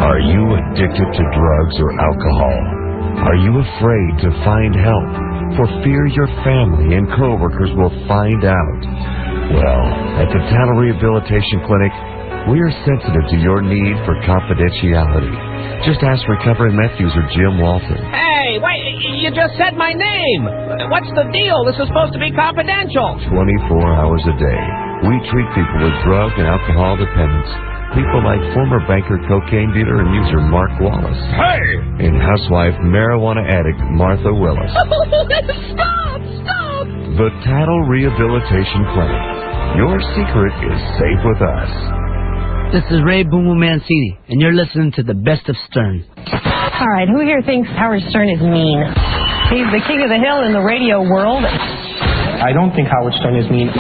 Are you addicted to drugs or alcohol? Are you afraid to find help for fear your family and coworkers will find out? Well, at the Tattle Rehabilitation Clinic, we are sensitive to your need for confidentiality. Just ask recovering meth user Jim Walton. Hey, wait, you just said my name. What's the deal? This is supposed to be confidential. 24 hours a day, we treat people with drug and alcohol dependence. People like former banker, cocaine dealer, and user Mark Wallace. Hey! And housewife, marijuana addict Martha Willis. Stop! The Tattle Rehabilitation Clinic. Your secret is safe with us. This is Ray Boom Boom Mancini, and you're listening to the best of Stern. All right, who here thinks Howard Stern is mean? He's the king of the hill in the radio world. I don't think Howard Stern is mean.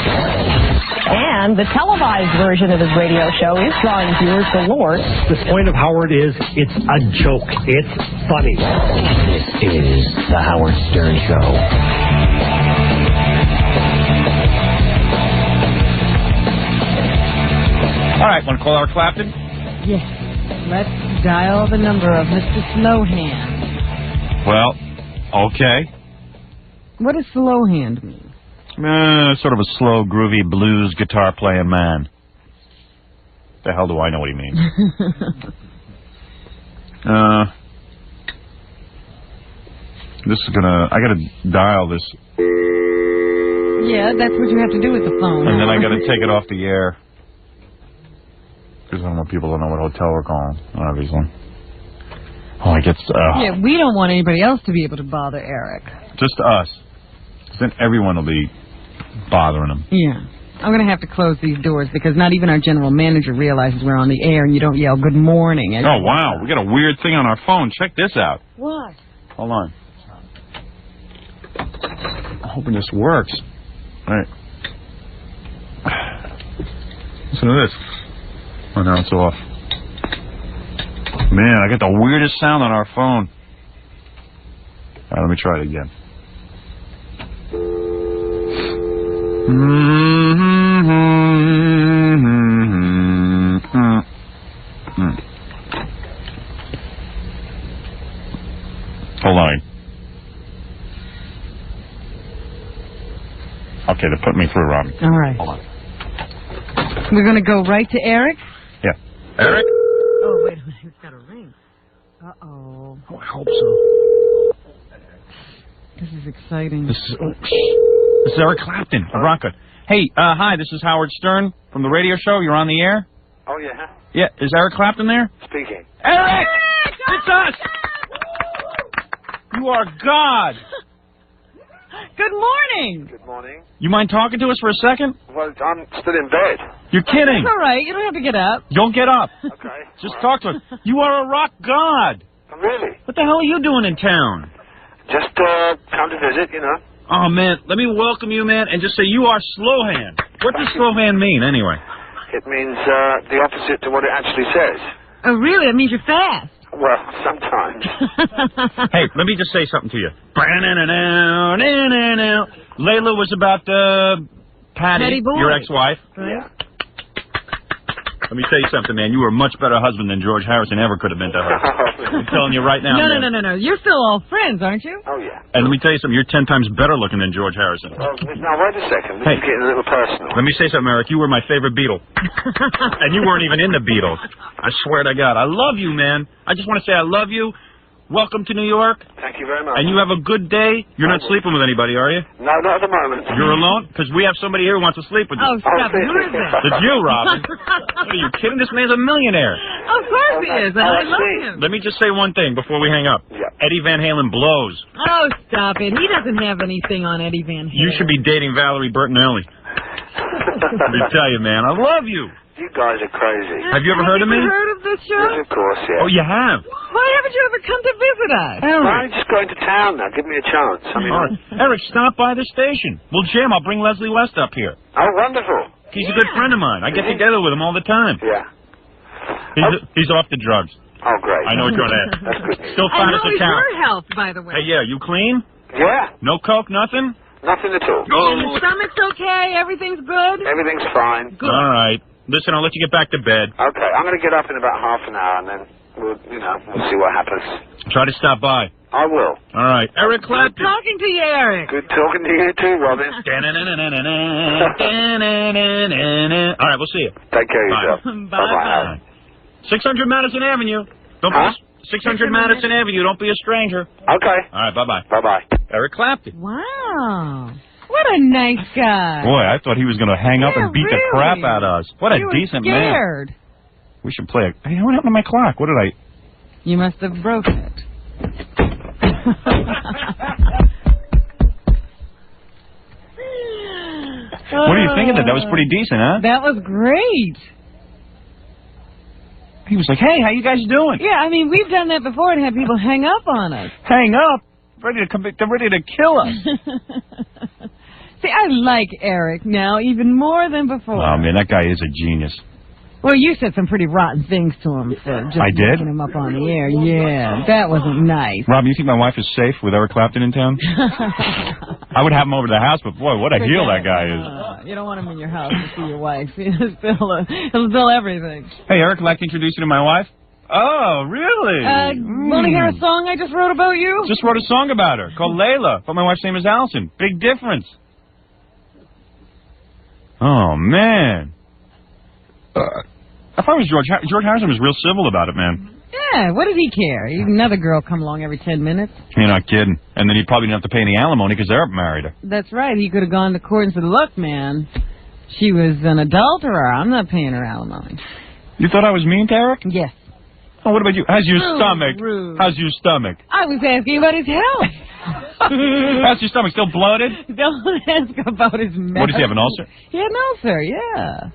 And the televised version of his radio show is drawing viewers galore. The point of Howard is it's a joke. It's funny. This is the Howard Stern Show. All right, want to call our Clapton? Yes. Let's dial the number of Mr. Slowhand. Well, okay. What does Slowhand mean? Sort of a slow, groovy blues guitar playing man. The hell do I know what he means? This is gonna. I gotta dial this. Yeah, that's what you have to do with the phone. And then I gotta take it off the air. Because I don't want people to know what hotel we're calling, obviously. Oh, I guess. Yeah, we don't want anybody else to be able to bother Eric. Just us. Then everyone will be bothering him. Yeah. I'm going to have to close these doors because not even our general manager realizes we're on the air and you don't yell good morning. Oh, wow. We got a weird thing on our phone. Check this out. What? Hold on. I'm hoping this works. All right. Listen to this. Oh, now it's off. Man, I got the weirdest sound on our phone. All right, let me try it again. Hold on. Okay, they're putting me through, Robin. All right. Hold on. We're going to go right to Eric? Yeah. Eric? Oh, wait a minute. It's got a ring. Uh-oh. Oh, I hope so. This is exciting. This is Eric Clapton of Rockwood. Hey, hi, this is Howard Stern from the radio show. You're on the air? Oh, yeah? Yeah, is Eric Clapton there? Speaking. Eric! It's us! You are God! Good morning! Good morning. You mind talking to us for a second? Well, I'm still in bed. You're kidding! That's all right. You don't have to get up. Don't get up. Okay. Just talk to us. You are a rock god! Really? What the hell are you doing in town? Just come to visit, you know. Oh, man, let me welcome you, man, and just say you are Slowhand. What does Slowhand mean, anyway? It means the opposite to what it actually says. Oh, really? That means you're fast. Well, sometimes. Hey, let me just say something to you. Layla was about Patty, your ex-wife. Right? Yeah. Let me tell you something, man. You were a much better husband than George Harrison ever could have been to her. I'm telling you right now. No. You're still all friends, aren't you? Oh, yeah. And let me tell you something. You're 10 times better looking than George Harrison. Well, now, wait a second. This is getting a little personal. Let me say something, Eric. You were my favorite Beatle. And you weren't even in the Beatles. I swear to God. I love you, man. I just want to say I love you. Welcome to New York. Thank you very much. And you have a good day. You're not sleeping with anybody, are you? No, not at the moment. You're alone? Because we have somebody here who wants to sleep with you. Oh, stop it. Who is that? It's you, Robin. What are you kidding? This man's a millionaire. Of course he is, and I love him. Let me just say one thing before we hang up. Yeah. Eddie Van Halen blows. Oh, stop it. He doesn't have anything on Eddie Van Halen. You should be dating Valerie Bertinelli. Let me tell you, man. I love you. You guys are crazy. Have you ever heard of me? Heard of this show? Yes, of course, yeah. Oh, you have? Why haven't you ever come to visit us? I'm just going to town now. Give me a chance. I mean, Eric, stop by the station. We'll jam. I'll bring Leslie West up here. oh, wonderful. He's a good friend of mine. I get together with him all the time. Yeah. He's off the drugs. Oh, great. I know what you're going to ask. That's good news. Still And fine as how a is town. your health, by the way? Hey, yeah, you clean? Yeah. No coke, nothing? Nothing at all. And your stomach's okay? Everything's good? Everything's fine. Good. All right. Listen, I'll let you get back to bed. Okay, I'm going to get up in about half an hour and then we'll see what happens. Try to stop by. I will. All right. Eric Clapton. Talking to you, Eric. Good talking to you too, Robin. All right, we'll see you. Take care of Bye. yourself. Bye-bye. 600 Madison Avenue. Don't be 600 Madison Avenue. Don't be a stranger. Okay. All right, bye-bye. Bye-bye. Eric Clapton. Wow. What a nice guy. Boy, I thought he was going to hang up and beat the crap out of us. What a decent man. We should play it. Hey, what happened to my clock? What did I... You must have broken it. What do you think of that? That was pretty decent, huh? That was great. He was like, hey, how you guys doing? Yeah, I mean, we've done that before and had people hang up on us. Hang up? They're ready to kill us. See, I like Eric now even more than before. Oh, man, that guy is a genius. Well, you said some pretty rotten things to him for just I did? making him up on the air. Yeah, that wasn't nice. Rob, you think my wife is safe with Eric Clapton in town? I would have him over to the house, but boy, what a heel that guy is. You don't want him in your house to see your wife. He'll spill everything. Hey, Eric, I'd like to introduce you to my wife. Oh, really? Want to hear a song I just wrote about you? Just wrote a song about her called Layla, but my wife's name is Allison. Big difference. Oh, man. If I was George Harrison was real civil about it, man. Yeah, what did he care? Another girl come along every 10 minutes. You're not kidding. And then he probably didn't have to pay any alimony because they're married her. That's right. He could have gone to court and said, look, man, she was an adulterer. I'm not paying her alimony. You thought I was mean to Eric? Yes. Oh, what about you? How's your stomach? Rude. How's your stomach? I was asking about his health. How's your stomach? Still bloated? Don't ask about his mouth. What, does he have, an ulcer? He had an ulcer, yeah.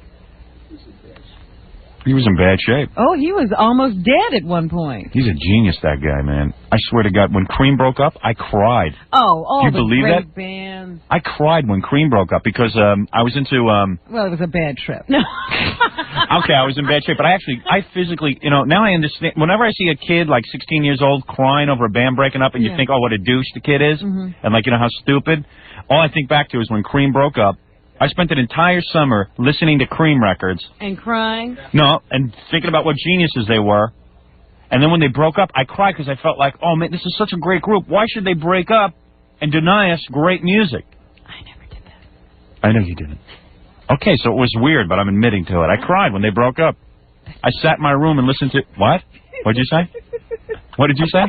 He was in bad shape. Oh, he was almost dead at one point. He's a genius, that guy, man. I swear to God, when Cream broke up, I cried. Oh, all Do you the believe great that? bands. I cried when Cream broke up because I was into... Well, it was a bad trip. No. Okay, I was in bad shape, but I physically, now I understand. Whenever I see a kid like 16 years old crying over a band breaking up and you think, oh, what a douche the kid is, and like, how stupid, all I think back to is when Cream broke up, I spent an entire summer listening to Cream records. And crying? No, and thinking about what geniuses they were. And then when they broke up, I cried because I felt like, oh, man, this is such a great group. Why should they break up and deny us great music? I never did that. I know you didn't. Okay, so it was weird, but I'm admitting to it. I cried when they broke up. I sat in my room and listened to... What? What'd you say? What did you say?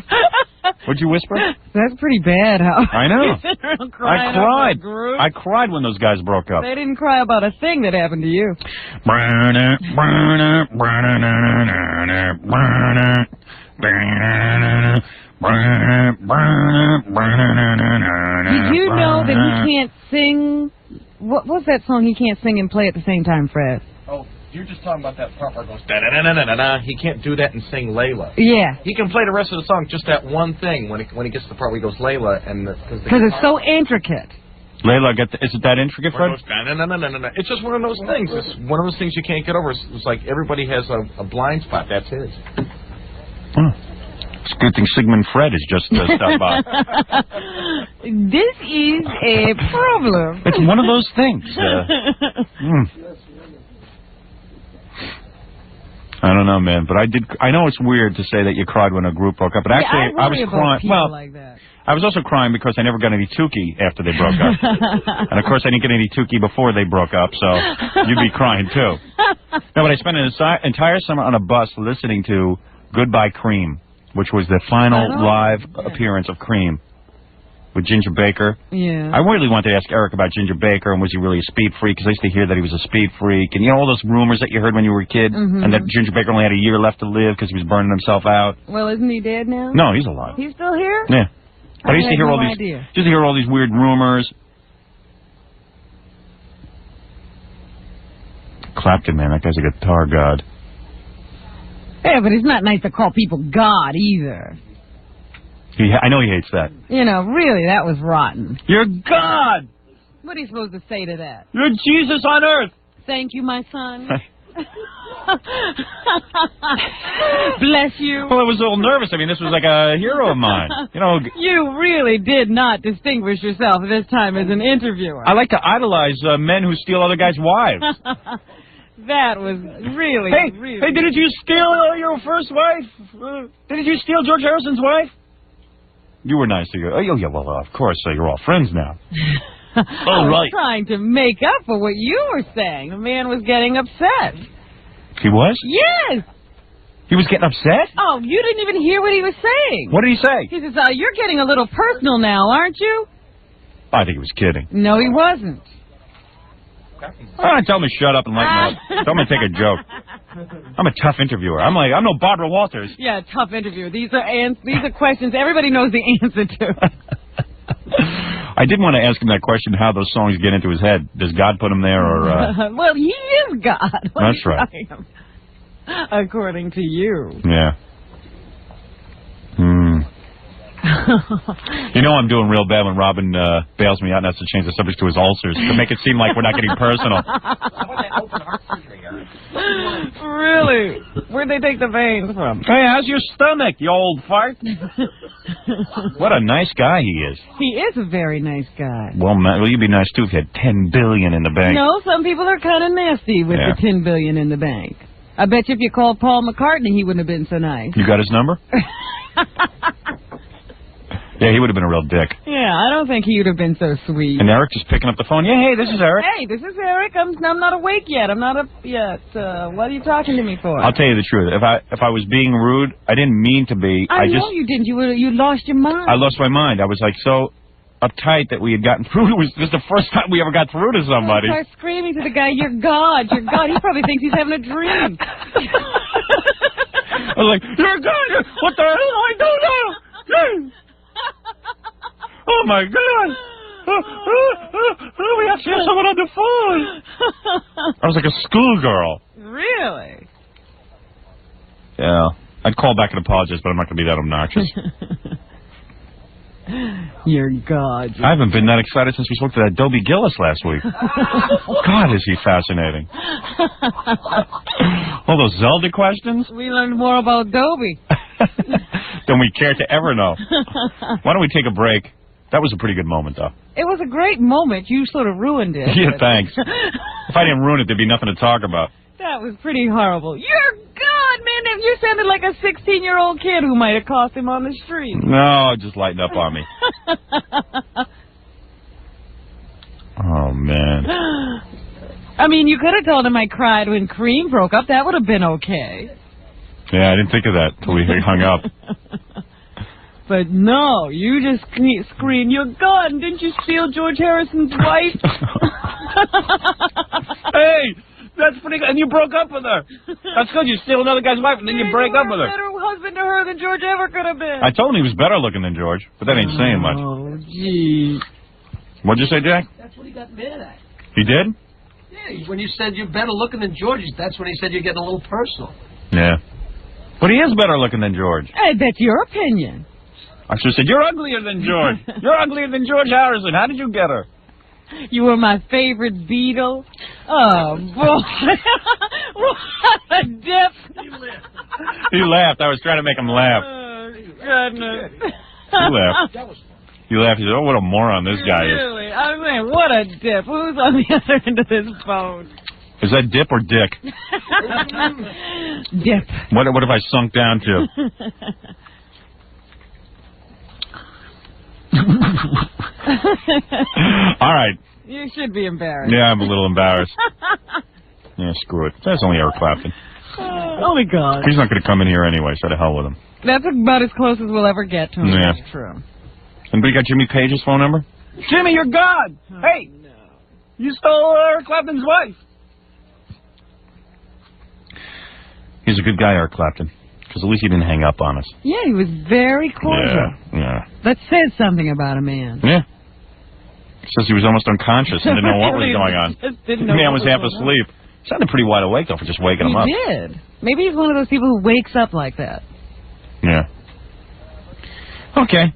What'd you whisper? That's pretty bad, huh? I know. I cried. I cried when those guys broke up. They didn't cry about a thing that happened to you. Did you know that he can't sing? What was that song he can't sing and play at the same time, Fred? Oh, you're just talking about that part where it goes da-da-da-da-da-da. He can't do that and sing Layla. Yeah. He can play the rest of the song, just that one thing when he gets to the part where he goes Layla. Because it's so intricate. Layla, is it that intricate, Fred? It's just one of those things. It's one of those things you can't get over. It's like everybody has a blind spot. That's his. It's a good thing Sigmund Fred is just stopped by. This is a problem. It's one of those things. I don't know, man, but I know it's weird to say that you cried when a group broke up, but actually, I was worry crying. about people like that. I was also crying because I never got any Tukey after they broke up, and of course I didn't get any Tukey before they broke up, so you'd be crying too. No, but I spent an entire summer on a bus listening to "Goodbye Cream," which was the final live appearance of Cream with Ginger Baker. Yeah. I really wanted to ask Eric about Ginger Baker and was he really a speed freak, because I used to hear that he was a speed freak, and all those rumors that you heard when you were a kid, and that Ginger Baker only had a year left to live because he was burning himself out. Well, isn't he dead now? No, he's alive. He's still here? Yeah. But I used to hear all these weird rumors. Clapton, man, that guy's a guitar god. Yeah, but it's not nice to call people God either. I know he hates that. Really, that was rotten. You're God! What are you supposed to say to that? You're Jesus on earth! Thank you, my son. Bless you. Well, I was a little nervous. I mean, this was like a hero of mine. You really did not distinguish yourself this time as an interviewer. I like to idolize men who steal other guys' wives. That was really, really... Hey, didn't you steal your first wife? Didn't you steal George Harrison's wife? You were nice to you. Oh, yeah, well, of course, you're all friends now. I was trying to make up for what you were saying. The man was getting upset. He was? Yes. He was getting upset? Oh, you didn't even hear what he was saying. What did he say? He says, you're getting a little personal now, aren't you? I think he was kidding. No, he wasn't. Tell me shut up and lighten up. Tell me to take a joke. I'm a tough interviewer. I'm no Barbara Walters. Yeah, tough interview. These are questions everybody knows the answer to. I did want to ask him that question, how those songs get into his head. Does God put them there, or... Well, he is God. That's right. According to you. Yeah. You know I'm doing real bad when Robin bails me out and has to change the subject to his ulcers to make it seem like we're not getting personal. Really? Where'd they take the veins from? Hey, how's your stomach, you old fart? What a nice guy he is. He is a very nice guy. Well, you'd be nice, too, if you had $10 billion in the bank. No, some people are kind of nasty with the $10 billion in the bank. I bet you if you called Paul McCartney, he wouldn't have been so nice. You got his number? Yeah, he would have been a real dick. Yeah, I don't think he would have been so sweet. And Eric just picking up the phone. Yeah, hey, this is Eric. Hey, this is Eric. I'm not awake yet. I'm not up yet. What are you talking to me for? I'll tell you the truth. If I was being rude, I didn't mean to be. I know you didn't. You lost your mind. I lost my mind. I was like so uptight that we had gotten through. This was the first time we ever got through to somebody. I started screaming to the guy, "You're God! You're God!" He probably thinks he's having a dream. I was like, "You're God! What the hell do I do now?" Oh my God! We have to have someone on the phone. I was like a schoolgirl. Really? Yeah. I'd call back and apologize, but I'm not going to be that obnoxious. You're God. I haven't been that excited since we spoke to that Dobie Gillis last week. God, is he fascinating. All those Zelda questions? We learned more about Dobie than we care to ever know. Why don't we take a break? That was a pretty good moment, though. It was a great moment. You sort of ruined it. Yeah, thanks. If I didn't ruin it, there'd be nothing to talk about. That was pretty horrible. You're God, man. You sounded like a 16-year-old kid who might have crossed him on the street. No, just lighten up on me. Oh, man. I mean, you could have told him I cried when Cream broke up. That would have been okay. Yeah, I didn't think of that until we hung up. But no, you just scream, "You're God, and didn't you steal George Harrison's wife?" Hey, that's pretty good. And you broke up with her. That's good. You steal another guy's wife, and then you break up with her. Better husband to her than George ever could have been. I told him he was better looking than George, but that ain't saying much. Oh, gee. What'd you say, Jack? That's what he got mad at. He did? Yeah, when you said you're better looking than George, that's when he said you're getting a little personal. Yeah. But he is better looking than George. Hey, that's your opinion. I should have said, you're uglier than George. You're uglier than George Harrison. How did you get her? You were my favorite Beatle. Oh, boy. What a dip. He laughed. I was trying to make him laugh. Oh, goodness. He laughed. He laughed. He said, oh, what a moron this guy is. Really? I mean, what a dip. Who's on the other end of this phone? Is that dip or dick? Dip. What have I sunk down to? All right. You should be embarrassed. Yeah, I'm a little embarrassed. Yeah, screw it. That's only Eric Clapton. Oh, my God. He's not going to come in here anyway, so to hell with him. That's about as close as we'll ever get to him. Yeah. That's true. Anybody got Jimmy Page's phone number? Jimmy, you're God! Hey! No. You stole Eric Clapton's wife! He's a good guy, Eric Clapton. Because at least he didn't hang up on us. Yeah, he was very cordial. Yeah. That says something about a man. Yeah. Says he was almost unconscious and didn't know what was going on. The man was half asleep. He sounded pretty wide awake, though, for just waking him up. He did. Maybe he's one of those people who wakes up like that. Yeah. Okay.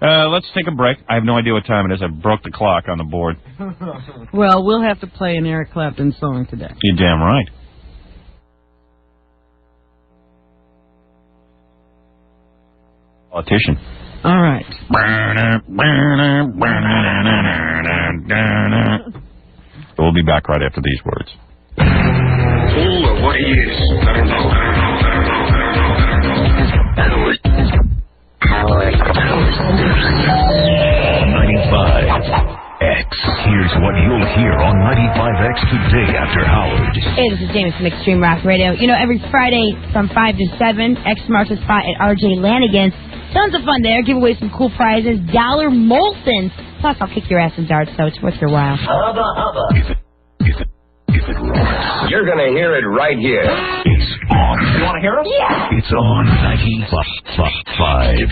Let's take a break. I have no idea what time it is. I broke the clock on the board. Well, we'll have to play an Eric Clapton song today. You're damn right. Politician. All right. We'll be back right after these words. what he is. I don't know. Howard. 95X. Here's what you'll hear on 95X today after Howard. Hey, this is James from Extreme Rock Radio. You know, every Friday from 5 to 7, X marks a spot at RJ Lanigan's. Tons of fun there. Give away some cool prizes. $1 Molsons. Plus, I'll kick your ass in darts, so it's worth your while. Hubba, hubba. If it rocks. You're gonna hear it right here. It's on. You wanna hear it? Yeah. It's on 95.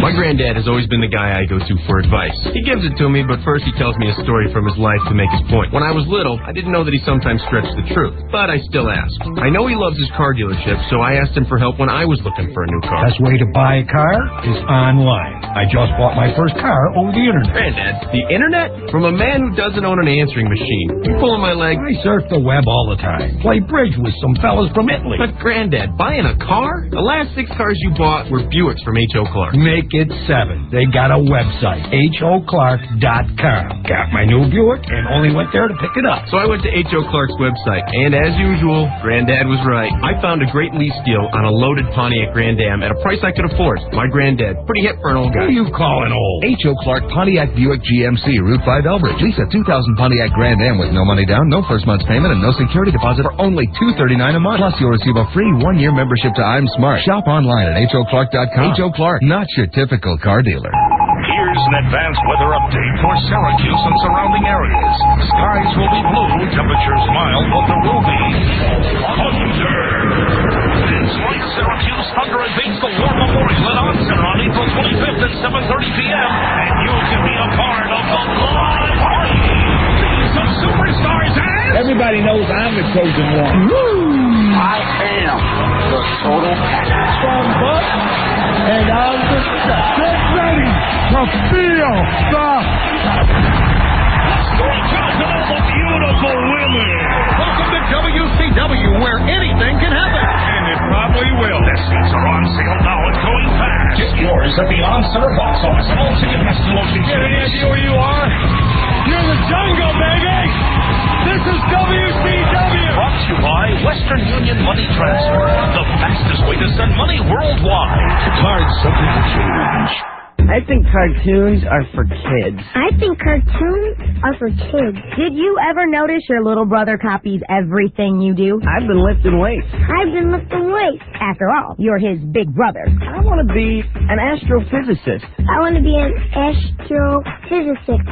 My granddad has always been the guy I go to for advice. He gives it to me, but first he tells me a story from his life to make his point. When I was little, I didn't know that he sometimes stretched the truth, but I still ask. I know he loves his car dealership, so I asked him for help when I was looking for a new car. Best way to buy a car is online. I just bought my first car over the internet. Granddad, the internet? From a man who doesn't own an answering machine. You pulling my leg? I surf the web all the time. Play bridge with some fellas from Italy. But Granddad, buying a car? The last 6 cars you bought were Buicks from H.O. Clark. Make it 7. They got a website, HOClark.com. Got my new Buick and only went there to pick it up. So I went to H.O. Clark's website, and as usual, Granddad was right. I found a great lease deal on a loaded Pontiac Grand Am at a price I could afford. My granddad, pretty hip for an old guy. Who you calling old? H.O. Clark Pontiac Buick GMC, Route 5 Elbridge. Lease a 2000 Pontiac Grand Am with no money down, no first month's payment, and no security deposit for only $239 a month. Plus, you'll receive a free 1-year membership to I'm Smart. Shop online at HOClark.com. H.O. Clark, not your typical car dealer. Here's an advanced weather update for Syracuse and surrounding areas. Skies will be blue, temperatures mild, but there will be thunder. It's like Syracuse Thunder invades the War Memorial at Onsen on April 25th at 7:30 p.m. And you can be a part of the live party. These are superstars and... Everybody knows I'm the chosen one. I am the total package. And I'm the get ready to feel the... Stretch out to all the beautiful women. Welcome to WCW, where anything can happen. And it probably will. The seats are on sale now and going fast. Get yours at the on-center box office and all ticket master locations. Get any idea where you are? You're in the jungle, baby! This is WCW! Brought to you by Western Union Money Transfer, the fastest way to send money worldwide. Cards subject to change. I think cartoons are for kids. I think cartoons are for kids. Did you ever notice your little brother copies everything you do? I've been lifting weights. I've been lifting weights. After all, you're his big brother. I want to be an astrophysicist. I want to be an astrophysicist.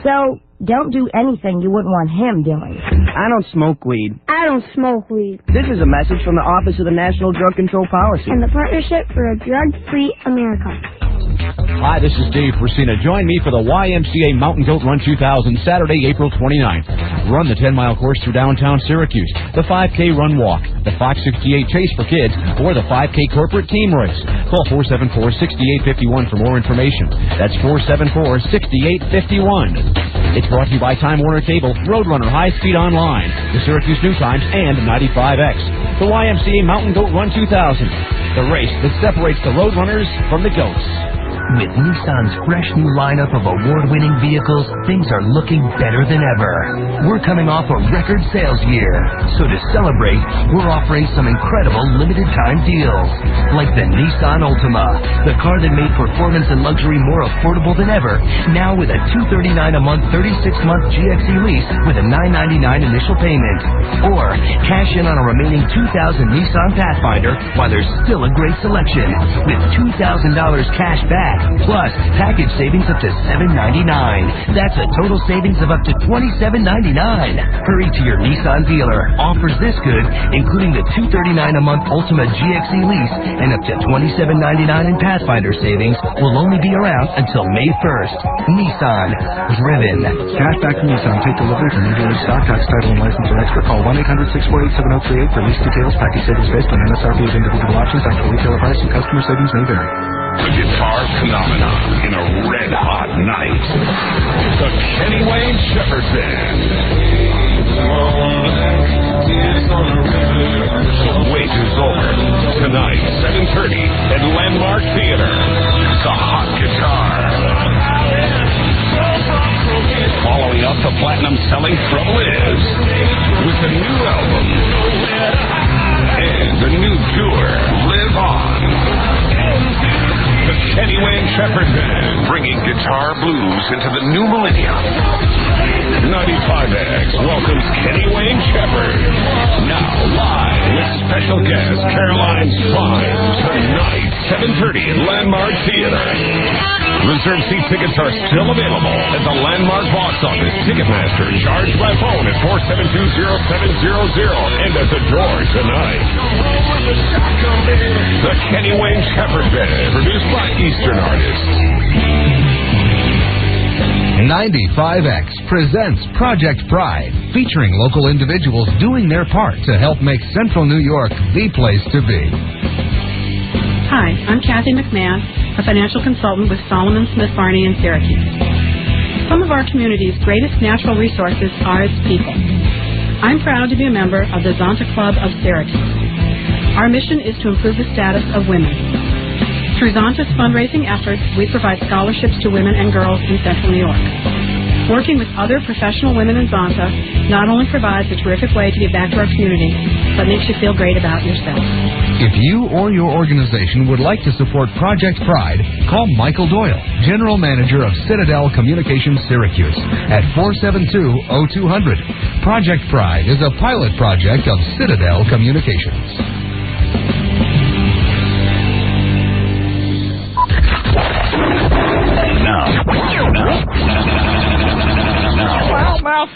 So, don't do anything you wouldn't want him doing. I don't smoke weed. I don't smoke weed. This is a message from the Office of the National Drug Control Policy and the Partnership for a Drug-Free America. Hi, this is Dave Persina. Join me for the YMCA Mountain Goat Run 2000, Saturday, April 29th. Run the 10-mile course through downtown Syracuse, the 5K Run Walk, the Fox 68 Chase for Kids, or the 5K Corporate Team Race. Call 474-6851 for more information. That's 474-6851. It's brought to you by Time Warner Cable, Roadrunner High Speed Online, the Syracuse New Times, and 95X. The YMCA Mountain Goat Run 2000, the race that separates the Roadrunners from the goats. With Nissan's fresh new lineup of award-winning vehicles, things are looking better than ever. We're coming off a record sales year, so to celebrate, we're offering some incredible limited-time deals, like the Nissan Altima, the car that made performance and luxury more affordable than ever, now with a $239 a month, 36-month GXE lease with a $999 initial payment. Or cash in on a remaining 2000 Nissan Pathfinder while there's still a great selection, with $2,000 cash back. Plus, package savings up to $799. That's a total savings of up to $27.99. Hurry to your Nissan dealer. Offers this good, including the $239 a month Ultima GXE lease and up to $27.99 in Pathfinder savings, will only be around until May 1st. Nissan. Driven. Cash back from Nissan. Take delivery from new dealer stock, tax, title, and license or extra. Call 1-800-648-7038 for lease details. Package savings based on MSRP of individual options. Actual retailer price and customer savings may vary. The guitar phenomenon in a red-hot night. The Kenny Wayne Shepherd Band. The wait is over. Tonight, 7:30 at Landmark Theater. The Hot Guitar. Following up the platinum-selling Trouble Is with the new album. Shepherd Band, bringing guitar blues into the new millennium. 95X welcomes Kenny Wayne Shepherd. Now live with special guest Caroline Spine. Tonight, 7:30 at Landmark Theater. Reserved seat tickets are still available at the Landmark box office. Ticketmaster. Charged by phone at 472-0700 and at the door tonight. The Kenny Wayne Shepherd Band, produced by Eastern artists. 95X presents Project Pride, featuring local individuals doing their part to help make Central New York the place to be. Hi, I'm Kathy McMahon, a financial consultant with Solomon Smith Barney in Syracuse. Some of our community's greatest natural resources are its people. I'm proud to be a member of the Zonta Club of Syracuse. Our mission is to improve the status of women. Through Zonta's fundraising efforts, we provide scholarships to women and girls in Central New York. Working with other professional women in Zonta not only provides a terrific way to give back to our community, but makes you feel great about yourself. If you or your organization would like to support Project Pride, call Michael Doyle, General Manager of Citadel Communications Syracuse, at 472-0200. Project Pride is a pilot project of Citadel Communications. Well,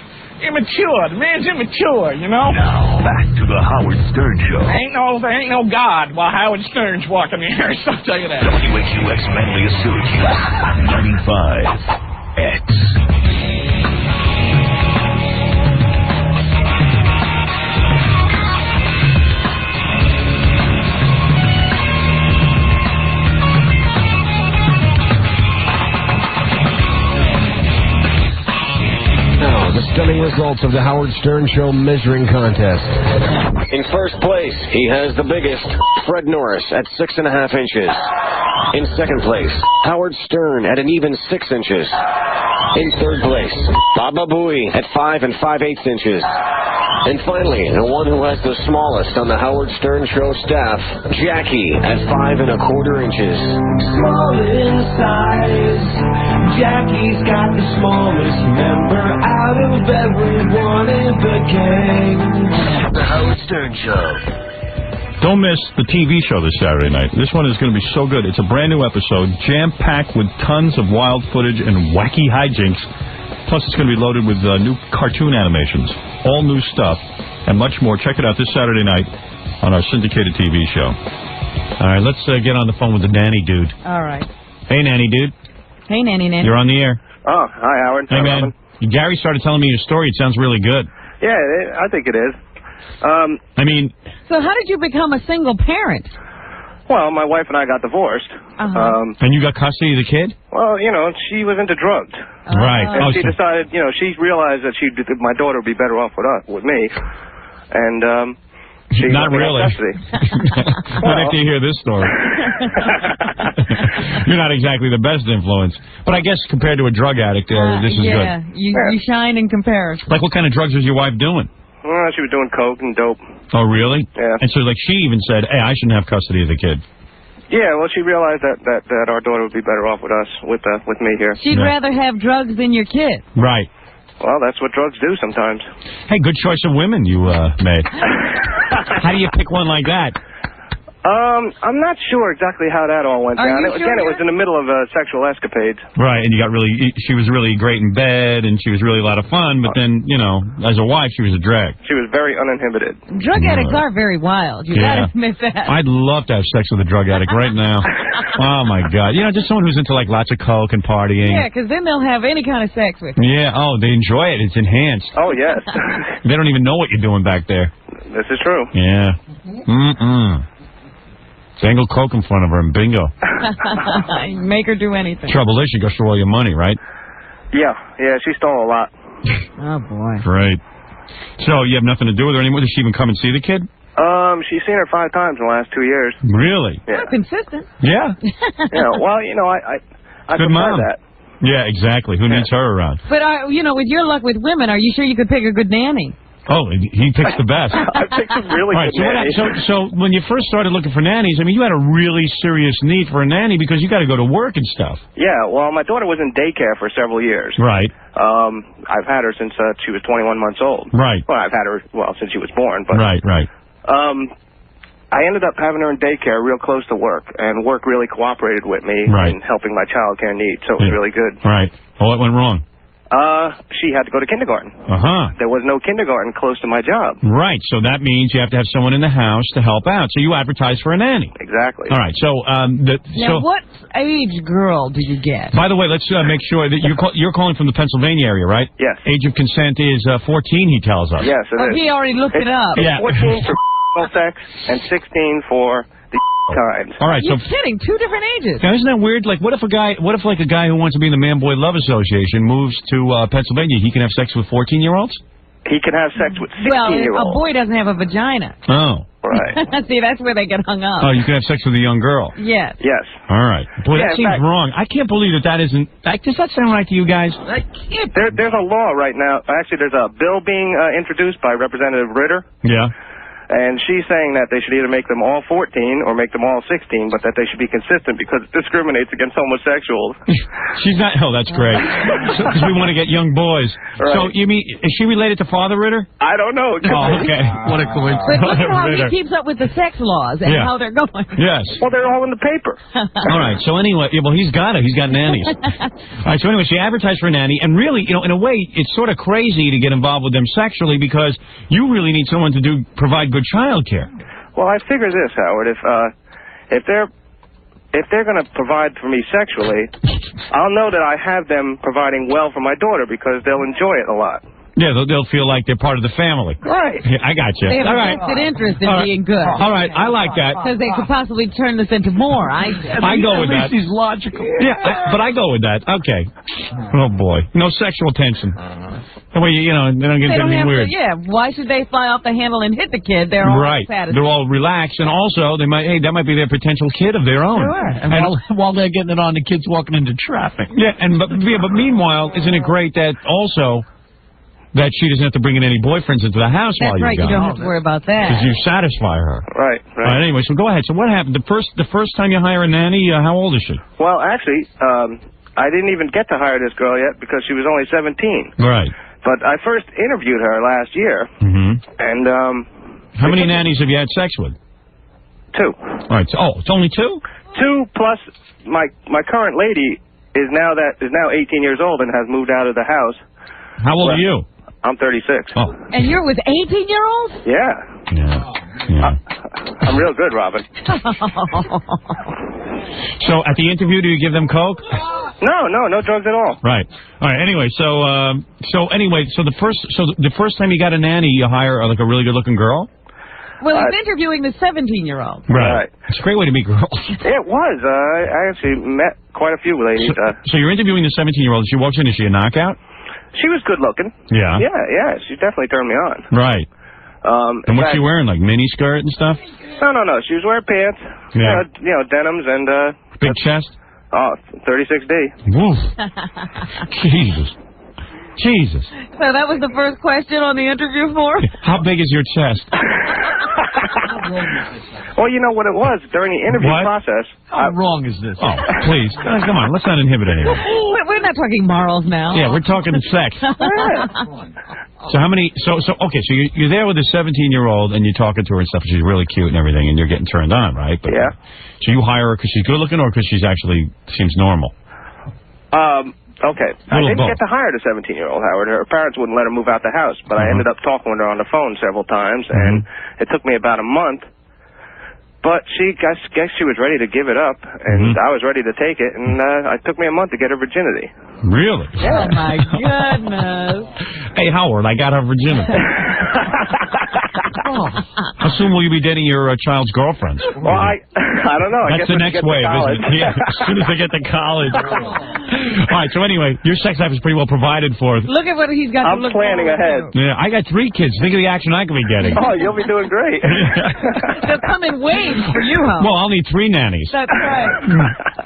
immature. The man's immature, you know? Now, back to the Howard Stern Show. There ain't no God while Howard Stern's walking the earth, I'll tell you that. WHUX Manly Syracuse, 95X. The stunning results of the Howard Stern Show measuring contest. In first place, he has the biggest, Fred Norris at 6.5 inches. In second place, Howard Stern at an even 6 inches. In third place, Baba Booey at 5 5/8 inches. And finally, the one who has the smallest on the Howard Stern Show staff, Jackie at 5 1/4 inches. Small in size, Jackie's got the smallest member out of everyone in the gang. The Howard Stern Show. Don't miss the TV show this Saturday night. This one is going to be so good. It's a brand new episode, jam-packed with tons of wild footage and wacky hijinks. Plus, it's going to be loaded with new cartoon animations, all new stuff, and much more. Check it out this Saturday night on our syndicated TV show. All right, let's get on the phone with the nanny dude. All right. Hey, nanny dude. Hey, nanny. You're on the air. Oh, hi, Howard. Hey, man. Gary started telling me your story. It sounds really good. Yeah, I think it is. So how did you become a single parent? Well, my wife and I got divorced. And you got custody of the kid? Well, she was into drugs. Right. And she decided, she realized that my daughter would be better off with me. And she not really. Not after you hear this story. You're not exactly the best influence. But I guess compared to a drug addict, this is good. Yeah, you shine in comparison. Like what kind of drugs was your wife doing? Well, she was doing coke and dope. Oh, really? Yeah. And so, she even said, hey, I shouldn't have custody of the kid. Yeah, well, she realized that our daughter would be better off with us, with me here. She'd rather have drugs than your kid. Right. Well, that's what drugs do sometimes. Hey, good choice of women you made. How do you pick one like that? I'm not sure exactly how that all went down. Again, it was in the middle of sexual escapades. Right, and she was really great in bed, and she was really a lot of fun, but then, as a wife, she was a drag. She was very uninhibited. Drug addicts are very wild. You gotta admit that. I'd love to have sex with a drug addict right now. Oh, my God. Just someone who's into, lots of coke and partying. Yeah, because then they'll have any kind of sex with you. Yeah, they enjoy it. It's enhanced. Oh, yes. They don't even know what you're doing back there. This is true. Yeah. Dangle coke in front of her and bingo. Make her do anything. Trouble is, she goes through all your money, right? Yeah, she stole a lot. Oh, boy. Great. So, you have nothing to do with her anymore? Does she even come and see the kid? She's seen her 5 times in the last 2 years. Really? Yeah. Consistent. Yeah. Well, I good prefer mom. that. Yeah, exactly. Who needs her around? But, with your luck with women, are you sure you could pick a good nanny? Oh, he picks the best. I picked some really All right, good nannies. so when you first started looking for nannies, I mean, you had a really serious need for a nanny because you got to go to work and stuff. Yeah, well, my daughter was in daycare for several years. Right. I've had her since she was 21 months old. Right. Well, I've had her, since she was born. But, right. I ended up having her in daycare real close to work, and work really cooperated with me in helping my child care needs, so it was really good. Right. Well, what went wrong? She had to go to kindergarten. There was no kindergarten close to my job. Right, so that means you have to have someone in the house to help out. So you advertise for a nanny. Exactly. All right, so... Now, what age girl do you get? By the way, let's make sure that you're calling from the Pennsylvania area, right? Yes. Age of consent is 14, he tells us. Yes, it is. He already looked it up. It's Yeah. 14 for sex and 16 for the times. All right, You're kidding. 2 different ages. Now, isn't that weird? Like, what if a guy who wants to be in the Man Boy Love Association moves to Pennsylvania? He can have sex with 14-year-olds? He can have sex with 16-year-olds. Well, a boy doesn't have a vagina. Oh. Right. See, that's where they get hung up. Oh, you can have sex with a young girl. Yes. Yes. All right. Boy, Yeah, that seems wrong. I can't believe that isn't... Does that sound right to you guys? There's a law right now. Actually, there's a bill being introduced by Representative Ritter. Yeah. And she's saying that they should either make them all 14 or make them all 16, but that they should be consistent because it discriminates against homosexuals. She's not... Oh, that's great. Because we want to get young boys. Right. So, you mean... Is she related to Father Ritter? I don't know. Oh, okay. What a coincidence. But look at how he keeps up with the sex laws and how they're going. Yes. Well, they're all in the paper. All right. So anyway, he's got nannies. All right. So anyway, she advertised for a nanny, and really, in a way, it's sort of crazy to get involved with them sexually because you really need someone to provide good child care. Well, I figure this, Howard. If they're going to provide for me sexually, I'll know that I have them providing well for my daughter because they'll enjoy it a lot. Yeah, they'll feel like they're part of the family. Right. Yeah, I got you. They have All a right. vested interest in All right. being good. All right, I like that. Because they could possibly turn this into more. I go with that. He's logical. Yeah, but I go with that. Okay. Oh, boy. No sexual tension. That way, they don't get They don't anything have weird. why should they fly off the handle and hit the kid? They're all Right. satisfied. They're all relaxed, and also, that might be their potential kid of their own. Sure. And while they're getting it on, the kid's walking into traffic. Yeah, but meanwhile, isn't it great that also that she doesn't have to bring in any boyfriends into the house That's while you're right. gone? You don't have to worry about that. Because you satisfy her. Right. All right. Anyway, so go ahead. So what happened? The first time you hire a nanny, how old is she? Well, actually, I didn't even get to hire this girl yet because she was only 17. Right. But I first interviewed her last year, and how many nannies have you had sex with? 2. All right. So, it's only 2? 2 plus my current lady is now 18 years old and has moved out of the house. How old are you? I'm 36. Oh. And you're with 18-year-olds? Yeah. I'm real good, Robin. So at the interview, do you give them coke? No drugs at all. Right. All right. Anyway, so the first time you got a nanny, you hire like a really good-looking girl. Well, he's interviewing the 17-year-old. Right. It's a great way to meet girls. It was. I actually met quite a few ladies. So you're interviewing the 17-year-old. She walks in. Is she a knockout? She was good looking. Yeah. Yeah. She definitely turned me on. Right. And what's she wearing? Like mini skirt and stuff? No. She was wearing pants. Yeah. Denims and big chest. Oh, 36D. Woof. Jesus. So that was the first question on the interview form? How big is your chest? Well, you know what it was during the interview process. How wrong is this? Oh, please. Come on. Let's not inhibit anyone. We're not talking morals now. Yeah, we're talking sex. So how many... Okay, so you're there with a 17-year-old and you're talking to her and stuff. And she's really cute and everything and you're getting turned on, right? But, yeah. So you hire her because she's good looking or because she's actually seems normal? Okay. I didn't get to hire the 17-year-old, Howard. Her parents wouldn't let her move out the house, but I ended up talking with her on the phone several times, and it took me about a month. But I guess she was ready to give it up, and I was ready to take it, and it took me a month to get her virginity. Really? Oh, my goodness. Hey, Howard, I got her virginity. How soon will you be dating your child's girlfriends? Well, I don't know. That's the next wave, isn't it? Yeah, as soon as they get to college. All right, so anyway, your sex life is pretty well provided for. Look at what he's got to look planning ahead. Yeah, I got 3 kids. Think of the action I could be getting. Oh, you'll be doing great. They'll come in waves for you, huh? Well, I'll need 3 nannies. That's right.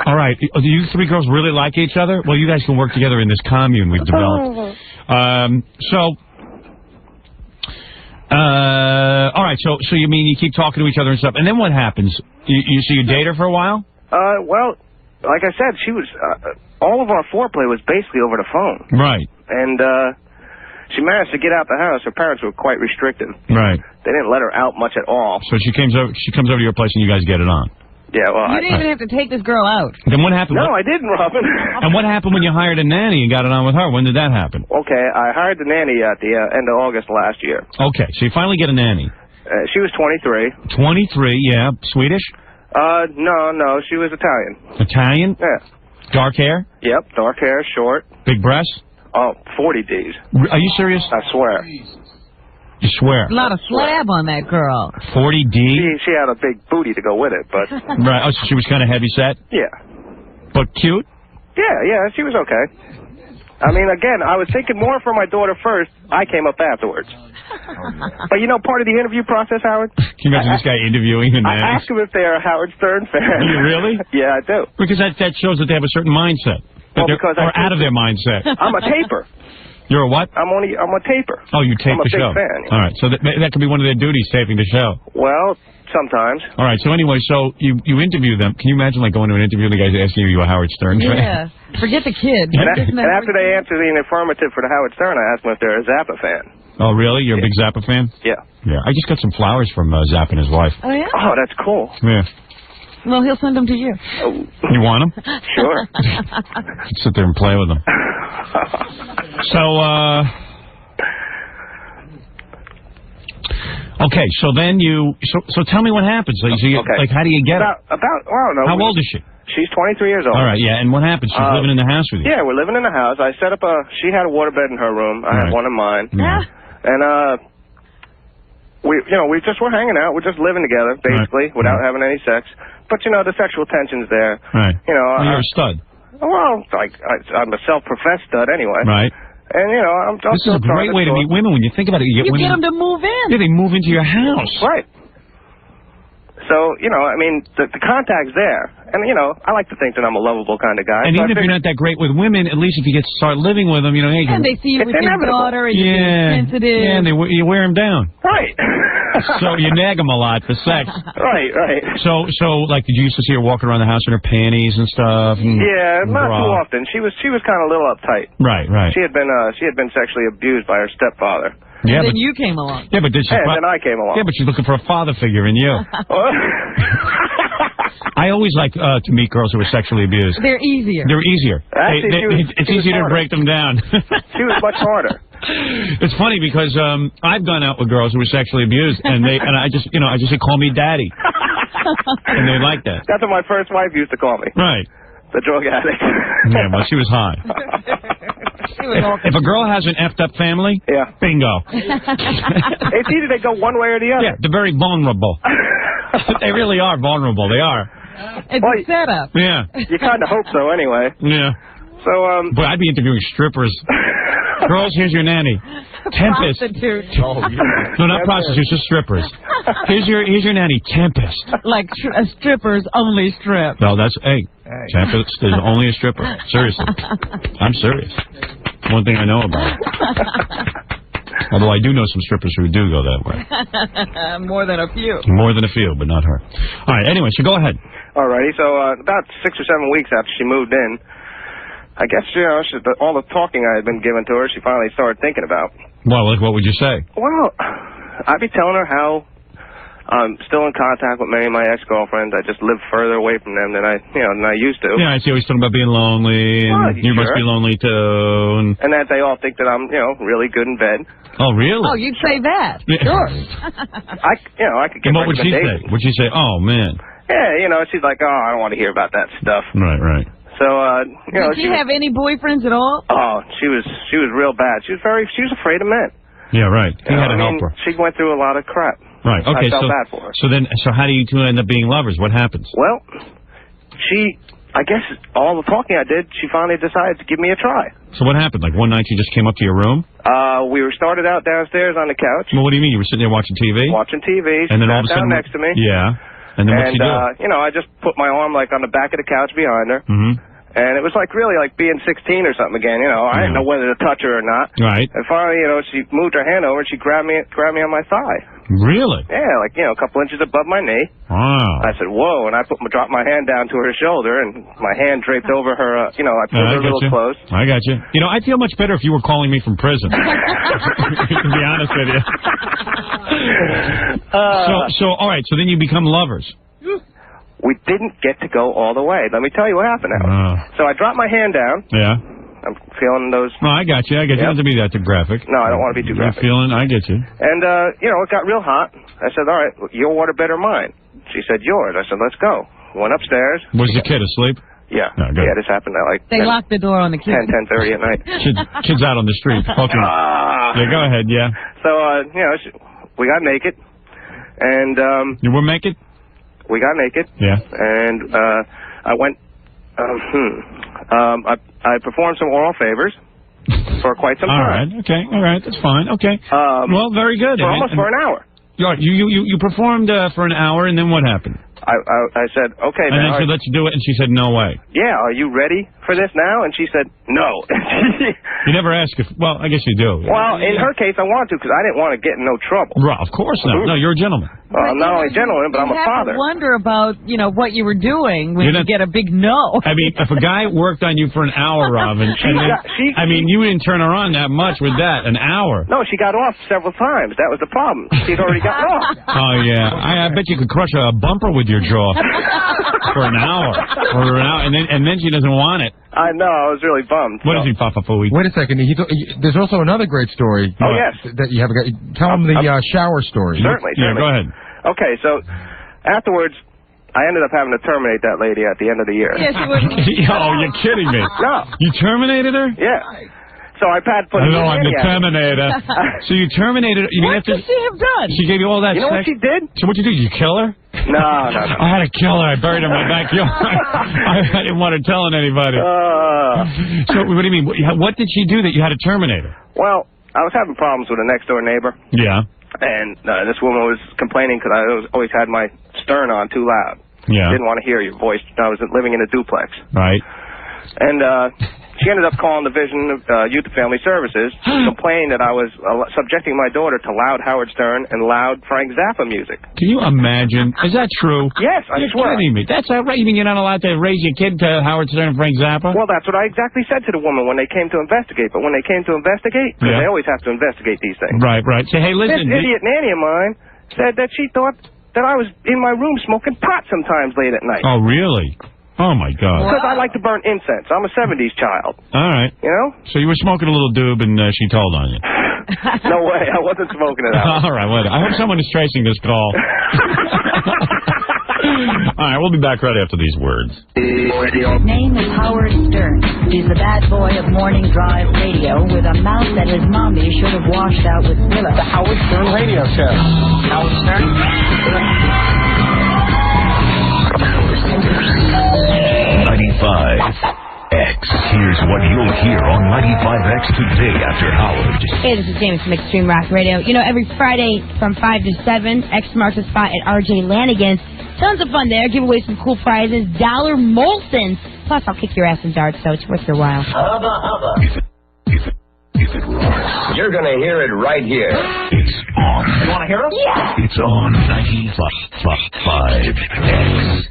All right. Do you 3 girls really like each other? Well, you guys can work together in this commune we've developed. All right, so you mean you keep talking to each other and stuff, and then what happens? You date her for a while? Well, like I said, she was, all of our foreplay was basically over the phone. Right. And, she managed to get out the house. Her parents were quite restrictive. Right. They didn't let her out much at all. So she comes over to your place and you guys get it on. Yeah, well, You didn't even have to take this girl out. Then what happened? No, I didn't, Robin. And what happened when you hired a nanny and got it on with her? When did that happen? Okay, I hired the nanny at the end of August last year. Okay, so you finally get a nanny. She was 23. 23, yeah. Swedish? No, she was Italian. Italian? Yeah. Dark hair? Yep, dark hair, short. Big breasts? Oh, 40 Ds. Are you serious? I swear. You swear? A lot of slab on that girl. 40D? She had a big booty to go with it, but... Right, oh, so she was kind of heavy set? Yeah. But cute? Yeah, she was okay. I mean, again, I was thinking more for my daughter first. I came up afterwards. But, you know, part of the interview process, Howard... Can you imagine this guy interviewing a nanny? I ask them if they're a Howard Stern fan. You really? Yeah, I do. Because that shows that they have a certain mindset. Well, because or out of their mindset. I'm a taper. You're a what? I'm a taper. Oh, you tape I'm a the big show. fan. All right, so that could be one of their duties, taping the show. Well, sometimes. All right, so anyway, so you interview them. Can you imagine, like, going to an interview and the guy's asking you a Howard Stern fan? Yeah, forget the kid. And after they answer the affirmative for the Howard Stern, I ask them if they're a Zappa fan. Oh, really? You're a big Zappa fan? Yeah. Yeah, I just got some flowers from Zappa and his wife. Oh, yeah? Oh, that's cool. Yeah. Well, he'll send them to you. You want them? Sure. Sit there and play with them. So, okay, so then so tell me what happens. Like, how do you get I don't know. How old is she? She's 23 years old. All right, yeah, and what happens? She's living in the house with you? Yeah, we're living in the house. I set up she had a waterbed in her room. I had one in mine. Yeah. And, we're hanging out. We're just living together, basically, without having any sex. But, you know, the sexual tension's there. Right. You know, well, you're a stud. Well, I'm a self-professed stud anyway. Right. And, you know, I'm This is a great way to meet women when you think about it. You get them to move in. Yeah, they move into your house. Right. So, you know, I mean, the contact's there. And, you know, I like to think that I'm a lovable kind of guy. And even if you're not that great with women, at least if you get to start living with them, you know, hey, and they see you with your daughter and you're sensitive. Yeah, and you wear them down. Right. So you nag them a lot for sex. Right. So, like, did you used to see her walking around the house in her panties and stuff? Yeah, not too often. She was kind of a little uptight. Right. She had been sexually abused by her stepfather. Yeah, and then you came along. Yeah, but then I came along. Yeah, but she's looking for a father figure in you. I always like to meet girls who are sexually abused. They're easier. Actually, it's easier to break them down. She was much harder. It's funny because I've gone out with girls who were sexually abused, and I just say, call me daddy, and they like that. That's what my first wife used to call me. Right. The drug addict. Yeah, well, she was hot. If a girl has an effed up family, bingo. It's either they go one way or the other. Yeah, they're very vulnerable. They really are vulnerable. They are. It's a setup. Yeah. You kind of hope so, anyway. Yeah. So, Boy, I'd be interviewing strippers. Girls, here's your nanny. Tempest. Prostitute. Oh, yeah. No, not prostitutes, just strippers. Here's your nanny, Tempest. Like strippers only strip. No, Tempest is only a stripper. Seriously. I'm serious. One thing I know about it. Although I do know some strippers who do go that way. More than a few. More than a few, but not her. All right, anyway, so go ahead. All righty, so about 6 or 7 weeks after she moved in, I guess, you know, all the talking I had been given to her, she finally started thinking about. Well, like, what would you say? Well, I'd be telling her how I'm still in contact with many of my ex-girlfriends. I just live further away from them than I used to. Yeah, I see always talking about being lonely, and you must be lonely too. And that they all think that I'm, really good in bed. Oh, really? Oh, you'd say that. Yeah. Sure. I could get. And what would she say? Would she say, "Oh man"? Yeah, she's like, "Oh, I don't want to hear about that stuff." Right. So, did she have any boyfriends at all? Oh, she was real bad. She was afraid of men. Yeah, right. He had to help her. She went through a lot of crap. Right. Okay. I felt bad for her. So how do you two end up being lovers? What happens? Well, I guess all the talking I did, she finally decided to give me a try. So what happened? Like one night she just came up to your room? We were started out downstairs on the couch. Well, what do you mean? You were sitting there watching TV? Watching TV. And then all of a sudden, next to me. Yeah. And then what'd she do? I just put my arm like on the back of the couch behind her. Mm-hmm. And it was like really like being 16 or something again, you know. I didn't know whether to touch her or not. Right. And finally, you know, she moved her hand over and she grabbed me on my thigh. Really? Yeah, like, you know, a couple inches above my knee. Wow. I said, whoa, and I dropped my hand down to her shoulder and my hand draped over her, you know, I pulled her a little close. I got you. You know, I'd feel much better if you were calling me from prison. To be honest with you. So, all right, so then you become lovers. We didn't get to go all the way. Let me tell you what happened now. So I dropped my hand down. Yeah. I'm feeling those... No, I got you. You don't have to be that too graphic. No, I don't want to be too graphic. You're feeling... I get you. And, you know, it got real hot. I said, all right, your water better mine. She said, yours. I said, let's go. Went upstairs. Was the kid asleep? Yeah. No, good. Yeah, this happened at like... They locked the door on the kid. 10:30 at night. Kid's out on the street. Fucking... Yeah, go ahead, yeah. So, you know, we got naked. And, You were naked? We got naked. Yeah. And I went. I performed some oral favors for quite some time. All right. Okay. All right. That's fine. Okay. Well, very good. For an hour. You performed for an hour, and then what happened? I said, okay. And then she said, let's do it, and she said, no way. Yeah. Are you ready for this now? And she said, no. You never ask if. Well, I guess you do. Well, in her case, I wanted to because I didn't want to get in no trouble. Right. Of course not. No, you're a gentleman. Well, I'm not only a gentleman, but I'm a father. I wonder about, you know, what you were doing when you get a big no. I mean, if a guy worked on you for an hour, Robin, I mean, you didn't turn her on that much with that, an hour. No, she got off several times. That was the problem. She'd already gotten off. Oh, yeah. I bet you could crush a bumper with your jaw for an hour. And then she doesn't want it. I know. I was really bummed. What is he, Papa Fooey? Wait a second. There's also another great story. Oh, yes. That you have. Tell him the shower story. Certainly. Yeah, go ahead. Okay, so afterwards, I ended up having to terminate that lady at the end of the year. Yes, you wouldn't. Oh, you're kidding me. No. You terminated her? Yeah. So I had put Hello, I'm the Terminator. So you terminated her? What did she have done? She gave you all that You know what she did? So what you do? You kill her? No. I had to kill her. I buried her in my backyard. I didn't want her telling anybody. So what do you mean? What did she do that you had to terminate her? Well, I was having problems with a next-door neighbor. Yeah. And this woman was complaining because I always had my stern on too loud. Yeah. Didn't want to hear your voice. I was living in a duplex. Right. And she ended up calling the Division of Youth and Family Services, complaining that I was subjecting my daughter to loud Howard Stern and loud Frank Zappa music. Can you imagine? Is that true? Yes, I You're swear. kidding me. That's outrageous. You mean you're not allowed to raise your kid to Howard Stern and Frank Zappa? Well, that's what I exactly said to the woman when they came to investigate. But when they came to investigate, because they always have to investigate these things. Right. Say, hey, listen. This idiot nanny of mine said that she thought that I was in my room smoking pot sometimes late at night. Oh, really? Oh, my God. Because I like to burn incense. I'm a 70s child. All right. You know? So you were smoking a little doob and she told on you. No way. I wasn't smoking it out. All right. I hope someone is tracing this call. All right. We'll be back right after these words. His name is Howard Stern. He's the bad boy of morning drive radio with a mouth that his mommy should have washed out with Willa. The Howard Stern Radio Show. Howard Stern? 95X. Here's what you'll hear on 95X today after Howard. Hey, this is James from Extreme Rock Radio. You know, every Friday from 5 to 7, X marks the spot at RJ Lanigan's. Tons of fun there. Give away some cool prizes. $1 Molsons. Plus, I'll kick your ass in darts, so it's worth your while. If it rocks, you're gonna hear it right here. It's on. You wanna hear it? Yeah. It's on 95X.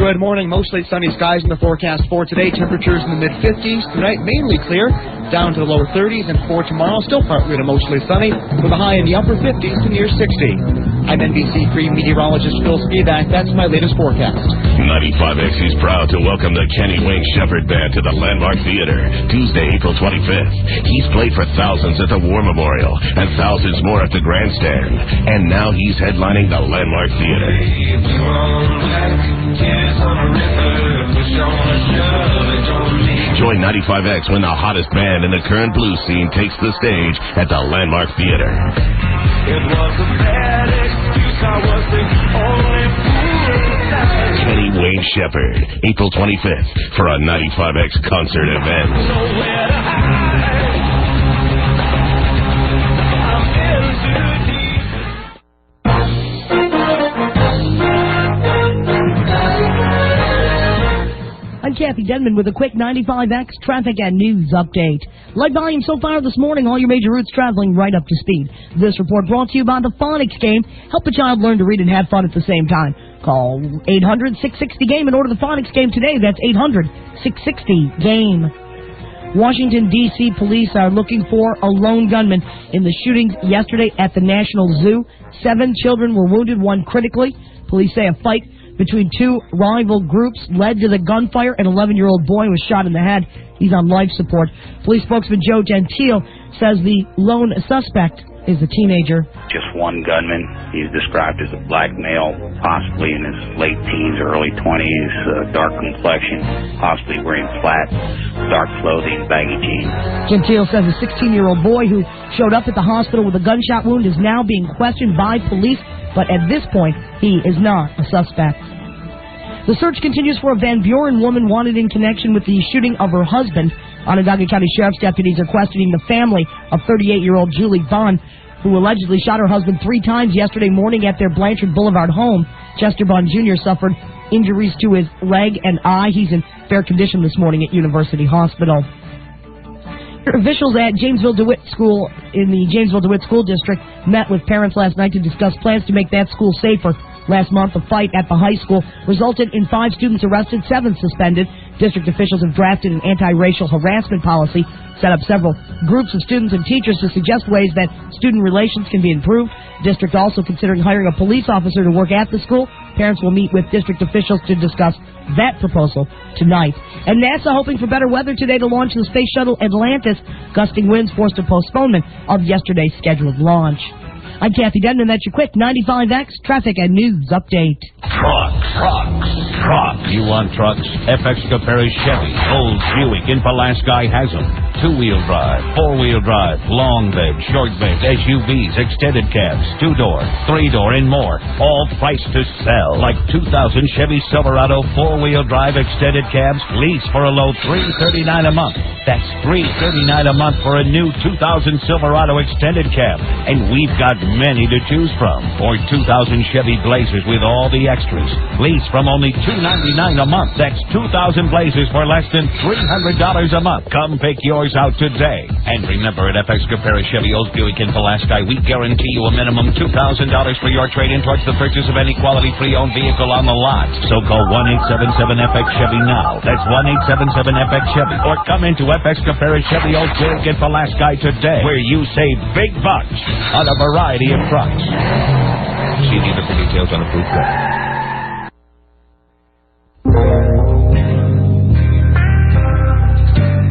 Good morning. Mostly sunny skies in the forecast for today. Temperatures in the mid-50s. Tonight, mainly clear. Down to the lower 30s. And for tomorrow, still partly to mostly sunny, with a high in the upper 50s to near 60. I'm NBC3 meteorologist Phil Spivak. That's my latest forecast. 95X is proud to welcome the Kenny Wayne Shepherd Band to the Landmark Theater, Tuesday, April 25th. He's played for thousands at the War Memorial and thousands more at the Grandstand. And now he's headlining the Landmark Theater. Join 95X when the hottest band in the current blues scene takes the stage at the Landmark Theater. It was a bad excuse, I was the only fool. Kenny Wayne Shepherd, April 25th, for a 95X concert event. Nowhere to hide. I'm in too deep. Kathy Denman with a quick 95X traffic and news update. Light volume so far this morning, all your major routes traveling right up to speed. This report brought to you by the Phonics Game. Help a child learn to read and have fun at the same time. Call 800-660-GAME and order the Phonics Game today. That's 800-660-GAME. Washington, D.C. police are looking for a lone gunman in the shootings yesterday at the National Zoo. 7 children were wounded, 1 critically. Police say a fight between 2 rival groups led to the gunfire. An 11-year-old boy was shot in the head. He's on life support. Police spokesman Joe Gentile says the lone suspect is a teenager. Just one gunman. He's described as a black male, possibly in his late teens or early 20s, dark complexion, possibly wearing flat, dark clothing, baggy jeans. Gentile says a 16-year-old boy who showed up at the hospital with a gunshot wound is now being questioned by police, but at this point, he is not a suspect. The search continues for a Van Buren woman wanted in connection with the shooting of her husband. Onondaga County Sheriff's deputies are questioning the family of 38-year-old Julie Bond, who allegedly shot her husband 3 times yesterday morning at their Blanchard Boulevard home. Chester Bond Jr. suffered injuries to his leg and eye. He's in fair condition this morning at University Hospital. Officials at Jamesville DeWitt School in the Jamesville DeWitt School District met with parents last night to discuss plans to make that school safer. Last month, a fight at the high school resulted in 5 students arrested, 7 suspended. District officials have drafted an anti-racial harassment policy, set up several groups of students and teachers to suggest ways that student relations can be improved. District also considering hiring a police officer to work at the school. Parents will meet with district officials to discuss that proposal tonight. And NASA hoping for better weather today to launch the Space Shuttle Atlantis. Gusting winds forced a postponement of yesterday's scheduled launch. I'm Kathy Denman. That's your quick 95X traffic and news update. Trucks. You want trucks? FX Caperi Chevy, Olds Buick in Pulaski has them. 2-wheel drive, 4-wheel drive, long bed, short bed, SUVs, extended cabs, 2-door, 3-door, and more. All priced to sell. Like 2000 Chevy Silverado 4-wheel drive extended cabs, lease for a low $339 a month. That's $339 a month for a new 2000 Silverado extended cab. And we've got many to choose from. Or 2000 Chevy Blazers with all the extras. Lease from only $299 a month. That's 2000 Blazers for less than $300 a month. Come pick yours out today. And remember, at FX Caperi Chevy Olds Buick in Pulaski, we guarantee you a minimum $2,000 for your trade-in towards the purchase of any quality pre-owned vehicle on the lot. So call 1-877-FX Chevy now. That's 1-877-FX Chevy. Or come into FX Caperi Chevy Olds Buick in Pulaski today, where you save big bucks on a variety of trucks. See dealer for details on approved credit.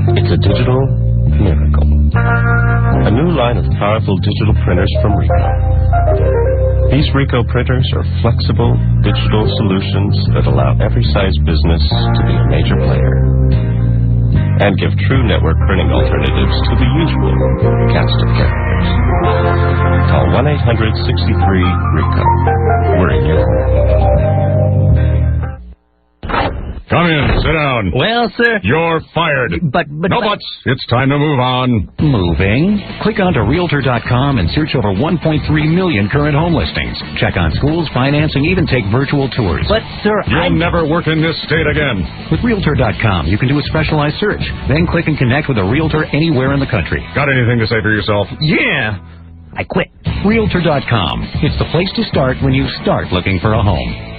It's a digital miracle. A new line of powerful digital printers from Ricoh. These Ricoh printers are flexible digital solutions that allow every size business to be a major player and give true network printing alternatives to the usual casted carriers. Call 1-800-63-RICOH. We're in your Come in, sit down. Well, sir. You're fired. But no buts. It's time to move on. Moving? Click onto Realtor.com and search over 1.3 million current home listings. Check on schools, financing, even take virtual tours. But, sir, You'll never work in this state again. With Realtor.com, you can do a specialized search. Then click and connect with a realtor anywhere in the country. Got anything to say for yourself? Yeah. I quit. Realtor.com. It's the place to start when you start looking for a home.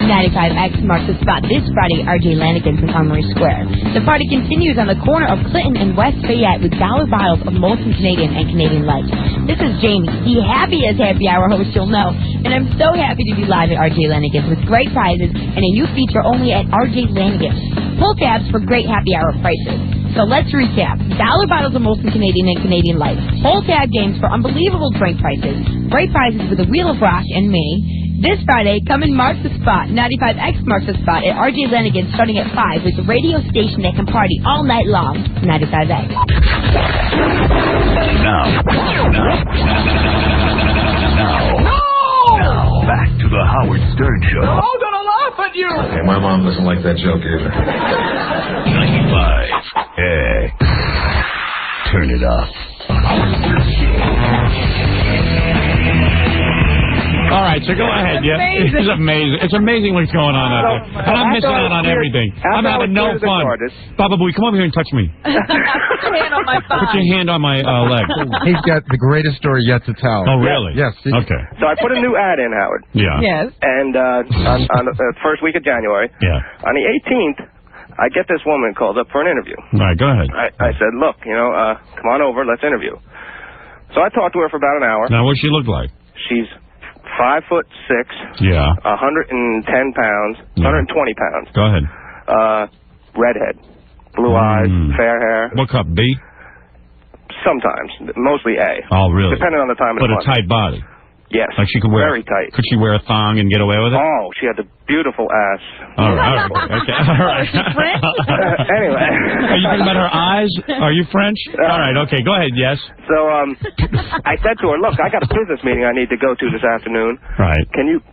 95X marks the spot this Friday, RJ Lanigan's in Armory Square. The party continues on the corner of Clinton and West Fayette with dollar bottles of Molson Canadian and Canadian Light. This is Jamie, the happiest happy hour host you'll know, and I'm so happy to be live at RJ Lanigan's with great prizes and a new feature only at RJ Lanigan's. Pull tabs for great happy hour prices. So let's recap. Dollar bottles of Molson Canadian and Canadian Light. Pull tab games for unbelievable drink prices. Great prizes with a Wheel of Rock and me. This Friday, come and mark the spot. 95X marks the spot at RJ Lanigan starting at 5 with a radio station that can party all night long. 95X. Now, back to the Howard Stern Show. They're all gonna laugh at you! Hey, my mom doesn't like that joke either. 95. Hey. Turn it off. All right, so go ahead. Yeah, it's amazing. It's amazing what's going on out there. And I'm missing out on everything. I'm having no fun. Baba Booey, come over here and touch me. Put your hand on my thigh. Put your hand on my leg. He's got the greatest story yet to tell. Oh, really? Yes. Okay. So I put a new ad in, Howard. Yeah. Yes. And on the first week of January, Yeah. on the 18th, I get this woman called up for an interview. All right, go ahead. I said, look, come on over, let's interview. So I talked to her for about an hour. Now, what does she look like? She's 5'6". Yeah. 110 pounds, 120 pounds. Go ahead. Redhead, blue eyes, fair hair. What cup, B? Sometimes, mostly A. Oh, really? Depending on the time of But the a month. tight body. Yes. Like she could wear. Very tight. Could she wear a thong and get away with it? Oh, she had the beautiful ass. All right. Okay. All right. Anyway. Are you talking about her eyes? Are you French? All right. Okay. Go ahead. Yes. So I said to her, look, I got a business meeting I need to go to this afternoon. Right.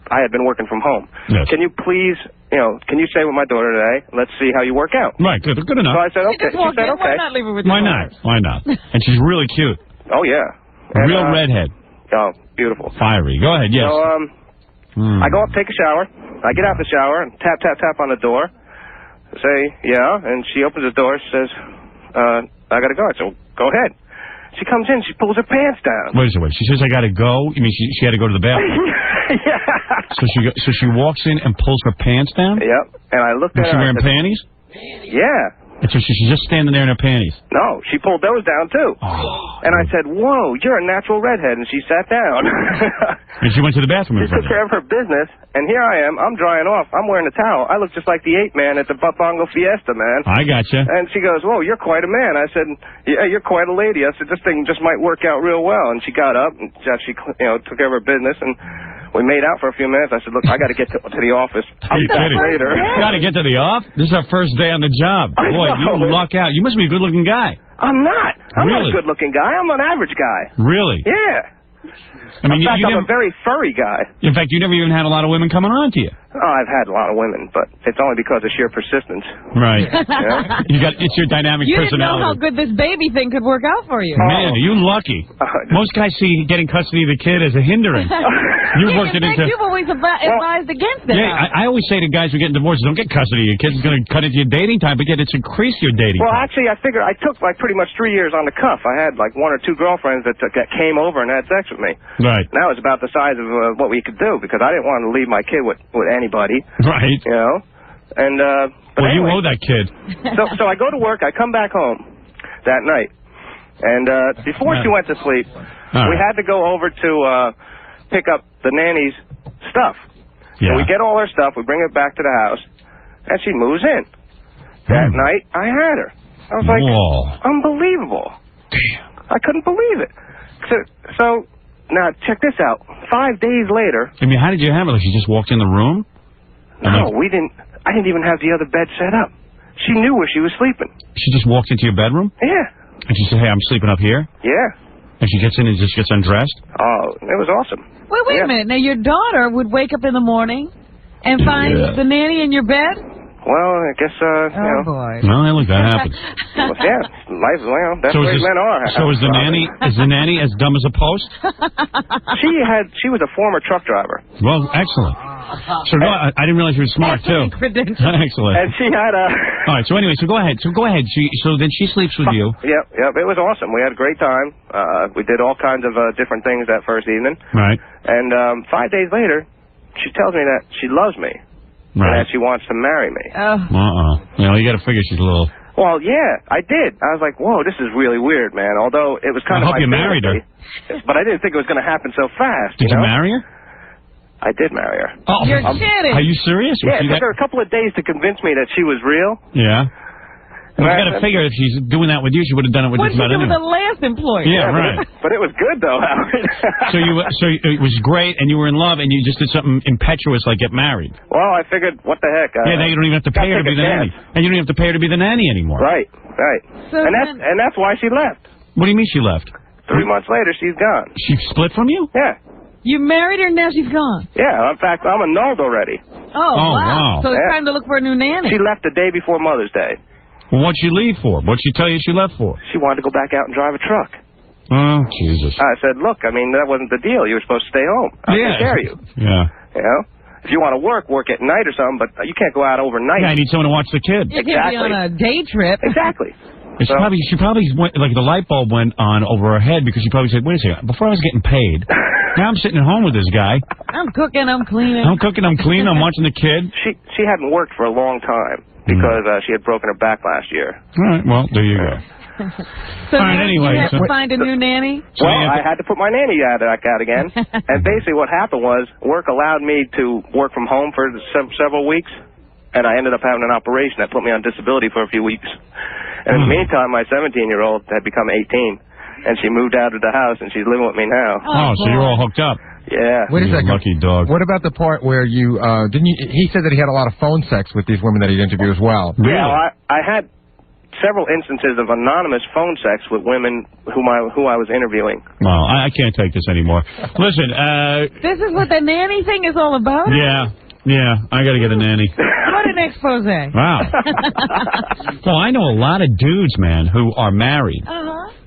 I had been working from home. Yes. Can you please, can you stay with my daughter today? Let's see how you work out. Right. Good. Good enough. So I said, okay. She said, okay. Why not leave her with Why not? Why not? And she's really cute. Oh, yeah. And, Real redhead. Oh, beautiful. Fiery. Go ahead. Yes. So, I go up, take a shower. I get out the shower and tap, tap, tap on the door. Say, yeah. And she opens the door. She says, I got to go. I said, well, go ahead. She comes in. She pulls her pants down. Wait a second. She says, I got to go? You mean she had to go to the bathroom? Yeah. So she walks in and pulls her pants down? Yep. And I looked at her. Was she wearing panties? Yeah. And so she's just standing there in her panties? No, she pulled those down, too. Oh. And I said, whoa, you're a natural redhead. And she sat down. And she went to the bathroom. She took care of her business. And here I am. I'm drying off. I'm wearing a towel. I look just like the ape man at the Bongo Fiesta, man. I gotcha. And she goes, whoa, you're quite a man. I said, yeah, you're quite a lady. I said, this thing just might work out real well. And she got up and she took care of her business. And we made out for a few minutes. I said, look, I got to get to the office. I'll be back later. Got to get to the office? This is our first day on the job. Boy, you luck out. You must be a good-looking guy. I'm not. I'm not Really? a good-looking guy. I'm an average guy. Really? Yeah. I mean, in fact, you I'm a very furry guy. In fact, you never even had a lot of women coming on to you. Oh, I've had a lot of women, but it's only because of sheer persistence. Right. Yeah? It's your dynamic You didn't know personality. how good this baby thing could work out for you. Man, are you lucky. Most guys see getting custody of the kid as a hindrance. You've worked it into... You've always advised against it. Yeah, I always say to guys who get divorced, don't get custody of your kids. It's going to cut into your dating time, but yet it's increased your dating Well, time. actually, I figured I took pretty much 3 years on the cuff. I had 1 or 2 girlfriends that came over and had sex with me. Right. Now it's about the size of what we could do because I didn't want to leave my kid with anybody. Right. You know? And, but well, anyway, you owe that kid. So I go to work. I come back home that night. And before she went to sleep, we had to go over to pick up the nanny's stuff. Yeah. So we get all her stuff. We bring it back to the house. And she moves in. That night, I had her. I was like, whoa. Unbelievable. I couldn't believe it. So now, check this out. 5 days later... I mean, how did you have it? Like she just walked in the room? No, we didn't... I didn't even have the other bed set up. She knew where she was sleeping. She just walked into your bedroom? Yeah. And she said, hey, I'm sleeping up here? Yeah. And she gets in and just gets undressed? Oh, it was awesome. Wait a minute. Now, your daughter would wake up in the morning and find the nanny in your bed? Well, I guess, boy. Well, look, that happens. Well, yeah, life, that's the way men are. So is the nanny as dumb as a post? She was a former truck driver. Well, excellent. So I didn't realize you were smart, too. Excellent. And she had a... All right, so anyway, so go ahead. So then she sleeps with you. Yep, it was awesome. We had a great time. We did all kinds of different things that first evening. Right. And 5 days later, she tells me that she loves me. Right. And that she wants to marry me. You know, you got to figure she's a little... Well, yeah, I did. I was like, whoa, this is really weird, man. Although it was kind of I hope you married her. But I didn't think it was going to happen so fast. Did you marry her? I did marry her. Oh, you're kidding. Are you serious? Yeah, it took her a couple of days to convince me that she was real. Yeah. Well, you got to figure if she's doing that with you, she would have done it with just about anyone. What did she do with the last employee? Yeah, right. But it was good, though, Howard. So it was great, and you were in love, and you just did something impetuous like get married. Well, I figured, what the heck? Yeah, now you don't even have to pay her to be the nanny. And you don't even have to pay her to be the nanny anymore. Right. So and that's why she left. What do you mean she left? 3 months later, she's gone. She split from you? Yeah. You married her, and now she's gone? Yeah, in fact, I'm annulled already. Oh, wow. So it's time to look for a new nanny. She left the day before Mother's Day. Well, what'd she leave for? What'd she tell you she left for? She wanted to go back out and drive a truck. Oh, Jesus. I said, look, I mean, that wasn't the deal. You were supposed to stay home. I take care of you. Yeah. You know? If you want to work at night or something, but you can't go out overnight. Yeah, I need someone to watch the kid. You can't be on a day trip. Exactly. She probably went, like, the light bulb went on over her head because she probably said, wait a second, before I was getting paid, now I'm sitting at home with this guy. I'm cooking, I'm cleaning. I'm cleaning, I'm watching the kid. She hadn't worked for a long time because she had broken her back last year. All right, well, there you go. So all right, anyway. you have to find a new nanny? Well, I had to put my nanny ad out again. And basically what happened was work allowed me to work from home for several weeks, and I ended up having an operation that put me on disability for a few weeks. And in the meantime, my 17-year-old had become 18, and she moved out of the house, and she's living with me now. Oh, so you're all hooked up. Yeah. Wait a second. Lucky dog. What about the part where you, he said that he had a lot of phone sex with these women that he'd interview as well. Really? Yeah, I had several instances of anonymous phone sex with women who I was interviewing. Well, I can't take this anymore. Listen, This is what the nanny thing is all about? Yeah, I got to get a nanny. What an expose. Wow. Well, I know a lot of dudes, man, who are married,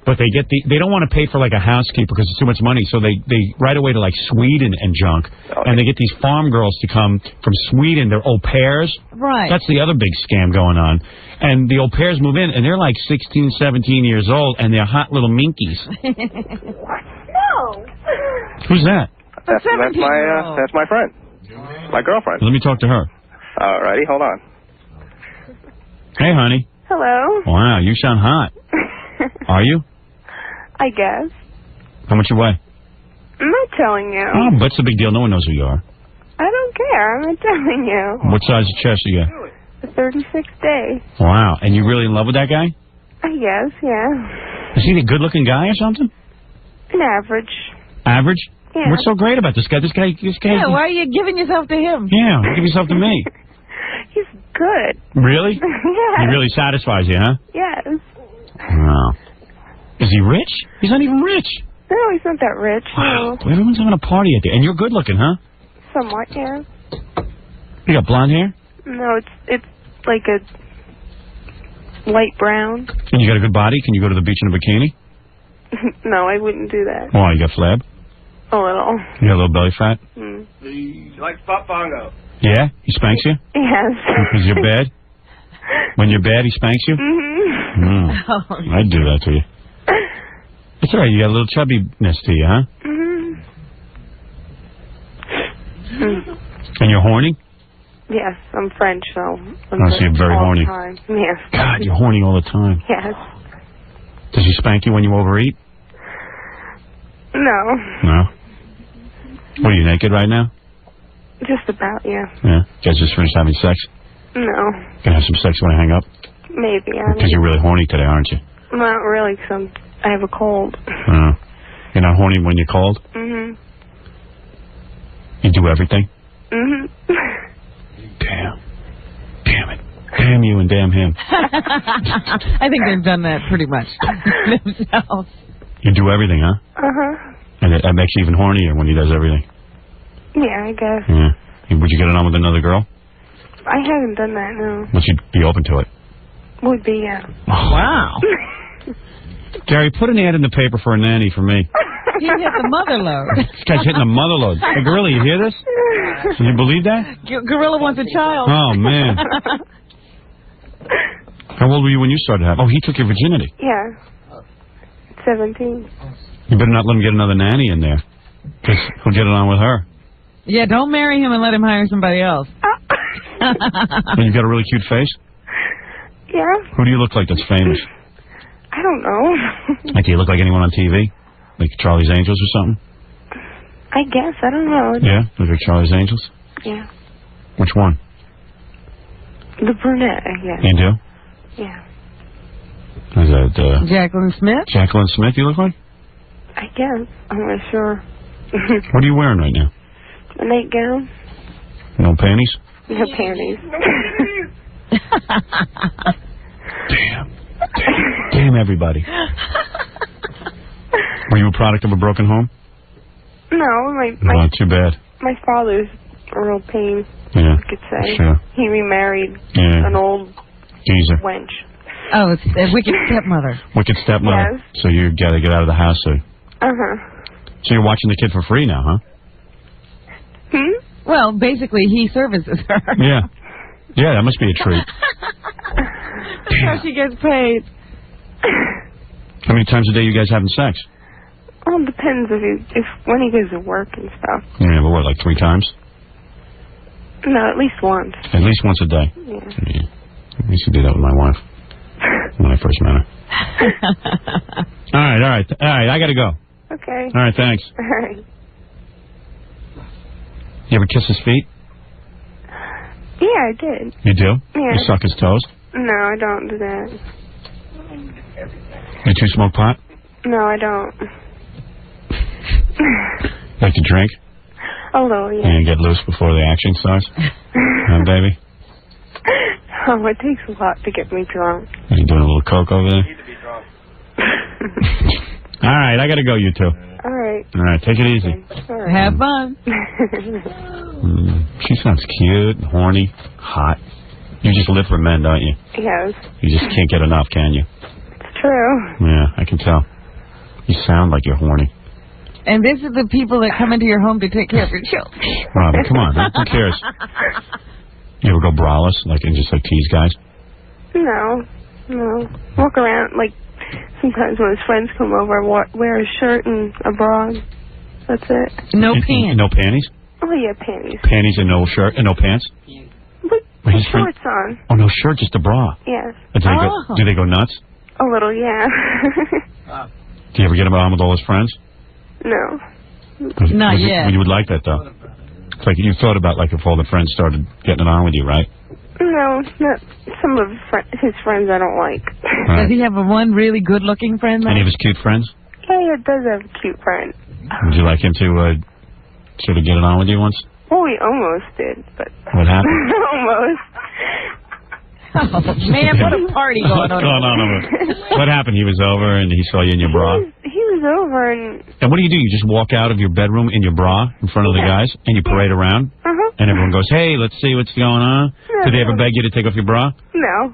but they don't want to pay for like a housekeeper because it's too much money, so they right away to like Sweden and junk, and they get these farm girls to come from Sweden. They're au pairs. Right. That's the other big scam going on. And the au pairs move in, and they're like 16, 17 years old, and they're hot little minkies. No. Who's that? That's my friend. My girlfriend. Let me talk to her. All righty, hold on. Hey, honey. Hello. Wow, you sound hot. Are you? I guess. How much you weigh? I'm not telling you. Oh, what's the big deal? No one knows who you are. I don't care. I'm not telling you. What size of chest you got? The 36th day. Wow, and you really in love with that guy? I guess, yeah. Is he a good-looking guy or something? An average. Average? Yeah. What's so great about this guy? This guy. Yeah, why are you giving yourself to him? Yeah, give yourself to me. He's good. Really? Yeah. He really satisfies you, huh? Yes. Wow. Is he rich? He's not even rich. No, he's not that rich. Wow. No. Everyone's having a party at there. And you're good-looking, huh? Somewhat, yeah. You got blonde hair? No, it's like a light brown. And you got a good body? Can you go to the beach in a bikini? No, I wouldn't do that. Why, you got flab? A little. You got a little belly fat? Mm. She likes pop bongo. Yeah? He spanks you? Yes. Is you're bad? When you're bad, he spanks you? Mm-hmm. I'd do that to you. It's all right. You got a little chubbiness to you, huh? Mm-hmm. And you're horny? Yes, I'm French, so I'm so you're very all horny. the time. Yes. God, you're horny all the time. Yes. Does he spank you when you overeat? No. No? What, are you naked right now? Just about, yeah. Yeah. You guys just finished having sex? No. Gonna have some sex when I hang up? Maybe. Because you're really horny today, aren't you? Not really, because I have a cold. You're not horny when you're cold? Mhm. You do everything? Mhm. Damn. Damn it. Damn you and damn him. I think they've done that pretty much themselves. You do everything, huh? Uh-huh. And that makes you even hornier when he does everything. Yeah, I guess. Yeah. Would you get it on with another girl? I haven't done that, no. Would you be open to it? Would be, yeah. Wow. Gary, put an ad in the paper for a nanny for me. He hit the mother load. This guy's hitting the mother load. Hey, Gorilla, you hear this? Can you believe that? Gorilla wants a child. Oh, man. How old were you when you started having? Oh, he took your virginity. Yeah. 17. You better not let him get another nanny in there, because he'll get it on with her. Yeah, don't marry him and let him hire somebody else. And you've got a really cute face? Yeah. Who do you look like that's famous? I don't know. Like, do you look like anyone on TV? Like Charlie's Angels or something? I guess. I don't know. Yeah? Look like Charlie's Angels? Yeah. Which one? The brunette, I guess. You do? Yeah. Is that, Jacqueline Smith? Jacqueline Smith you look like? I guess. I'm not sure. What are you wearing right now? A nightgown. No panties? No panties. Damn everybody. Were you a product of a broken home? No, Well, too bad. my father's a real pain, Yeah. I could say. Sure. He remarried Yeah. an old Geezer. wench. Oh, it's a wicked stepmother. Wicked stepmother. Yes. So you got to get out of the house. So Uh-huh. you're watching the kid for free now, huh? Well, basically, he services her. Yeah. Yeah, that must be a treat. How she gets paid. How many times a day you guys having sex? Well, it depends if when he goes to work and stuff. Yeah, but what, like 3 times? No, at least once. At least once a day. Yeah. I used to do that with my wife when I first met her. All right. I got to go. Okay. All right, thanks. All right. You ever kiss his feet? Yeah, I did. You do? Yeah. You suck his toes? No, I don't do that. You two smoke pot? No, I don't. Like to drink? A little, yeah. And get loose before the action starts? Baby? Oh, it takes a lot to get me drunk. Are you doing a little coke over there? All right, I got to go, you two. All right. All right, take it easy. All right. Have fun. She sounds cute, horny, hot. You just live for men, don't you? Yes. You just can't get enough, can you? It's true. Yeah, I can tell. You sound like you're horny. And this is the people that come into your home to take care of your children. Robin, come on. Who cares? You ever go braless, and just tease guys? No. Walk around, sometimes when his friends come over, wear a shirt and a bra. That's it. No pants. No panties? Oh, yeah, panties. Panties and no shirt and no pants? With shorts on. Oh, no shirt, just a bra. Yes. Do they go nuts? A little, yeah. Do you ever get him on with all his friends? No. Not yet. You would like that, though. It's like you thought about, if all the friends started getting it on with you, right? No, not some of his friends I don't like. Right. Does he have one really good-looking friend? Any of his cute friends? Yeah, he does have a cute friend. Would you like him to sort of get it on with you once? Well, we almost did, but... What happened? Almost. Oh, man, what a party going on. What's going on over? What happened? He was over and he saw you in your bra? He was over and... And what do? You just walk out of your bedroom in your bra in front of the guys and you parade around? And everyone goes, hey, let's see what's going on. Did they ever beg you to take off your bra? No.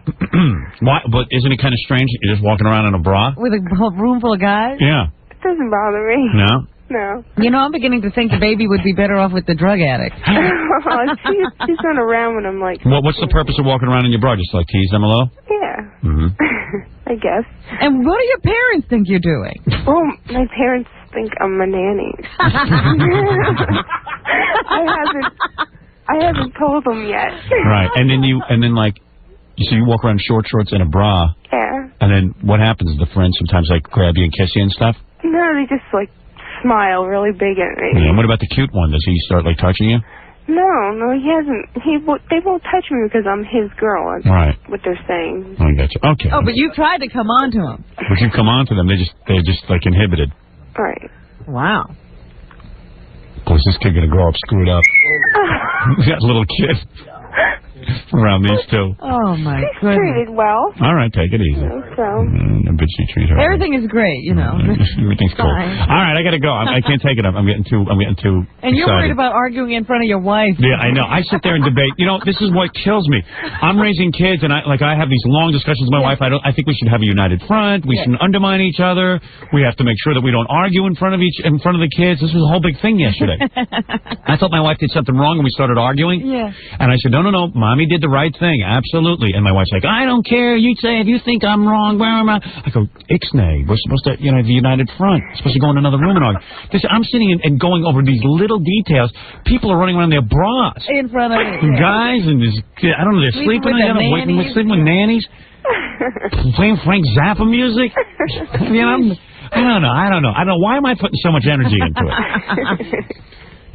Why? But isn't it kind of strange that you're just walking around in a bra? With a whole room full of guys? Yeah. It doesn't bother me. No? No. You know, I'm beginning to think the baby would be better off with the drug addict. She's not around when I'm What's the purpose of walking around in your bra? Just tease them a little? Yeah. Mm-hmm. I guess. And what do your parents think you're doing? Well, my parents think I'm a nanny. I haven't told them yet. Right. And then so you walk around in short shorts and a bra. Yeah. And then what happens? The friends sometimes grab you and kiss you and stuff? No, they just smile really big at me. Yeah, and what about the cute one? Does he start touching you? No, he hasn't. They won't touch me because I'm his girl. That's right. What they're saying. I got you. Okay. Oh, but you tried to come on to him. But you come on to them, they're just inhibited. Right. Wow. Boy, is this kid gonna grow up screwed up? That little kid around these two. Oh my She's goodness. treated well. All right, take it easy. So. I bet you treat her. Everything is great, Everything's cool. Fine. All right, I gotta go. I can't take it up. I'm getting too And you're excited. worried about arguing in front of your wife. Yeah, I know. I sit there and debate. This is what kills me. I'm raising kids, and I have these long discussions with my wife. I think we should have a united front. We shouldn't undermine each other. We have to make sure that we don't argue in front of the kids. This was a whole big thing yesterday. I thought my wife did something wrong, and we started arguing. Yeah. And I said, no, Mommy did the right thing, absolutely. And my wife's like, I don't care. You say if you think I'm wrong. Blah, blah, blah. I go, Ixnay, we're supposed to, the united front. We're supposed to go in another room and argue. I'm sitting and going over these little details. People are running around in their bras. In front of me. Guys, and I don't know, they're sleeping with sleeping with nannies. Playing Frank Zappa music. I don't know. Why am I putting so much energy into it?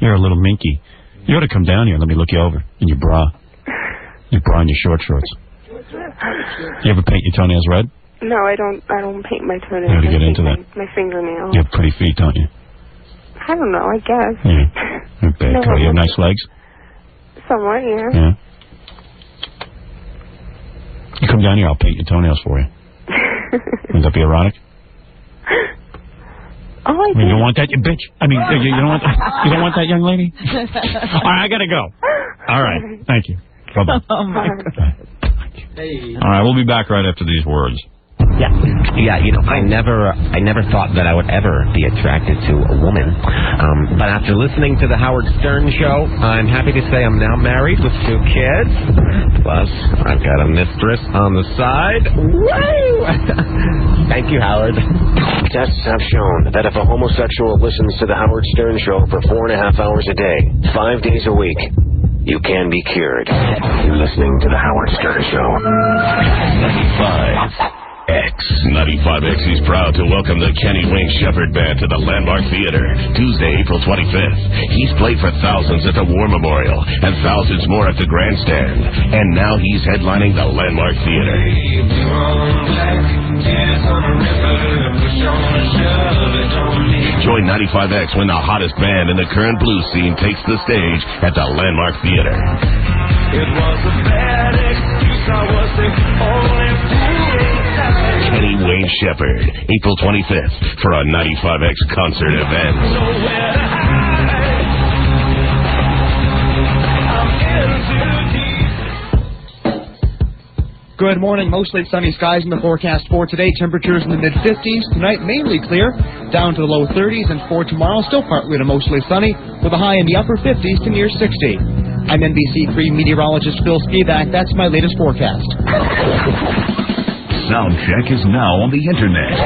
You're a little minky. You ought to come down here and let me look you over in your bra. Your bra and your short shorts. You ever paint your toenails red? No, I don't paint my toenails. You ought to get into that. My fingernails. You have pretty feet, don't you? I don't know, I guess. Yeah. You're bad. No, You have nice legs? Somewhat, yeah. Yeah. You come down here, I'll paint your toenails for you. Would that be erotic? Oh, you don't want that, you bitch? You don't want that, young lady? All right, I gotta go. All right, thank you. Bye-bye. Oh, my God. Hey. All right, we'll be back right after these words. Yeah, you know, I never thought that I would ever be attracted to a woman. But after listening to the Howard Stern show, I'm happy to say I'm now married with 2 kids. Plus, I've got a mistress on the side. Woo! Thank you, Howard. Tests have shown that if a homosexual listens to the Howard Stern show for 4.5 hours a day, 5 days a week, you can be cured. You're listening to the Howard Stern show. 95X is proud to welcome the Kenny Wayne Shepherd Band to the Landmark Theater, Tuesday, April 25th. He's played for thousands at the War Memorial and thousands more at the Grandstand. And now he's headlining the Landmark Theater. Join 95X when the hottest band in the current blues scene takes the stage at the Landmark Theater. It was a bad excuse, I was the only fool. Kenny Wayne Shepherd, April 25th, for a 95X concert event. Good morning. Mostly sunny skies in the forecast for today. Temperatures in the mid-50s. Tonight, mainly clear, down to the low 30s. And for tomorrow, still partly to mostly sunny, with a high in the upper 50s to near 60. I'm NBC3 meteorologist Phil Spivak. That's my latest forecast. Soundcheck is now on the Internet.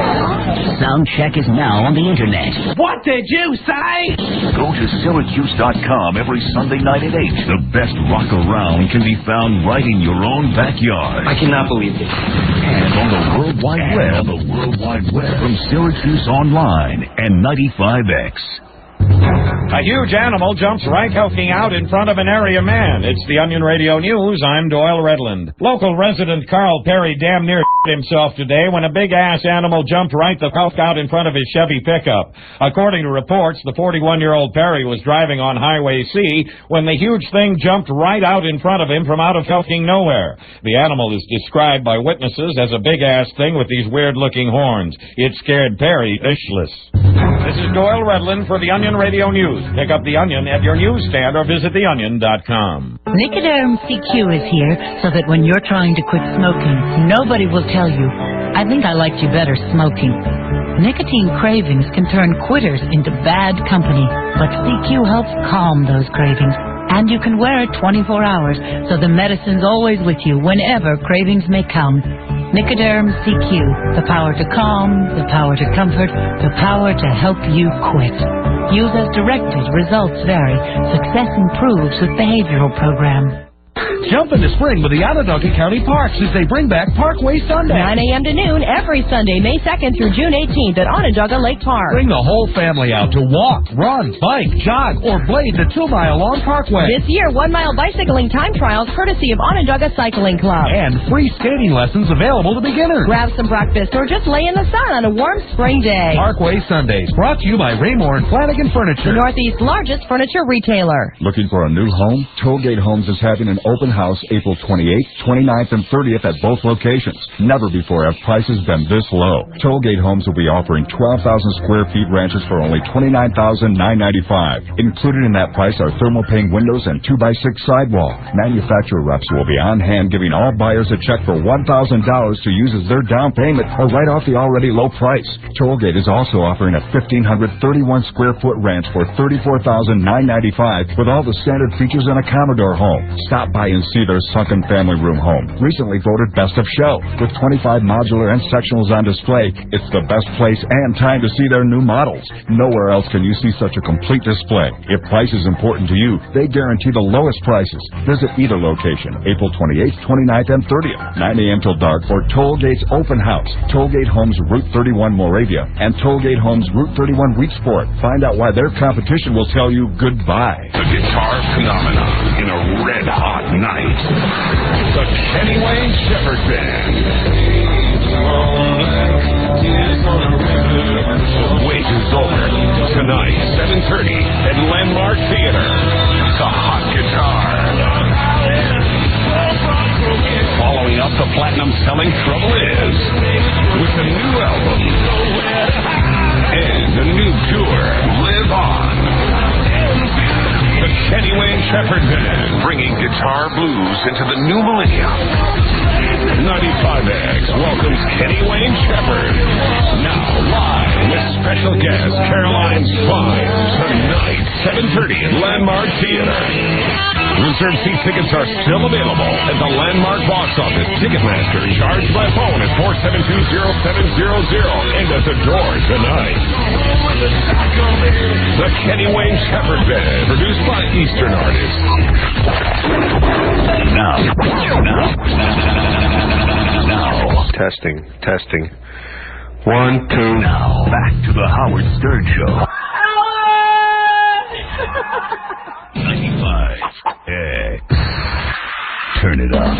Soundcheck is now on the Internet. What did you say? Go to Syracuse.com every Sunday night at 8. The best rock around can be found right in your own backyard. I cannot believe it. And on the World Wide Web. From Syracuse Online and 95X. A huge animal jumps right hulking out in front of an area man. It's the Onion Radio News. I'm Doyle Redland. Local resident Carl Perry damn near himself today when a big-ass animal jumped right the fuck out in front of his Chevy pickup. According to reports, the 41-year-old Perry was driving on Highway C when the huge thing jumped right out in front of him from out of fucking nowhere. The animal is described by witnesses as a big-ass thing with these weird-looking horns. It scared Perry fishless. This is Doyle Redland for the Onion Radio News. Pick up the Onion at your newsstand or visit theonion.com. Nicoderm CQ is here so that when you're trying to quit smoking, nobody will tell you, I think I liked you better smoking. Nicotine cravings can turn quitters into bad company, but CQ helps calm those cravings. And you can wear it 24 hours, so the medicine's always with you whenever cravings may come. Nicoderm CQ, the power to calm, the power to comfort, the power to help you quit. Use as directed, results vary. Success improves with behavioral program. Jump into spring with the Onondaga County Parks as they bring back Parkway Sunday. 9 a.m. to noon every Sunday, May 2nd through June 18th at Onondaga Lake Park. Bring the whole family out to walk, run, bike, jog, or blade the 2-mile-long parkway. This year, 1-mile bicycling time trials courtesy of Onondaga Cycling Club. And free skating lessons available to beginners. Grab some breakfast or just lay in the sun on a warm spring day. Parkway Sundays, brought to you by Raymore and Flanagan Furniture. The Northeast's largest furniture retailer. Looking for a new home? Tollgate Homes is having an open house April 28th, 29th, and 30th at both locations. Never before have prices been this low. Tollgate Homes will be offering 12,000 square feet ranches for only $29,995. Included in that price are thermal pane windows and 2x6 sidewall. Manufacturer reps will be on hand giving all buyers a check for $1,000 to use as their down payment or write off the already low price. Tollgate is also offering a 1,531 square foot ranch for $34,995 with all the standard features in a Commodore home. Stop by and see their sunken family room home. Recently voted best of show. With 25 modular and sectionals on display, it's the best place and time to see their new models. Nowhere else can you see such a complete display. If price is important to you, they guarantee the lowest prices. Visit either location, April 28th, 29th, and 30th, 9 a.m. till dark, or Tollgate's Open House, Tollgate Homes Route 31 Moravia, and Tollgate Homes Route 31 Wheatsport. Find out why their competition will tell you goodbye. The guitar phenomenon in a red-hot night. The Kenny Wayne Shepherd Band. The wait is over. Tonight, 7:30 at Landmark Theater. The hot guitar. Following up the platinum-selling Trouble Is with a new album and a new tour, Live On. The Kenny Wayne Shepherd Band, bringing guitar blues into the new millennium. 95X welcomes Kenny Wayne Shepherd. Now live with special guest Caroline Spine. Tonight, 7:30 at Landmark Theater. Reserved seat tickets are still available at the Landmark box office. Ticketmaster charged by phone at 472-0700 and at the door tonight. The Kenny Wayne Shepherd Band, produced by Eastern artists. Now. Testing. 1, 2. Now, back to the Howard Stern Show. 95X. Turn it up.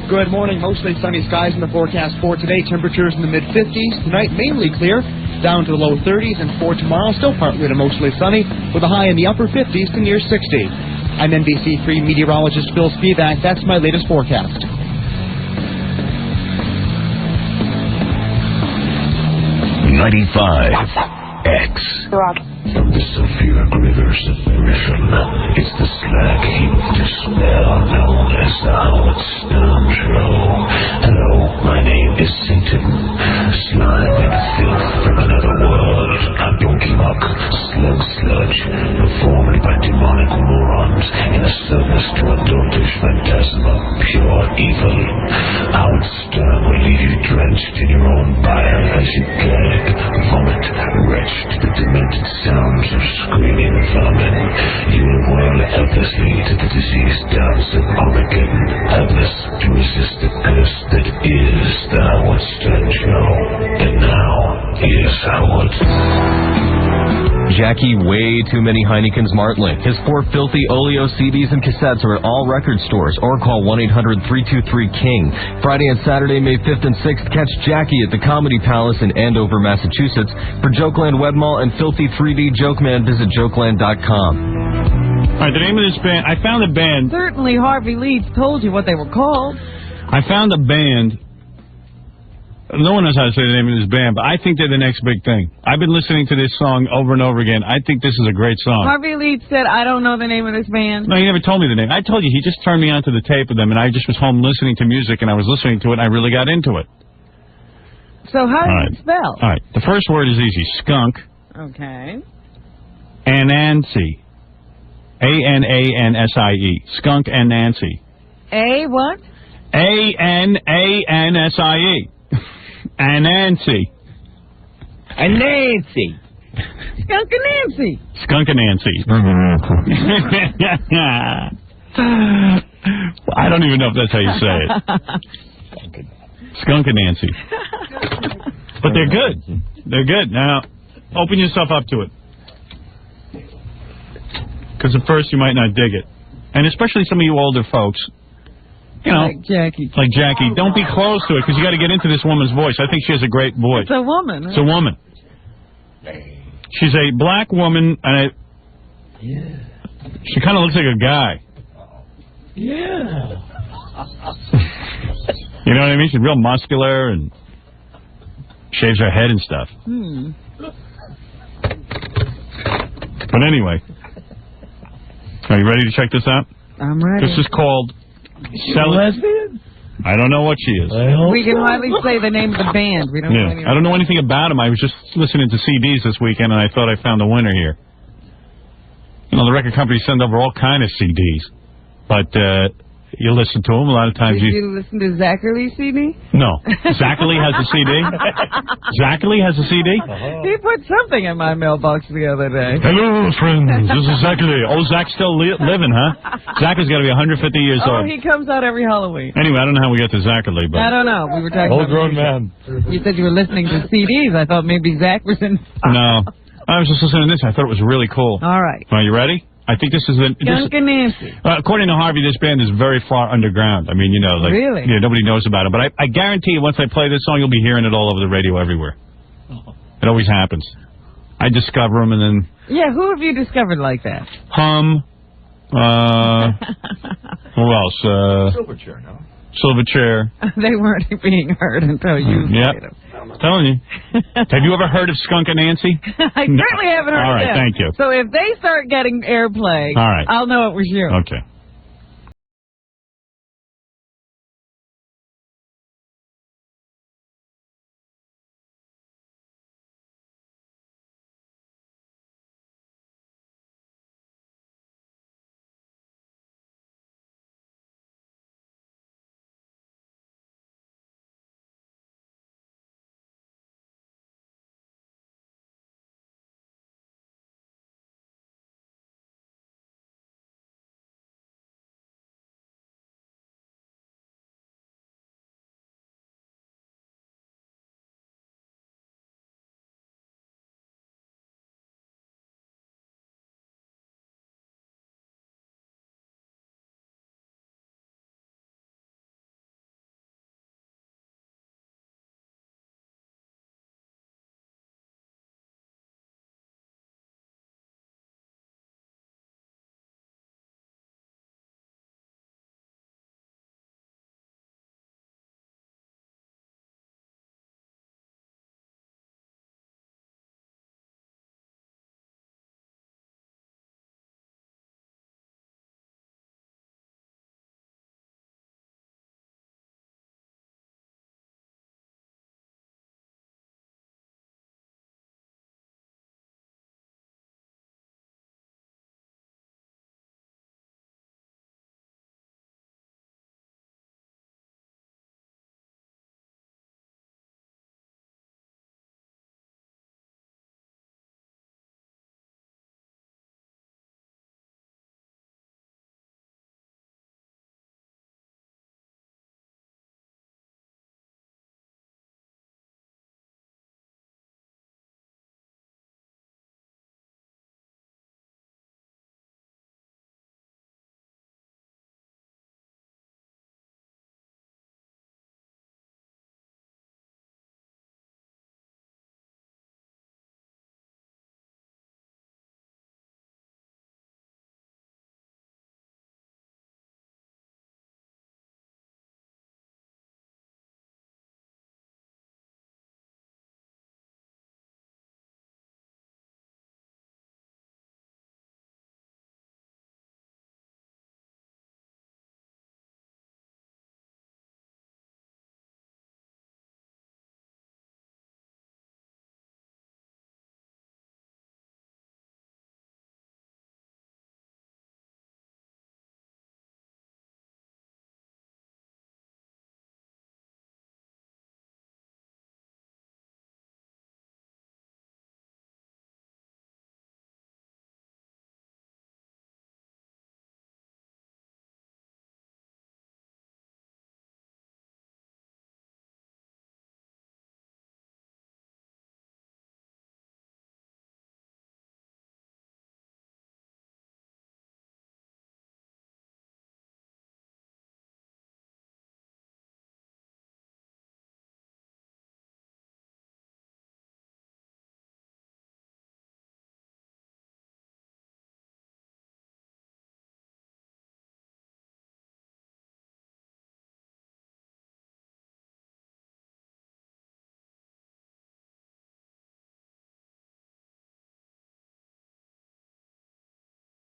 Good morning. Mostly sunny skies in the forecast for today. Temperatures in the mid-50s. Tonight, mainly clear. Down to the low 30s. And for tomorrow, still partly to mostly sunny, with a high in the upper 50s to near 60. I'm NBC3 meteorologist Phil Spivak. That's my latest forecast. 95X. From the sulfuric rivers of Griffin, it's the slag heap despair known as the Howard Stern Show. Hello, my name is Satan. Slime and filth from another world. A donkey muck, slug sludge, performed by demonic morons in a service to a doltish phantasm of pure evil. Howard Stern will leave you drenched in your own bile as you gag, vomit, retch to the demented sounds of screaming vermin. You will whirl helplessly to the diseased dance of Armageddon, helpless to resist the curse that is the Howard Stern Show. And now, here's Howard. Jackie, way too many Heineken's Martling. His 4 filthy Oleo CDs and cassettes are at all record stores, or call 1-800-323-KING. Friday and Saturday, May 5th and 6th, catch Jackie at the Comedy Palace in Andover, Massachusetts. For Jokeland Web Mall and Filthy 3D Jokeman, visit jokeland.com. All right, the name of this band, I found a band. Certainly Harvey Leeds told you what they were called. I found a band. No one knows how to say the name of this band, but I think they're the next big thing. I've been listening to this song over and over again. I think this is a great song. Harvey Leeds said, I don't know the name of this band. No, he never told me the name. I told you, he just turned me onto the tape of them, and I just was home listening to music, and I was listening to it, and I really got into it. So how does it spell? All right, the first word is easy, skunk. Okay. Anansie. A-N-A-N-S-I-E. Skunk and Nancy. A what? A-N-A-N-S-I-E. Anansie. Nancy. Skunk and Nancy. Skunk and Nancy. I don't even know if that's how you say it. Skunk and Nancy. But they're good. They're good. Now, open yourself up to it. Because at first you might not dig it. And especially some of you older folks. You know, like Jackie. Don't be close to it because you got to get into this woman's voice. I think she has a great voice. It's a woman. It's a woman. She's a black woman, and she kind of looks like a guy. Yeah. You know what I mean? She's real muscular and shaves her head and stuff. But anyway, are you ready to check this out? I'm ready. This is called... lesbian? I don't know what she is. We can hardly say the name of the band. We don't know anything. I don't know anything about them. I was just listening to CDs this weekend, and I thought I found a winner here. You know, the record companies send over all kind of CDs, but you listen to them a lot of times. Did you listen to Zacherle's CD? No. Zachary has a CD? Zachary has a CD? He put something in my mailbox the other day. Hello, friends. This is Zachary. Oh, Zach's still living, huh? Zachary's got to be 150 years old. Oh, he comes out every Halloween. Anyway, I don't know how we got to Zachary, but... I don't know. We were talking about... Old-grown man. You said you were listening to CDs. I thought maybe Zach was in... No. I was just listening to this. I thought it was really cool. All right. Are you ready? I think this is the... Skunk and Nancy. According to Harvey, this band is very far underground. I mean, you know, like... Really? Yeah, nobody knows about it. But I guarantee you, once I play this song, you'll be hearing it all over the radio everywhere. It always happens. I discover them and then... Yeah, who have you discovered like that? Who else? Silverchair, no? Silverchair. They weren't being heard until you played them. Telling you. Have you ever heard of Skunk and Nancy? I certainly haven't heard All right, of them. thank you. So if they start getting airplay, All right. I'll know it was you. Okay.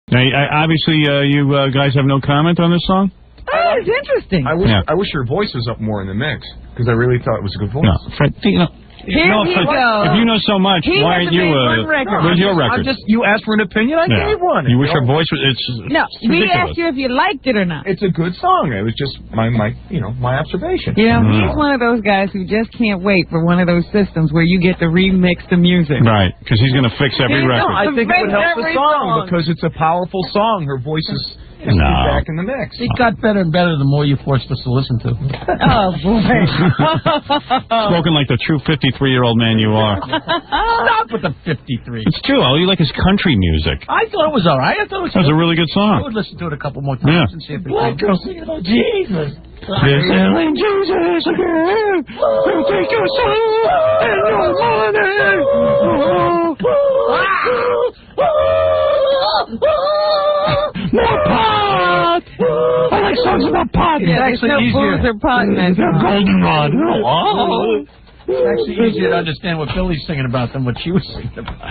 Now, obviously, you guys have no comment on this song? Oh, it's interesting. I wish your voice was up more in the mix, because I really thought it was a good voice. No, Fred, Here he goes. If you know so much, why aren't you? Where's your record? You asked for an opinion, I gave one. You wish your voice was? No, we ridiculous. asked you if you liked it or not. It's a good song. It was just my observation. You know, he's one of those guys who just can't wait for one of those systems where you get to remix the music. Right, because he's going to fix every record. No, I think it would help the song because it's a powerful song. Her voice is back in the mix. It got better and better the more you forced us to listen to. Oh, boy. Spoken like the true 53-year-old man you are. Stop with the 53. It's true. All you like is country music. I thought it was all right. I thought it was a really good song. I would listen to it a couple more times and see if it Black girl singing about Jesus. They're selling Jesus again. They'll take your soul and your money. More pot. I like song's about pot. Yeah, there's no booze or pot in that song. Goldenrod. Oh. It's actually easier to understand what Billy's singing about than what she was singing about.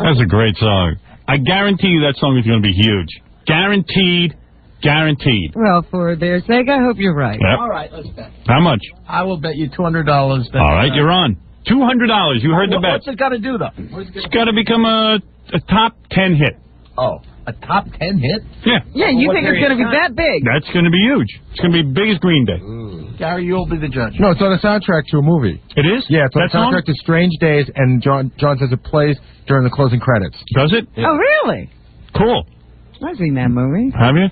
That's a great song. I guarantee you that song is going to be huge. Guaranteed. Guaranteed. Well, for their sake, I hope you're right. Yep. All right, let's bet. How much? I will bet you $200. All right, you're on. $200. You heard the bet. What's it got to do, though? It's got to become a top 10 hit. Oh, a top 10 hit? Yeah. Yeah, you think it's going to be that big? That's going to be huge. It's going to be big as Green Day. Gary, you'll be the judge. No, it's on the soundtrack to a movie. It is? Yeah, it's on That the soundtrack to Strange Days, and John says it plays during the closing credits. Does it? Oh, really? Cool. I've seen that movie. Have you?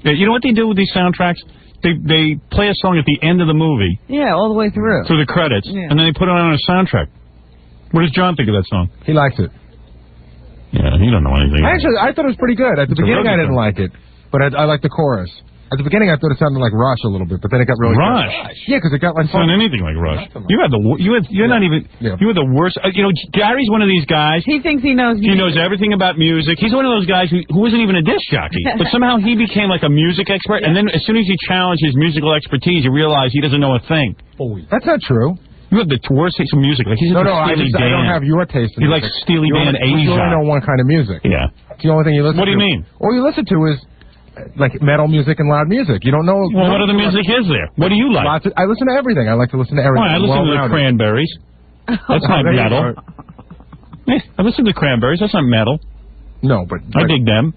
Yeah, you know what they do with these soundtracks? They play a song at the end of the movie. Yeah, all the way through. Through the credits, Yeah. and then they put it on a soundtrack. What does John think of that song? He likes it. Yeah, he don't know anything. Actually, I thought it was pretty good. At the beginning, I didn't like it, but I liked the chorus. At the beginning, I thought it sounded like Rush a little bit, but then it got really Rush? good. Yeah, because it got like... It's not anything like Rush. You're not the worst. You know, Gary's one of these guys. He thinks he knows music. He knows everything about music. He's one of those guys who wasn't even a disc jockey, but somehow he became like a music expert, and then as soon as he challenged his musical expertise, you realize he doesn't know a thing. That's not true. You have the worst taste in music. Like he's No, I don't have your taste in He music. likes Steely Dan, You only know one kind of music. Yeah. It's the only thing you listen to. What do you mean? All you listen to is like metal music and loud music. You don't know... Well, what other music is there? What do you like? I listen to everything. I like to listen to everything. Well, I listen to the Cranberries. That's not There you metal. I listen to the Cranberries. That's not metal. No, but... I dig them.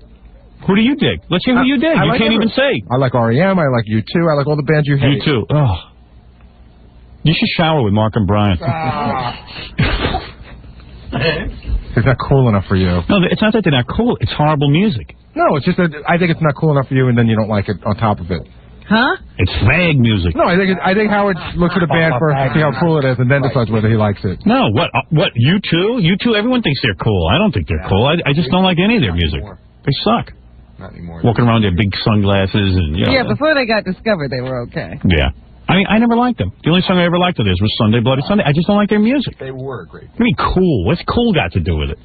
Who do you dig? Let's hear who you dig. You can't even say. I like R.E.M. I like U2. I like all the bands you hate. U2. Oh. You should shower with Mark and Brian. It's not cool enough for you. No, it's not that they're not cool. It's horrible music. No, it's just that I think it's not cool enough for you, and then you don't like it on top of it. Huh? It's fag music. No, I think Howard looks at a band first to see how cool it is, and then decides whether he likes it. No, what, U2? U2, everyone thinks they're cool. I don't think they're cool. I just don't like any of their music. They suck. Not anymore. Walking around with their big sunglasses and, you know. Yeah, before they got discovered, they were okay. Yeah. I mean, I never liked them. The only song I ever liked of theirs was Sunday Bloody Sunday. I just don't like their music. They were great. I mean, cool. What's cool got to do with it?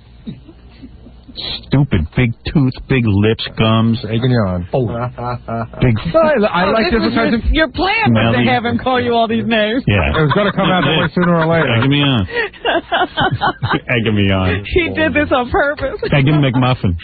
Stupid, big tooth, big lips, gums. Egg and yawn. Oh. Big. I like different kinds of... Your plan was to have him call you all these names. Yeah. It was going to come out that way sooner or later. Egging me on. Egging me on. He did this on purpose. Egging McMuffin.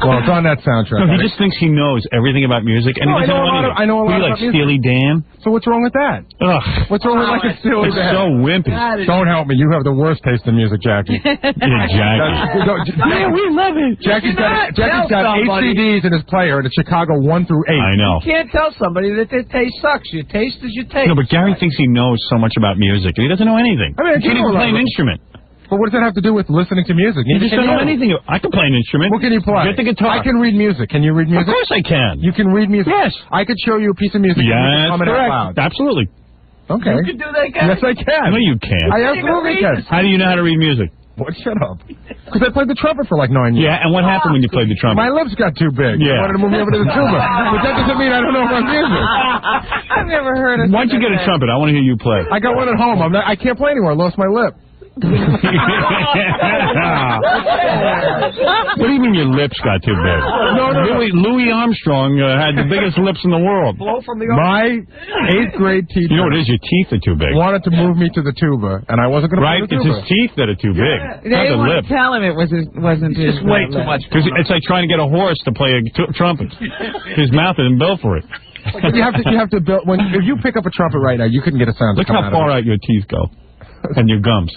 Well, it's on that soundtrack. No, he just thinks he knows everything about music, and he doesn't know anything. I know a lot about music. Steely Dan? So what's wrong with that? Ugh. What's wrong with like a Steely It's Dan? so wimpy. Don't help me. You have the worst taste in music, Jackie. Jackie. Yeah, we love it. Jackie's got 8 CDs in his player, and it's Chicago 1 through 8. I know. You can't tell somebody that their taste sucks. Your taste is your taste. No, but Gary thinks he knows so much about music, and he doesn't know anything. I mean, he can't even play an instrument. But what does that have to do with listening to music? You just don't know anything. I can play an instrument. What can you play? Get the guitar. I can read music. Can you read music? Of course I can. You can read music? Yes. I could show you a piece of music. Yes, correct. correct. Absolutely. Okay. You can do that, guy? Yes, I can. No, you can't. I absolutely can. How do you know how to read music? What? Shut up. Because I played the trumpet for like 9 years. Yeah, and what happened when you played the trumpet? My lips got too big. Yeah. I wanted to move me over to the tuba. But that doesn't mean I don't know about music. I've never heard of Why don't you get a trumpet? I want to hear you play. I got one at home. I can't play anymore. I lost my lip. What do you mean your lips got too big? No. Louis Armstrong had the biggest lips in the world. My 8th grade teacher. You know what it is? Your teeth are too big. Wanted to move me to the tuba, and I wasn't going to Right? play the It's tuba. his teeth that are too big. They Not didn't the want lip. to tell him it wasn't his Way too much. Because it's like trying to get a horse to play a trumpet. His mouth isn't built for it. But you have to build. If you pick up a trumpet right now, you couldn't get a sound. Look how far out your teeth go, and your gums.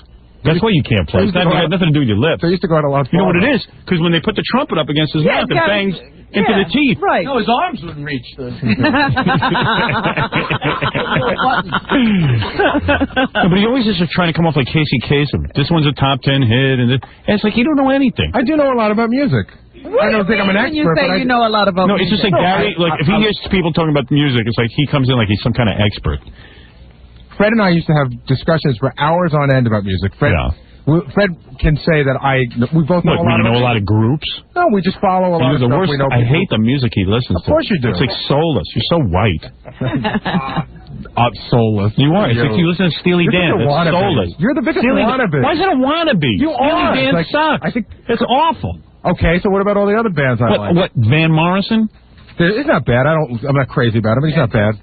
That's why you can't play. It's got nothing to do with your lips. They used to go out a lot. You know what it is? Because when they put the trumpet up against his mouth, it bangs into the teeth. Right. No, his arms wouldn't reach the... No, but he always is just trying to come off like Casey Kasem. This one's a top 10 hit, and it's like you don't know anything. I do know a lot about music. I don't think I'm an expert. You say you know a lot about No, it's just like Gary. Like if he hears people talking about music, it's like he comes in like he's some kind of expert. Fred and I used to have discussions for hours on end about music. Fred can say that we both know a lot. You know a lot of groups. No, we just follow a lot of stuff. We know I hate the music he listens to. Of course you do. It's like soulless. You're so white. Soulless. You are. It's like you listen to Steely Dan. It's soulless. You're the biggest wannabe. Why is it a wannabe? You Steely Dan sucks. I think it's awful. Okay, so what about all the other bands I like? What? Van Morrison? It's not bad. I'm not crazy about him, but he's not bad.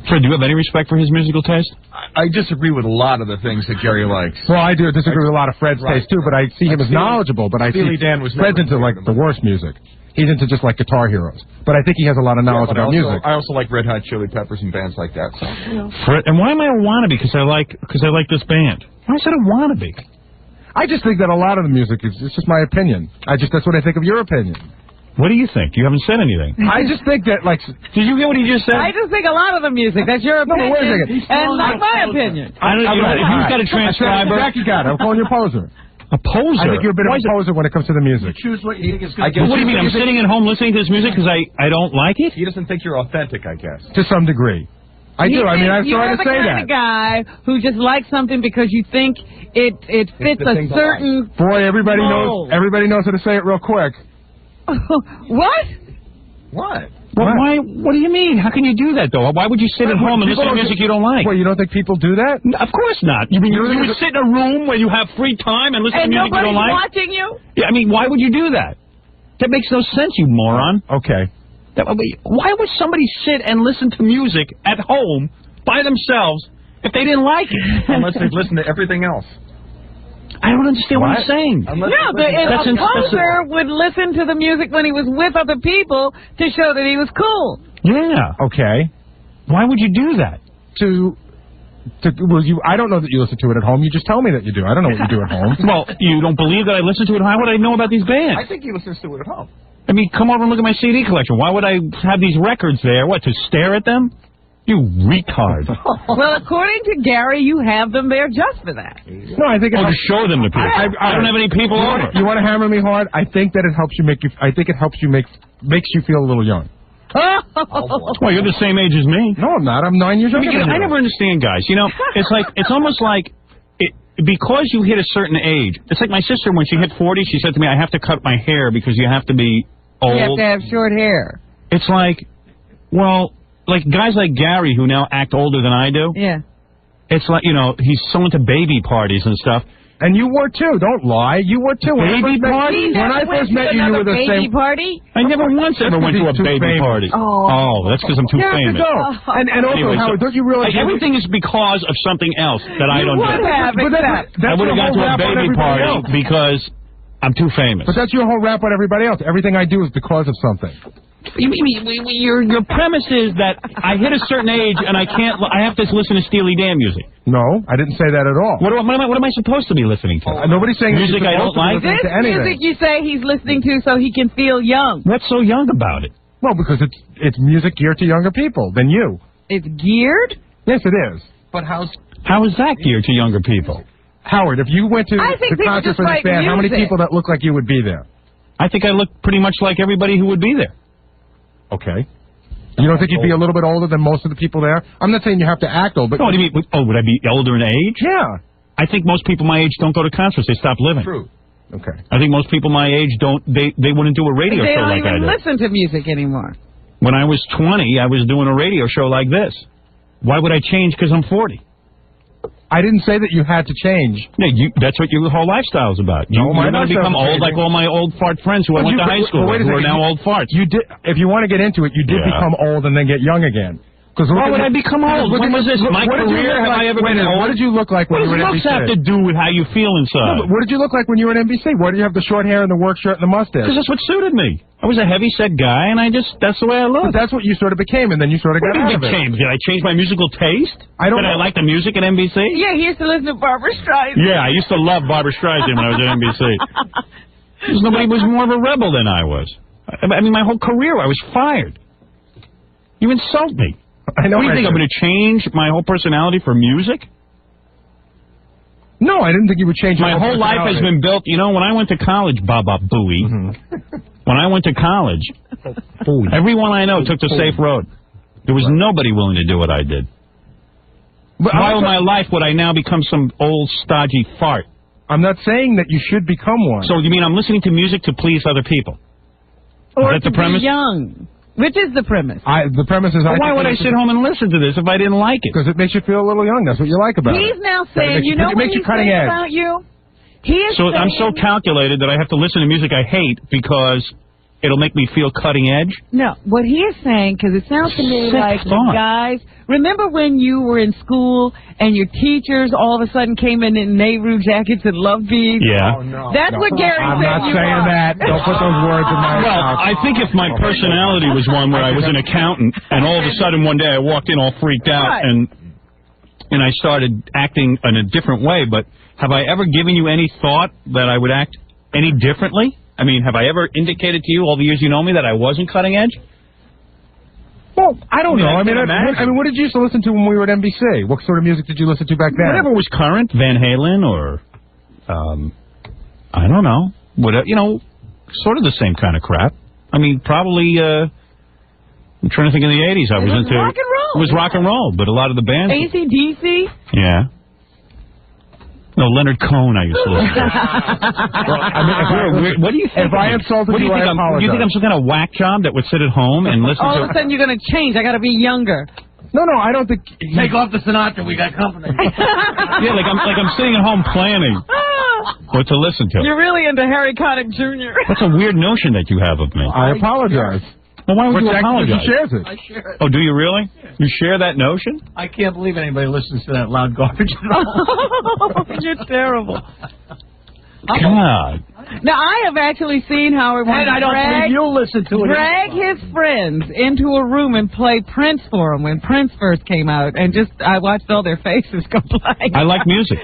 Fred, do you have any respect for his musical taste? I disagree with a lot of the things that Gary likes. Well, I do disagree with a lot of Fred's taste, too, but I see him as knowledgeable, but I see Fred's into, like, the worst music. He's into just, like, Guitar Heroes. But I think he has a lot of knowledge about music. I also like Red Hot Chili Peppers and bands like that. So, Fred, and why am I a wannabe? Because I like this band. Why is it a wannabe? I just think that a lot of the music it's just my opinion. That's what I think of your opinion. What do you think? You haven't said anything. I just think that, like... Did you hear what he just said? I just think a lot of the music. That's your opinion. No, wait a second. And not my opinion. If you've got a transcriber... Jackie got it. I'm calling you a poser. A poser? I think you're a bit of a poser when it comes to the music. Choose what you think is good. What do you mean? I'm sitting at home listening to this music because I don't like it? He doesn't think you're authentic, I guess. To some degree. I do. I mean, I'm sorry to say that. You're the kind of guy who just likes something because you think it fits a certain... Boy, everybody knows how to say it real quick. What? What? Well, why? What do you mean? How can you do that, though? Why would you sit at home and listen to music you don't like? Well, you don't think people do that? Of course not. You mean you would sit in a room where you have free time and listen to music you don't like? And nobody's watching you? Yeah, I mean, why would you do that? That makes no sense, you moron. Okay. Why would somebody sit and listen to music at home by themselves if they didn't like it? Unless they've listened to everything else. I don't understand what you're saying. A composer would listen to the music when he was with other people to show that he was cool. Yeah. Okay. Why would you do that? I don't know that you listen to it at home. You just tell me that you do. I don't know what you do at home. Well, you don't believe that I listen to it? How would I know about these bands? I think he listens to it at home. I mean, come over and look at my CD collection. Why would I have these records there? What, to stare at them? You retard. Well, according to Gary, you have them there just for that. No, I think to show them to people. I don't have any people over. You want to hammer me hard? I think that it helps you makes you feel a little young. Well, you're the same age as me. No, I'm not. I'm 9 years younger than you. I never understand guys. You know, it's almost like because you hit a certain age. It's like my sister when she hit 40, she said to me, "I have to cut my hair because you have to be old. You have to have short hair." It's like, well. Like guys like Gary who now act older than I do. Yeah. It's like, he's so into baby parties and stuff. And you were too. Don't lie. You were too. Baby parties? When I first met you, you were the same. Baby party? I never once ever went to a baby party. Oh, that's because I'm too famous. To go. And also, anyway, Howard, don't you realize everything is because of something else that I don't do. I would have gone to a baby party because I'm too famous. But that's your whole rap on everybody else. Everything I do is because of something. Your premise is that I hit a certain age and I have to listen to Steely Dan music. No, I didn't say that at all. What am I supposed to be listening to? Nobody's saying music I don't like. This music you say he's listening to so he can feel young. What's so young about it? Well, because it's music geared to younger people than you. It's geared? Yes, it is. But how is that geared to younger people? Howard, if you went to the concert for this band, how many people that look like you would be there? I think I look pretty much like everybody who would be there. Okay. You don't think you'd be a little bit older than most of the people there? I'm not saying you have to act old, but... No, what do you mean? Oh, would I be older in age? Yeah. I think most people my age don't go to concerts. They stop living. True. Okay. I think most people my age they wouldn't do a radio show like I did. They don't even listen to music anymore. When I was 20, I was doing a radio show like this. Why would I change because I'm 40? I didn't say that you had to change. Yeah, that's what your whole lifestyle is about. You're going to become old like all my old fart friends who I went to high school with, who are now old farts. You did. If you want to get into it, you did become old and then get young again. Why would I become old? When was this? My career? Have I ever been old? What did you look like when you were at NBC? What does looks have to do with how you feel inside? No, but what did you look like when you were at NBC? Why do you have the short hair and the work shirt and the mustache? Because that's what suited me. I was a heavy-set guy, and that's the way I looked. But that's what you sort of became, and then you sort of got out of it. Did I change my musical taste? I don't know. Did I like the music at NBC? Yeah, he used to listen to Barbra Streisand. Yeah, I used to love Barbra Streisand when I was at NBC. Because nobody was more of a rebel than I was. I mean, my whole career, I was fired. You insult me. I know. What do you think? I'm going to change my whole personality for music? No, I didn't think you would change my whole life has been built. You know, when I went to college, Baba Booey, when I went to college, everyone I know took the safe road. There was nobody willing to do what I did. But why in my life would I now become some old, stodgy fart? I'm not saying that you should become one. So you mean I'm listening to music to please other people? Or is that the premise? Be young. Which is the premise? The premise is... Why would I sit home and listen to this if I didn't like it? Because it makes you feel a little young. That's what you like about it. He's now saying, you know what he's saying about you? He is I'm so calculated that I have to listen to music I hate because it'll make me feel cutting edge? No, what he is saying, because it sounds to me Sick like the thought. guys. Remember when you were in school and your teachers all of a sudden came in Nehru jackets and love beads? Yeah. That's what Gary I'm said not you saying are. that. Don't put those words in my Well, mouth. I think if my personality was one where I was an accountant, and all of a sudden one day I walked in all freaked out, and I started acting in a different way, but have I ever given you any thought that I would act any differently? I mean, have I ever indicated to you all the years you know me that I wasn't cutting edge? Well, I don't know. I mean, can't imagine. what did you used to listen to when we were at NBC? What sort of music did you listen to back then? Whatever was current, Van Halen or, I don't know, whatever, sort of the same kind of crap. I mean, probably, I'm trying to think in the 80s I was into. rock and roll. It was rock and roll, but a lot of the bands. AC/DC? Yeah. No, Leonard Cohen I used to listen to. Well, I mean, what do you think? If I insulted what do you you, think I I'm, do you think I'm some kind of whack job that would sit at home and listen All to... of a sudden you're going to change. I got to be younger. No, I don't think... Take off the Sinatra. We got company. Yeah, like I'm sitting at home planning what to listen to. You're really into Harry Connick Jr. That's a weird notion that you have of me. I apologize. Well, why would you Jack apologize? shares it. I share it. Oh, do you really? You share that notion? I can't believe anybody listens to that loud garbage at all. You're terrible. God. Now, I have actually seen Howard And I don't believe you'll listen to it. drag his friends into a room and play Prince for him when Prince first came out, and I watched all their faces go blank. I like music.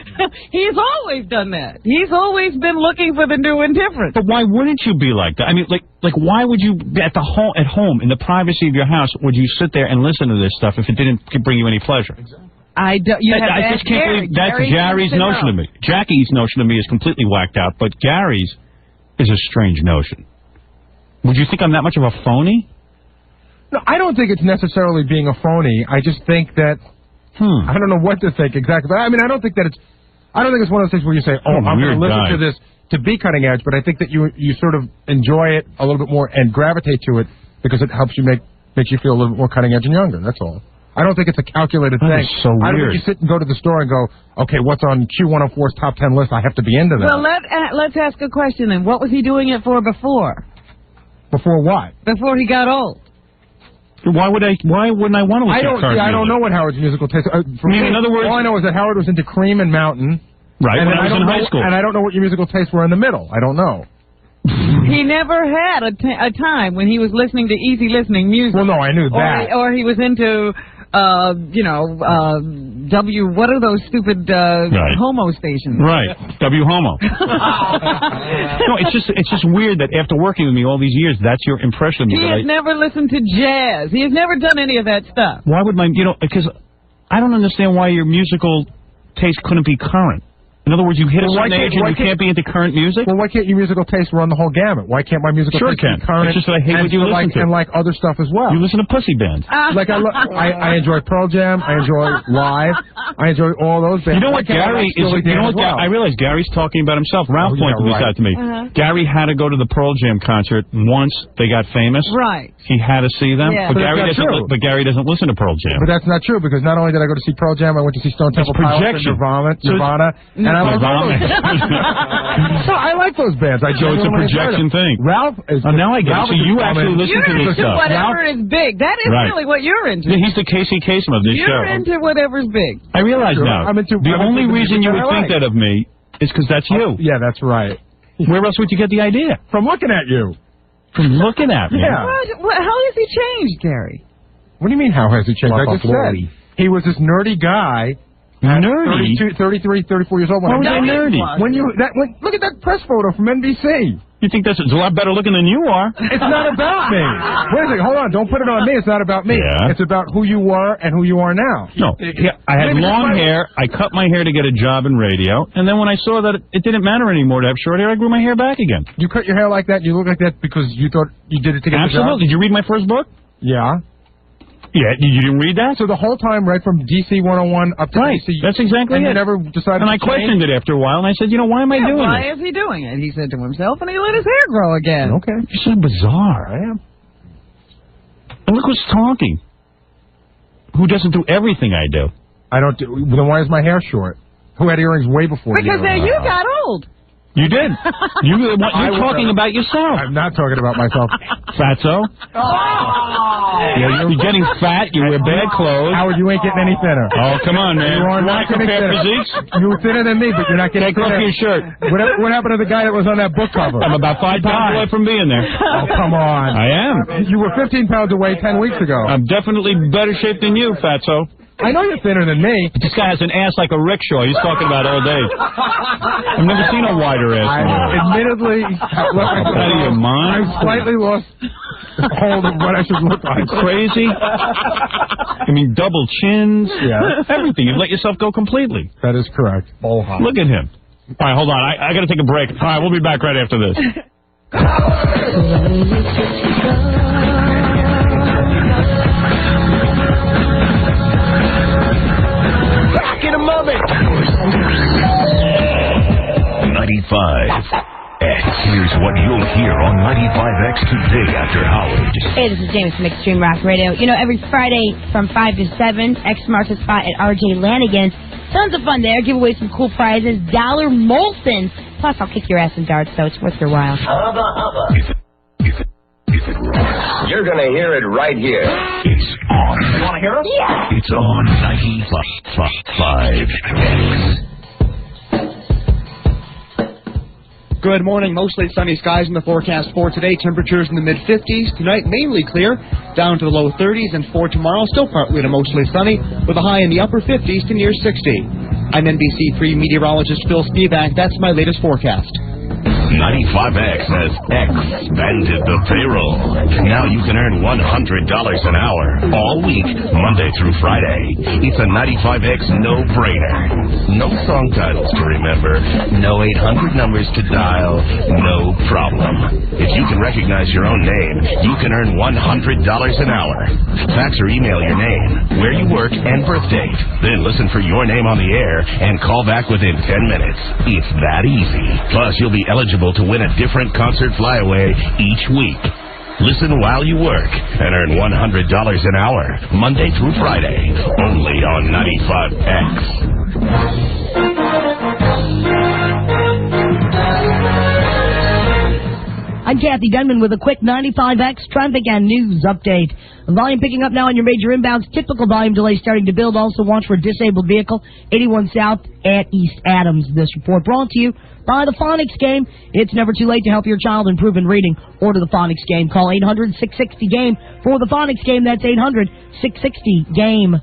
He's always done that. He's always been looking for the new and different. But why wouldn't you be like that? I mean, like why would you, at home, in the privacy of your house, would you sit there and listen to this stuff if it didn't bring you any pleasure? I just can't believe that's Gary's notion of me. Jackie's notion of me is completely whacked out, but Gary's is a strange notion. Would you think I'm that much of a phony? No, I don't think it's necessarily being a phony. I just think that I don't know what to think exactly. But I mean, I don't think it's one of those things where you say, "Oh, I'm going to listen to this to be cutting edge." But I think that you sort of enjoy it a little bit more and gravitate to it because it helps you makes you feel a little bit more cutting edge and younger. That's all. I don't think it's a calculated thing. That is so I don't weird. think you sit and go to the store and go, okay, what's on Q104's top 10 list? I have to be into that. Well, let's ask a question then. What was he doing it for before? Before what? Before he got old. Why wouldn't I want to listen to current I don't music? know what Howard's musical taste. In other words, all I know is that Howard was into Cream and Mountain. Right, and when I was in high school. And I don't know what your musical tastes were in the middle. I don't know. He never had a time when he was listening to easy listening music. Well, no, I knew that. Or he was into, what are those stupid homo stations? Right, W homo. No, it's just weird that after working with me all these years, that's your impression of me. He has never listened to jazz. He has never done any of that stuff. Why would because I don't understand why your musical taste couldn't be current. In other words, you hit a certain age and you can't be into current music? Well, why can't your musical taste run the whole gamut? Why can't my musical taste be current? It's just that I hate what you listen to. And like other stuff as well. You listen to pussy bands. Like I enjoy Pearl Jam. I enjoy Live. I enjoy all those bands. You know what Gary is? I realize Gary's talking about himself. Ralph pointed this out to me. Gary had to go to the Pearl Jam concert once they got famous. Right. He had to see them. Yeah. But Gary doesn't listen to Pearl Jam. But that's not true because not only did I go to see Pearl Jam, I went to see Stone Temple Pilots and Nirvana, and I like those. So I like those bands. So it's a projection thing. Ralph is. Now I get it. So you actually listen to this stuff. Whatever is big. That is really what you're into. Yeah, he's the Casey Kasem of this show. You're into whatever's big. I realize now. The only reason you would think that of me is because that's you. Yeah, that's right. Where else would you get the idea? From looking at you. From looking at me? Yeah. How has he changed, Gary? What do you mean, how has he changed? I just said he was this nerdy guy. Nerdy? 33, 34 years old. Why was I nerdy? Look at that press photo from NBC. You think it's a lot better looking than you are? It's not about me. Wait a second. Hold on. Don't put it on me. It's not about me. Yeah. It's about who you were and who you are now. No. I had long hair. I cut my hair to get a job in radio. And then when I saw that it didn't matter anymore to have short hair, I grew my hair back again. You cut your hair like that and you look like that because you thought you did it to get the job? Absolutely. Did you read my first book? Yeah. Yeah, you didn't read that? So the whole time, right from DC 101 up to DC... That's exactly and it. you never decided and I questioned it after a while, and I said, why am I doing this? Why is he doing it? He said to himself, and he let his hair grow again. Okay. You're so bizarre. I am. And look who's talking. Who doesn't do everything I do? I don't do... Then why is my hair short? Who had earrings way before you? Because then you got old. You did. You're talking about yourself. I'm not talking about myself. Fatso. You're getting fat. You wear bad clothes. Howard, you ain't getting any thinner. Oh, come on, man. You are not getting thinner. You were thinner than me, but you're not getting thinner. Take off your shirt. What happened to the guy that was on that book cover? I'm about 5 pounds away from being there. Oh, come on. I am. You were 15 pounds away 10 weeks ago. I'm definitely better shape than you, Fatso. I know you're thinner than me. This guy has an ass like a rickshaw. He's talking about old age. I've never seen a wider ass. Admittedly, out of your mind. I've slightly lost hold of what I should look like. Crazy. I mean, double chins. Yeah. Everything. You've let yourself go completely. That is correct. Look at him. All right, hold on. I got to take a break. All right, we'll be back right after this. Back in a moment. 95X. Here's what you'll hear on 95X today after Howard. Hey, this is James from Extreme Rock Radio. You know, every Friday from 5 to 7, X marks a spot at RJ Lanigan's. Tons of fun there. Give away some cool prizes. $1 Molson. Plus, I'll kick your ass in darts, so it's worth your while. You're going to hear it right here. It's on. You want to hear it? Yeah. It's on 95X. Good morning. Mostly sunny skies in the forecast for today. Temperatures in the mid-50s. Tonight, mainly clear, down to the low 30s. And for tomorrow, still partly to mostly sunny, with a high in the upper 50s to near 60. I'm NBC3 meteorologist Phil Spivak. That's my latest forecast. 95X has expanded the payroll. Now you can earn $100 an hour all week, Monday through Friday. It's a 95X no-brainer. No song titles to remember, no 800 numbers to dial, no problem. If you can recognize your own name, you can earn $100 an hour. Fax or email your name, where you work, and birth date. Then listen for your name on the air and call back within 10 minutes. It's that easy. Plus, you'll be eligible to win a different concert flyaway each week. Listen while you work and earn $100 an hour, Monday through Friday, only on 95X. I'm Kathy Denman with a quick 95X traffic and news update. Volume picking up now on your major inbounds. Typical volume delay starting to build. Also watch for a disabled vehicle, 81 South at East Adams. This report brought to you by the Phonics Game. It's never too late to help your child improve in reading. Order the Phonics Game. Call 800-660-GAME for the Phonics Game. That's 800-660-GAME.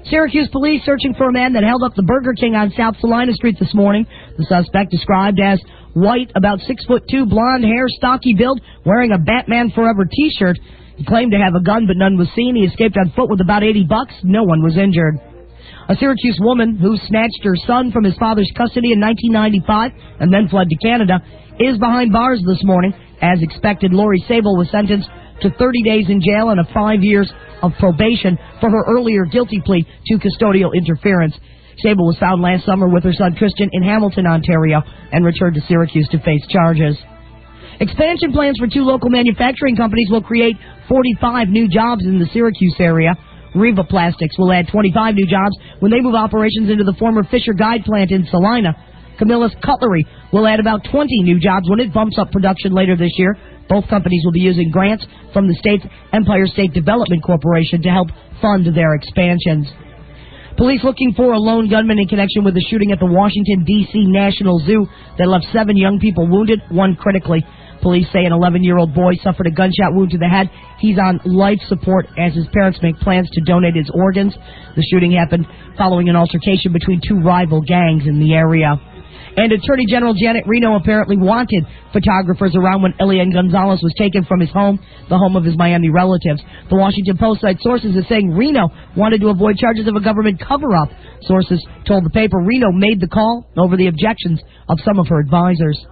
Syracuse police searching for a man that held up the Burger King on South Salina Street this morning. The suspect described as white, about 6'2", blonde hair, stocky build, wearing a Batman Forever T-shirt. He claimed to have a gun, but none was seen. He escaped on foot with about $80. No one was injured. A Syracuse woman who snatched her son from his father's custody in 1995 and then fled to Canada is behind bars this morning. As expected, Lori Sable was sentenced to 30 days in jail and 5 years of probation for her earlier guilty plea to custodial interference. Sable was found last summer with her son Christian in Hamilton, Ontario, and returned to Syracuse to face charges. Expansion plans for 2 local manufacturing companies will create 45 new jobs in the Syracuse area. Riva Plastics will add 25 new jobs when they move operations into the former Fisher Guide plant in Salina. Camillus Cutlery will add about 20 new jobs when it bumps up production later this year. Both companies will be using grants from the state's Empire State Development Corporation to help fund their expansions. Police looking for a lone gunman in connection with the shooting at the Washington, D.C. National Zoo that left 7 young people wounded, 1 critically. Police say an 11-year-old boy suffered a gunshot wound to the head. He's on life support as his parents make plans to donate his organs. The shooting happened following an altercation between 2 rival gangs in the area. And Attorney General Janet Reno apparently wanted photographers around when Elian Gonzalez was taken from his home, the home of his Miami relatives. The Washington Post cites sources as saying Reno wanted to avoid charges of a government cover-up. Sources told the paper Reno made the call over the objections of some of her advisors.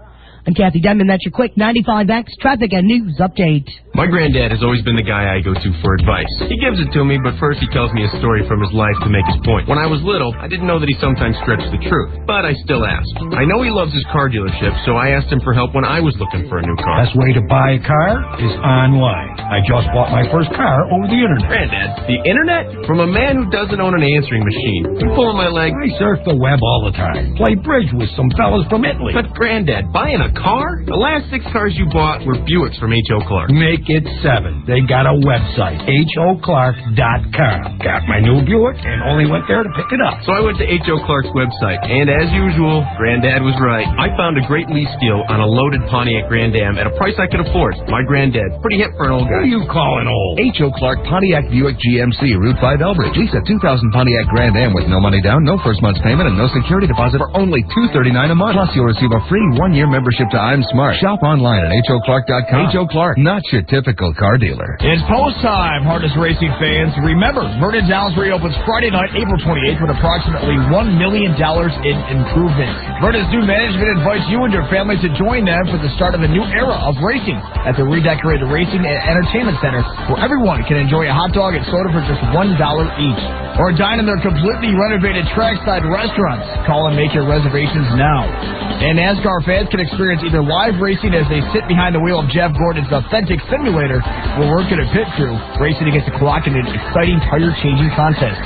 I'm Kathy Denman. That's your quick 95X traffic and news update. My granddad has always been the guy I go to for advice. He gives it to me, but first he tells me a story from his life to make his point. When I was little, I didn't know that he sometimes stretched the truth, but I still asked. I know he loves his car dealership, so I asked him for help when I was looking for a new car. Best way to buy a car is online. I just bought my first car over the internet. Granddad, the internet? From a man who doesn't own an answering machine. You pulling my leg? I surf the web all the time. Play bridge with some fellas from Italy. But Granddad, buying a car? The last 6 cars you bought were Buicks from H.O. Clark. Make it 7. They got a website, HOClark.com. Got my new Buick and only went there to pick it up. So I went to H.O. Clark's website, and as usual, Granddad was right. I found a great lease deal on a loaded Pontiac Grand Am at a price I could afford. My granddad, pretty hip for an old guy. Who are you calling old? H.O. Clark Pontiac Buick GMC, Route 5 Elbridge. Lease a 2000 Pontiac Grand Am with no money down, no first month's payment, and no security deposit for only $239 a month. Plus, you'll receive a free 1-year membership to I'm Smart. Shop online at HOClark.com. H.O. Clark, not your typical car dealer. It's post time, Hardest Racing fans. Remember, Vernon Downs reopens Friday night, April 28th, with approximately $1 million in improvements. Vernon's new management invites you and your family to join them for the start of a new era of racing at the redecorated Racing and Entertainment Center, where everyone can enjoy a hot dog and soda for just $1 each. Or dine in their completely renovated trackside restaurants. Call and make your reservations now. And NASCAR fans can experience either live racing as they sit behind the wheel of Jeff Gordon's authentic simulator, or work in a pit crew, racing against the clock in an exciting tire-changing contest.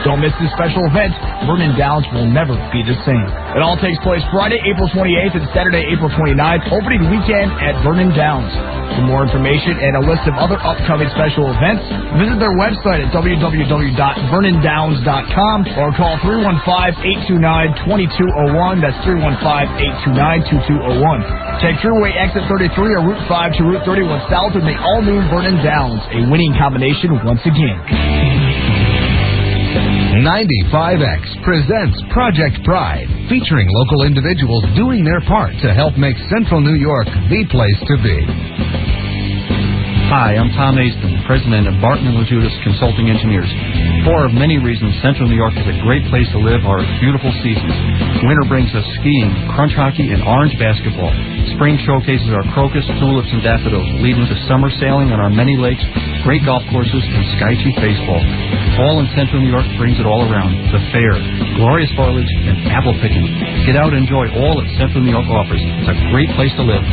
Don't miss this special event. Vernon Downs will never be the same. It all takes place Friday, April 28th and Saturday, April 29th, opening weekend at Vernon Downs. For more information and a list of other upcoming special events, visit their website at www.vernondowns.com or call 315-829-2201. That's 315-829-2201. Take Thruway Exit 33 or Route 5 to Route 31 South with the all-new Vernon Downs, a winning combination once again. 95X presents Project Pride, featuring local individuals doing their part to help make Central New York the place to be. Hi, I'm Tom Aston, president of Barton & LaJudas Consulting Engineers. For many reasons, Central New York is a great place to live our beautiful seasons. Winter brings us skiing, crunch hockey, and orange basketball. Spring showcases our crocus, tulips, and daffodils, leading to summer sailing on our many lakes, great golf courses, and sky-cheap baseball. Fall in Central New York brings it all around. The fair, glorious foliage, and apple picking. Get out and enjoy all that Central New York offers. It's a great place to live.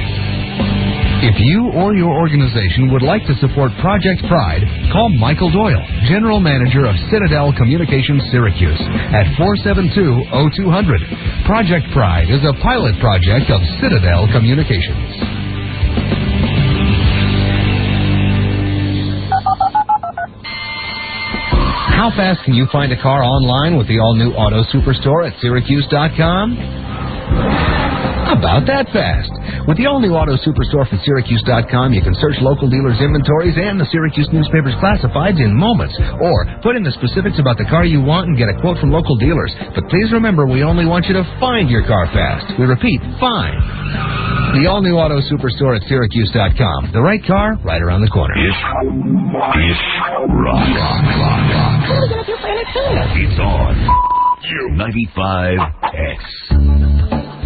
If you or your organization would like to support Project Pride, call Michael Doyle, General Manager of Citadel Communications Syracuse, at 472-0200. Project Pride is a pilot project of Citadel Communications. How fast can you find a car online with the all-new Auto Superstore at Syracuse.com? About that fast. With the all-new Auto Superstore from Syracuse.com, you can search local dealers' inventories and the Syracuse newspaper's classifieds in moments. Or put in the specifics about the car you want and get a quote from local dealers. But please remember, we only want you to find your car fast. We repeat, find. The all-new Auto Superstore at Syracuse.com. The right car, right around the corner. It's rock. What are we going to do for entertainment? It's on 95X.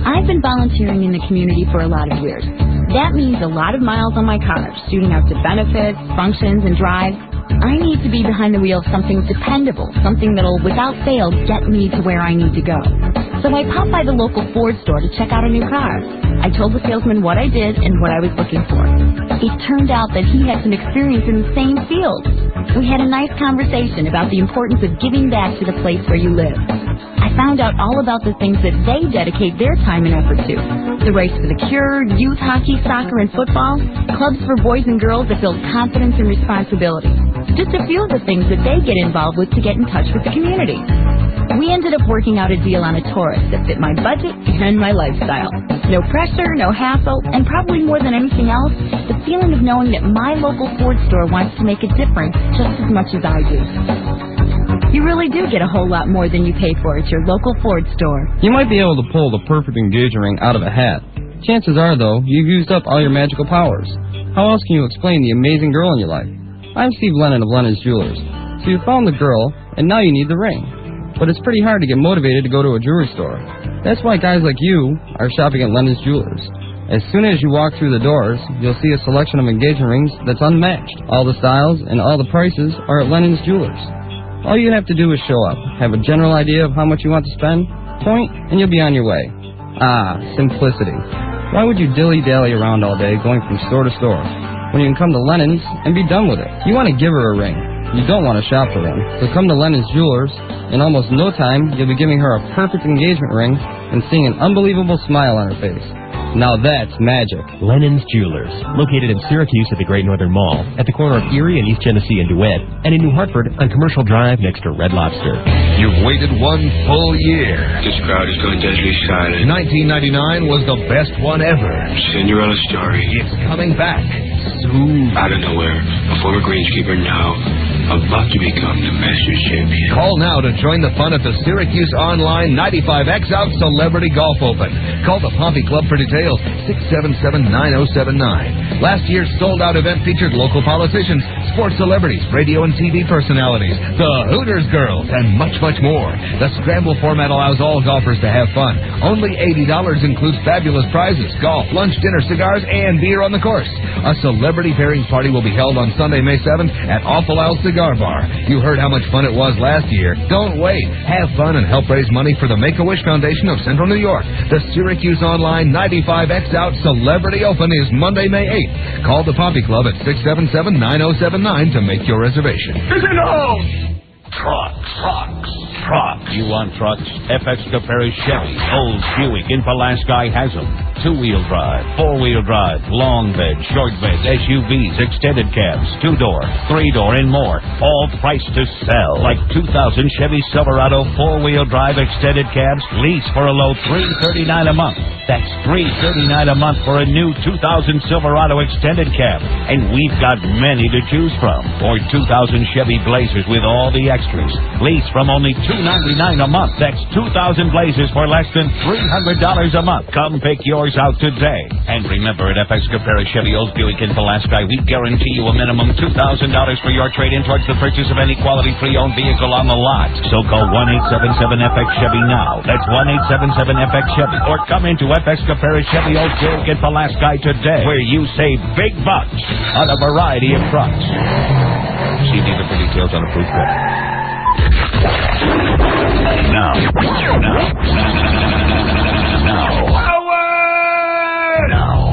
I've been volunteering in the community for a lot of years. That means a lot of miles on my car, shooting out to benefits, functions, and drives. I need to be behind the wheel of something dependable, something that'll, without fail, get me to where I need to go. So I popped by the local Ford store to check out a new car. I told the salesman what I did and what I was looking for. It turned out that he had some experience in the same field. We had a nice conversation about the importance of giving back to the place where you live. I found out all about the things that they dedicate their time and effort to. The Race for the Cure, youth hockey, soccer, and football, clubs for boys and girls that build confidence and responsibility. Just a few of the things that they get involved with to get in touch with the community. We ended up working out a deal on a Taurus that fit my budget and my lifestyle. No pressure, no hassle, and probably more than anything else, the feeling of knowing that my local Ford store wants to make a difference just as much as I do. You really do get a whole lot more than you pay for at your local Ford store. You might be able to pull the perfect engagement ring out of a hat. Chances are, though, you've used up all your magical powers. How else can you explain the amazing girl in your life? I'm Steve Lennon of Lennon's Jewelers. So you found the girl, and now you need the ring. But it's pretty hard to get motivated to go to a jewelry store. That's why guys like you are shopping at Lennon's Jewelers. As soon as you walk through the doors, you'll see a selection of engagement rings that's unmatched. All the styles and all the prices are at Lennon's Jewelers. All you have to do is show up, have a general idea of how much you want to spend, point, and you'll be on your way. Ah, simplicity. Why would you dilly-dally around all day going from store to store when you can come to Lennon's and be done with it? You want to give her a ring. You don't want to shop for one. So come to Lennon's Jewelers. In almost no time, you'll be giving her a perfect engagement ring and seeing an unbelievable smile on her face. Now that's magic. Lennon's Jewelers, located in Syracuse at the Great Northern Mall, at the corner of Erie and East Genesee and DeWitt, and in New Hartford on Commercial Drive next to Red Lobster. You've waited one full year. This crowd is going deadly silent. 1999 was the best one ever. Cinderella story. It's coming back soon. Out of nowhere, a former greenskeeper now about to become the Masters champion. Call now to join the fun at the Syracuse Online 95X Out Celebrity Golf Open. Call the Pompey Club for details, 677-9079. Last year's sold-out event featured local politicians, sports celebrities, radio and TV personalities, the Hooters girls, and much, much more. The scramble format allows all golfers to have fun. Only $80 includes fabulous prizes, golf, lunch, dinner, cigars, and beer on the course. A celebrity pairings party will be held on Sunday, May 7th at Awful Al Cigar Bar. You heard how much fun it was last year. Don't wait. Have fun and help raise money for the Make-A-Wish Foundation of Central New York. The Syracuse Online 95X Out Celebrity Open is Monday, May 8th. Call the Pompey Club at 677-9079 to make your reservation. Is it home? Trucks. You want trucks? FX Caperi Chevy, Olds, Buick, in Pulaski has them. 2-wheel drive, 4-wheel drive, long bed, short bed, SUVs, extended cabs, 2-door, 3-door, and more. All priced to sell. Like 2000 Chevy Silverado 4-wheel drive extended cabs, lease for a low $339 a month. That's $339 a month for a new 2000 Silverado extended cab. And we've got many to choose from. Or 2000 Chevy Blazers with all the extras. Lease from only $299 a month. That's 2,000 Blazers for less than $300 a month. Come pick yours out today. And remember, at FX Caperi Chevy Olds Buick in Pulaski, we guarantee you a minimum $2,000 for your trade-in towards the purchase of any quality pre-owned vehicle on the lot. So call 1-877-FX Chevy now. That's 1-877-FX Chevy. Or come into FX Caperi Chevy Olds Buick in Pulaski today, where you save big bucks on a variety of trucks. See dealer for details on approved credit. Now,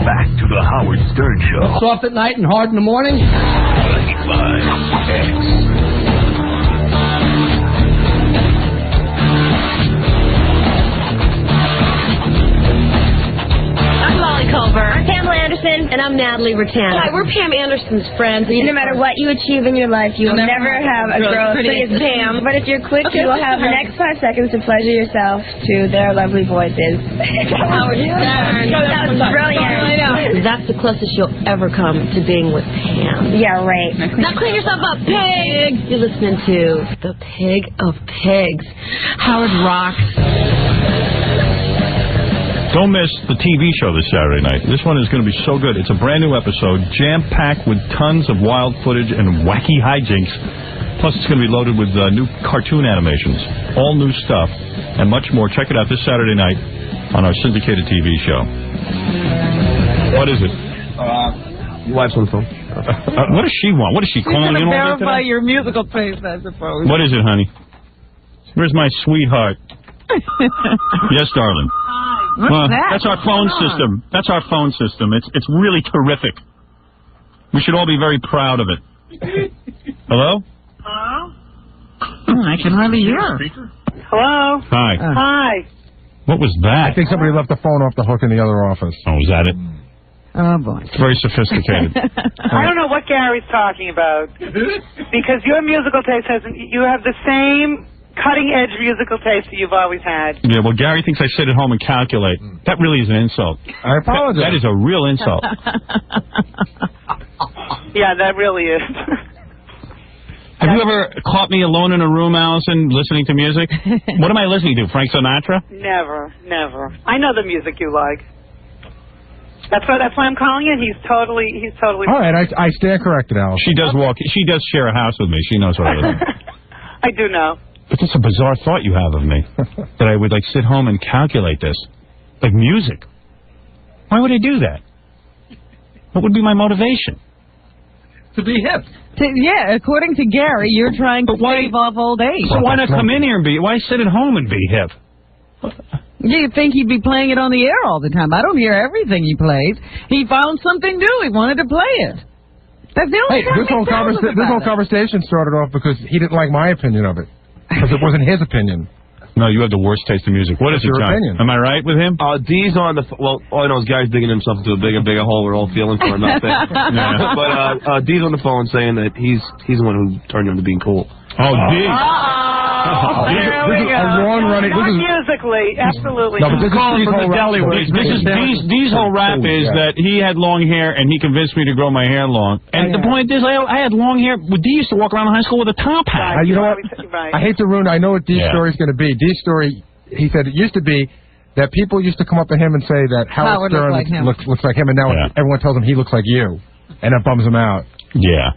back to the Howard Stern Show. Soft at night and hard in the morning? 95X. Culver. I'm Pamela Anderson, and I'm Natalie Rattan. Hi, we're Pam Anderson's friends. No matter what you achieve in your life, you will never have a girl as pretty as Pam. But if you're quick, you will have the next 5 seconds to pleasure yourself to their lovely voices. Howard Stern. That was brilliant. That's the closest you'll ever come to being with Pam. Yeah, right. Now clean yourself up, pig. You're listening to the Pig of Pigs. Howard rocks. Don't miss the TV show this Saturday night. This one is going to be so good. It's a brand new episode, jam-packed with tons of wild footage and wacky hijinks. Plus, it's going to be loaded with new cartoon animations, all new stuff, and much more. Check it out this Saturday night on our syndicated TV show. What is it? Your wife's on the phone. What does she want? What is she calling in all day verify today? your musical taste, I suppose. What is it, honey? Where's my sweetheart? Yes, darling. Well, that's our phone system. That's our phone system. It's really terrific. We should all be very proud of it. Hello? Hello? I can hardly hear. Hello? Hi. Hi. What was that? I think somebody left the phone off the hook in the other office. Oh, was that it? Oh, boy. It's very sophisticated. I don't know what Gary's talking about. Because your musical taste hasn't... You have the same cutting-edge musical taste that you've always had. Yeah, well, Gary thinks I sit at home and calculate. That really is an insult. I apologize. That is a real insult. Yeah, that really is. Have you ever caught me alone in a room, Allison, listening to music? What am I listening to, Frank Sinatra? Never, never. I know the music you like. That's why I'm calling you. He's totally. All right, I stand corrected, Allison. She does share a house with me. She knows what I live in. I do know. But that's a bizarre thought you have of me, that I would, like, sit home and calculate this. Like music. Why would I do that? What would be my motivation? To be hip. Yeah, according to Gary, you're trying to stave off old age. So why not come in here and be? Why sit at home and be hip? You'd think he'd be playing it on the air all the time. I don't hear everything he plays. He found something new. He wanted to play it. That's the only time this whole conversation started off because he didn't like my opinion of it. Because it wasn't his opinion. No, you have the worst taste in music. What is it, your John? opinion? Am I right with him? D's on the... Well, all I know is Gary's digging himself into a bigger hole we're all feeling for nothing. Yeah. But D's on the phone saying that he's the one who turned you into being cool. Oh, D. This is a long-running... Not musically, absolutely. No, but this calling from the deli. D's whole rap is that he had long hair and he convinced me to grow my hair long. And the point is, I had long hair. D used to walk around high school with a top hat. You know what? I hate to ruin it. I know what D's story's going to be. D's story, he said it used to be that people used to come up to him and say that Howard Stern looks like him, and now everyone tells him he looks like you, and that bums him out. Yeah.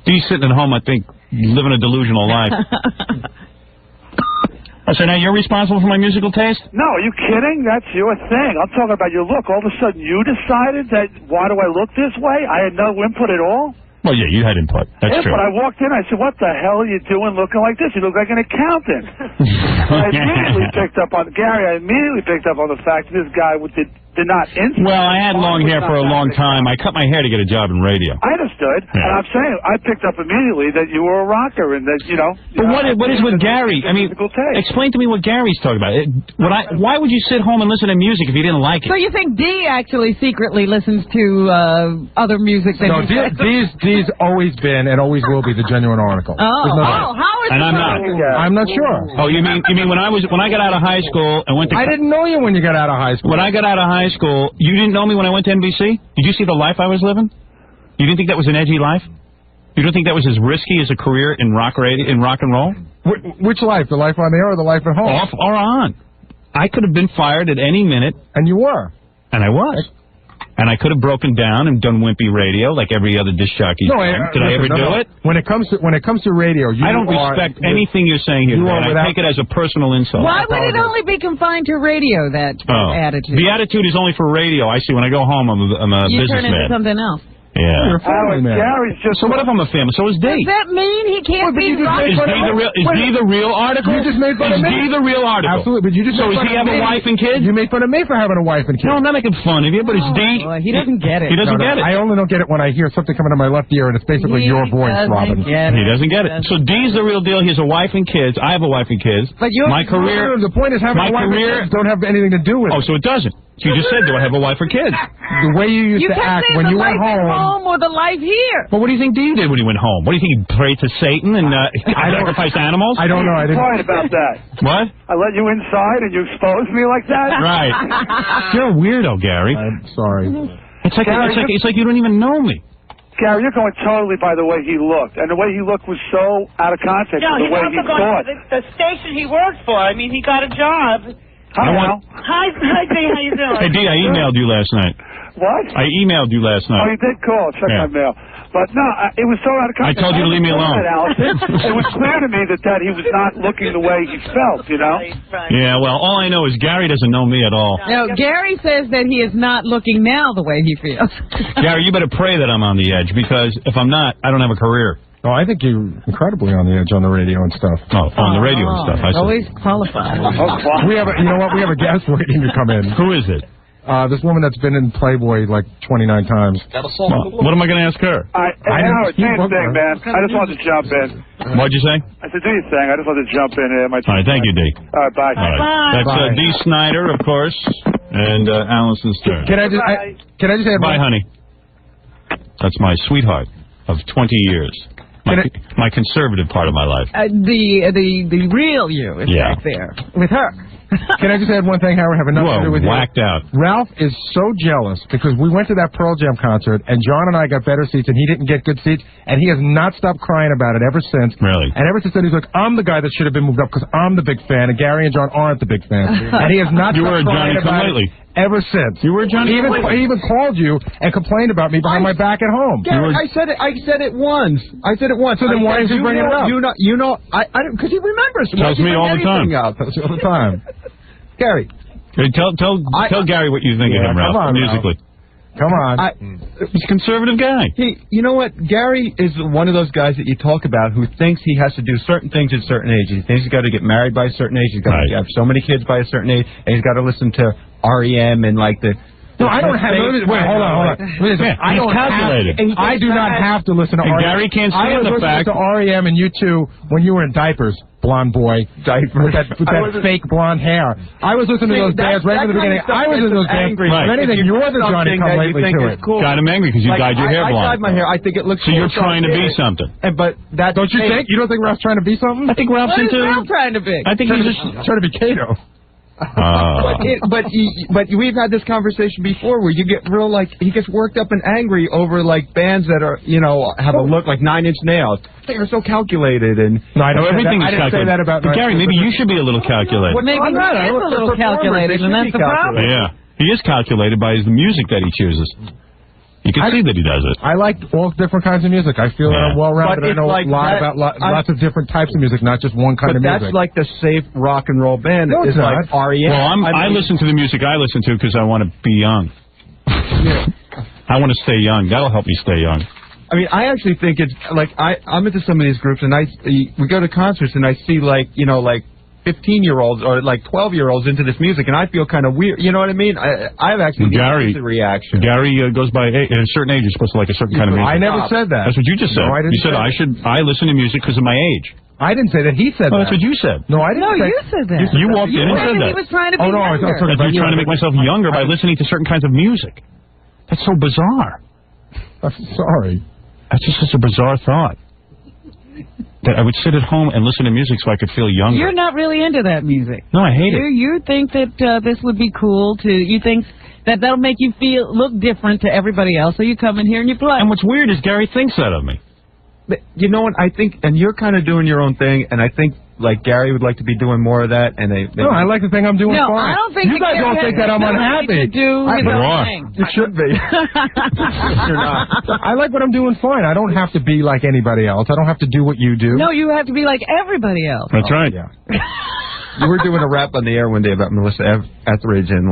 D's sitting at home, I think, living a delusional life. So now you're responsible for my musical taste? No, are you kidding? That's your thing. I'm talking about your look. All of a sudden you decided that, why do I look this way? I had no input at all. Well, yeah, you had input. That's true. But I walked in, I said, what the hell are you doing looking like this? You look like an accountant. I immediately picked up on the fact that this guy did not insult. Well, I had long hair for a long time. I cut my hair to get a job in radio. I understood. Yeah. And I'm saying, I picked up immediately that you were a rocker and that, But what is with Gary? I mean, explain to me what Gary's talking about. Why would you sit home and listen to music if you didn't like it? So you think D actually secretly listens to other music than D's always been and always will be the genuine article. How is and I'm not. I'm not sure. Oh, you mean when I got out of high school and went to... I didn't know you when you got out of high school. When I got out of high school, you didn't know me when I went to NBC? Did you see the life I was living? You didn't think that was an edgy life? You don't think that was as risky as a career in rock and roll? Which life? The life on the air or the life at home? Off or on. I could have been fired at any minute. And you were. And I was. And I could have broken down and done wimpy radio like every other disc jockey. Did I ever do it? When it comes to radio, I don't respect anything you're saying here. I take it as a personal insult. Why would it only be confined to radio? That attitude. The attitude is only for radio. I see. When I go home, I'm a businessman. You turn into something else. Yeah. You're a family man. So what if I'm a family? So is D. Does that mean he can't be rock? Is D the real article? You just made fun of me. Is D the real article? Absolutely, but you just So does he have a wife and kids? You made fun of me for having a wife and kids. No, I'm not making fun of you, but it's D. He doesn't get it. He doesn't get it. I only don't get it when I hear something coming to my left ear and it's basically your voice, Robin. He doesn't get it. So D's the real deal. He has a wife and kids. I have a wife and kids. But my career. The point is having a wife and kids don't have anything to do with it. Oh, so it doesn't. You just said, do I have a wife or kids? The way you used to act when you went home. Or the life here. Well, what do you think D did when he went home? What do you think? He prayed to Satan and sacrificed animals? I don't know. I didn't. Quiet about that. What? I let you inside and you exposed me like that? Right. You're a weirdo, Gary. I'm sorry. It's like you don't even know me. Gary, you're going totally by the way he looked. And the way he looked was so out of context of the way he thought. The station he worked for. I mean, he got a job. Hi, Hi, D. How you doing? Hey, D, I emailed you last night. What? I emailed you last night. Oh, you did call. Check my mail. But no, it was so out of context. I told you to leave me alone. It was clear to me that he was not looking the way he felt, Yeah, well, all I know is Gary doesn't know me at all. No, Gary says that he is not looking now the way he feels. Gary, you better pray that I'm on the edge, because if I'm not, I don't have a career. Oh, I think you're incredibly on the edge on the radio and stuff. Oh, on the radio and stuff. I see. Always qualified. We have you know what? We have a guest waiting to come in. Who is it? This woman that's been in Playboy like 29 times. What am I going to ask her? Howard, do your thing, man. I just wanted to jump in. What'd you say? I said, do your thing. I just wanted to jump in here. All right, thank you, D. All right, bye. All right. That's D. Snyder, of course, and Allison Stern. Can I just say bye, honey. That's my sweetheart of 20 years. My conservative part of my life. The real you is back there with her. Can I just add one thing, Howard? Have nothing to do with whacked out. Ralph is so jealous because we went to that Pearl Jam concert and John and I got better seats and he didn't get good seats and he has not stopped crying about it ever since. Really? And ever since then he's like, I'm the guy that should have been moved up because I'm the big fan and Gary and John aren't the big fans. And he has not stopped crying about it ever since. You were Johnny. He even called you and complained about me behind my back at home. Gary, I said it once. So then why is he bringing it up? Because he remembers. Tells me all the time. Tells me all the time. Gary, Hey, tell Gary what you think of him, Ralph, come on, musically. Come on. He's a conservative guy. You know what? Gary is one of those guys that you talk about who thinks he has to do certain things at certain ages. He thinks he's got to get married by a certain age. He's got to have so many kids by a certain age, and he's got to listen to REM and like the. No, I don't have. Wait, hold on. Yeah, I don't calculated. I do not have to listen to REM. Gary can't stand the fact to REM and you two when you were in diapers, blonde boy, diapers, with that fake blonde hair. I was listening to those bands right from the beginning. I was in those bands. If anything, you're the Johnny come lately to it. Got him angry because you dyed your hair blonde. I dyed my hair. I think it looks. So you're trying to be something. But that don't you think? You don't think Ralph's trying to be something? I think Ralph's What is into. Ralph trying to be? I think he's just trying to be Kato. But we've had this conversation before where you get real he gets worked up and angry over like bands that are have a look like 9 Inch Nails. They are so calculated and no, I know everything is calculated. I didn't say that about. But Gary, maybe you should be a little calculated. Well, maybe he is a little calculated, and that's the problem. Yeah, he is calculated by the music that he chooses. You can see that he does it. I like all different kinds of music. I feel that I'm well-rounded. I know a lot about lots of different types of music, not just one kind of music. But that's like the safe rock and roll band. No, it's like not. REM. Well, I listen to the music I listen to because I want to be young. I want to stay young. That'll help me stay young. I mean, I actually think it's like I'm into some of these groups, and we go to concerts, and I see like 15-year-olds or like 12-year-olds into this music, and I feel kind of weird. You know what I mean? I've actually Gary the reaction. Gary goes by at a certain age. You're supposed to like a certain kind of music. I never said that. That's what you just said. No, I didn't. You said I listen to music because of my age. I didn't say that. He said that. That's what you said. No, I didn't. No, you said that. You walked in and said that. He was trying to be no, I was talking about you're trying to make myself younger by listening to certain kinds of music. That's so bizarre. I'm sorry. That's just such a bizarre thought. That I would sit at home and listen to music so I could feel younger. You're not really into that music. No, I hate it. You think that this would be cool to? You think that'll make you look different to everybody else, so you come in here and you play. And what's weird is Gary thinks that of me. But you know what? I think, and you're kind of doing your own thing, and I think like Gary would like to be doing more of that. And no, I like to think I'm doing fine. No, I don't think you guys don't think that I'm unhappy. You should be. You're not. I like what I'm doing fine. I don't have to be like anybody else. I don't have to do what you do. No, you have to be like everybody else. That's right. Yeah. You were doing a rap on the air one day about Melissa Etheridge, and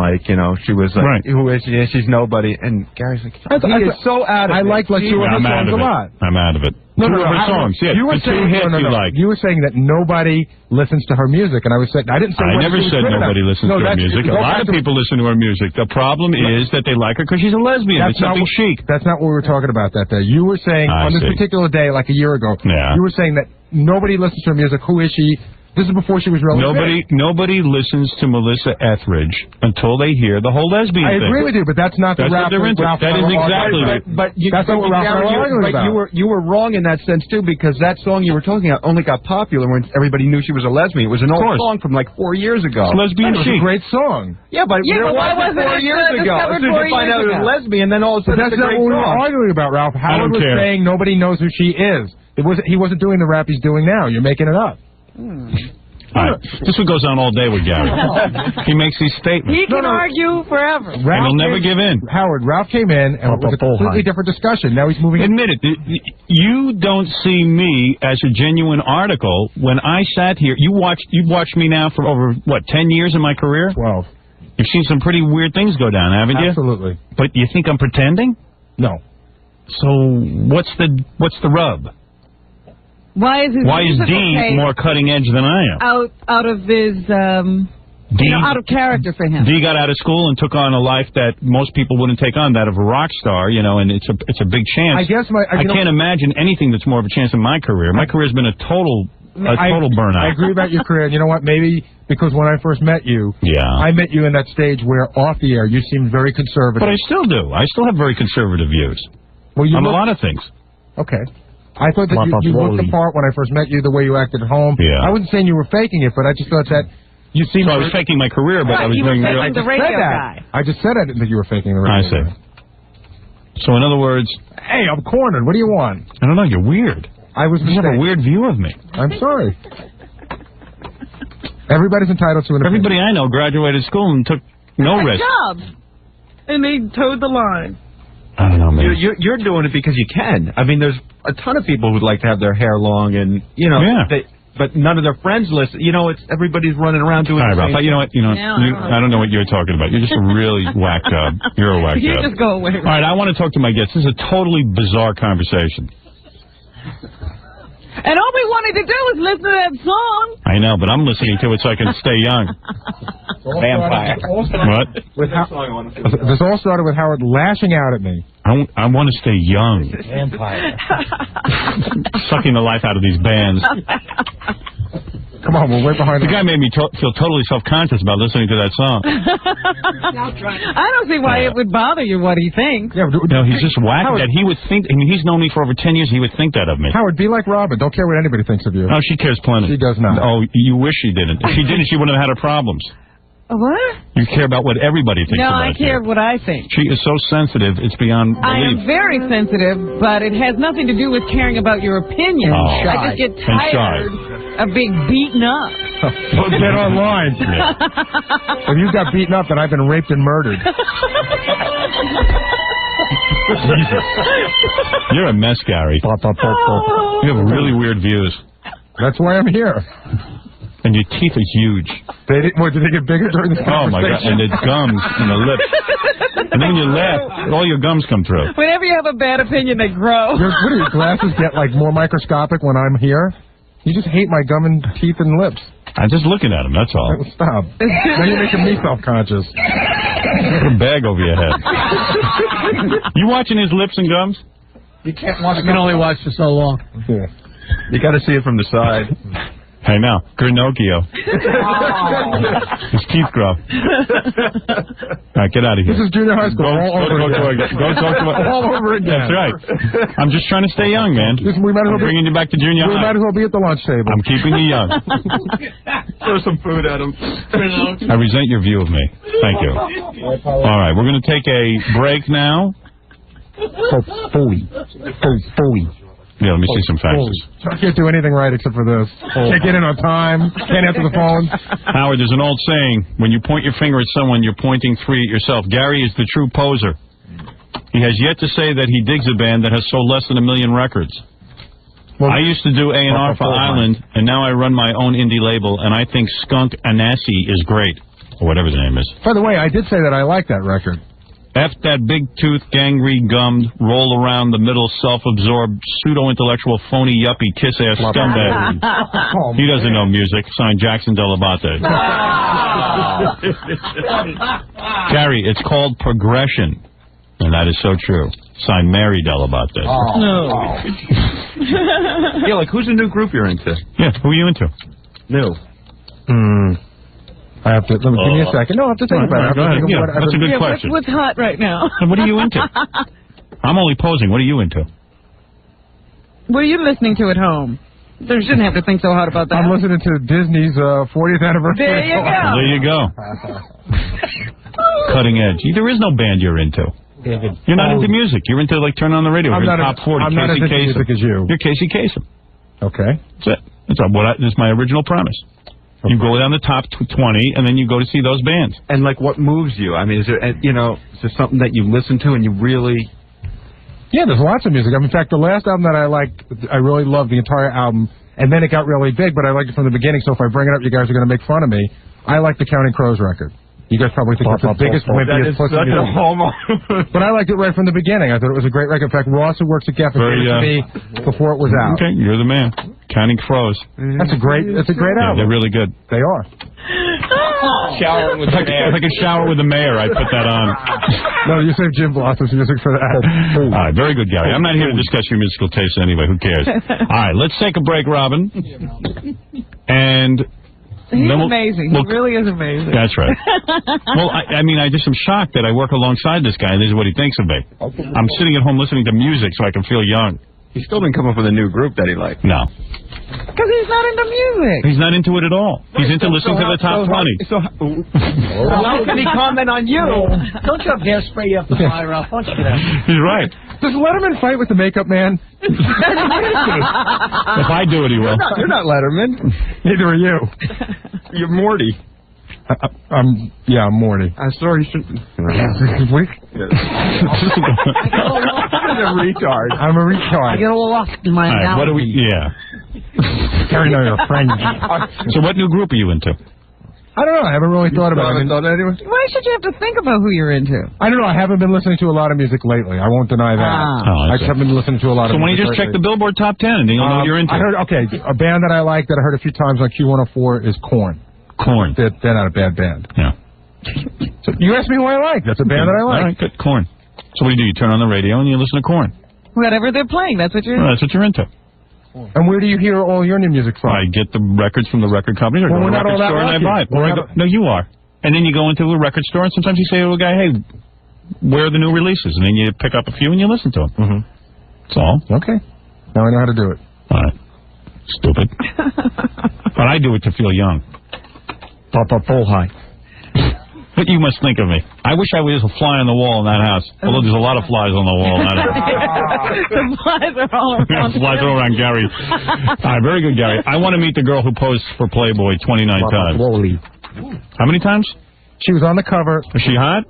she was like, who is she? She's nobody. And Gary's like, he is so out of it. I like two of her songs a lot. I'm out of it. No, two of her songs. Yeah, you were saying, you like. You were saying that nobody listens to her music, and I was saying I didn't say. I never said nobody listens to her music. A lot of people listen to her music. The problem is that they like her because she's a lesbian. It's something chic. That's not what we were talking about that day. You were saying on this particular day, like a year ago. Yeah. You were saying that nobody listens to her music. Who is she? This is before she was relevant. Nobody listens to Melissa Etheridge until they hear the whole lesbian thing. I agree with you, but that's not the Ralph. That is exactly right. But that's not what Ralph was arguing about. You were wrong in that sense too, because that song you were talking about only got popular when everybody knew she was a lesbian. It was an old song from like 4 years ago. It's lesbian chic. It was a great song. Yeah, but why wasn't 4 years ago? As soon as you find out it was lesbian, then all of a sudden that's not what we were arguing about, Ralph. Howard was saying nobody knows who she is. He wasn't doing the rap he's doing now. You're making it up. All right. This one goes on all day with Gary. He makes these statements. He can argue forever. And he'll never give in. Howard, Ralph came in and it was a completely different discussion. Now he's moving. Admit it. You don't see me as a genuine article. When I sat here, you've watched me now for over, 10 years in my career? 12. You've seen some pretty weird things go down, haven't you? Absolutely. But you think I'm pretending? No. So what's the rub? Why is Dean more cutting edge than I am? Out of his, out of character for him. Dee got out of school and took on a life that most people wouldn't take on, that of a rock star, and it's a big chance. I guess I can't imagine anything that's more of a chance in my career. My career's been a total burnout. I agree about your career. And you know what? Maybe because when I first met you, I met you in that stage where off the air you seemed very conservative. But I still do. I still have very conservative views. Well, on a lot of things. Okay. I thought that you looked the part when I first met you, the way you acted at home. Yeah. I wasn't saying you were faking it, but I just thought that you seemed... So I was faking my career, but I was doing... the radio guy. I just said I didn't think you were faking the radio guy. I see. So in other words... Hey, I'm cornered. What do you want? I don't know. You're weird. You have a weird view of me. I'm sorry. Everybody's entitled to an opinion. Everybody I know graduated school and took no risk. Jobs. And they towed the line. I don't know, man. You're doing it because you can. I mean, there's a ton of people who'd like to have their hair long, and but none of their friends listen. You know, it's everybody's running around doing. All right, the Ralph. same You know what? I don't know what you're talking about. You're just a really whack job. You're a whack You job. just go away. All right, I want to talk to my guests. This is a totally bizarre conversation. And all we wanted to do was listen to that song. I know, but I'm listening to it so I can stay young. Vampire. What? This all started with Howard lashing out at me. I want to stay young. Vampire. Sucking the life out of these bands. Come on, we're way behind. The guy made me feel totally self-conscious about listening to that song. I don't see why it would bother you what he thinks. Yeah, no, he's just whack Howard, that he would think. I mean, he's known me for over 10 years. He would think that of me. Howard, be like Robin. Don't care what anybody thinks of you. Oh, she cares plenty. She does not. Oh, you wish she didn't. If she didn't, she wouldn't have had her problems. What? You care about what everybody thinks No, about I care what I think. She is so sensitive, it's beyond I belief. am very sensitive, but it has nothing to do with caring about your opinion. Oh. I just get tired of being beaten up. Well, get online. If you got beaten up, then I've been raped and murdered. Jesus. You're a mess, Gary. You have really weird views. That's why I'm here. And your teeth are huge. Did they get bigger during this Oh, my God. And the gums and the lips. And then when you laugh, all your gums come through. Whenever you have a bad opinion, they grow. What do your glasses get, like, more microscopic when I'm here? You just hate my gum and teeth and lips. I'm just looking at them, that's all. Stop. Now you're making me self-conscious. Put a bag over your head. You watching his lips and gums? You can't watch. You can only watch for so long. Yeah. You got to see it from the side. Hey, now, Pinocchio. His teeth grow. All right, get out of here. This is junior high school. Go talk to all over again. That's right. I'm just trying to stay young, man. I'm bringing you back to junior high. We might as well be at the lunch table. I'm keeping you young. Throw some food at him. I resent your view of me. Thank you. All right, we're going to take a break now. Fully. Yeah, let me see some faxes. I can't do anything right except for this. Can't get in on time. Can't answer the phone. Howard, there's an old saying, when you point your finger at someone, you're pointing three at yourself. Gary is the true poser. He has yet to say that he digs a band that has sold less than 1 million records. Well, I used to do A&R for Island, and now I run my own indie label, and I think Skunk Anansi is great, or whatever the name is. By the way, I did say that I like that record. F that big-toothed, gangry-gummed, roll-around-the-middle, self-absorbed, pseudo-intellectual, phony, yuppie, kiss-ass scumbag. He doesn't know music. Signed, Jackson Delabate. Gary, it's called progression. And that is so true. Signed, Mary Delabate. No. Yeah, like, who's the new group you're into? Yeah, who are you into? New. I have to, give me a second. No, I have to think about it. Go ahead. Yeah, that's a good question. What's hot right now? And what are you into? I'm only posing. What are you into? What are you listening to at home? You shouldn't have to think so hard about that. I'm listening to Disney's 40th anniversary. There you go. There you go. Cutting edge. There is no band you're into. You're not into music. You're into, like, turn on the radio. I'm You're not top 40. I'm not as into music as you. You're Casey Kasem. Okay. That's it. That's my original premise. You go down the top 20, and then you go to see those bands. And, like, what moves you? I mean, is there, is there something that you listen to and you really... Yeah, there's lots of music. In fact, the last album that I liked, I really loved the entire album, and then it got really big, but I liked it from the beginning, so if I bring it up, you guys are going to make fun of me. I like the Counting Crows record. You guys probably think it's the biggest, wimpiest pussy music. But I liked it right from the beginning. I thought it was a great record. In fact, Ross, who works at Geffen, gave it to me before it was out. Okay, you're the man. Counting Crows. That's a great album. They're really good. They are. Showering with the mayor. Like a shower with the mayor, I put that on. No, you saved Jim Blossom's music for that. All right, very good, Gary. I'm not here to discuss your musical taste anyway. Who cares? All right, let's take a break, Robin. And... He's amazing. He really is amazing. That's right. Well, I mean, I just am shocked that I work alongside this guy, and this is what he thinks of me. I'm sitting at home listening to music so I can feel young. He still didn't come up with a new group that he liked. No. Because he's not into music. He's not into it at all. He's into listening to the top 20. How can he comment on you? Don't you have hairspray you have to fire up? Don't you do that? He's right. Does Letterman fight with the makeup man? If I do it, he will. You're not Letterman. Neither are you. You're Morty. I'm Morty. I'm sorry, you shouldn't. I'm a retard. I'm a retard. I get a little lost in my All right, what do we... Yeah. Gary, no, you're a friend. So what new group are you into? I don't know. I haven't really thought about it. Why should you have to think about who you're into? I don't know. I haven't been listening to a lot of music lately. I won't deny that. I just haven't been listening to a lot of music. So why don't you just check the Billboard Top 10 and then you'll know what you're into? I heard, a band that I like that I heard a few times on Q104 is Korn. Korn. They're not a bad band. Yeah. So you asked me who I like. That's a band that I like. All right, good. Korn. So what do? You turn on the radio and you listen to Korn. Whatever they're playing, that's what you're Well, that's what you're into. And where do you hear all your new music from? I get the records from the record company or Well, go we're to the not record all that store and I buy it. lucky. No, you are. And then you go into a record store and sometimes you say to a guy, hey, where are the new releases? And then you pick up a few and you listen to them. Mm-hmm. That's all. Okay. Now I know how to do it. All right. Stupid. But I do it to feel young. Papa full high. What you must think of me. I wish I was a fly on the wall in that house. Although there's a lot of flies on the wall in that house. The flies are all around. Flies are around Gary. All right, very good, Gary. I want to meet the girl who posed for Playboy 29 times. How many times? She was on the cover. Was she hot?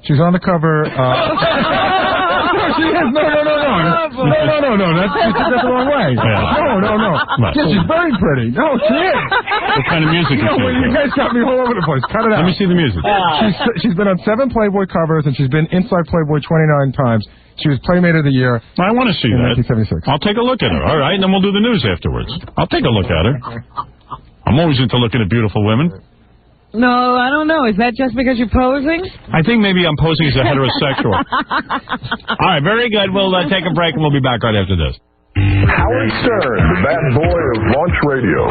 She was on the cover. No, she is. No. That's the wrong way. Yeah. No. Right. Yeah, she's very pretty. No, she is. What kind of music is she? You guys got me all over the place. Cut it out. Let me see the music. She's been on 7 Playboy covers, and she's been inside Playboy 29 times. She was Playmate of the Year. I want to see in that. 1976. I'll take a look at her. All right, and then we'll do the news afterwards. I'll take a look at her. I'm always into looking at beautiful women. No, I don't know. Is that just because you're posing? I think maybe I'm posing as a heterosexual. All right, very good. We'll take a break, and we'll be back right after this. Howard Stern, the bad boy of launch radio.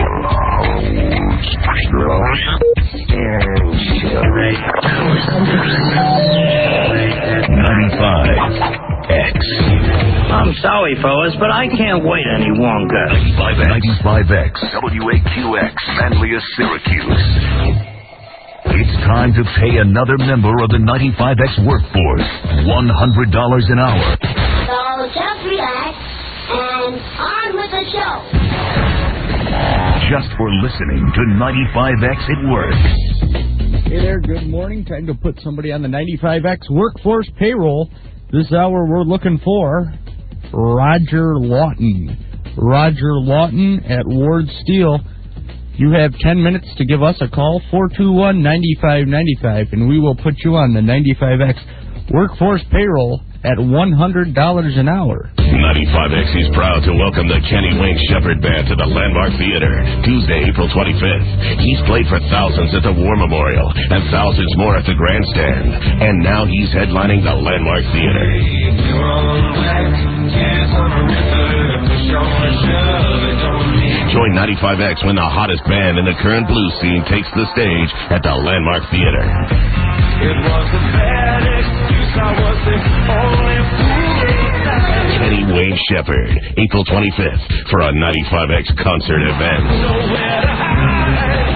95X. I'm sorry, fellas, but I can't wait any longer. 95X, WAQX, Manlius, Syracuse. It's time to pay another member of the 95X workforce $100 an hour. So just relax and on with the show. Just for listening to 95X at work. Hey there, good morning. Time to put somebody on the 95X workforce payroll. This hour we're looking for Roger Lawton. Roger Lawton at Ward Steel. You have 10 minutes to give us a call, 421-9595, and we will put you on the 95X workforce payroll at $100 an hour. 95X is proud to welcome the Kenny Wayne Shepherd Band to the Landmark Theater, Tuesday, April 25th. He's played for thousands at the War Memorial and thousands more at the Grandstand. And now he's headlining the Landmark Theater. Join 95X when the hottest band in the current blues scene takes the stage at the Landmark Theater. It was a bad excuse, I was the only fool. Kenny Wayne Shepherd, April 25th, for a 95X concert event. Nowhere to hide.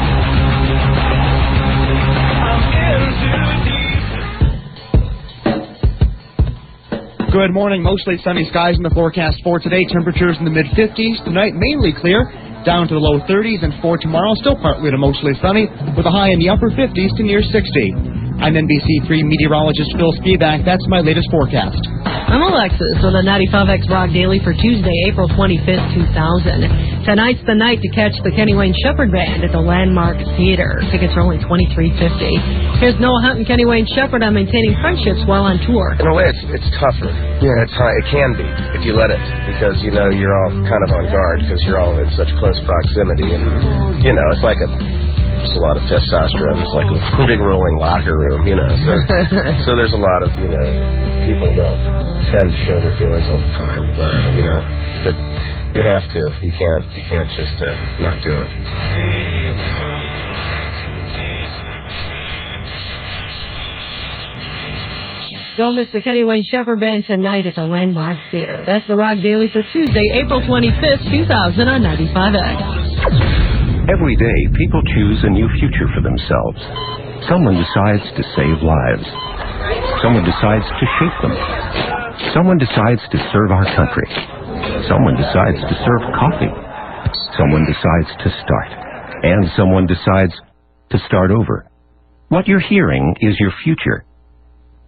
Good morning. Mostly sunny skies in the forecast for today. Temperatures in the mid-50s. Tonight, mainly clear, down to the low 30s. And for tomorrow, still partly to mostly sunny, with a high in the upper 50s to near 60. I'm NBC3 meteorologist Phil Spivak. That's my latest forecast. I'm Alexis with a 95X Rock Daily for Tuesday, April 25th, 2000. Tonight's the night to catch the Kenny Wayne Shepherd Band at the Landmark Theater. Tickets are only $23.50. Here's Noah Hunt and Kenny Wayne Shepherd on maintaining friendships while on tour. In a way, it's tougher. Yeah, it's high. It can be if you let it, because you're all kind of on guard because you're all in such close proximity, and it's like there's a lot of testosterone. It's like a big rolling locker room, So there's a lot of people don't tend to show their feelings all the time, but you have to. You can't just not do it. Don't miss the Kenny Wayne Shepherd Band tonight at the Landmark Theater. That's the Rock Daily for Tuesday, April 25th, 2000 on 95X. Every day, people choose a new future for themselves. Someone decides to save lives. Someone decides to shape them. Someone decides to serve our country. Someone decides to serve coffee. Someone decides to start. And someone decides to start over. What you're hearing is your future.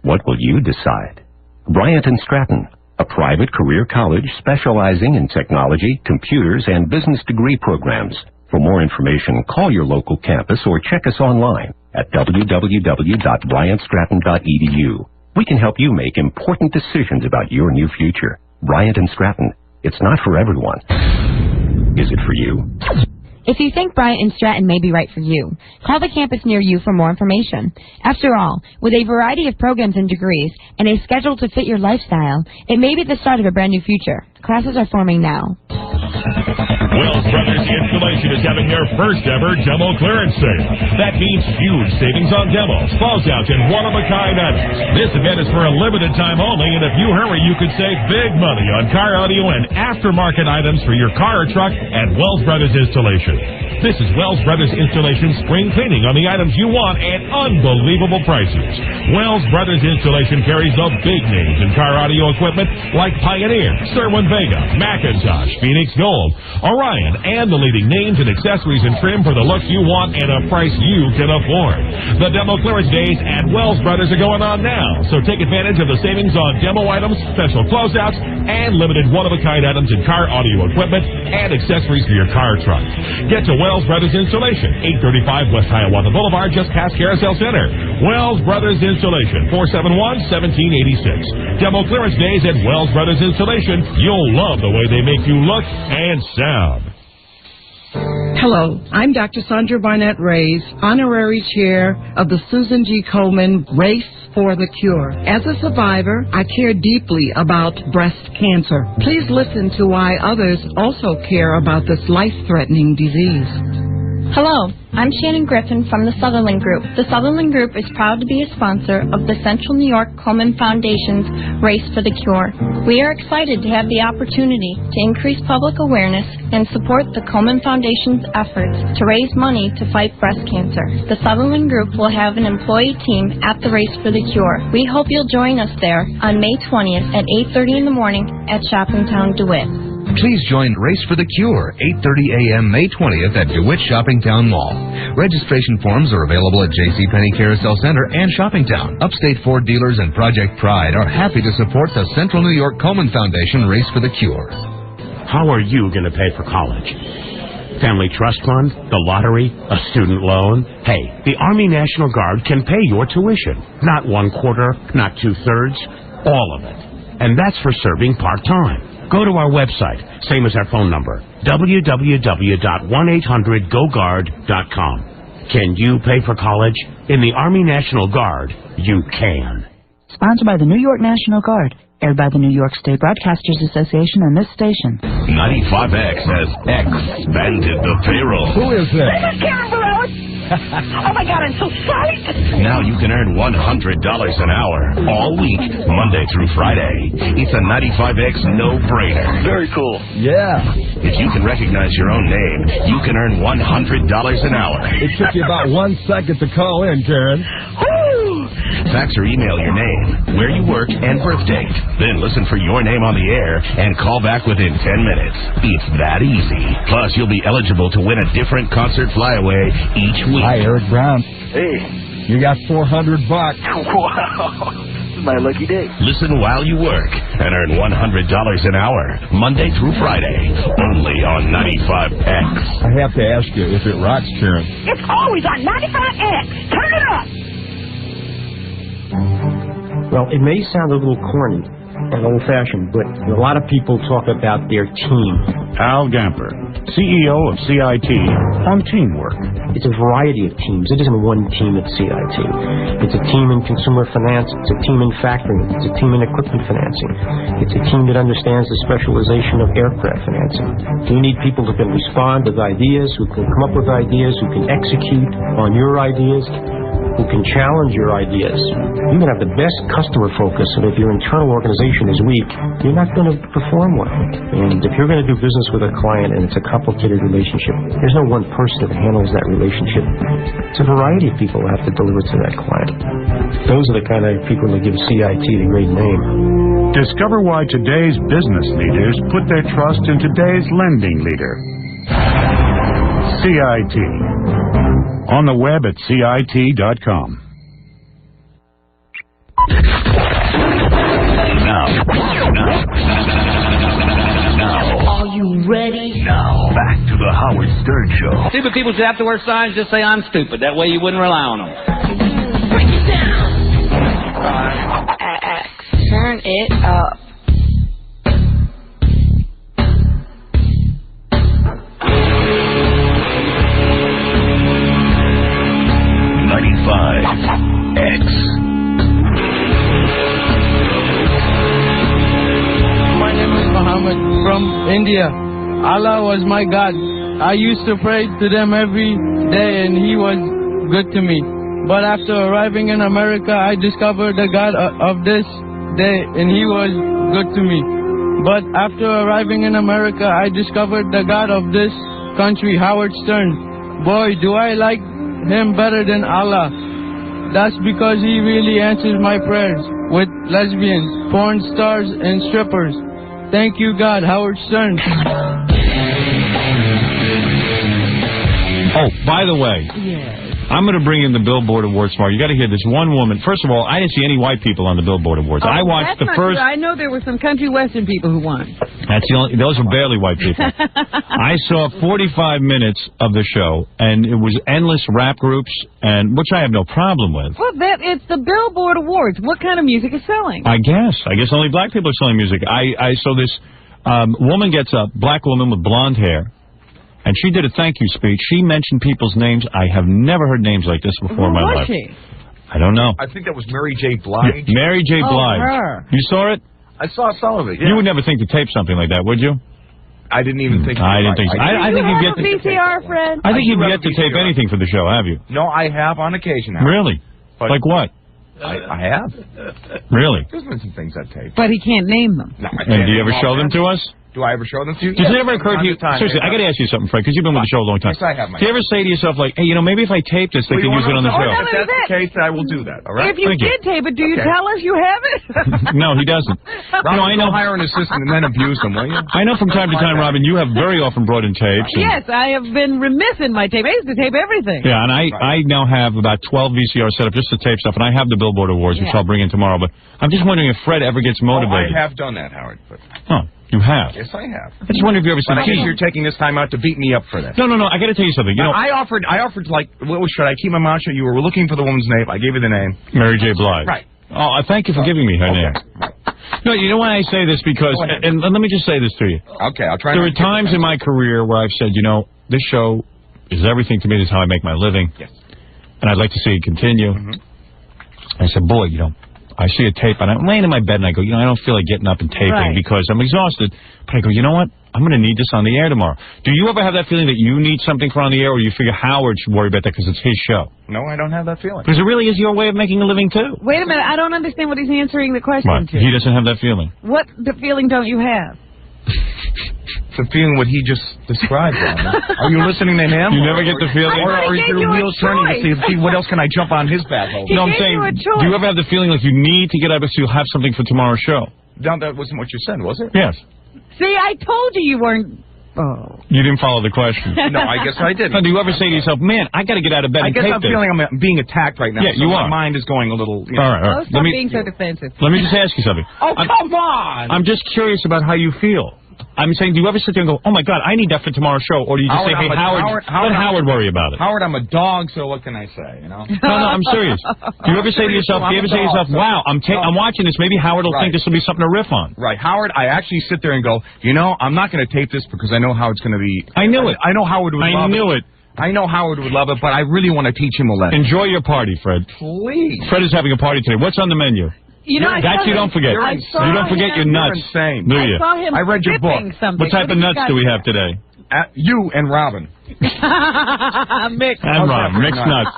What will you decide? Bryant and Stratton, a private career college specializing in technology, computers, and business degree programs. For more information, call your local campus or check us online at www.bryantstratton.edu. We can help you make important decisions about your new future. Bryant and Stratton. It's not for everyone. Is it for you? If you think Bryant and Stratton may be right for you, call the campus near you for more information. After all, with a variety of programs and degrees and a schedule to fit your lifestyle, it may be the start of a brand new future. Classes are forming now. Wells Brothers Installation is having their first ever demo clearance sale. That means huge savings on demos, closeouts, and one-of-a-kind items. This event is for a limited time only, and if you hurry, you could save big money on car audio and aftermarket items for your car or truck at Wells Brothers Installation. This is Wells Brothers Installation spring cleaning on the items you want at unbelievable prices. Wells Brothers Installation carries the big names in car audio equipment like Pioneer, Cerwin-Vega, Macintosh, Phoenix Gold, Orion, and the leading names and accessories and trim for the look you want at a price you can afford. The demo clearance days at Wells Brothers are going on now, so take advantage of the savings on demo items, special closeouts, and limited one-of-a-kind items in car audio equipment and accessories for your car or truck. Get to Wells Brothers Installation, 835 West Hiawatha Boulevard, just past Carousel Center. Wells Brothers Installation, 471-1786. Demo clearance days at Wells Brothers Installation. You'll love the way they make you look and sound. Hello, I'm Dr. Sandra Barnett Reyes, Honorary Chair of the Susan G. Komen Race for the Cure. As a survivor, I care deeply about breast cancer. Please listen to why others also care about this life-threatening disease. Hello, I'm Shannon Griffin from the Sutherland Group. The Sutherland Group is proud to be a sponsor of the Central New York Komen Foundation's Race for the Cure. We are excited to have the opportunity to increase public awareness and support the Komen Foundation's efforts to raise money to fight breast cancer. The Sutherland Group will have an employee team at the Race for the Cure. We hope you'll join us there on May 20th at 8:30 in the morning at Shoppingtown DeWitt. Please join Race for the Cure, 8:30 a.m. May 20th at DeWitt Shoppingtown Mall. Registration forms are available at JCPenney Carousel Center and Shoppingtown. Upstate Ford dealers and Project Pride are happy to support the Central New York Komen Foundation Race for the Cure. How are you going to pay for college? Family trust fund, the lottery, a student loan? Hey, the Army National Guard can pay your tuition. Not 1/4, not 2/3, all of it. And that's for serving part-time. Go to our website, same as our phone number, www.1800GoGuard.com. Can you pay for college? In the Army National Guard, you can. Sponsored by the New York National Guard. Aired by the New York State Broadcasters Association and this station. 95X has expanded the payroll. Who is that? This is Karen Barellis. Oh, my God, I'm so sorry. Now you can earn $100 an hour all week, Monday through Friday. It's a 95X no-brainer. Very cool. Yeah. If you can recognize your own name, you can earn $100 an hour. It took you about 1 second to call in, Karen. Fax or email your name, where you work, and birth date. Then listen for your name on the air and call back within 10 minutes. It's that easy. Plus, you'll be eligible to win a different concert flyaway each week. Hi, Eric Brown. Hey. You got $400. Wow. This is my lucky day. Listen while you work and earn $100 an hour, Monday through Friday, only on 95X. I have to ask you if it rocks, Karen. It's always on 95X. Turn it up. Well, it may sound a little corny and old-fashioned, but a lot of people talk about their team. Al Gamper, CEO of CIT, on teamwork. It's a variety of teams. It isn't one team at CIT. It's a team in consumer finance. It's a team in factoring. It's a team in equipment financing. It's a team that understands the specialization of aircraft financing. You need people who can respond with ideas, who can come up with ideas, who can execute on your ideas, who can challenge your ideas. You can have the best customer focus, and if your internal organization is weak, you're not going to perform well. And if you're going to do business with a client and it's a complicated relationship, there's no one person that handles that relationship. It's a variety of people that have to deliver to that client. Those are the kind of people that give CIT the great name. Discover why today's business leaders put their trust in today's lending leader. CIT. On the web at CIT.com. Now, Now. Are you ready? Now, back to the Howard Stern Show. Stupid people should have to wear signs just say I'm stupid. That way you wouldn't rely on them. Break it down. Turn it up. X. My name is Muhammad from India. Allah was my God. I used to pray to them every day and he was good to me. But after arriving in America, I discovered the God of this day and he was good to me. But after arriving in America, I discovered the God of this country, Howard Stern. Boy, do I like him better than Allah. That's because he really answers my prayers with lesbians, porn stars, and strippers. Thank you, God, Howard Stern. Oh, by the way, I'm going to bring in the Billboard Awards tomorrow. You got to hear this one woman. First of all, I didn't see any white people on the Billboard Awards. I watched the first. I know there were some country western people who won. That's the only. Those were barely white people. I saw 45 minutes of the show, and it was endless rap groups, and which I have no problem with. Well, it's the Billboard Awards. What kind of music is selling? I guess only black people are selling music. I saw this woman gets up, black woman with blonde hair. And she did a thank you speech. She mentioned people's names. I have never heard names like this before in my life. Who was she? I don't know. I think that was Mary J. Blige. Yeah, Mary J. Blige. Her. You saw it? I saw some of it, yeah. You would never think to tape something like that, would you? I didn't even think. I didn't think so. I think you get a VCR, friend. I think you've yet to tape anything for the show, have you? No, I have on occasion. Really? But like what? I have. Really? There's been some things I've taped. But he can't name them. No, and do you ever show them to us? Do I ever show them to you? Does it ever occur to you? Seriously, I got to ask you something, Fred, because you've been with the show a long time. Yes, I have. Do you ever say to yourself, like, hey, maybe if I tape this, they can use it on the show? If that's the case, I will do that. All right. If you did tape it, do you tell us you have it? No, he doesn't. I know. Hire an assistant and then abuse them, will you? I know from time to time, Robin, you have very often brought in tapes. Yes, I have been remiss in my tape. I used to tape everything. Yeah, and I now have about 12 VCRs set up just to tape stuff, and I have the Billboard Awards, which I'll bring in tomorrow. But I'm just wondering if Fred ever gets motivated. I have done that, Howard. But... Oh. You have? Yes, I have. I just wonder if you ever said, you're taking this time out to beat me up for this. No. I got to tell you something. You know, I offered like, should I keep my mouth shut? You were looking for the woman's name. I gave you the name. Mary J. Blige. Right. Oh, thank you for giving me her name. No, you know why I say this? Because, and let me just say this to you. Okay, I'll try. There are times in my career where I've said, this show is everything to me. This is how I make my living. Yes. And I'd like to see it continue. I said, boy, I see a tape, and I'm laying in my bed, and I go, I don't feel like getting up and taping because I'm exhausted. But I go, you know what? I'm going to need this on the air tomorrow. Do you ever have that feeling that you need something for on the air, or do you figure Howard should worry about that because it's his show? No, I don't have that feeling. Because it really is your way of making a living, too. Wait a minute. I don't understand what he's answering the question to. He doesn't have that feeling. What feeling don't you have? The feeling what he just described. Are you listening to him? You never get the feeling? Or is your wheels turning to see what else can I jump on his back over? No, I'm saying, do you ever have the feeling like you need to get up so you'll have something for tomorrow's show? No, that wasn't what you said, was it? Yes. See, I told you weren't... Oh. You didn't follow the question. No, I guess I didn't. No, do you ever say to yourself, man, I got to get out of bed and tape this? I guess I'm feeling I'm being attacked right now. Yeah, so you are. My mind is going a little... All right. Stop being so defensive. Let me just ask you something. Oh, come on! I'm just curious about how you feel. I'm saying, do you ever sit there and go, oh, my God, I need that for tomorrow's show? Or do you just say, hey, Howard, let Howard worry about it? Howard, I'm a dog, so what can I say, No, I'm serious. Do you ever say to yourself, wow, I'm watching this, maybe Howard will think this will be something to riff on? Right. Howard, I actually sit there and go, I'm not going to tape this because I know how it's going to be. I knew it. I know Howard would love it. I knew it. I know Howard would love it, but I really want to teach him a lesson. Enjoy your party, Fred. Please. Fred is having a party today. What's on the menu? That you don't forget. You don't forget your nuts. You're insane. Do you? I saw him read your book. What type of nuts do we have today? You and Robin. Mixed. And Robin. Mixed nuts.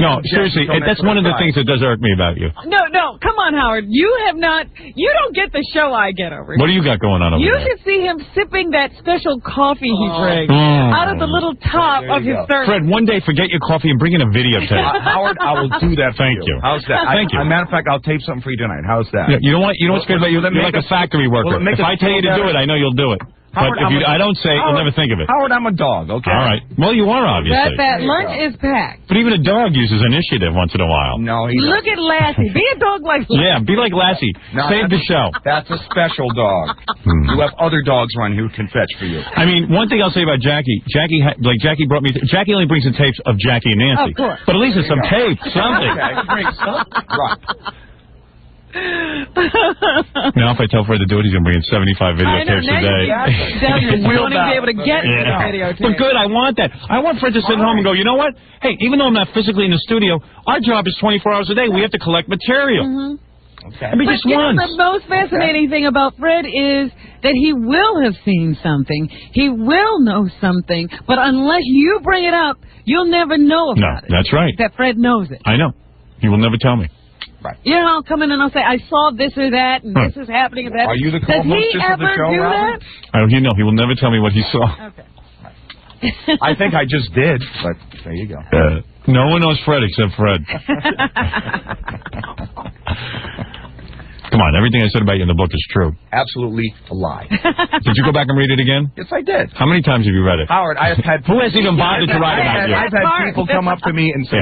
No, seriously, that's one of the things that does irk me about you. No, come on, Howard. You don't get the show I get over here. What do you got going on over there? You should there? see him sipping that special coffee he drinks out of the little top of his thermos. Fred, one day forget your coffee and bring in a videotape. Howard, I will do that for Thank you. How's that? Thank you. As a matter of fact, I'll tape something for you tonight. How's that? Yeah, you know what's good about you? You're like a factory worker. If I tell you to do it, I know you'll do it. But if I don't say it, you'll never think of it. Howard, I'm a dog, okay? All right. Well, you are, obviously. That lunch is packed. But even a dog uses initiative once in a while. No, he Look at Lassie. Be a dog like Lassie. Yeah, be like Lassie. No, Save the show. That's a special dog. You have other dogs around here who can fetch for you. I mean, one thing I'll say about Jackie, Jackie brought me. Jackie only brings in tapes of Jackie and Nancy. Of course. But at least it's some tape, something. Okay, bring something. Right. Now, if I tell Fred to do it, he's going to bring in 75 videotapes a day. You're wanting to be able to get to the videotape. Well, good. I want that. I want Fred to sit home and go, you know what? Hey, even though I'm not physically in the studio, our job is 24 hours a day. We have to collect material. Okay. I mean, just once. The most fascinating thing about Fred is that he will have seen something. He will know something. But unless you bring it up, you'll never know about it. That's right. That Fred knows it. I know. He will never tell me. Right. You know, I'll come in and I'll say, I saw this or that, and this is happening and that. Are you the Does he co-hostess of the ever show, do Robin? that? He will never tell me what he saw. Okay. I think I just did, but there you go. No one knows Fred except Fred. Come on, everything I said about you in the book is true. Absolutely a lie. Did you go back and read it again? Yes, I did. How many times have you read it? Howard, I have had... Who has even bothered to write about you? I've had people come up to me and say,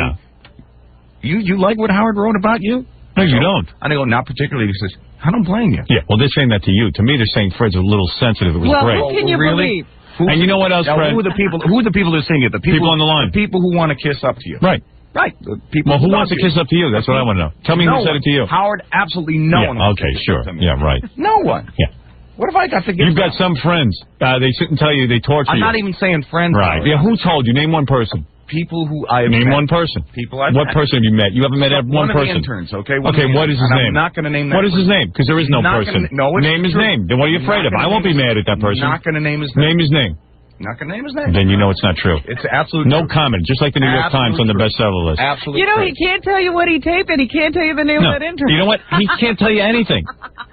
you like what Howard wrote about you? No, you don't. And I go, not particularly. He says, I don't blame you. Yeah, well, they're saying that to you. To me, they're saying Fred's a little sensitive. It was great. Who can you believe? And you know what else, now, Fred? Who are the people who are singing it? The people on the line. The people who want to kiss up to you. Right. Right. The people Well, who love wants to you. kiss up to you? That's what I want to know. Tell me who said it to you. Howard, absolutely no one. Yeah, okay, sure. Yeah, right. No one. Yeah. What have I got to give? You've got some friends. They sit and tell you they torture I'm you. not even saying friends. Right. Howard. Yeah, who told you? Name one person. People who I have Name met. one person. People I've What met. person have you met? You haven't met one of person. the interns, okay? Okay, what is his name? I'm not going to name that. What is his name? Because there is no Not person. gonna- no, it's name his true. name. Then what are you I'm afraid not of? gonna I won't be name mad at that person. Not going to name his name. Name his name. Not going to name his name. Then you know it's not true. It's absolutely no comment. Just like the New York Times on the bestseller list. Absolutely. You know, he can't tell you what he taped, and he can't tell you the name of that intern. You know what? He can't tell you anything.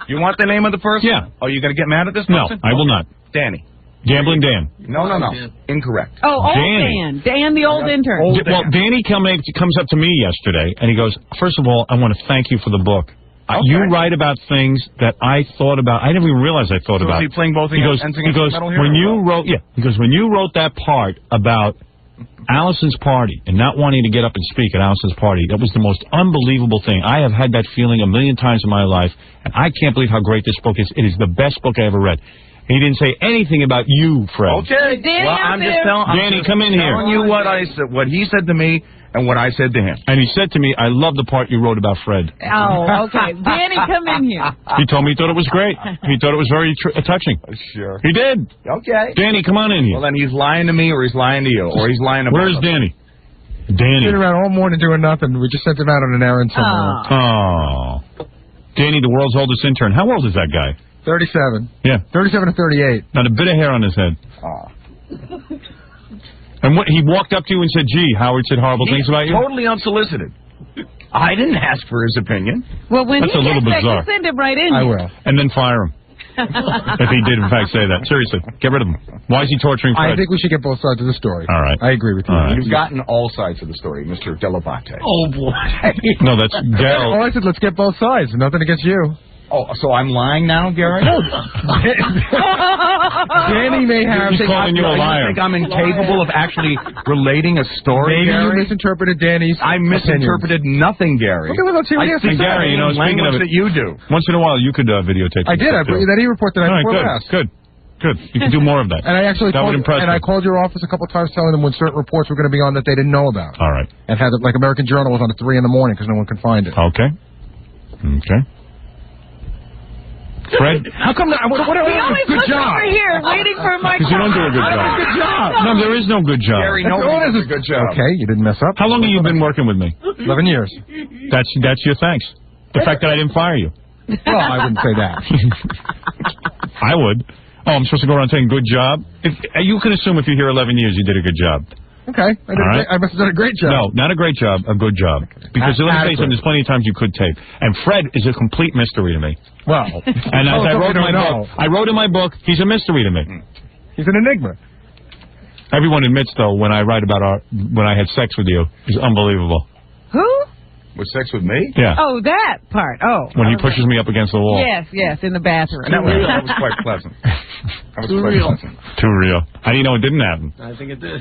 You want the name of the person? Yeah. Are you going to get mad at this No, person? I will not. Danny. Gambling Dan. No. Incorrect. Oh, old Danny. Dan, the old intern. Well, Danny comes up to me yesterday, and he goes, first of all, I want to thank you for the book. You write about things that I thought about. I never even realized I thought So about. is he playing both He goes, when you wrote, because when you wrote that part about Allison's party and not wanting to get up and speak at Allison's party, that was the most unbelievable thing. I have had that feeling a million times in my life, and I can't believe how great this book is. It is the best book I ever read. He didn't say anything about you, Fred. Okay. Danny, well, I'm just telling. Danny, come in here. Telling you what I said, what he said to me, and what I said to him. And he said to me, "I love the part you wrote about Fred." Oh, okay. Danny, come in here. He told me he thought it was great. He thought it was very touching. Sure. He did. Okay. Danny, come on in here. Well, then he's lying to me, or he's lying to you, or he's lying about Where's us. Danny? Danny. Sitting around all morning doing nothing. We just sent him out on an errand somewhere. Oh. Danny, the world's oldest intern. How old is that guy? 37. Yeah. 37 to 38. Not a bit of hair on his head. And what, he walked up to you and said, gee, Howard said horrible things about you? Totally unsolicited. I didn't ask for his opinion. Well, when That's he a little gets back, bizarre. you send him right in. I here. will. And then fire him. If he did, in fact, say that. Seriously, get rid of him. Why is he torturing Fred? I think we should get both sides of the story. All right. I agree with you. All right. You've gotten all sides of the story, Mr. Delavate. Oh, boy. No, that's Gary. Oh, I said let's get both sides. Nothing against you. Oh, so I'm lying now, Gary? No. Danny may have... He's calling you a liar. You think I'm incapable of actually relating a story, Maybe you Gary? misinterpreted Danny's I misinterpreted nothing, Gary. Okay, well, let's see what he has to And say. Gary, you know, speaking of it, that you do. once in a while you could videotape. I did. I brought you that e-report that I All right, before good, last. good. Good. You can do more of that. And I actually that called, would impress and me. I called your office a couple of times telling them when certain reports were going to be on that they didn't know about. All right. And had it, like American Journal was on at 3 in the morning because no one could find it. Okay. Okay. Fred, How come that? What He always good looks job. over here waiting for my because you don't do a good job. Good job. No, there is no good job. Gary, no one does a good job. Okay, you didn't mess up. How long have you been working with me? 11 years. That's your thanks. The fact that I didn't fire you. Well, I wouldn't say that. I would. Oh, I'm supposed to go around saying good job? You can assume if you're here 11 years, you did a good job. Okay. I must have done a great job. No, not a great job, a good job. Because let me tell you something, there's plenty of times you could tape. And Fred is a complete mystery to me. Well. And as I wrote in my book, in my book, he's a mystery to me. He's an enigma. Everyone admits, though, when I write about when I had sex with you, is unbelievable. Who? With sex with me? Yeah. Oh, that part. Oh. When he pushes me up against the wall. Yes, in the bathroom. And that was quite pleasant. That was Too quite real. pleasant. Too real. How do you know it didn't happen? I think it did.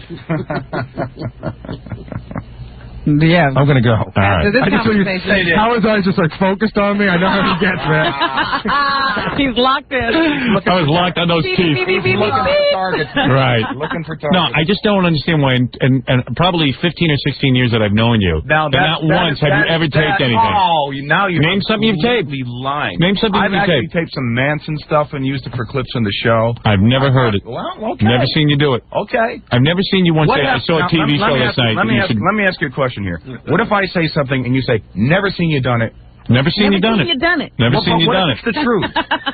Yeah. I'm going to go. All right. After this I just want you- conversation. Howard's eyes just like focused on me. I know how he gets, man. He's locked in. I was locked on those Beep, teeth. beep, beep, beep, Looking beep. for targets. Right. Looking for targets. No, I just don't understand why, and probably 15 or 16 years that I've known you, Now, and not once have you ever taped anything. Oh, now you're Name something you've taped. lying. Name something I've you've actually taped. taped some Manson stuff and used it for clips on the show. I've never heard it. Well, okay. Never seen you do it. Okay. I've never seen you once say, I hap- saw a now, TV show let me last ask- night. Let me, You ask, should- let me ask you a question here. What if I say something and you say, never seen you done it? Never seen you done Never it. seen you done it. Never Well, seen but you what done if it. it's the truth?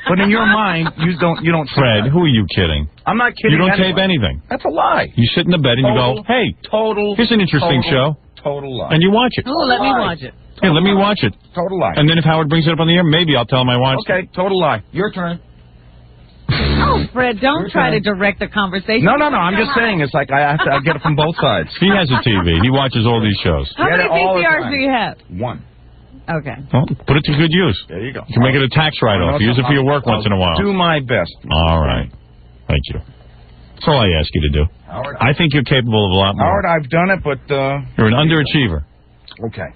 But in your mind, you don't. Fred, say that. who are you kidding? I'm not kidding. You don't anyone. tape anything. That's a lie. You sit in the bed and you go, hey, Total. here's an interesting show. Total lie. And you watch it. Oh, let me watch it. Hey, let me watch it. Total lie. And then if Howard brings it up on the air, maybe I'll tell him I watched it. Okay, total lie. Your turn. Oh, Fred, don't try to direct the conversation. No. I'm just saying. It's like I get it from both sides. He has a TV. He watches all these shows. How many Get it all the VCRs time. do you have? One. Okay. Well, put it to good use. There you go. You can make it a tax write-off. Use it for your work once in a while. Do my best. All right. Thank you. That's all I ask you to do. Howard, I think you're capable of a lot more. Howard, I've done it, but You're an underachiever. okay.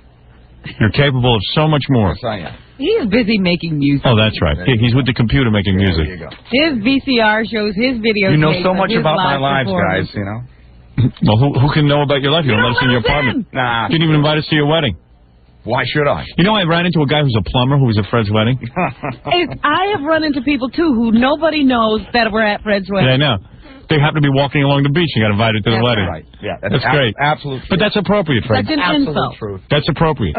You're capable of so much more. Yes, I am. He's busy making music. Oh, that's right. He's with the computer making There music. you go. His VCR shows, his videos. You know so much about my lives, guys. You know. Well, who can know about your life? You don't let us in your apartment. Nah. You didn't even invite us to your wedding. Why should I? You know, I ran into a guy who's a plumber who was at Fred's wedding. I have run into people, too, who nobody knows that were at Fred's wedding. Yeah, I know. They happen to be walking along the beach and got invited to the That's wedding. Right. Yeah, That's great. Absolute. But that's appropriate, Fred. That's an absolute insult. truth. That's appropriate.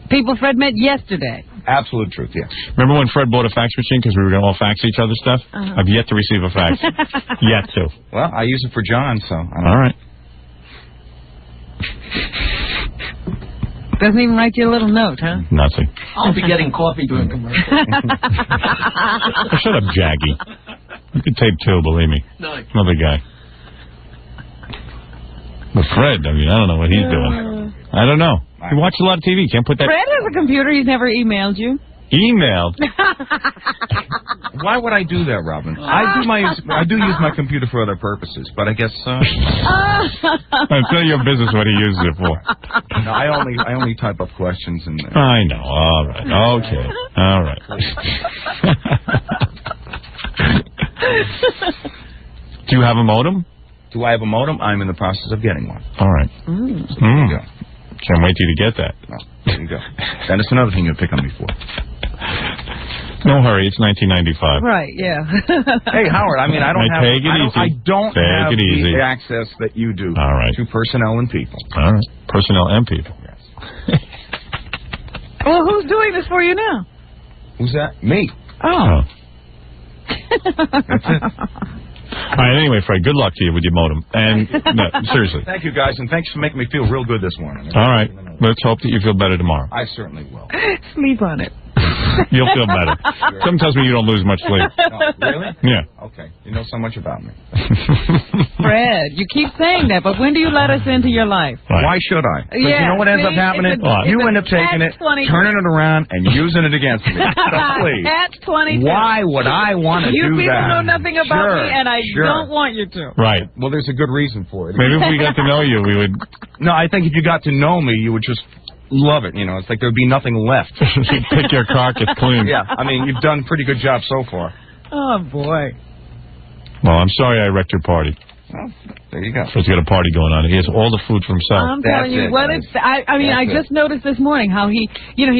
People Fred met yesterday. Absolute truth. Yeah. Remember when Fred bought a fax machine because we were going to all fax each other stuff? Uh-huh. I've yet to receive a fax. Yet to. Well, I use it for John, so. All right. Doesn't even write you a little note, huh? Nothing. I'll be getting coffee during commercial. Oh, shut up, Jaggy. You could tape too, believe me. Another guy. But Fred, I mean, I don't know what he's doing. I don't know. He watches a lot of TV. Can't put that... Fred has a computer. He's never emailed you. Emailed? Why would I do that, Robin? I do use my computer for other purposes, but I guess I'll tell your business what he uses it for. no, I only type up questions and. I know. All right. Okay. All right. Do you have a modem? Do I have a modem? I'm in the process of getting one. All right. There you go. Can't wait till you get that. No, there you go. And it's another thing you'll pick on me for. No hurry. It's 1995. Right, yeah. Hey, Howard, I mean, I don't have Take it easy. I don't Take have it easy. the access that you do All right. to personnel and people. All right. Personnel and people. Well, who's doing this for you now? Who's that? Me. Oh. That's it. All right, anyway, Fred, good luck to you with your modem. And, no, seriously. Thank you, guys, and thanks for making me feel real good this morning. All right. Let's hope that you feel better tomorrow. I certainly will. Sleep on it. You'll feel better. Something tells me you don't lose much sleep. Oh, really? Yeah. Okay. You know so much about me. Fred, you keep saying that, but when do you let us into your life? Right. Why should I? Because Yeah, you know what ends up see, happening? it's a- You it's end a up taking it, catch-22. turning it around, and using it against me. So please. Catch 22. Why would I want to You do people that? know nothing about Sure, me, and I sure. don't want you to. Right. Well, there's a good reason for it. Maybe if we got to know you, we would... No, I think if you got to know me, you would just love it. You know, it's like there'd be nothing left. You'd pick your carcass clean. Yeah, I mean, you've done a pretty good job so far. Oh, boy. Well, I'm sorry I wrecked your party. Well, there you go. Fred's got a party going on. He has all the food for himself. I'm telling you, what it's... I mean, I That's just noticed this morning how he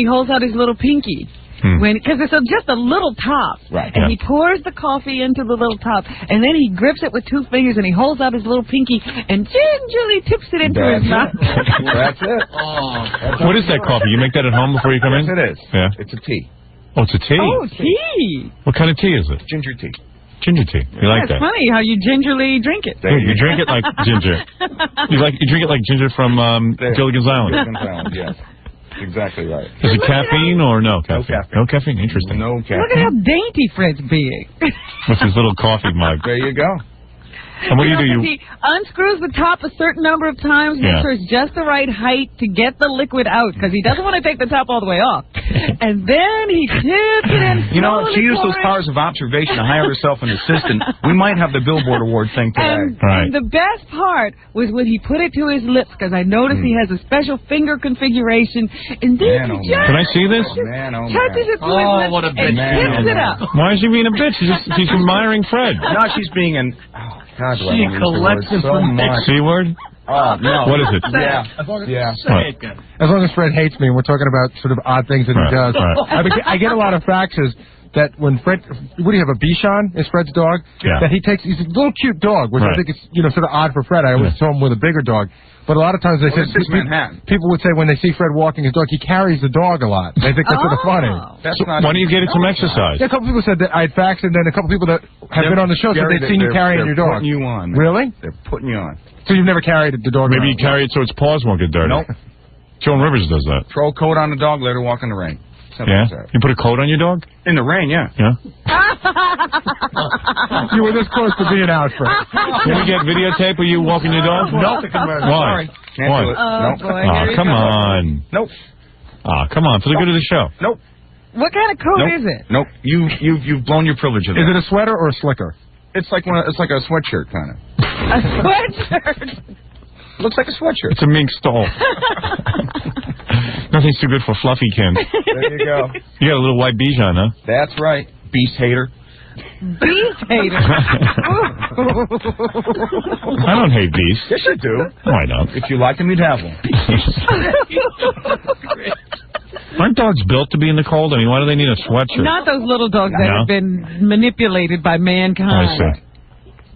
holds out his little pinky. Because it's just a little top. Right. And he pours the coffee into the little top, and then he grips it with 2 fingers, and he holds out his little pinky and gingerly tips it into his mouth. That's it. What is that coffee? You make that at home before you come in? Yes, it is. Yeah. It's a tea. Oh, it's a tea? Oh, tea. What kind of tea is it? Ginger tea. Ginger tea. You like That's that? funny how you gingerly drink it. Yeah, you drink it like ginger. You drink it like ginger from Gilligan's Island. Gilligan's Island, yes. Exactly right. Is it caffeine or no caffeine? No caffeine. Interesting. No caffeine. Look at how dainty Fred's being. With his little coffee mug. There you go. And what do you do? He unscrews the top a certain number of times, makes sure it's just the right height to get the liquid out, because he doesn't want to take the top all the way off. And then he tips it in. You know, she used those powers of observation to hire herself an assistant. We might have the Billboard Award thing today. And the best part was when he put it to his lips, because I noticed he has a special finger configuration. And then he just Can I see this? touches it to his lips what a and tips it up. Why is she being a bitch? She's admiring Fred. No, she's being an... Oh, God, do I She use the word so much. C-word? Oh, no. What is it? Yeah. As long as Fred hates me, and we're talking about sort of odd things that he does. I get a lot of faxes that when Fred, what do you have, a Bichon is Fred's dog? Yeah. That he's a little cute dog, which I think is, sort of odd for Fred. I always saw him with a bigger dog. But a lot of times they say, people would say when they see Fred walking his dog, he carries the dog a lot. They think that's sort of funny. Why don't you get it some exercise? Yeah, a couple people said that I'd faxed, and then a couple people that have been on the show said they'd seen you carrying your dog. They're putting you on. Really? They're putting you on. So you've never carried the dog? Maybe you carry it so its paws won't get dirty. Nope. Joan Rivers does that. Throw a coat on the dog, let her walk in the rain. Yeah? You put a coat on your dog? In the rain, yeah. Yeah? You were this close to being out, Fred. Can we get videotape of you walking your dog? Nope. Why? Sorry. Can't Why? do it. Nope. Oh, come on. Nope. Oh, come on. For the good of the show. Nope. What kind of coat Nope. is it? Nope. You've blown your privilege of that. Is it a sweater or a slicker? It's like a sweatshirt kind of. A sweatshirt. Looks like a sweatshirt. It's a mink stole. Nothing's too good for fluffy Ken. There you go. You got a little white Bichon, huh? That's right. Beast hater. Beast hater. I don't hate beasts. Yes, you do. No, I don't. If you liked them, you'd have one. Aren't dogs built to be in the cold? I mean, why do they need a sweatshirt? Not those little dogs that have been manipulated by mankind. I see.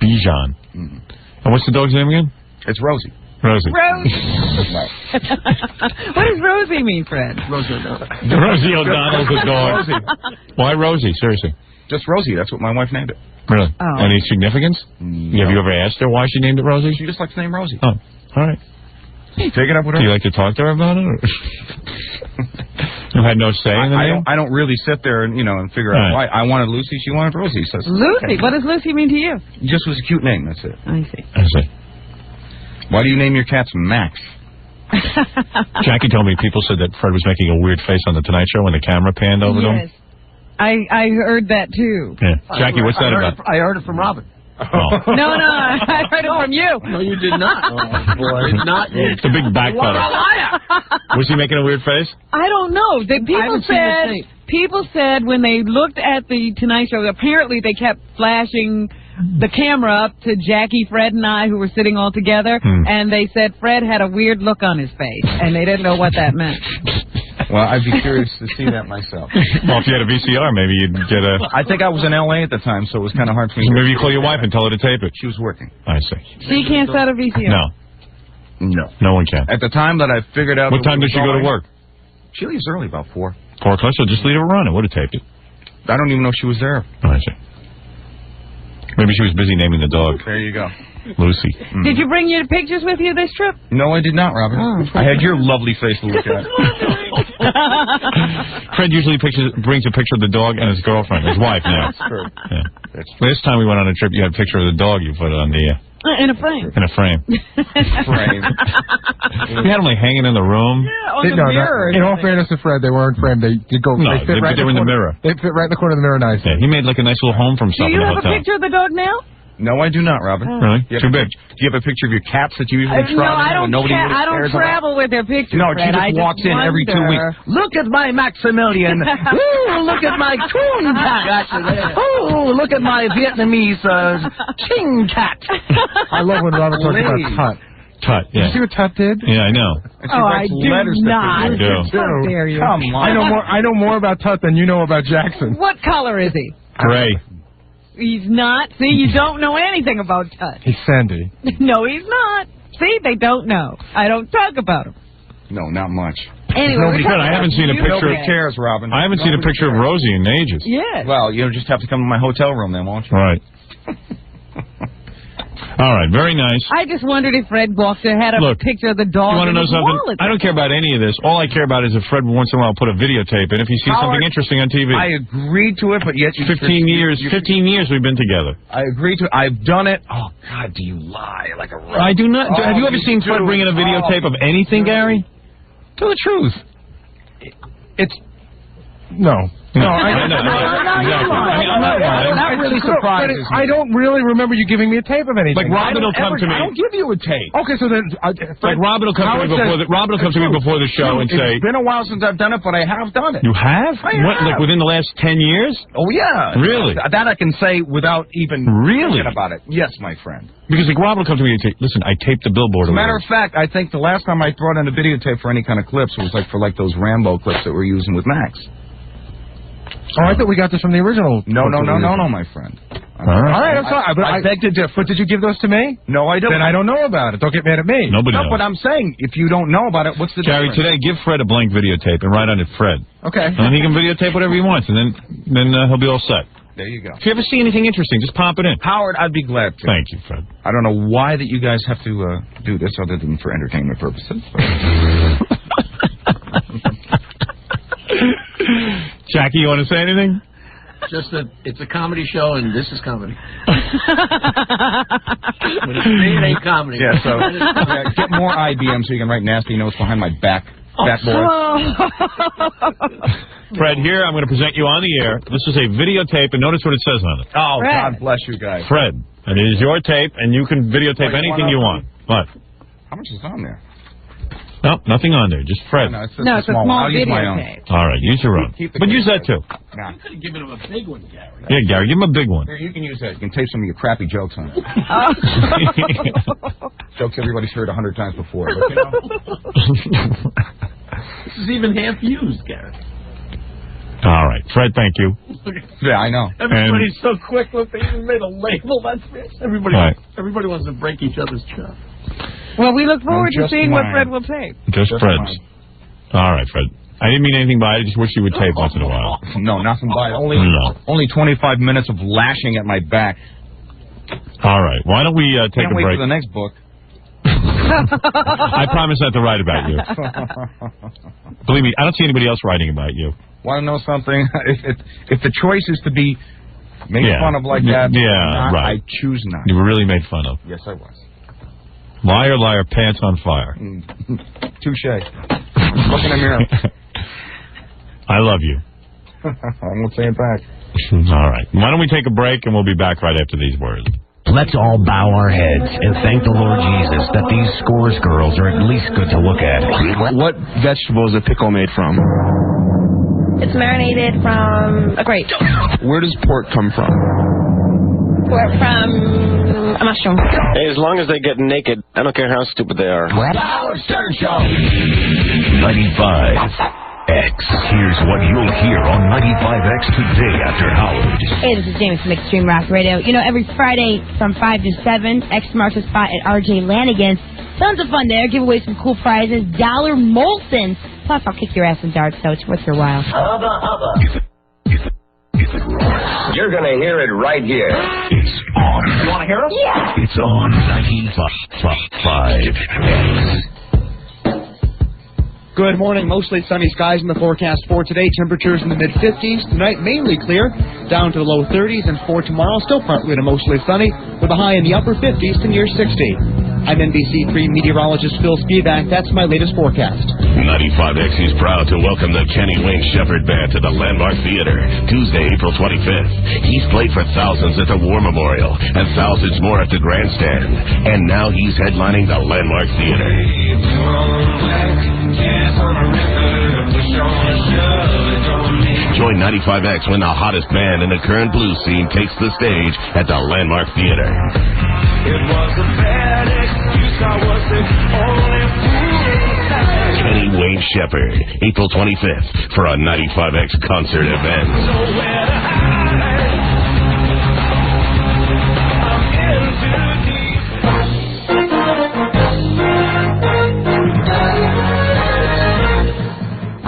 Bichon. And what's the dog's name again? It's Rosie. Rosie. Rosie. What does Rosie mean, Fred? Rosie O'Donnell. Rosie O'Donnell's a dog. Rosie. Why Rosie? Seriously. Just Rosie. That's what my wife named it. Really? Oh. Any significance? No. Have you ever asked her why she named it Rosie? She just likes the name Rosie. Oh, all right. Take it up with her. Do you like to talk to her about it? Or? You had no say in the name? I don't really sit there and figure out why. I wanted Lucy. She wanted Rosie. So Lucy. What does Lucy mean to you? It just was a cute name. That's it. I see. I see. Why do you name your cats Max? Jackie told me people said that Fred was making a weird face on the Tonight Show when the camera panned over to him. Yes. I heard that too. Yeah. Jackie, what's that about? I heard it from Robin. Oh. No, I heard it from you. No, you did not. Boy. Did not. It's a big backbutter. Was he making a weird face? I don't know. People said when they looked at the Tonight Show, apparently they kept flashing the camera up to Jackie, Fred, and I, who were sitting all together, and they said Fred had a weird look on his face, and they didn't know what that meant. Well, I'd be curious to see that myself. Well, if you had a VCR, maybe you'd get a... I think I was in L.A. at the time, so it was kind of hard for me. So maybe you call your wife and tell her to tape it. She was working. I see. She can't set a VCR? No. No one can. At the time that I figured out... What time does she go to work? She leaves early, about 4. 4 o'clock, so just leave her run. It would have taped it. I don't even know she was there. Oh, I see. Maybe she was busy naming the dog. There you go. Lucy. Did you bring your pictures with you this trip? No, I did not, Robin. Oh. I had your lovely face to look at. Fred usually brings a picture of the dog and his girlfriend, his wife now. That's true. Yeah. Last time we went on a trip, you had a picture of the dog you put on the... In a frame. In a frame. Frame. You had them like hanging in the room. Yeah, on the mirror. In all fairness to Fred, they weren't framed. They fit right in the mirror. They fit right in the corner of the mirror nicely. Yeah, he made like a nice little home for himself Do in you the have hotel. a picture of the dog now? No, I do not, Robin. Really? Too big. Do you have a picture of your cats that you usually No, I don't travel with their pictures. No, Fred. she just walks in every 2 weeks. Look at my Maximilian. Ooh, look at my coon cat. Ooh, look at my Vietnamese ching cat. I love when Robert talks about Tut. Tut, yeah. Did you see what Tut did? Yeah, I know. I do not. You do. How dare you? Come on. I know more about Tut than you know about Jackson. What color is he? Gray. He's not. See, you don't know anything about Tut. He's sandy. No, he's not. See, they don't know. I don't talk about him. No, not much. Anyway, I haven't seen a picture. Nobody cares, Robin. I haven't seen a picture of Rosie in ages. Yes. Well, you'll just have to come to my hotel room then, won't you? Right. All right, very nice. I just wondered if Fred walked there, had a picture of the dog. You want to know something? Wallet. I don't care about any of this. All I care about is if Fred once in a while put a videotape in if he sees something interesting on TV. I agreed to it, but yet 15 years we've been together. I agreed to it. I've done it. Oh, God, do you lie like a rogue? I do not. Have you ever seen Fred bring in a videotape of anything, Gary? Tell the truth. No. No, I'm not really surprised. I don't really remember you giving me a tape of anything. Like Robin will come to me. I don't give you a tape. Okay, so then... like Robin will come to me before the show and say... It's been a while since I've done it, but I have done it. You have? What, like within the last 10 years? Oh, yeah. Really? That I can say without even thinking about it. Yes, my friend. Because like Robin will come to me and say, listen, I taped the billboard. As a matter of fact, I think the last time I brought in a videotape for any kind of clips was like for like those Rambo clips that we're using with Max. Oh, I thought we got this from the original. No, my friend. All right, I'm sorry. But I beg to differ. But did you give those to me? No, I don't. Then I don't know about it. Don't get mad at me. Nobody knows. But I'm saying, if you don't know about it, what's the Gary, difference? today, give Fred a blank videotape and write on it Fred. Okay. And he can videotape whatever he wants, and then he'll be all set. There you go. If you ever see anything interesting, just pop it in. Howard, I'd be glad to. Thank you, Fred. I don't know why that you guys have to do this other than for entertainment purposes. Jackie, you want to say anything? Just that it's a comedy show and this is comedy. When it's me, it ain't comedy. Yeah, so get more IBM so you can write nasty notes behind my back. Fat boy. Fred, here, I'm going to present you on the air. This is a videotape, and notice what it says on it. Oh, Fred. God bless you guys. Fred, and it is your tape, and you can videotape anything you want. What? How much is on there? No, nothing on there. Just Fred. No, it's a small one. I'll use my own. All right, use your own. But use that, too. Nah. You could have given him a big one, Gary. Yeah, Gary, give him a big one. Here, you can use that. You can tape some of your crappy jokes on it. Jokes everybody's heard 100 times before. But, you know. This is even half used, Gary. All right. Fred, thank you. Yeah, I know. Everybody's so quick. Look, they even made a label. That's it. Everybody wants to break each other's chuff. Well, we look forward to seeing what Fred will tape. Just Fred's. All right, Fred. I didn't mean anything by it. I just wish you would tape once in a while. No, nothing by it. Only 25 minutes of lashing at my back. All right. Why don't we take Can't a wait break? for the next book. I promise not to write about you. Believe me, I don't see anybody else writing about you. Want to know something? If the choice is to be made fun of like that, right. I choose not. You were really made fun of. Yes, I was. Liar, liar, pants on fire. Touche. Look in the mirror. I love you. I won't say it back. All right. Why don't we take a break, and we'll be back right after these words. Let's all bow our heads and thank the Lord Jesus that these Scores girls are at least good to look at. What vegetable is a pickle made from? It's marinated from a grape. Where does pork come from? Pork from a mushroom. Hey, as long as they get naked, I don't care how stupid they are. The Howard Stern Show. 95X. Here's what you'll hear on 95X today after Howard. Hey, this is Jamie from Extreme Rock Radio. You know, every Friday from 5 to 7, X marks a spot at RJ Lanigan's. Tons of fun there. Give away some cool prizes. $1 Molson. Plus, I'll kick your ass in darts, so it's worth your while. You're going to hear it right here. It's on. You want to hear it? Yeah. It's on 95X. Good morning. Mostly sunny skies in the forecast for today. Temperatures in the mid-50s. Tonight, mainly clear, down to the low 30s. And for tomorrow, still partly to mostly sunny, with a high in the upper 50s to near 60. I'm NBC3 meteorologist Phil Spivak. That's my latest forecast. 95X is proud to welcome the Kenny Wayne Shepherd Band to the Landmark Theater, Tuesday, April 25th. He's played for thousands at the War Memorial and thousands more at the Grandstand. And now he's headlining the Landmark Theater. Join 95X when the hottest band in the current blues scene takes the stage at the Landmark Theater. It was a bad excuse, I was the only fool. Kenny Wayne Shepherd, April 25th, for a 95X concert event.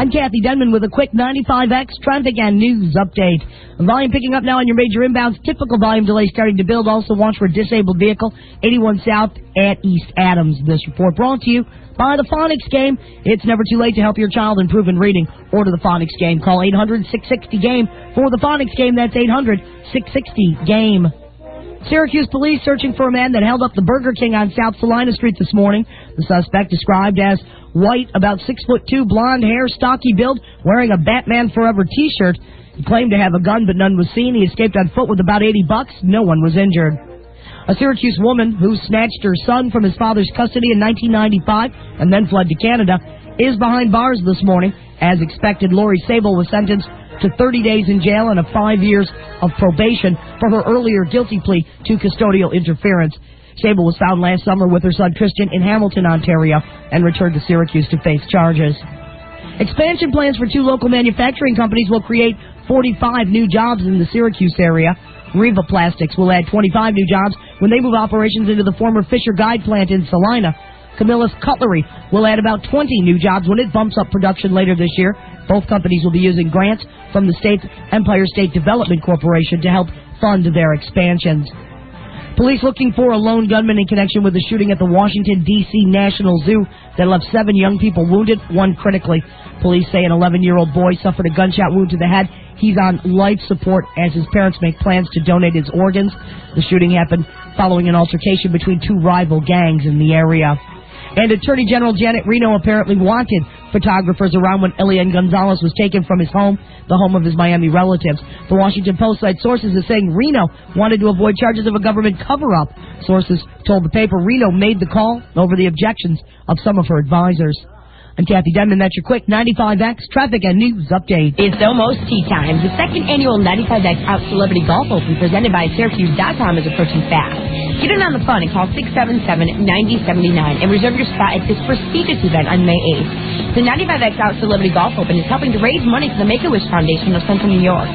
I'm Kathy Denman with a quick 95X traffic and news update. Volume picking up now on your major inbounds. Typical volume delay starting to build. Also watch for a disabled vehicle, 81 South at East Adams. This report brought to you by the Phonics Game. It's never too late to help your child improve in reading. Order the Phonics Game. Call 800-660-GAME for the Phonics Game. That's 800-660-GAME. Syracuse police searching for a man that held up the Burger King on South Salina Street this morning. The suspect, described as white, about 6'2", blonde hair, stocky build, wearing a Batman Forever T-shirt. He claimed to have a gun, but none was seen. He escaped on foot with about $80. No one was injured. A Syracuse woman who snatched her son from his father's custody in 1995 and then fled to Canada is behind bars this morning. As expected, Lori Sable was sentenced to 30 days in jail and 5 years of probation for her earlier guilty plea to custodial interference. Sable was found last summer with her son Christian in Hamilton, Ontario, and returned to Syracuse to face charges. Expansion plans for 2 local manufacturing companies will create 45 new jobs in the Syracuse area. Riva Plastics will add 25 new jobs when they move operations into the former Fisher Guide plant in Salina. Camillus Cutlery will add about 20 new jobs when it bumps up production later this year. Both companies will be using grants from the state's Empire State Development Corporation to help fund their expansions. Police looking for a lone gunman in connection with the shooting at the Washington, D.C. National Zoo that left 7 young people wounded, 1 critically. Police say an 11-year-old boy suffered a gunshot wound to the head. He's on life support as his parents make plans to donate his organs. The shooting happened following an altercation between 2 rival gangs in the area. And Attorney General Janet Reno apparently wanted photographers around when Elian Gonzalez was taken from his home, the home of his Miami relatives. The Washington Post cites sources as saying Reno wanted to avoid charges of a government cover-up. Sources told the paper Reno made the call over the objections of some of her advisors. I'm Kathy Denman. That's your quick 95X traffic and news update. It's almost tea time. The second annual 95X Out Celebrity Golf Open presented by Syracuse.com is approaching fast. Get in on the fun and call 677-9079 and reserve your spot at this prestigious event on May 8th. The 95X Out Celebrity Golf Open is helping to raise money for the Make-A-Wish Foundation of Central New York.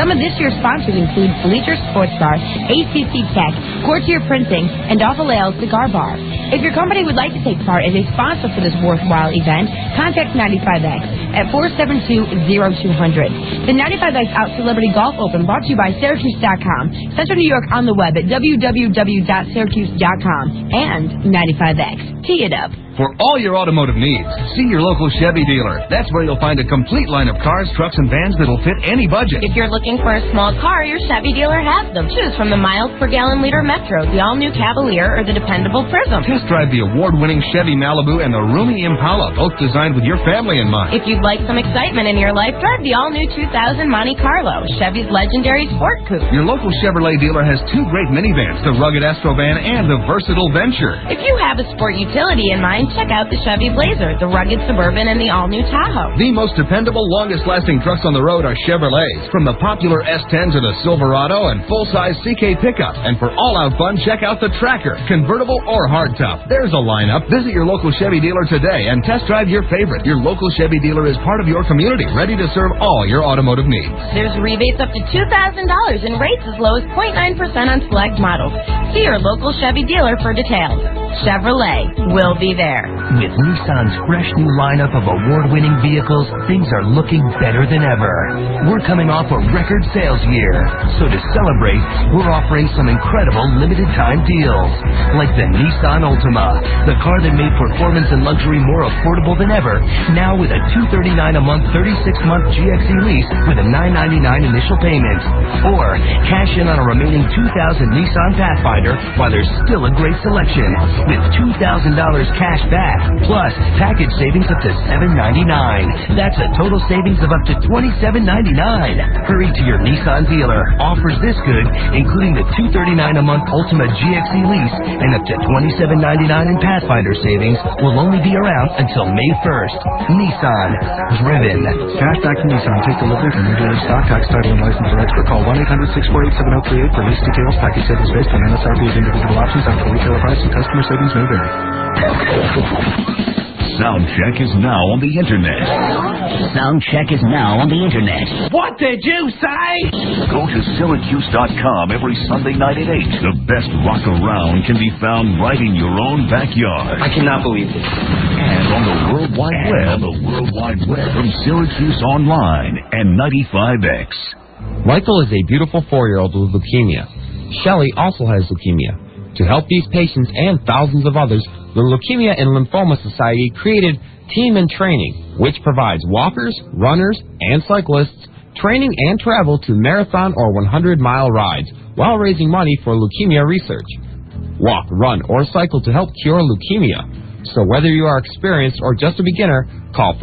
Some of this year's sponsors include Bleacher Sports Bar, ACC Tech, Courtier Printing, and Awful Ale Cigar Bar. If your company would like to take part as a sponsor for this worthwhile event, contact 95X at 472-0200. The 95X Out Celebrity Golf Open brought to you by Syracuse.com, Central New York on the web at www.syracuse.com, and 95X. Tee it up. For all your automotive needs, see your local Chevy dealer. That's where you'll find a complete line of cars, trucks, and vans that'll fit any budget. If you're looking for a small car, your Chevy dealer has them. Choose from the miles per gallon liter Metro, the all-new Cavalier, or the dependable Prism. Test drive the award-winning Chevy Malibu and the roomy Impala, both designed with your family in mind. If you'd like some excitement in your life, drive the all-new 2000 Monte Carlo, Chevy's legendary sport coupe. Your local Chevrolet dealer has 2 great minivans, the rugged Astrovan and the versatile Venture. If you have a sport utility in mind, check out the Chevy Blazer, the rugged Suburban, and the all-new Tahoe. The most dependable, longest-lasting trucks on the road are Chevrolets, from the popular S10 to the Silverado and full-size CK pickup. And for all-out fun, check out the Tracker, convertible or hardtop. There's a lineup. Visit your local Chevy dealer today and test drive your favorite. Your local Chevy dealer is part of your community, ready to serve all your automotive needs. There's rebates up to $2,000 and rates as low as 0.9% on select models. See your local Chevy dealer for details. Chevrolet will be there. With Nissan's fresh new lineup of award-winning vehicles, things are looking better than ever. We're coming off a record sales year, so to celebrate, we're offering some incredible limited-time deals, like the Nissan Altima, the car that made performance and luxury more affordable than ever, now with a $239 a month, 36-month GXE lease with a $999 initial payment. Or cash in on a remaining 2000 Nissan Pathfinder while there's still a great selection, with $2,000 cash back, plus package savings up to $799. That's a total savings of up to $27.99. Hurry to your Nissan dealer. Offers this good, including the $239 a month Ultima GXE lease and up to $27.99 in Pathfinder savings, will only be around until May 1st. Nissan. Driven. Cash back from Nissan. Take delivery from your dealer's stock, tax, title, and license or expert. Call 1-800-648-7038 for lease details. Package savings based on MSRP of individual options after retailer price and customer savings may vary. Sound check is now on the internet. Sound check is now on the internet. What did you say? Go to Syracuse.com every Sunday night at 8. The best rock around can be found right in your own backyard. I cannot believe this. And on the World Wide Web from Syracuse Online and 95X. Michael is a beautiful 4-year-old with leukemia. Shelley also has leukemia. To help these patients and thousands of others, the Leukemia and Lymphoma Society created Team in Training, which provides walkers, runners, and cyclists training and travel to marathon or 100-mile rides while raising money for leukemia research. Walk, run, or cycle to help cure leukemia. So whether you are experienced or just a beginner, call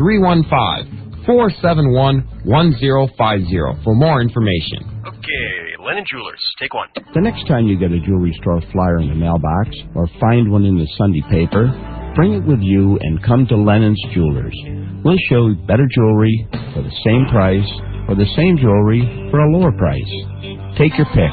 315-471-1050 for more information. Okay, Lennon Jewelers, take one. The next time you get a jewelry store flyer in the mailbox or find one in the Sunday paper, bring it with you and come to Lennon's Jewelers. We'll show you better jewelry for the same price or the same jewelry for a lower price. Take your pick,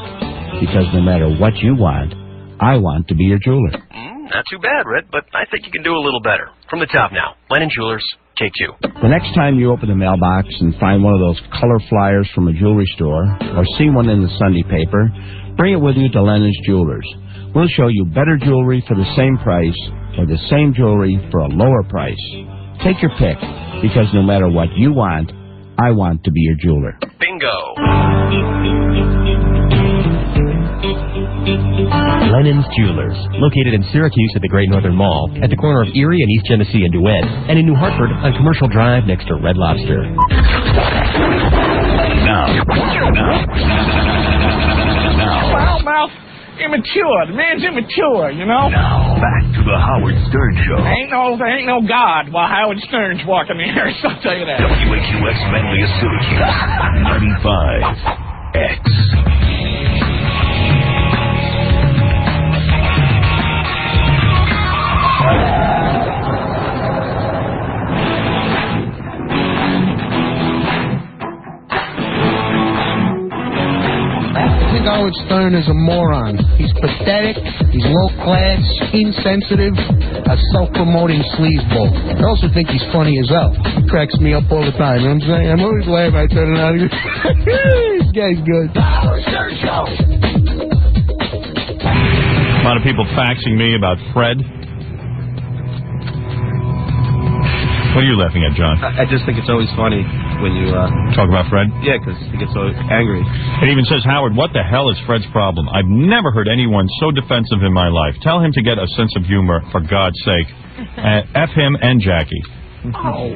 because no matter what you want, I want to be your jeweler. Not too bad, Red, but I think you can do a little better. From the top now, Lennon Jewelers, take 2. The next time you open the mailbox and find one of those color flyers from a jewelry store or see one in the Sunday paper, bring it with you to Lennon's Jewelers. We'll show you better jewelry for the same price or the same jewelry for a lower price. Take your pick, because no matter what you want, I want to be your jeweler. Bingo. Lennon's Jewelers, located in Syracuse at the Great Northern Mall, at the corner of Erie and East Genesee and Duet, and in New Hartford on Commercial Drive next to Red Lobster. Well, immature. The man's immature, you know? Now, back to the Howard Stern Show. There ain't no God while Howard Stern's walking the earth, I'll tell you that. WAQX Manly of Syracuse, 95X. I think Howard Stern is a moron. He's pathetic, he's low-class, insensitive, a self-promoting sleazeball. I also think he's funny as hell. He cracks me up all the time, you know what I'm saying? I'm always laughing. I turn it on. This guy's good. Howard Stern Show. A lot of people faxing me about Fred. What are you laughing at, John? I just think it's always funny when you talk about Fred. Yeah, because he gets so angry. It even says, Howard, what the hell is Fred's problem? I've never heard anyone so defensive in my life. Tell him to get a sense of humor, for God's sake. F him and Jackie. Oh.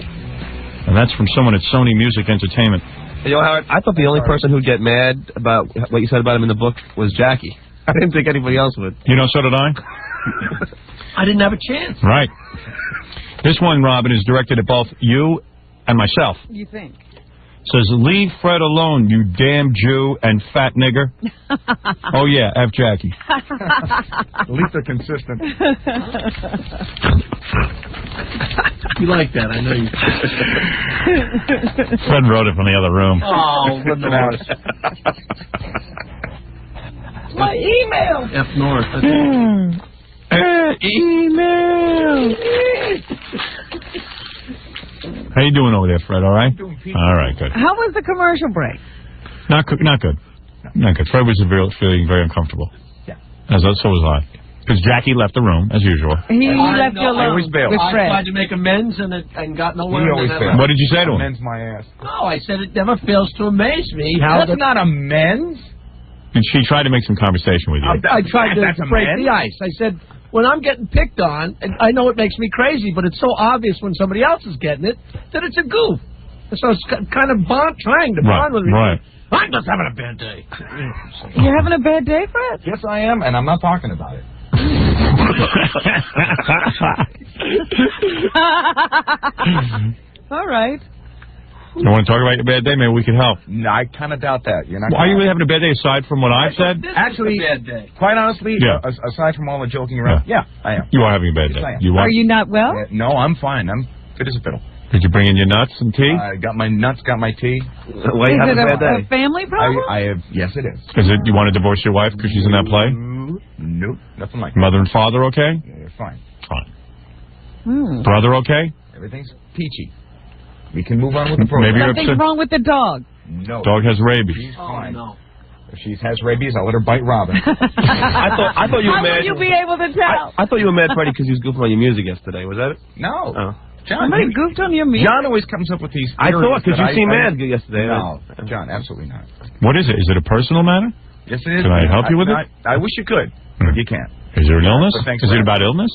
And that's from someone at Sony Music Entertainment. You know, Howard, I thought the only person who'd get mad about what you said about him in the book was Jackie. I didn't think anybody else would. You know, so did I. I didn't have a chance. Right. This one, Robin, is directed at both you and myself. You think? Says, leave Fred alone, you damn Jew and fat nigger. Oh, yeah, F. Jackie. At least they're consistent. You like that, I know you. Fred wrote it from the other room. Oh, good North. My email. F North. Email. How you doing over there, Fred? All right? All right, good. How was the commercial break? Not good. Not good. Fred was feeling very uncomfortable. Yeah. So was I. Because Jackie left the room, as usual. He left you alone. I always bail. With Fred. I tried to make amends and got nowhere. What did you say to him? Amends my ass. No, I said it never fails to amaze me how That's not amends. And she tried to make some conversation with you. I tried to break the ice. I said, when I'm getting picked on, and I know it makes me crazy, but it's so obvious when somebody else is getting it that it's a goof. So it's kind of trying to bond with me. Right. I'm just having a bad day. You're having a bad day, Fred? Yes, I am, and I'm not talking about it. All right. You want to talk about your bad day? Maybe we can help. No, I kind of doubt that. You're not. Are you really having a bad day aside from what I've said? Actually, bad day. Quite honestly, Yeah. Aside from all the joking around, yeah, I am. You are having a bad day. Yes, I am. You Are you not well? No, I'm fine. I'm fit as a fiddle. Did you bring in your nuts and tea? I got my nuts, got my tea. Why you having a bad day? A family problem? I have. Yes, it is. Is it you want to divorce your wife because she's in that play? Nope, nothing like that. Mother and father okay? Yeah, fine. Fine. Brother okay? Everything's peachy. We can move on with the program. Maybe something's wrong with the dog. No. Dog has rabies. She's fine. No. If she has rabies, I'll let her bite Robin. I thought you were How mad. will you be able to tell? I thought you were mad, Freddie, because he was goofing on your music yesterday. Was that it? No. Oh. John, Somebody goofed on your music. John always comes up with these I thought, because theories you seemed that mad yesterday. No, John, absolutely not. What is it? Is it a personal matter? Yes, it is. Can I help you with it? I wish you could, but you can't. Is there an illness? But thanks Is for it about asking. illness?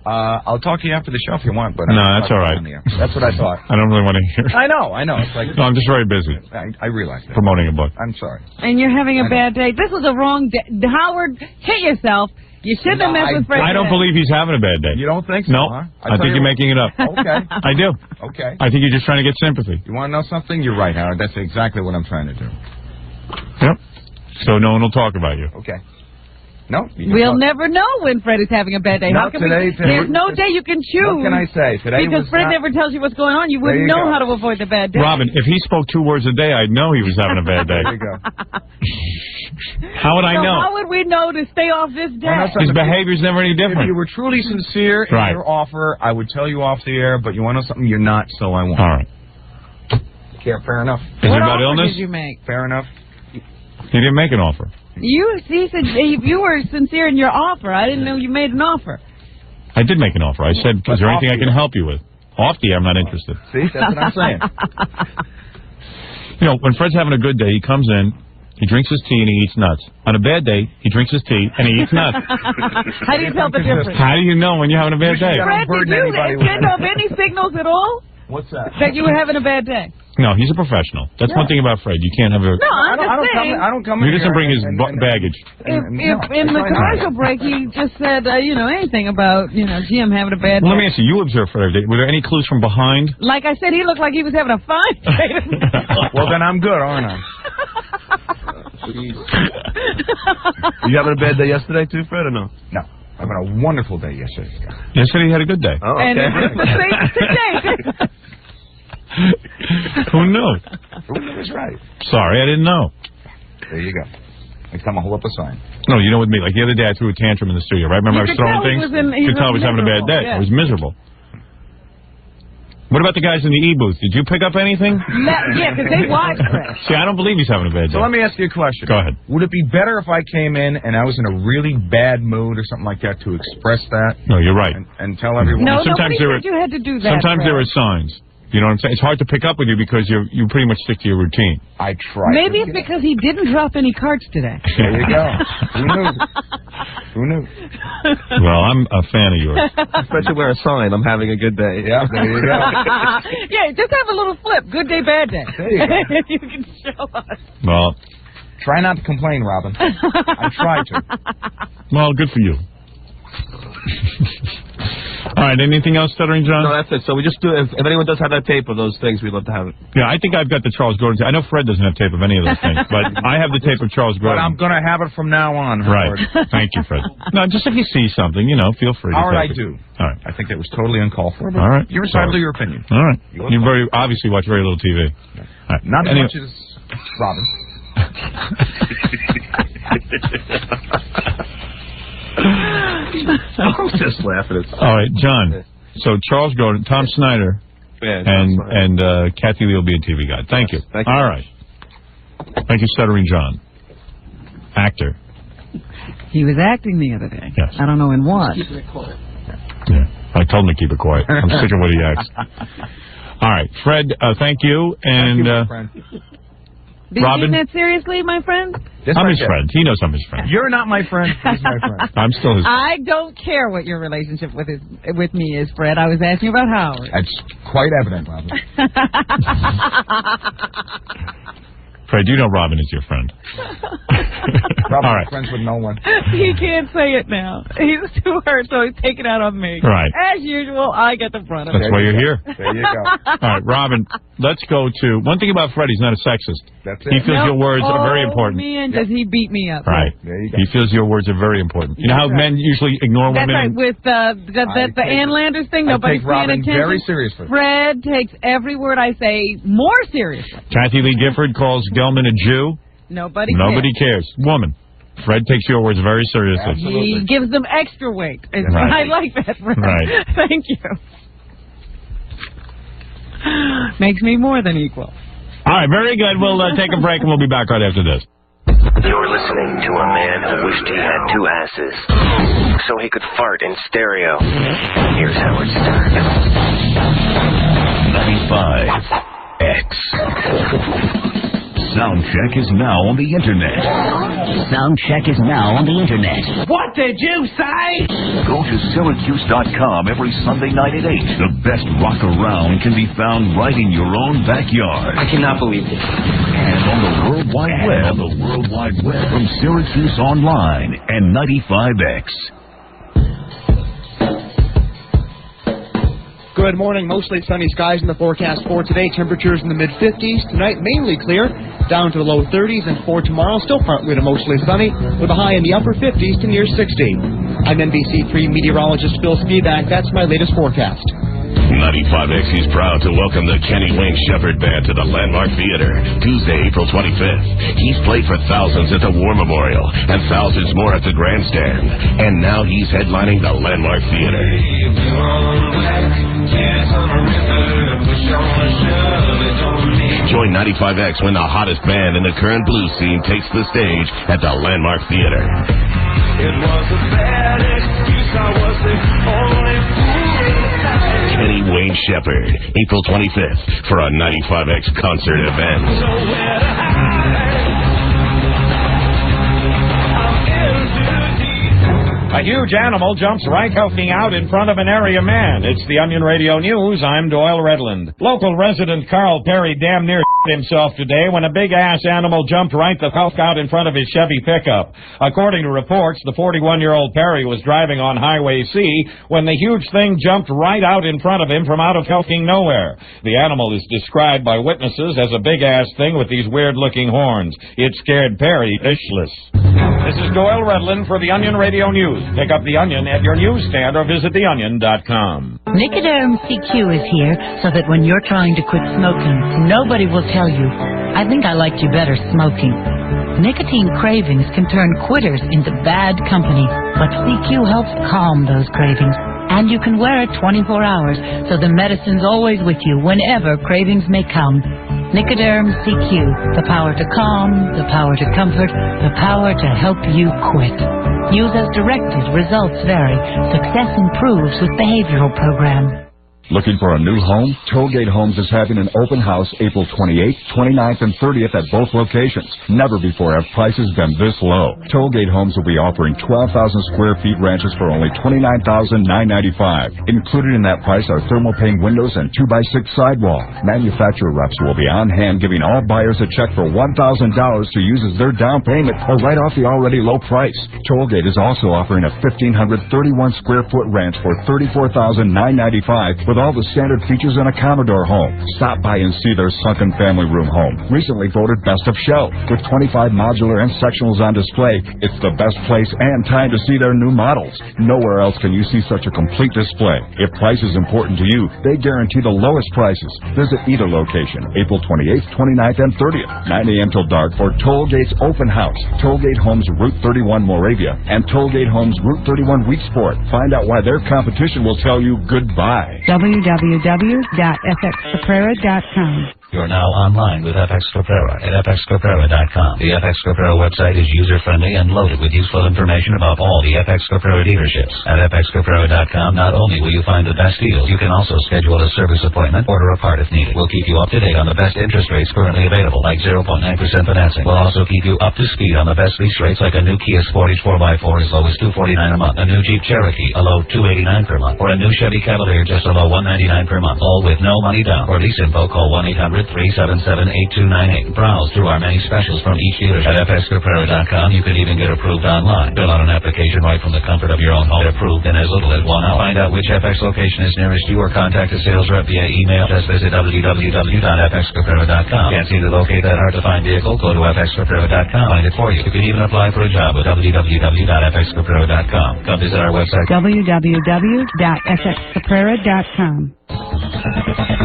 I'll talk to you after the show if you want, but No, that's all right. That's what I thought. I don't really want to hear it. I know. It's like No, I'm just very busy I realize that. promoting a book. I'm sorry. And you're having a bad day. This was a wrong day. Howard, hit yourself. You shouldn't have messed with Fred. I don't believe he's having a bad day. You don't think so? No, Huh? I think you're making it up. Okay. I do. Okay. I think you're just trying to get sympathy. You want to know something? You're right, Howard. That's exactly what I'm trying to do. Yep. So no one will talk about you. Okay. No. We'll never know when Fred is having a bad day. How Not can today, there's no day you can choose. What can I say? Today because was Fred not- never tells you what's going on. You wouldn't There you know go. how to avoid the bad day. Robin, if he spoke 2 words a day, I'd know he was having a bad day. There you go. How would I So know? how would we know to stay off this day? His behavior's never any If different. you were truly sincere in Right. your offer, I would tell you off the air, but you want to know something? You're not, so I won't. All right. Yeah, fair enough. Is it about illness? Did you make? Fair enough. He didn't make an offer. He said you were sincere in your offer. I didn't know you made an offer. I did make an offer. I said, But is there off anything I the can air. help you with? Off the air, I'm not interested. See, that's what I'm saying. You know, when Fred's having a good day, he comes in, he drinks his tea, and he eats nuts. On a bad day, he drinks his tea, and he eats nuts. How do you tell the difference? How do you know when you're having a bad day? Fred, did you send off any signals at all What's that? that you were having a bad day? No, he's a professional. That's one thing about Fred. You can't have a... No, I'm just saying. I don't come He in doesn't here bring his and- baggage. If in the commercial break he just said, anything about, Jim having a bad day. Well, let me ask you, you observed Fred every day. Were there any clues from behind? Like I said, he looked like he was having a fine day. Well, then I'm good, aren't I? You having a bad day yesterday, too, Fred, or no? No. Having a wonderful day yesterday, Scott. Yesterday he had a good day. Oh, And okay. it's the same today. Who knew? Who was right? Sorry, I didn't know. There you go. Next time I'll hold up a sign. No, you know with me, like the other day I threw a tantrum in the studio, right? Remember I was You could throwing tell he things? was in- he You could tell I was was having a bad miserable, day. yeah. I was miserable. What about the guys in the E-booth? Did you pick up anything? Yeah, because they watched Fred. See, I don't believe he's having a bad day. So let me ask you a question. Go ahead. Would it be better if I came in and I was in a really bad mood or something like that to express that No, you're right. and tell everyone? No, Sometimes nobody there said you had to do that. Sometimes Fred. there are signs. You know what I'm saying? It's hard to pick up with you because you pretty much stick to your routine. I try. Maybe it's because he didn't drop any carts today. There you go. Who knew? Who knew? Well, I'm a fan of yours. Especially wear a sign, I'm having a good day. Yeah, there you go. Yeah, just have a little flip. Good day, bad day. There you go. You can show us. Well, Try not to complain, Robin. I try to. well, good for you. All right, anything else, Stuttering John? No, that's it. So we just do, if anyone does have that tape of those things, we'd love to have it. Yeah, I think I've got the Charles Grodin tape. I know Fred doesn't have tape of any of those things, but I have the tape of Charles But Grodin. I'm going to have it from now on, Howard. Right. Thank you, Fred. No, just if you see something, feel free to Howard, I take it. do. All right. I think that was totally uncalled for. But All right. You're entitled to your opinion. All right. You You very obviously watch very little TV. All right. Not as Anyway. much as Robin. I'm just laughing at All right, John. So Charles Grodin, Tom Snyder, and Kathy Lee will be a TV guide. Thank you. Thank you. All right. Thank you, Stuttering John. Actor. He was acting the other day. Yes. I don't know in what. Yeah. I told him to keep it quiet. I'm sick of what he acts. All right, Fred, thank you. And Did you Robin? mean that seriously, my friend? I'm his friend. He knows I'm his friend. You're not my friend. He's my friend. I'm still his friend. I don't care what your relationship with me is, Fred. I was asking about Howard. That's quite evident, Robin. Fred, you know Robin is your friend. Robin's All right. friends with no one. He can't say it now. He's too hurt, so he's taking it out on me. Right. As usual, I get the brunt of it. That's why you're here. There you go. All right, Robin, let's go to... One thing about Fred, he's not a sexist. That's He it. feels your words are very important. Man, does he beat me up. Right. There you go. He feels your words are very important. You know how That's right. men usually ignore That's women? right. With the Ann Landers thing, I nobody's take paying Robin attention. very seriously. Fred takes every word I say more seriously. Kathy Lee Gifford calls Gelman a Jew. Nobody Nobody cares. Woman. Fred takes your words very seriously. He gives them extra weight. Right. I like that, Fred. Right. Thank you. Makes me more than equal. All right, very good. We'll take a break, and we'll be back right after this. You're listening to a man who wished he had two asses so he could fart in stereo. Here's Howard Stern. 95X. Soundcheck is now on the internet. Soundcheck is now on the internet. What did you say? Go to Syracuse.com every Sunday night at 8. The best rock around can be found right in your own backyard. I cannot believe this. And on the World Wide Web. From Syracuse Online and 95X. Good morning. Mostly sunny skies in the forecast for today. Temperatures in the mid-50s. Tonight, mainly clear, down to the low 30s. And for tomorrow, still partly to mostly sunny, with a high in the upper 50s to near 60. I'm NBC3 meteorologist Phil Spivak. That's my latest forecast. 95X is proud to welcome the Kenny Wayne Shepherd Band to the Landmark Theater, Tuesday, April 25th. He's played for thousands at the War Memorial and thousands more at the Grandstand. And now he's headlining the Landmark Theater. Join 95X when the hottest band in the current blues scene takes the stage at the Landmark Theater. It was a bad excuse, I was the only fool. Kenny Wayne Shepherd, April 25th, for a 95X concert event. A huge animal jumps right hulking out in front of an area man. It's the Onion Radio News. I'm Doyle Redland. Local resident Carl Perry damn near himself today when a big-ass animal jumped right the hulk out in front of his Chevy pickup. According to reports, the 41-year-old Perry was driving on Highway C when the huge thing jumped right out in front of him from out of hulking nowhere. The animal is described by witnesses as a big-ass thing with these weird-looking horns. It scared Perry ishless. This is Doyle Redland for the Onion Radio News. Pick up the Onion at your newsstand or visit theonion.com. Nicoderm CQ is here so that when you're trying to quit smoking, nobody will tell you, I think I liked you better smoking. Nicotine cravings can turn quitters into bad company, but CQ helps calm those cravings. And you can wear it 24 hours, so the medicine's always with you whenever cravings may come. Nicoderm CQ, the power to calm, the power to comfort, the power to help you quit. Use as directed, results vary. Success improves with behavioral program. Looking for a new home? Tollgate Homes is having an open house April 28th, 29th, and 30th at both locations. Never before have prices been this low. Tollgate Homes will be offering 12,000 square feet ranches for only $29,995. Included in that price are thermal pane windows and 2x6 sidewall. Manufacturer reps will be on hand giving all buyers a check for $1,000 to use as their down payment or write off the already low price. Tollgate is also offering a 1,531 square foot ranch for $34,995 with all the standard features in a Commodore home. Stop by and see their sunken family room home. Recently voted best of show. With 25 modular and sectionals on display, it's the best place and time to see their new models. Nowhere else can you see such a complete display. If price is important to you, they guarantee the lowest prices. Visit either location, April 28th, 29th, and 30th, 9 a.m. till dark for Tollgate's Open House. Tollgate Homes Route 31 Moravia and Tollgate Homes Route 31 Wheatsport. Find out why their competition will tell you goodbye. www.fxcaprera.com. You're now online with FX Caprera at fxcaprera.com. The FX Caprera website is user-friendly and loaded with useful information about all the FX Caprera dealerships. At fxcaprera.com, not only will you find the best deals, you can also schedule a service appointment, order a part if needed. We'll keep you up to date on the best interest rates currently available, like 0.9% financing. We'll also keep you up to speed on the best lease rates, like a new Kia Sportage 4x4 as low as $249 a month, a new Jeep Cherokee, a low $289 per month, or a new Chevy Cavalier, just a low $199 per month, all with no money down. For lease info, call 1-800-377-8298. Browse through our many specials from each dealer at fxcaprera.com. You can even get approved online. Fill out an application right from the comfort of your own home. Get approved in as little as 1 hour. Find out which FX location is nearest you or contact a sales rep via email. Just visit www.fxcaprera.com. Can't seem to locate that hard-to-find vehicle? Go to fxcaprera.com. Find it for you. You can even apply for a job at www.fxcaprera.com. Come visit our website. www.fxcaprera.com.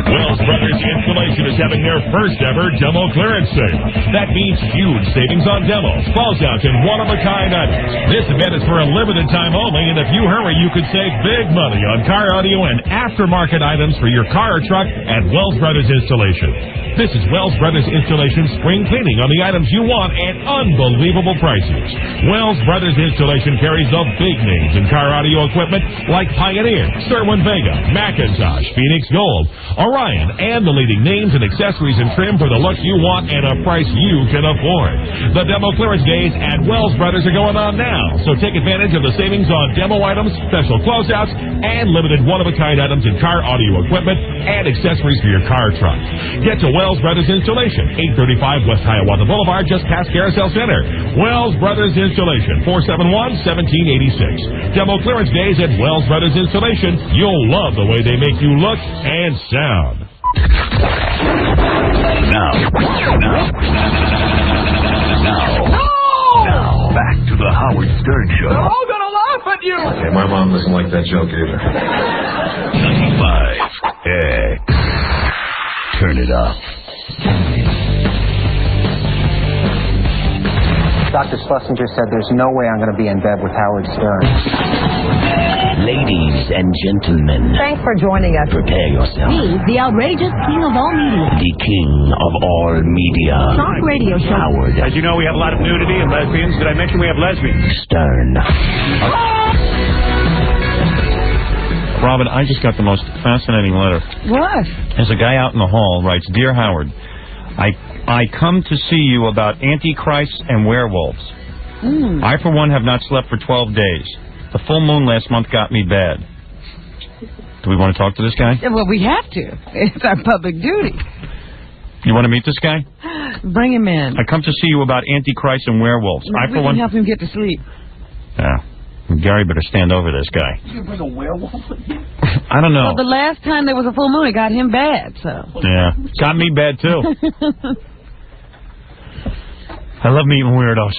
Wells Brothers Installation is having their first ever demo clearance sale. That means huge savings on demos, closeouts, and one-of-a-kind items. This event is for a limited time only, and if you hurry, you could save big money on car audio and aftermarket items for your car or truck at Wells Brothers Installation. This is Wells Brothers Installation spring cleaning on the items you want at unbelievable prices. Wells Brothers Installation carries the big names in car audio equipment like Pioneer, Sherwin-Vega, Macintosh, Phoenix Gold, Orion, and the leading names and accessories and trim for the look you want at a price you can afford. The demo clearance days at Wells Brothers are going on now, so take advantage of the savings on demo items, special closeouts, and limited one-of-a-kind items in car audio equipment and accessories for your car truck. Get to Wells Brothers Installation, 835 West Hiawatha Boulevard, just past Carousel Center. Wells Brothers Installation, 471-1786. Demo clearance days at Wells Brothers Installation. You'll love the way they make you look and sound. Now, back to the Howard Stern Show. They're all gonna laugh at you. Okay, my mom doesn't like that joke either. 95X. Turn it up. Dr. Schlesinger said there's no way I'm going to be in bed with Howard Stern. Ladies and gentlemen, thanks for joining us. Prepare yourself. Me, the outrageous king of all media. The king of all media. Talk radio show. Howard. As you know, we have a lot of nudity and lesbians. Did I mention we have lesbians? Stern. Robin, I just got the most fascinating letter. What? There's a guy out in the hall writes, Dear Howard, I come to see you about antichrists and werewolves. I, for one, have not slept for 12 days. The full moon last month got me bad. Do we want to talk to this guy? Yeah, well, we have to. It's our public duty. You want to meet this guy? Bring him in. I come to see you about antichrists and werewolves. We can help him get to sleep. Yeah. Gary better stand over this guy. You bring a werewolf with you? I don't know. Well, the last time there was a full moon, it got him bad, so. Yeah. Got me bad, too. I love meeting weirdos.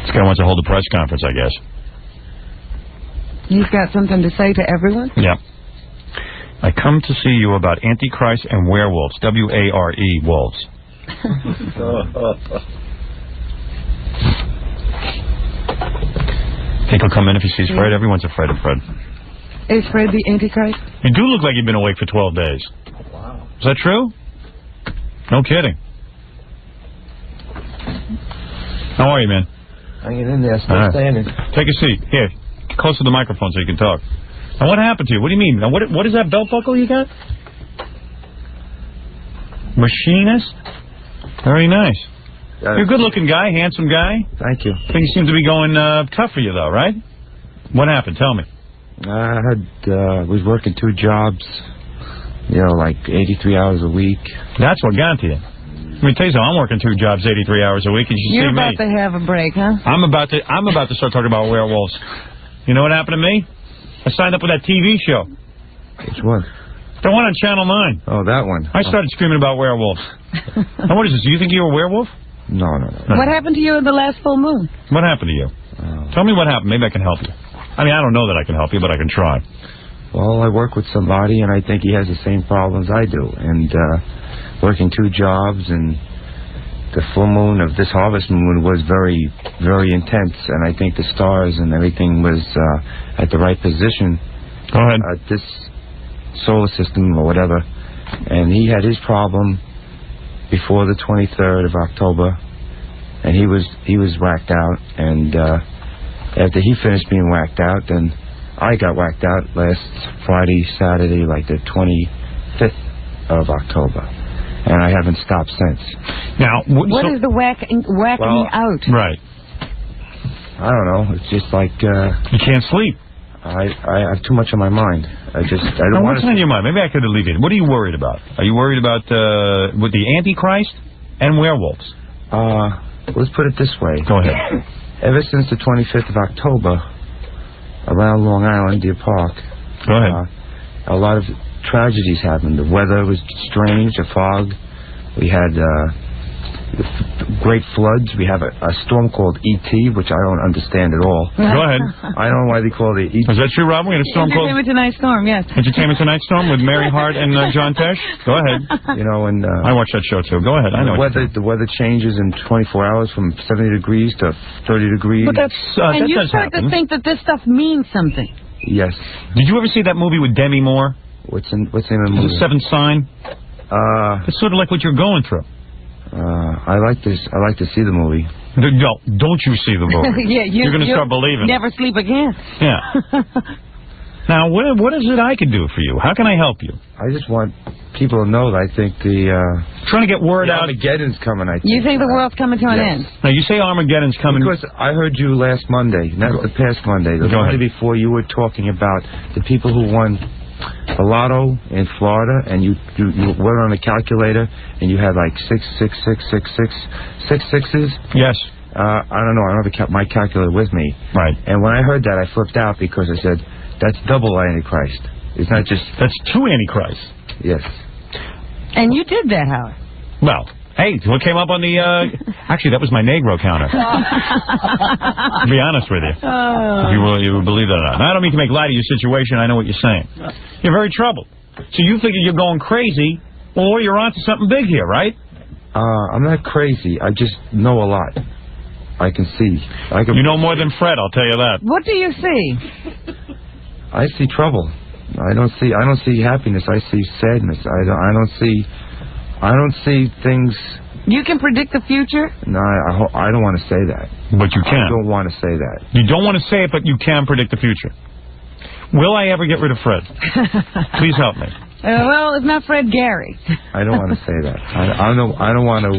This guy wants to hold a press conference, I guess. He's got something to say to everyone? Yeah. I come to see you about Antichrist and werewolves. W-A-R-E, wolves. Think he'll come in if he sees Fred? Everyone's afraid of Fred. Is Fred the Antichrist? You do look like you've been awake for 12 days. Wow. Is that true? No kidding. How are you, man? Hanging in there, still standing. Take a seat. Here, get close to the microphone so you can talk. Now, what happened to you? What do you mean? Now, what is that belt buckle you got? Machinist? Very nice. You're a good-looking guy, handsome guy. Thank you. Things seem to be going tough for you, though, right? What happened? Tell me. I was working 2 jobs, like 83 hours a week. That's what got to you. Let me tell you something. I'm working 2 jobs, 83 hours a week, and you You're see me. about to have a break, huh? I'm about to start talking about werewolves. You know what happened to me? I signed up for that TV show. Which one? The one on Channel 9. Oh, that one. I started screaming about werewolves. Now, what is this? Do you think you're a werewolf? No. What happened to you in the last full moon? What happened to you? Tell me what happened. Maybe I can help you. I mean, I don't know that I can help you, but I can try. Well, I work with somebody, and I think he has the same problems I do. And working 2 jobs, and the full moon of this harvest moon was very, very intense. And I think the stars and everything was at the right position. Go ahead. This solar system or whatever. And he had his problem before the 23rd of October, and he was whacked out. And after he finished being whacked out, then I got whacked out last Friday, Saturday, like the 25th of October, and I haven't stopped since. Now, what is the whacking out? Right. I don't know. It's just like you can't sleep. I have too much on my mind. I don't want to. What's on your mind? Maybe I could alleviate it. What are you worried about? Are you worried about with the Antichrist and werewolves? Let's put it this way. Go ahead. Ever since the 25th of October, around Long Island, Deer Park, go ahead. A lot of tragedies happened. The weather was strange, the fog. We had great floods. We have a storm called E.T., which I don't understand at all. Go ahead. I don't know why they call it E.T. Is that true, Robin? We had a storm called... Entertainment Tonight Storm, yes. Entertainment Tonight Storm with Mary Hart and John Tesh? Go ahead. You know, and... I watch that show, too. Go ahead. I know the weather changes in 24 hours from 70 degrees to 30 degrees. But that's... and that you does start happen. to think that this stuff means something. Yes. Did you ever see that movie with Demi Moore? What's in the movie? The Seventh Sign? It's sort of like what you're going through. I like this. I like to see the movie. No, don't you see the movie? Yeah, you're going to start believing. Never sleep again. Yeah. Now, what is it I can do for you? How can I help you? I just want people to know that I think trying to get word out. Armageddon's coming, I think. You think the world's coming to an end? Now, you say Armageddon's coming. Because I heard you last Monday, not the past Monday. The Monday before, you were talking about the people who won a lotto in Florida, and you went on a calculator, and you had like 6 sixes. Yes. I don't know. I don't have my calculator with me. Right. And when I heard that, I flipped out because I said, that's double Antichrist. It's not just... That's 2 Antichrists. Yes. And you did that, Howard. Well, hey, what came up on the... Actually, that was my Negro counter. To be honest with you. If you will believe that or not. Now, I don't mean to make light of your situation. I know what you're saying. You're very troubled. So you figure you're going crazy, or you're onto something big here, right? I'm not crazy. I just know a lot. I can see. You know more than Fred, I'll tell you that. What do you see? I see trouble. I don't see happiness. I see sadness. I don't see things. You can predict the future? No, I don't want to say that. But you can. I don't want to say that. You don't want to say it, but you can predict the future. Will I ever get rid of Fred? Please help me. Well, it's not Fred Gary. I don't want to say that. I don't want to,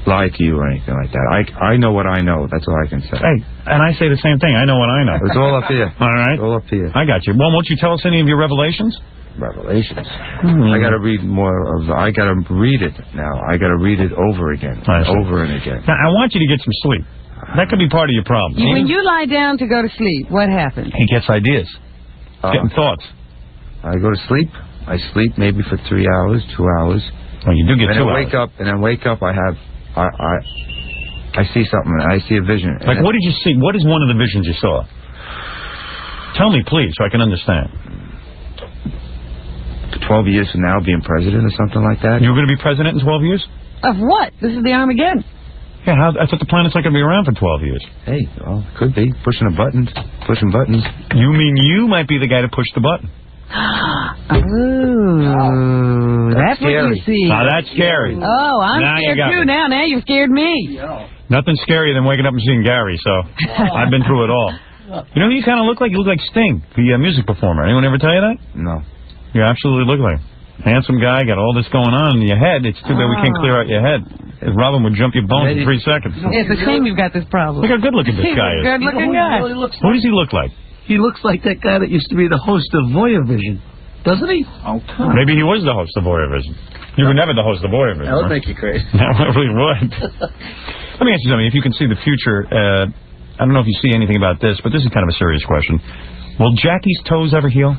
lie to you or anything like that. I know what I know. That's all I can say. Hey, and I say the same thing. I know what I know. It's all up here. All right. It's all up here. I got you. Well, won't you tell us any of your revelations? Revelations. I got to read more of. I got to read it now. I got to read it over again, over and again. Now, I want you to get some sleep. That could be part of your problem. When you lie down to go to sleep, what happens? He gets ideas. Getting thoughts. I go to sleep. I sleep maybe for 3 hours, 2 hours. Oh, you do get 2 hours. And then wake up. I see something. I see a vision. Like, what did you see? What is one of the visions you saw? Tell me, please, so I can understand. 12 years from now, being president or something like that. You're going to be president in 12 years? Of what? This is the Armageddon. Yeah, I thought the planet's not going to be around for 12 years. Hey, well, could be. Pushing buttons. You mean you might be the guy to push the button? Ooh, that's scary. what you see. Now, that's scary. Oh, I'm scared too now. Now you scared me. Nothing scarier than waking up and seeing Gary, so I've been through it all. You know who you kind of look like? You look like Sting, the music performer. Anyone ever tell you that? No. You absolutely look like him. Handsome guy, got all this going on in your head. It's too bad we can't clear out your head. If Robin would jump your bones in 3 seconds. It's a shame you've got this problem. Look how good looking this guy is. Good-looking guy. What does he look like? He looks like that guy that used to be the host of Voyeur Vision. Doesn't he? Oh, maybe he was the host of Voyeur Vision. You were never the host of Voyeur Vision. That would make you crazy. That really would. Let me ask you something. If you can see the future, I don't know if you see anything about this, but this is kind of a serious question. Will Jackie's toes ever heal?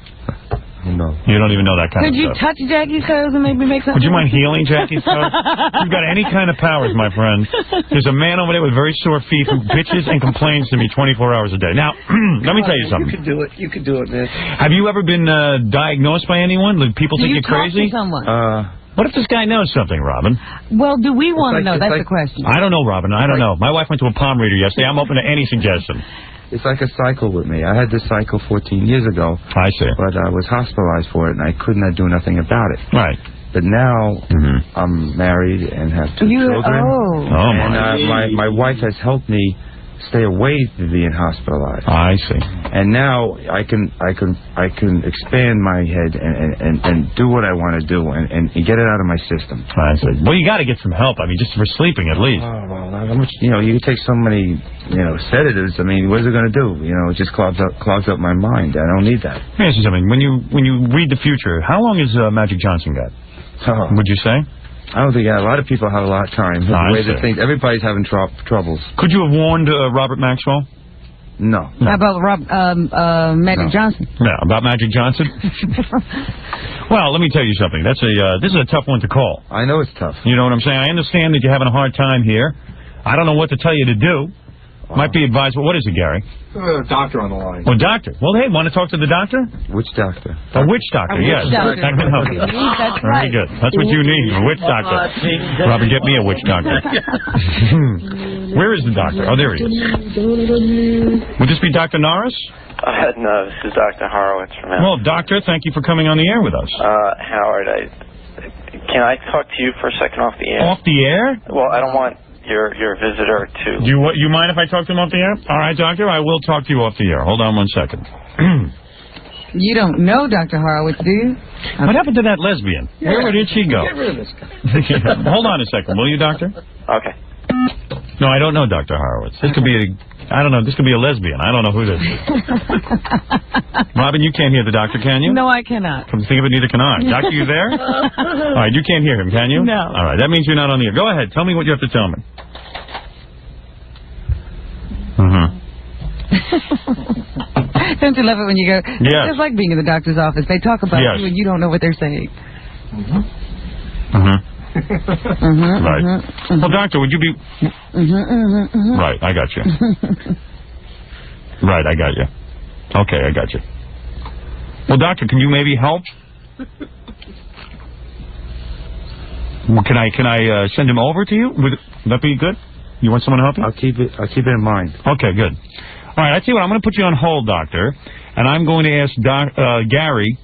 No. You don't even know that kind Could of you stuff. touch Jackie's toes and maybe make something? Would you mind healing Jackie's toes? If you've got any kind of powers, my friend, there's a man over there with very sore feet who bitches and complains to me 24 hours a day. Now, let me tell you something. You could do it, man. Have you ever been diagnosed by anyone? Do people think you're crazy? Talk to someone? What if this guy knows something, Robin? Well, do we want to know? That's the question. I don't know, Robin. I don't know. My wife went to a palm reader yesterday. I'm open to any suggestion. It's like a cycle with me. I had this cycle 14 years ago. I see. But I was hospitalized for it, and I could not do nothing about it. Right. But now I'm married and have 2 children. And my wife has helped me stay away from being hospitalized. I see. And now I can expand my head and do what I want to do and get it out of my system. I see. Well, you got to get some help. I mean, just for sleeping at least. Oh, well, how much? You take so many sedatives. I mean, what is it going to do? It just clogs up my mind. I don't need that. Let me ask you something. When you read the future, how long has Magic Johnson got? Would you say? I don't think a lot of people have a lot of time. The way they think, everybody's having troubles. Could you have warned Robert Maxwell? No. How about Magic Johnson? Yeah, about Magic Johnson? Well, let me tell you something. This is a tough one to call. I know it's tough. You know what I'm saying? I understand that you're having a hard time here. I don't know what to tell you to do. Might be advisable. What is it, Gary? Doctor on the line. Oh, doctor. Well, hey, want to talk to the doctor? Which doctor? A witch doctor, yes. doctor. That can help you. That's Very good. That's what you need, a witch doctor. Robin, get me a witch doctor. Where is the doctor? Oh, there he is. Would this be Dr. Norris? No, this is Dr. Horowitz from Well, doctor, thank you for coming on the air with us. Howard, can I talk to you for a second off the air? Off the air? Well, I don't want your visitor to... You mind if I talk to him off the air? All right, doctor, I will talk to you off the air. Hold on 1 second. You don't know Dr. Horowitz, do you? What happened to that lesbian? Where did she go? Get rid of this guy. Hold on a second, will you, doctor? Okay. No, I don't know Dr. Horowitz. This could be this could be a lesbian. I don't know who this is. Robin, you can't hear the doctor, can you? No, I cannot. Come to think of it, neither can I. Doctor, you there? All right, you can't hear him, can you? No. All right, that means you're not on the air. Go ahead. Tell me what you have to tell me. Don't you love it when you go? It's Yes. just like being in the doctor's office. They talk about Yes. you and you don't know what they're saying. Right. Well, doctor, would you be... Right, I got you. Right, I got you. Okay, I got you. Well, doctor, can you maybe help? Well, can I send him over to you? Would that be good? You want someone to help you? I'll keep it in mind. Okay, good. All right, I tell you what, I'm going to put you on hold, doctor, and I'm going to ask Gary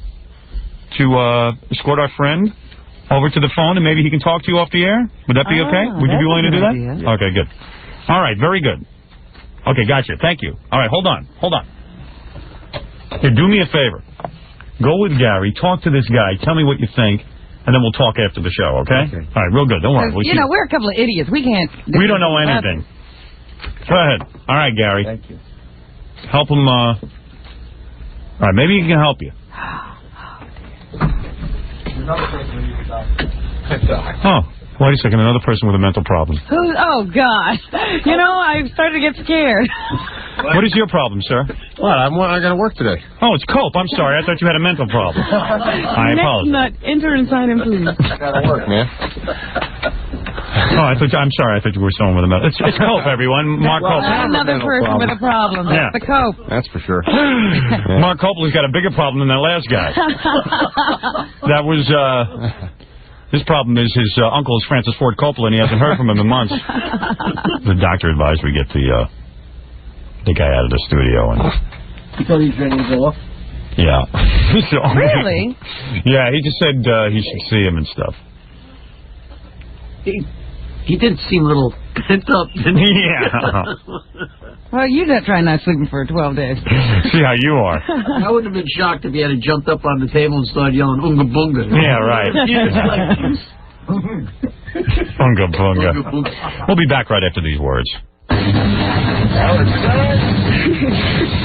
to escort our friend over to the phone, and maybe he can talk to you off the air. Would that be okay? Would you be willing to do that? Idea. Okay, good. All right, very good. Okay, gotcha. Thank you. All right, hold on. Here, do me a favor. Go with Gary, talk to this guy, tell me what you think, and then we'll talk after the show, okay? All right, real good. Don't worry. We're a couple of idiots. We can't... We don't know anything. Go ahead. All right, Gary. Thank you. Help him, all right, maybe he can help you. Oh, wait a second. Another person with a mental problem. Who? Oh, God. You know, I started to get scared. What is your problem, sir? What? I got to work today. Oh, it's cope. I'm sorry. I thought you had a mental problem. I apologize. Nut, enter and sign in, please. Got to work, man. Oh, I'm sorry. I thought you were someone with a mental. It's cope, everyone. Mark Cope. Another person with a problem. That's the cope. That's for sure. Mark Copeland's got a bigger problem than that last guy. That was, his problem is his uncle is Francis Ford Coppola, and he hasn't heard from him in months. The doctor advised we get the guy out of the studio. And You thought he was ready to go off? yeah. So, Really? Yeah, he just said he should see him and stuff. He did seem a little pent up, didn't he? Yeah. Well, you're not trying not sleeping for 12 days. See how you are. I wouldn't have been shocked if he had jumped up on the table and started yelling "Unga Bunga." Yeah, right. Bunga bunga. We'll be back right after these words.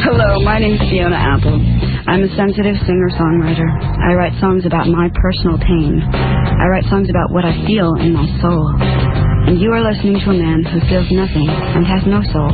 Hello, my name's Fiona Apple. I'm a sensitive singer-songwriter. I write songs about my personal pain. I write songs about what I feel in my soul. And you are listening to a man who feels nothing and has no soul.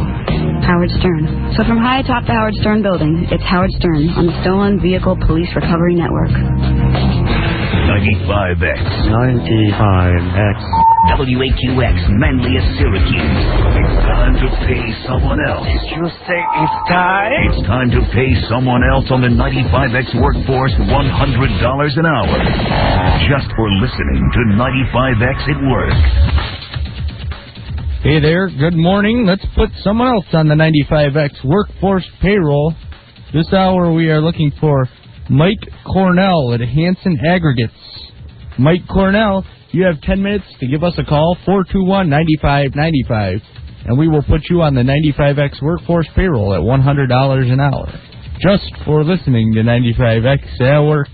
Howard Stern. So from high atop the Howard Stern building, it's Howard Stern on the Stolen Vehicle Police Recovery Network. 95X. 95X. WAQX, Manlius, Syracuse. It's time to pay someone else. Did you say it's time? It's time to pay someone else on the 95X workforce $100 an hour. Just for listening to 95X at work. Hey there, good morning. Let's put someone else on the 95X workforce payroll. This hour we are looking for Mike Cornell at Hanson Aggregates. Mike Cornell, you have 10 minutes to give us a call, 421-9595, and we will put you on the 95X workforce payroll at $100 an hour. Just for listening to 95X at work.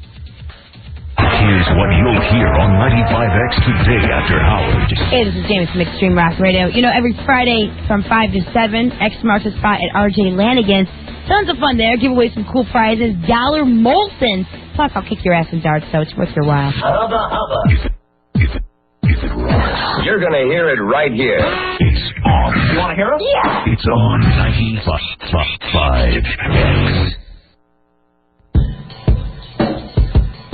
Here's what you'll hear on 95X today after Howard. Hey, this is James from Extreme Rock Radio. You know, every Friday from 5 to 7, X marks the spot at RJ Lanigan's. Tons of fun there. Give away some cool prizes. $1 Molson. Plus, I'll kick your ass in darts, so it's worth your while. If it rocks, you're going to hear it right here. It's on. You want to hear him? Yeah. It's on 95X.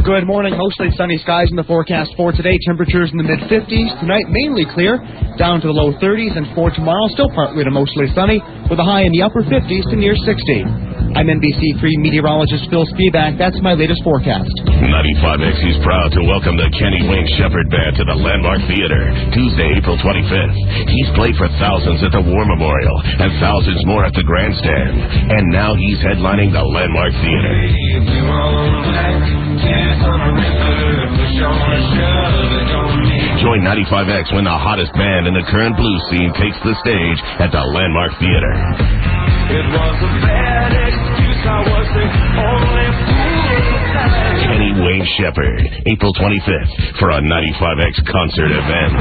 Good morning. Mostly sunny skies in the forecast for today. Temperatures in the mid-50s. Tonight, mainly clear, down to the low 30s. And for tomorrow, still partly to mostly sunny, with a high in the upper 50s to near 60. I'm NBC3 meteorologist Phil Spivak. That's my latest forecast. 95X is proud to welcome the Kenny Wayne Shepherd Band to the Landmark Theater, Tuesday, April 25th. He's played for thousands at the War Memorial and thousands more at the Grandstand. And now he's headlining the Landmark Theater. Join 95X when the hottest band in the current blues scene takes the stage at the Landmark Theater. It was a bad excuse, I was the only fool. Kenny Wayne Shepherd, April 25th, for a 95X concert event.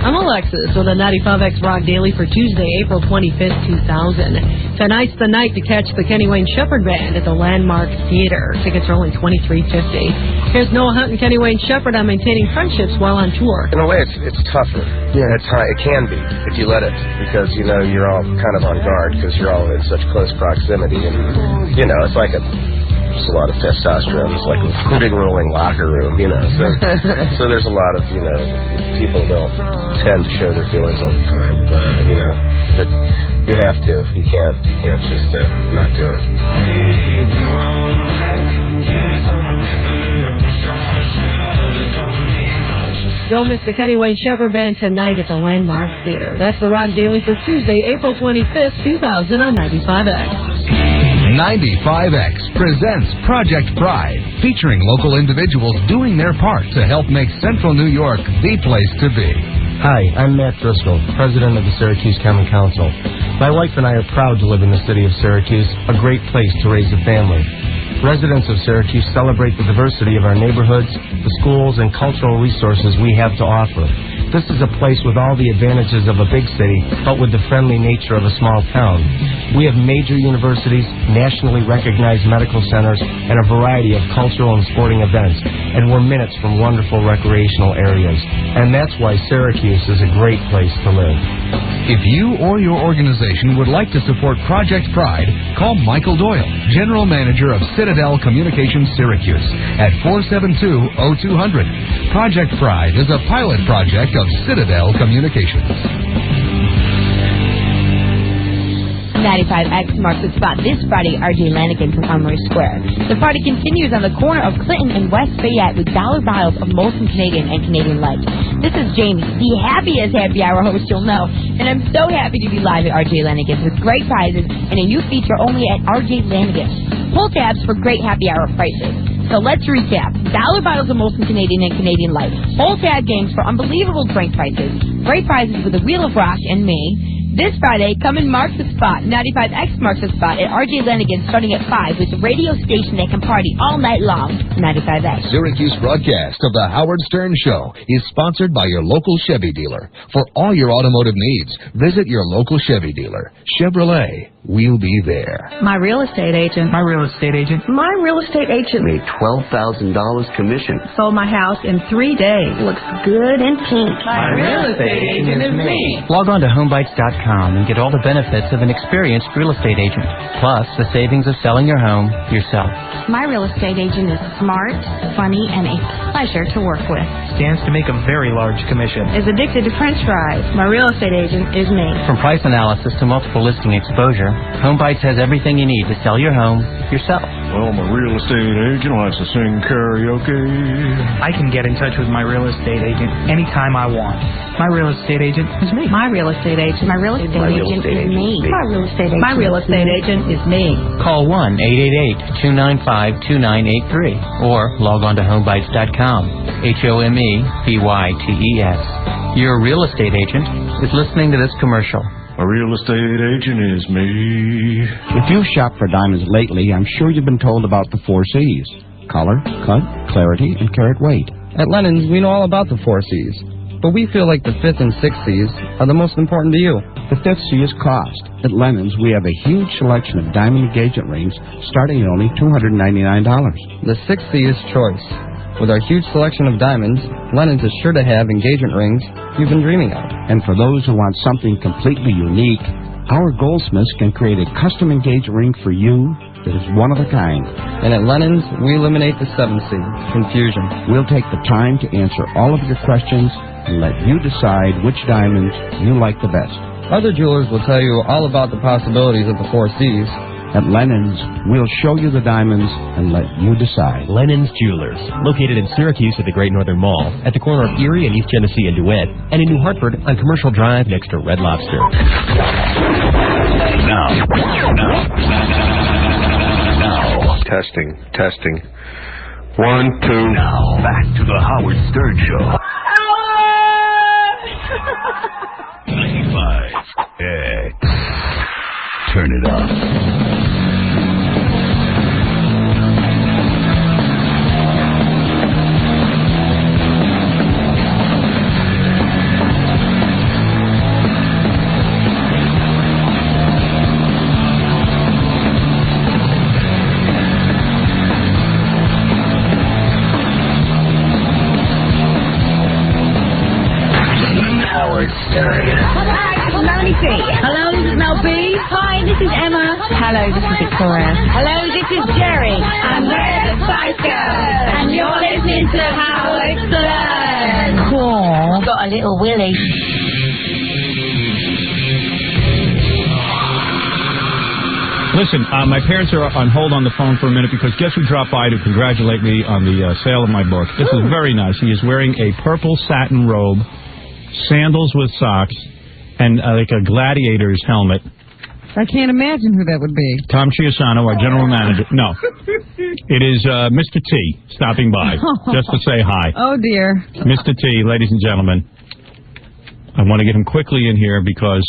I'm Alexis with a 95X Rock Daily for Tuesday, April 25th, 2000. Tonight's the night to catch the Kenny Wayne Shepherd Band at the Landmark Theater. Tickets are only $23.50. Here's Noah Hunt and Kenny Wayne Shepherd on maintaining friendships while on tour. In a way, it's tougher. Yeah, it can be if you let it, because you're all kind of on guard because you're all in such close proximity, and it's like there's a lot of testosterone. It's like a big rolling locker room, So there's a lot of, people don't tend to show their feelings all the time, but you have to. You can't just not do it. Don't miss the Kenny Wayne Shepherd Band tonight at the Landmark Theater. That's the Rock Daily for Tuesday, April 25th, 2000 on 95X. 95X presents Project Pride, featuring local individuals doing their part to help make Central New York the place to be. Hi, I'm Matt Driscoll, president of the Syracuse Common Council. My wife and I are proud to live in the city of Syracuse, a great place to raise a family. Residents of Syracuse celebrate the diversity of our neighborhoods, the schools, and cultural resources we have to offer. This is a place with all the advantages of a big city, but with the friendly nature of a small town. We have major universities, nationally recognized medical centers, and a variety of cultural and sporting events, and we're minutes from wonderful recreational areas. And that's why Syracuse is a great place to live. If you or your organization would like to support Project Pride, call Michael Doyle, General Manager of Citadel Communications Syracuse, at 472-0200. Project Pride is a pilot project of Citadel Communications. 95X marks the spot this Friday at RJ Lanigan's on Armory Square. The party continues on the corner of Clinton and West Fayette with dollar bottles of Molson Canadian and Canadian Light. This is Jamie, the happiest happy hour host you'll know, and I'm so happy to be live at RJ Lanigan's with great prizes and a new feature only at RJ Lanigan's. Pull tabs for great happy hour prices. So let's recap. Dollar bottles of Molson Canadian and Canadian Light. Whole tab games for unbelievable drink prices. Great prizes with the Wheel of Rock and me. This Friday, come and mark the spot. 95X marks the spot at RJ Lanigan starting at 5 with a radio station that can party all night long. 95X. Syracuse broadcast of the Howard Stern Show is sponsored by your local Chevy dealer. For all your automotive needs, visit your local Chevy dealer. Chevrolet. We'll be there. My real estate agent. My real estate agent. My real estate agent. Made $12,000 commission. Sold my house in 3 days. Looks good and pink. My real estate agent is me. Log on to homebites.com and get all the benefits of an experienced real estate agent, plus the savings of selling your home yourself. My real estate agent is smart, funny, and a pleasure to work with. Stands to make a very large commission. Is addicted to French fries. My real estate agent is me. From price analysis to multiple listing exposure, HomeBites has everything you need to sell your home yourself. Well, my real estate agent likes to sing karaoke. I can get in touch with my real estate agent anytime I want. My real estate agent is me. My real estate agent. My real estate agent is me. My real estate agent. My real estate agent is me. Call 1-888-295-2983 or log on to homebites.com. HOMEBYTES. Your real estate agent is listening to this commercial. A real estate agent is me. If you've shopped for diamonds lately, I'm sure you've been told about the 4 C's. Color, cut, clarity, and carat weight. At Lennon's, we know all about the 4 C's. But we feel like the 5th and 6th C's are the most important to you. The 5th C is cost. At Lennon's, we have a huge selection of diamond engagement rings starting at only $299. The 6th C is choice. With our huge selection of diamonds, Lennon's is sure to have engagement rings you've been dreaming of. And for those who want something completely unique, our goldsmiths can create a custom engagement ring for you that is one of a kind. And at Lennon's, we eliminate the 7C, confusion. We'll take the time to answer all of your questions and let you decide which diamonds you like the best. Other jewelers will tell you all about the possibilities of the 4 C's. At Lennon's, we'll show you the diamonds and let you decide. Lennon's Jewelers, located in Syracuse at the Great Northern Mall, at the corner of Erie and East Genesee and DeWitt, and in New Hartford on Commercial Drive next to Red Lobster. Now. Testing. 1, 2. Now, back to the Howard Stern Show. 95X. Turn it up. Hello, this is Mel B. Hi, this is Emma. Hello, this is Victoria. Hello, this is Jerry. And we're the Spice Girls. And you're listening to Howard Stern. Cool. Got a little willy. Listen, my parents are on hold on the phone for a minute because guess who dropped by to congratulate me on the sale of my book. This is very nice. He is wearing a purple satin robe, sandals with socks, and like a gladiator's helmet. I can't imagine who that would be. Tom Chiusano, our general manager. No. It is Mr. T stopping by just to say hi. Oh, dear. Mr. T, ladies and gentlemen. I want to get him quickly in here because...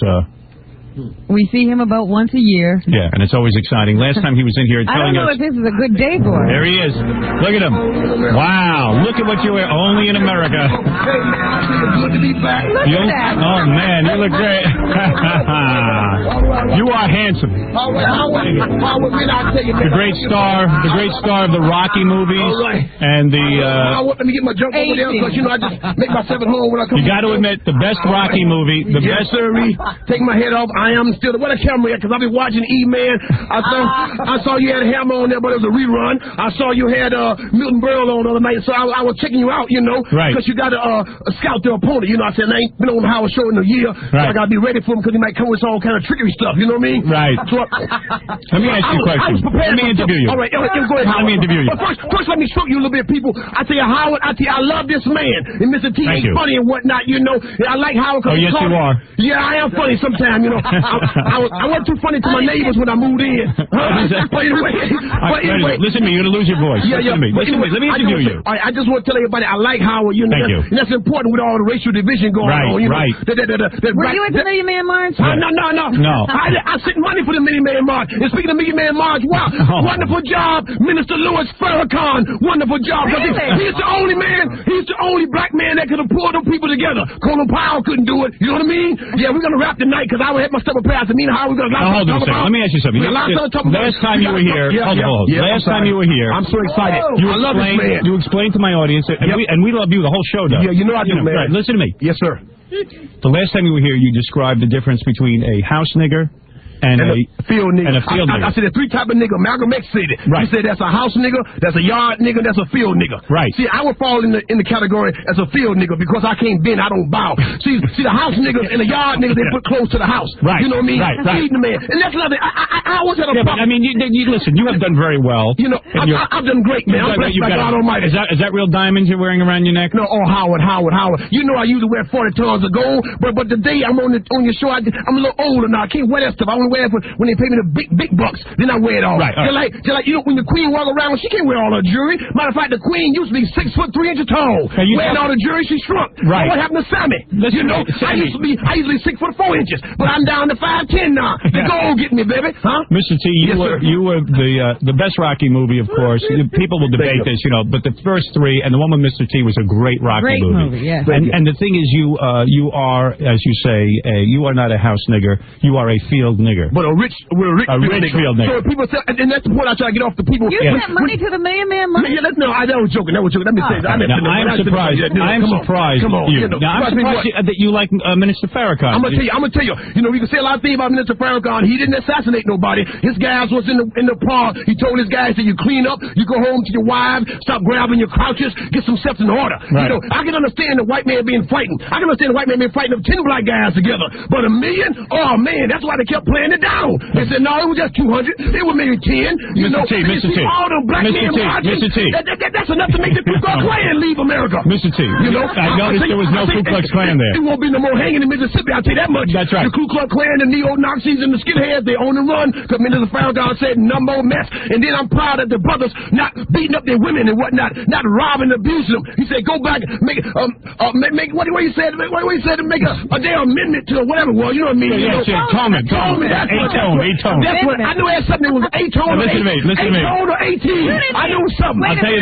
we see him about once a year. Yeah, and it's always exciting. Last time he was in here telling us... I don't know if this is a good day for him. There he is. Look at him. Wow. Look at what you wear. Only in America. Good to be back. Look at that. Oh, man. You look great. You are handsome. The great star of the Rocky movies. And the... let me get my junk over there because, I just make myself at home when I come. You got to admit, the best Rocky movie. The best... Take my head off. I am still... What a camera at? Because I've been watching E-Man. I saw you had Hammer on there, but it was a rerun. I saw you had Milton Berle on the other night, so I was checking you out, Right. Because you got to scout the opponent. I said, I ain't been on the Howard Show in a year, so I got to be ready for him because he might come with all kind of trickery stuff, you know what I mean? Right. So, let me ask you a question. I was prepared. Let me interview you. All right, go ahead, Howard. Let me interview you. But first let me show you a little bit, people. I tell you, Howard, I love this man. And Mr. T ain't funny and whatnot, I like Howard because yes, you are. Yeah, I am funny sometimes, I wasn't too funny to my neighbors when I moved in. But anyway, listen to me. You're going to lose your voice. Listen to me. Let me interview you. I just want to tell everybody I like Howard. Thank you. And that's important with all the racial division going on. Right. Were you at the Million Man March? No. I sent money for the Million Man March. And speaking of Million Man March, wow, wonderful job, Minister Louis Farrakhan. Wonderful job. Really? He's the only man. He's the only black man that could have pulled them people together. Colin Powell couldn't do it. You know what I mean? Yeah, we're gonna wrap tonight because I would have my stuff prepared. How are we gonna? Hold on a second. Let me ask you something. Last time you were here, last time you were here, I'm so excited. I love this man. You explained to my audience, and we love you. The whole show does. Yeah, I do, man. Right, listen to me. Yes, sir. The last time you were here, you described the difference between a house nigger and a field nigga. I said there's 3 types of nigga. Malcolm X said it. Right. He said that's a house nigga, that's a yard nigga, that's a field nigga. Right. See, I would fall in the category as a field nigga because I can't bend, I don't bow. See the house niggas and the yard niggas, they put close to the house. Right. You know what I mean? Right. Feeding the man. And that's another thing. I always had a problem. But, I mean, you listen, you have done very well. I've done great, man. I'm blessed by God Almighty. Is that real diamonds you're wearing around your neck? No, Howard. You know I usually wear 40 tons of gold, but today I'm on your show, I'm a little older now. I can't wear that stuff. I want to wear it when they pay me the big bucks. Then I wear it all. Right. Just like when the queen walk around, she can't wear all her jewelry. Matter of fact, the queen used to be 6 foot 3 inches tall. Wearing all the jewelry, she shrunk. Right. What happened to Sammy? I used to be 6 foot 4 inches, but I'm down to 5'10" now. The gold getting me, baby. Huh? Mr. T, you were the best Rocky movie, of course. People will debate this, but the first 3 and the one with Mr. T was a great Rocky movie. Yeah. And the thing is, you are, as you say, you are not a house nigger. You are a field nigger. nigger. But we're a Richfield nigger. So people say, and that's the point I try to get off the people. You sent money to the Million Man Money? No, I was joking. Let me say that. I'm surprised. I'm surprised you. Now, I'm surprised that you like Minister Farrakhan. I'm gonna tell you. You know, we can say a lot of things about Minister Farrakhan. He didn't assassinate nobody. His guys was in the park. He told his guys that you clean up, you go home to your wives, stop grabbing your crouches, get some steps in order. Right. You know, I can understand the white man being frightened. I can understand the white man being frightened of 10 black guys together. But a million? Oh man, that's why they kept playing it down. They said no, it was just 200. It was maybe 10. You know, Mr. T. all the black men marching. That's enough to make the Ku Klux Klan leave America. Mr. T. You know, I noticed there was no Ku Klux Klan there. It won't be no more hanging in Mississippi. I'll tell you that much. That's right. The Ku Klux Klan, the neo-Nazis, and the skinheads, they on the run. Because Minister Farrakhan said no more mess. And then I'm proud that the brothers not beating up their women and whatnot, not robbing and abusing them. He said go back, make what he said to make a damn amendment to whatever it was. You know what I mean? Atonement. That's what I knew. It had something that was A-tone or A-tone or 18. I knew something. I'll tell you,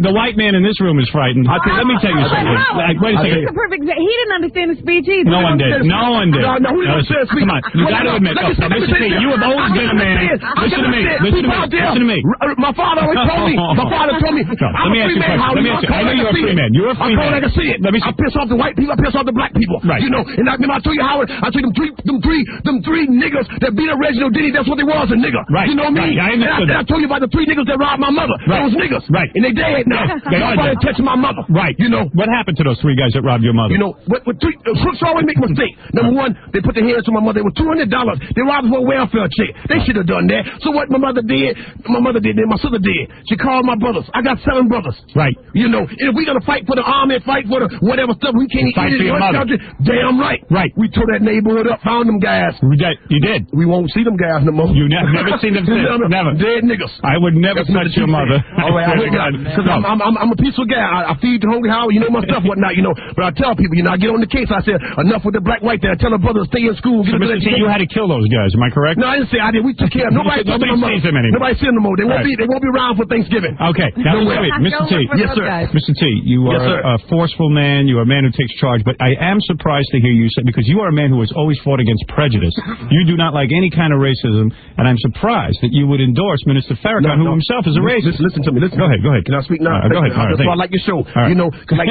the white man in this room is frightened. Let me tell you something. Wait a second. He didn't understand the speech either. No one did. No, who didn't understand the speech? Come on, you got to admit. Mr. T, you have always been a man. Listen to me. My father always told me. Let me ask you a question. I know you're a free man. You're a free man. I can see it. I piss off the white people. I piss off the black people. Right. You know, and I told you, Howard. I told them three niggers that beat up Reginald Denny. That's what they was, a nigger. Right. You know what I mean? Right. And I told you about the 3 niggers that robbed my mother. Right. Those niggers. Right. And they dead now. Nobody touching my mother. Right. You know what happened to those 3 guys that robbed your mother? You know, crooks always make a mistake. Number one, they put their hands on my mother. It was $200. They robbed her for a welfare check. They should have done that. So what my mother did, my sister did. She called my brothers. I got 7 brothers. Right. You know, and if we gonna fight for the army, fight for the whatever stuff, we can't fight for your mother. Country. Damn right. Right. We tore that neighborhood up, found them guys. You did. We won't see them guys no more. You never seen them since. Never. Dead niggas. I would never touch your mother. All right, because I'm a peaceful guy. I feed the hungry Howard. You know my stuff, whatnot. You know, but I tell people, you know, I get on the case. I said enough with the black white there. I tell the brothers stay in school. So Mr. T, you had to kill those guys. Am I correct? No, I didn't say I did. We took care of nobody. Nobody sees them anymore. Nobody sees them no more. They won't be around for Thanksgiving. Okay. Now, Mr. T. Yes, sir. Mr. T, you are a forceful man. You are a man who takes charge. But I am surprised to hear you say, because you are a man who has always fought against prejudice. You do not like any kind of racism, and I'm surprised that you would endorse Minister Farrakhan, who himself is a racist. Listen to me. Go ahead. Can I speak now? Go ahead. That's why I like your show. Right. You know, cause like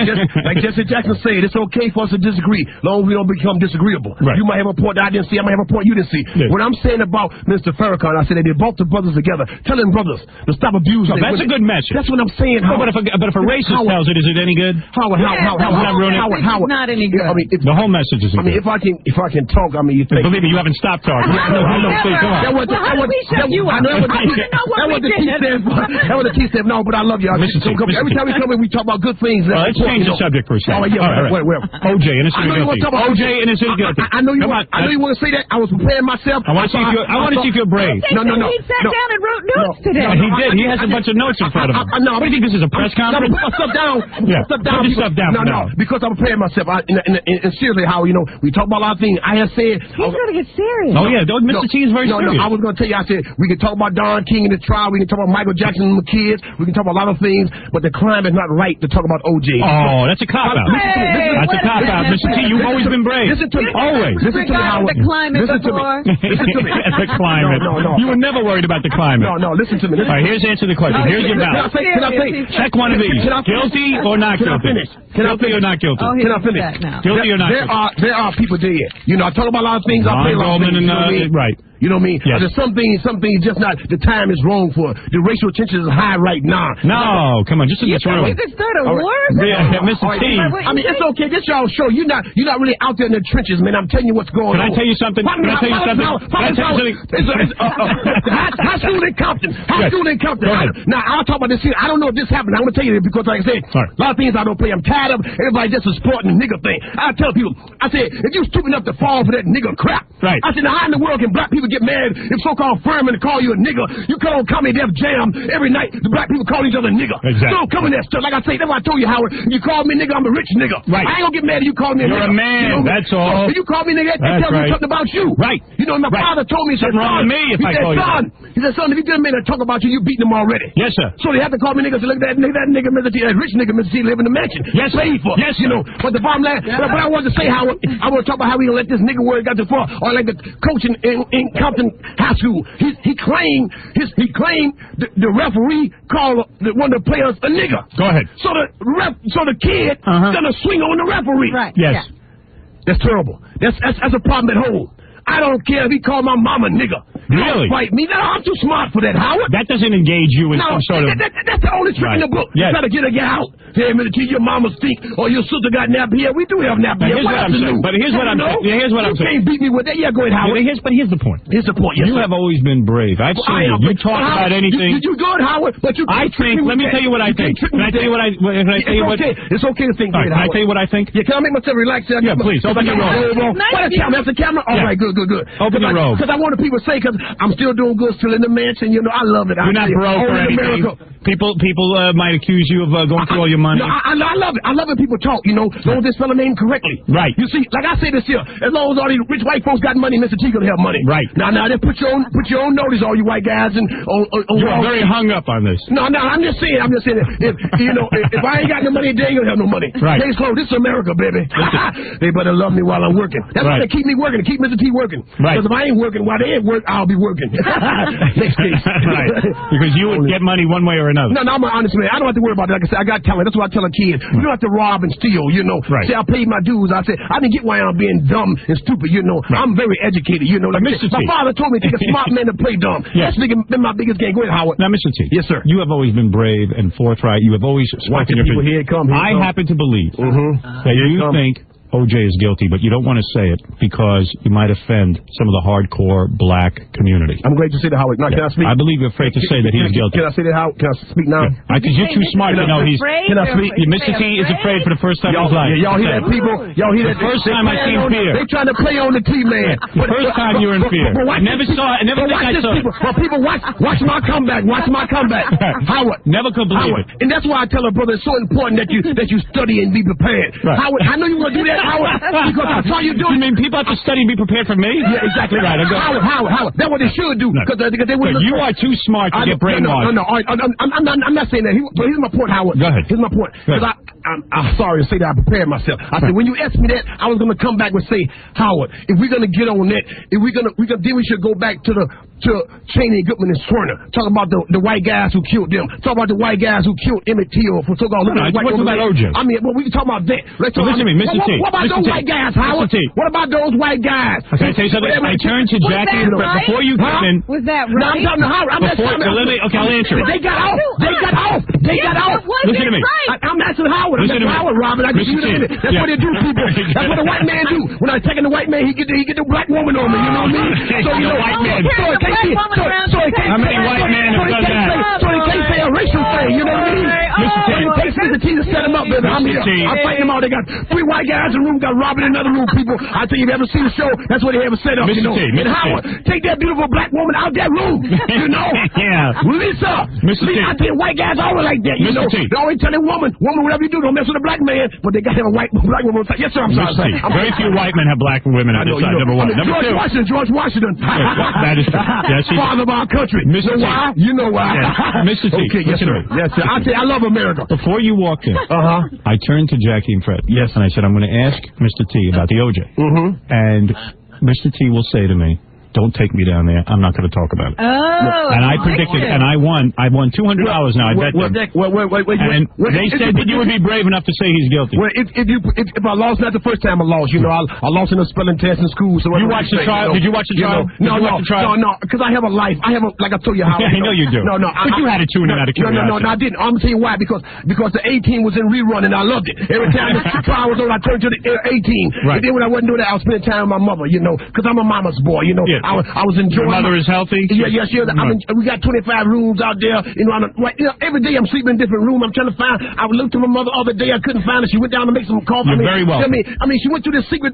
Jesse Jackson said, it's okay for us to disagree, as long as we don't become disagreeable. Right. You might have a point that I didn't see. I might have a point you didn't see. Yes. What I'm saying about Mr. Farrakhan, I said they brought the brothers together, telling brothers to stop abusing. No, that's a good message. That's what I'm saying. No, but if a racist tells it, is it any good? Howard, not any good. I mean, the whole message is. I mean, if I can talk, I mean, you think. Believe me, you haven't stopped talking. That was the T said. No, but I love you. Every time we come in, we talk about good things. Well, let's change the subject for a second. Oh yeah, where? OJ, innocent or guilty. OJ, innocent or guilty. I know you want to say that. I was preparing myself. I want to see if you're brave. No. He sat down and wrote notes today. He did. He has a bunch of notes in front of him. No, what do you think this is, a press conference? Put stuff down. Yeah. Put your stuff down. No, because I'm preparing myself. And seriously, how, you know, we talk about a lot of things. I have said. He's going to get serious. Oh, yeah. Mr. T is very serious. No, I was going to tell you, I said, we can talk about Don King and the trial. We can talk about Michael Jackson and the kids. We can talk about a lot of things. But the crime is not right to talk about OJ. Oh, that's a cop-out. That's a cop-out. Mr. T, you've always been brave. Listen to me. Always. Listen to me, Howard. The climate before. Listen to me. The climate. No. You were never worried about the climate. No, listen to me. All right, here's the answer to the question. Here's your ballot. Can I say? Check one of these. Guilty or not guilty? Guilty or not guilty? Can I finish? Guilty or not guilty? There are people dead. You know, I talk about a lot of things. I play a lot of things. Right. You know what I mean? Yes. There's some things just not, the time is wrong for. The racial tension is high right now. No, come on, just in this room. You could start a war? Yeah, Mr. T. I mean, it's okay. This y'all show. You're not really out there in the trenches, man. I'm telling you what's going on. Can I tell you something? High school in Compton. Now, I'll talk about this here. I don't know if this happened. I'm going to tell you this because, like I said, a lot of things I don't play. I'm tired of everybody just supporting the nigger thing. I tell people, I said, if you're stupid enough to fall for that nigger crap, right. I said, now how in the world can black people get mad if so-called firemen call you a nigger? You come on Comedy Def Jam every night. The black people call each other nigger. Exactly. So don't come in that stuff. Like I say, that's why I told you, Howard. If you call me nigger, I'm a rich nigger. Right. I ain't gonna get mad if you call me a nigger. You're a man. You know, that's all. If you call me nigger, that tells me something about you. Right. You know, my father told me, he said, wrong with me if I call you. He said, son, if you get a man to talk about you, you beating him already. Yes, sir. So they have to call me nigga. Say, look at that nigga, Mr. T, that rich nigga, Mr. T, live in the mansion. Yes, paid for. Yes, you know. But the bottom line, but I wanted to say how I want to talk about how we gonna let this nigga word got to fall, or like the coach in Compton High School. He claimed the referee called one of the players a nigga. Go ahead. So the kid gonna swing on the referee. Right. Yes. Yeah. That's terrible. That's a problem at home. I don't care if he called my mama nigga. Really? Don't fight me. No, I'm too smart for that, Howard. That doesn't engage you in some sort of... That's the only trick in the book. Yes. You gotta get a guy out. Hey, Mr. T, your mama stink, or your sister got nappy hair. We do have nappy hair. Here's what I'm saying. But here's what I'm saying. Here's what I'm saying. You can't beat me with that. Yeah, go ahead, Howard. But here's the point. Here's the point. Yes, you have always been brave. I've seen you. You talk about anything. You good, Howard? But you. I think. Let me tell you what I think. Can I tell you what I? Can I tell you what? It's okay to think. Can I tell you what I think? Yeah. Can I make myself relax? Yeah, please. Open your robe. What a camera? That's a camera. All right. Good. Open your robe. Because I want the people to say, because I'm still doing good, still in the mansion. You know, I love it. You're not broke or anything. People might accuse you of going through all your money. No, I love it. I love it. People talk. You know, as long as this fella named correctly. Right. You see, like I say this here, as long as all these rich white folks got money, Mr. T gonna have money. Right. Now, just put your own notice, all you white guys, and you're very hung up on this. No, I'm just saying. If I ain't got no money, they ain't gonna have no money. Right. Case closed. This is America, baby. They better love me while I'm working. That's why they keep me working. To keep Mr. T working. Right. Because if I ain't working, while they ain't work, I'll be working. Next case. Right. Because you would get money one way or another. No, I'm an honest man. I don't have to worry about that. Like I said, I got talent. That's what I tell a kid. You don't have to rob and steal, you know. Right. Say, I paid my dues. I said, I didn't get why I'm being dumb and stupid, you know. Right. I'm very educated, you know. Like Mr. My T. father told me to take a smart man to play dumb. Yes. That's been my biggest game. Go ahead, Howard. Now, Mr. T. Yes, sir. You have always been brave and forthright. You have always spoken your opinion. Here it come. I happen to believe that you think OJ is guilty, but you don't want to say it because you might offend some of the hardcore black community. I'm glad you say that, Howard. Now, can I speak? I believe you're afraid to say that he's guilty. Can I say that, Howard? Can I speak now? Because you're too smart to know he's... Can I speak? Mr. T is afraid for the first time in his life. Y'all hear that, people? Y'all hear that? The first time I seen fear. They trying to play on the T-man. The first time you were in fear. I never saw it. I never think I saw it. Well, people, watch my comeback. Watch my comeback. Howard. Never could believe it. And that's why I tell her, brother, it's so important that you study and be prepared. Right. Howard, I know you want to do that, Howard, because I saw you doing. You mean people have to study and be prepared for me? Yeah, exactly right. Howard. That's what they should do. Because they wouldn't. You are too smart to get brainwashed. No. I'm not saying that. But here's my point, Howard. Go ahead. Here's my point. Because I'm sorry to say that I prepared myself. I said when you asked me that, I was going to come back and say, Howard, if we're going to get on that, then we should go back to Cheney, Goodman, and Swerner. Talk about the white guys who killed them. Talk about the white guys who killed Emmett Till for so-called white about OJ. I mean, well, we can talk about that. Let's talk listen to me, Mr. T. What about those white guys, Howard? What about those white guys? Can I tell you something? I turned to Jackie before you came in. Was that right? No, I'm talking to Howard. Okay, I'll answer it. They got off. Listen to me. I'm asking Howard. Listen to me. Howard, Robin. That's what they do, people. That's what a white man do. When I taking the white man, he get the black woman on me. You know what I mean? So you know, white man. How many white men have done that? So they can't say a racial thing. You know what I mean? Mr. T to set them up, baby. I'm here. I'm fighting them all. They got 3 white guys in the room. Got Robin in another room. People, I tell you, if you ever see the show, that's what they have set up. Mr. You know. And Howard, take that beautiful black woman out that room. You know? Yeah. Lisa. Mr. T. I tell you, white guys always like that. You know? They always tell a woman, whatever you do, don't mess with a black man. But they got to have a black woman on side. Yes, sir. I'm sorry. Very few white men have black women on their side. Number one. Number two. George Washington. That is yes, father of our country. Mr. T. Why? You know why. Yeah. Mr. T. Okay, yes, sir. Yes, sir. I love America. Before you walked in, I turned to Jackie and Fred. Yes. And I said, I'm going to ask Mr. T about the OJ. And Mr. T will say to me, don't take me down there. I'm not going to talk about it. Oh, and I predicted, and I won $200 now. I bet them. Wait. And they said that you would be brave enough to say he's guilty. Well, if I lost, not the first time I lost. You know, I lost in a spelling test in school. So you watched the trial? Did you watch the trial? No, because I have a life. I have like I told you how. Yeah, I know you do. No, but you had to tune in out of curiosity. No, I didn't. I'm gonna tell you why. Because the 18 was in rerun and I loved it. Every time the trial was on, I turned to the 18. Right. And then when I wasn't doing that, I was spending time with my mother. You know, because I'm a mama's boy. You know, I was enjoying. Your mother is healthy? Yes. We got 25 rooms out there. You know, every day I'm sleeping in a different room. I'm trying to find. I looked to my mother the other day. I couldn't find her. She went down to make some coffee. You're very welcome. I mean, she went to this secret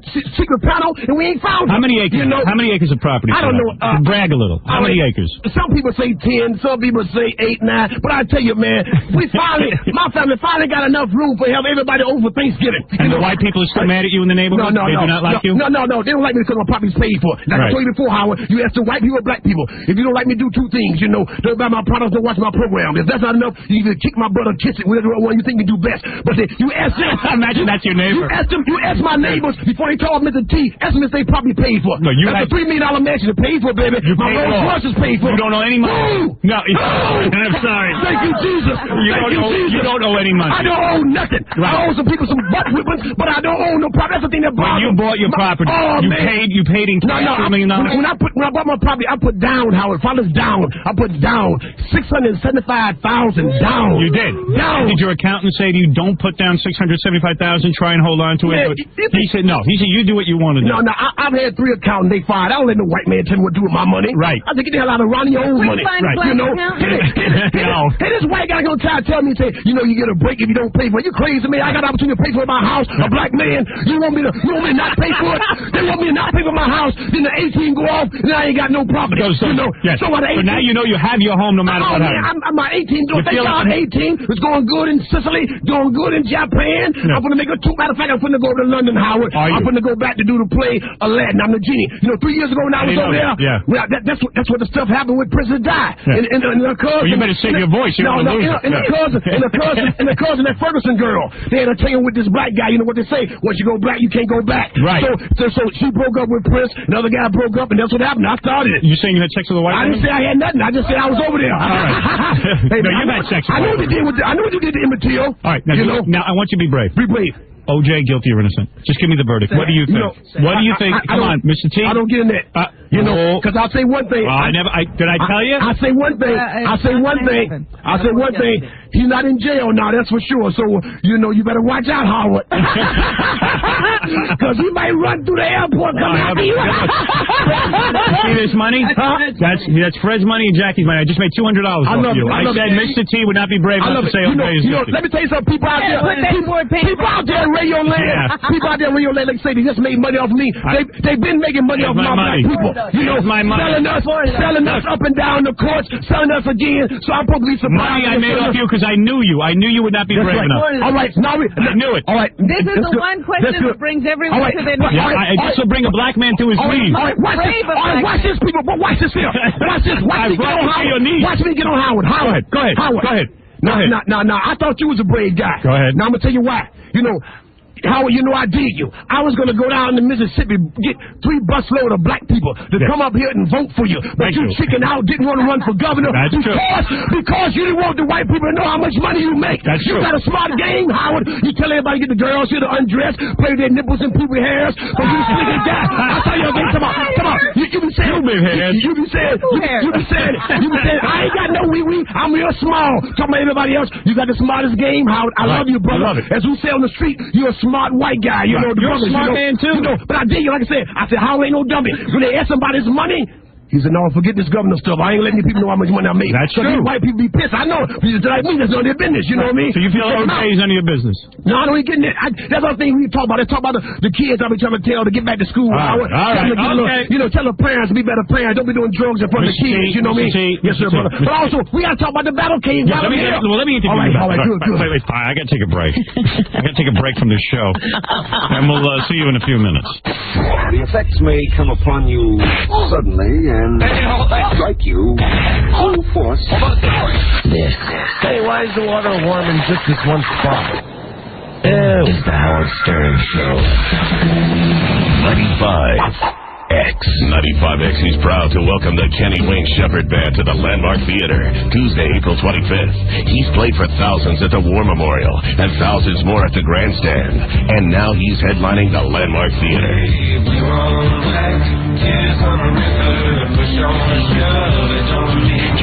panel and we ain't found her. How many acres? You know? How many acres of property? I don't know. Brag a little. How many acres? Some people say 10. Some people say 8, 9. But I tell you, man, my family finally got enough room for everybody over Thanksgiving. And the white people are still mad at you in the neighborhood? No. They do not like you? No. They don't like me because my property's paid for. Like I told you before, Howard. You ask the white people or black people. If you don't like me, do two things, you know. Don't buy my products, don't watch my program. If that's not enough, you either kick my butt or kiss it, whatever one you think you do best. But you ask them. Imagine that's your neighbor. You ask my neighbors before they call Mr. T. Ask them if they probably paid for. No, that's a $3 million mansion to pay for, baby. My Rolls Royce is paid for. You don't owe any money. No. I'm sorry. Thank you, Jesus. You don't owe any money. I don't owe nothing. Right. I owe some people some butt whippings, but I don't owe no property. That's the thing that bothers me. When you bought your property, you paid in cash $3 million? When I bought my property, I put down, Howard. Fathers down. I put down $675,000 down. You did? Down. Did your accountant say to you, don't put down $675,000, try and hold on to it? He said no. He said, you do what you want to do. No, I've had 3 accountants. They fired. I don't let no white man tell me what to do with my money. Right. I think get the hell out of Ronnie your own money. Right. You know? Hey, this white guy gonna try to tell me, say, you know, you get a break if you don't pay for it. You crazy, man. I got an opportunity to pay for my house. A black man. You want me to not pay for it? They want me to not pay for my house. Then the 18 go off, and I ain't got no property. You know? Yes. So now you know you have your home no matter what happens. I'm my 18 doing. Thank God 18. It's going good in Sicily, doing good in Japan. Yeah. I'm gonna make a tour. Matter of fact, I'm gonna go to London, Howard. I'm gonna go back to do the play Aladdin. I'm the genie. You know, 3 years ago when I was over there. Yeah. Well, that's what the stuff happened with Princess Di. Yeah. And the cousin. Well, you better save your voice. And the cousin, that Ferguson girl. They had a thing with this black guy. You know what they say? Once you go black, you can't go back. Right. So she broke up with Prince. Another guy broke up, and that's what happened. I started it. You saying you had sex with a white man? I didn't say I had nothing. I just said I was over there. All right. Hey, no, you had sex with I know what you did to Emmett Till. All right. Now I want you to be brave. Be brave. OJ, guilty or innocent? Just give me the verdict. What do you think? What do you think? Come on, Mr. T. I don't get in that. You know, because I'll say one thing. Did I tell you? I say one thing. I say one thing. He's not in jail now, that's for sure. So, you know, you better watch out, Howard. Because he might run through the airport coming after you. See this money? That's Fred's money and Jackie's money. I just made $200 off you. I said Mr. T would not be brave enough to say OJ is guilty. Let me tell you something. People out there in Radio Land. People out there in Radio Land, like say they just made money off me. They've been making money off my black people. You know, selling us up and down the courts, selling us again. So I'm supposed to be surprised. Money I made off you because I knew you. I knew you would not be brave enough. All right, now I knew it. All right, this is the one question that brings everyone to their knees. This will bring a black man to his knees. All right, watch this, people. Watch this here. Watch this. Watch me get on Howard. Watch me get on Howard. Howard, go ahead. Howard, go ahead. Now, I thought you was a brave guy. Go ahead. Now I'm gonna tell you why. You know, Howard, you know I dig you. I was going to go down to Mississippi, get 3 busload of black people to come up here and vote for you. But you chicken out, didn't want to run for governor. That's true. Because you didn't want the white people to know how much money you make. That's true. You got a smart game, Howard. You tell everybody get the girls here to undress, play with their nipples and poopy hairs. But you sneaky guy. I'll tell you again, come on. You be saying, you be saying, I ain't got no wee-wee. I'm real small. Talking about everybody else. You got the smartest game, Howard. I love you, brother. I love it. As we say on the street, you're a smart white guy. You know, the you're brothers, a smart man, too. You know, but I dig you, like I said, Howard ain't no dummy. When they ask somebody's money, he said, no, forget this governor stuff. I ain't letting you people know how much money I made. That's true. These white people be pissed. I know. Because like me, that's none of their business. You know what I mean? So you feel OJ is none of your business? No, I don't even get it. That's the thing we talk about. They talk about the kids I be trying to tell to get back to school. All right. You know, tell the parents to be better parents. Don't be doing drugs in front of the kids. You know what I mean? Yes, sir, brother. But also, we got to talk about the battle cage. Let me interview you. All right, good. Wait, I got to take a break. I got to take a break from this show. And we'll see you in a few minutes. The effects may come upon you suddenly and strike you full force. Hey, why is the water warm in just this one spot? It's the Howard Stern Show. 95X is proud to welcome the Kenny Wayne Shepherd Band to the Landmark Theater, Tuesday, April 25th. He's played for thousands at the War Memorial and thousands more at the Grandstand. And now he's headlining the Landmark Theater.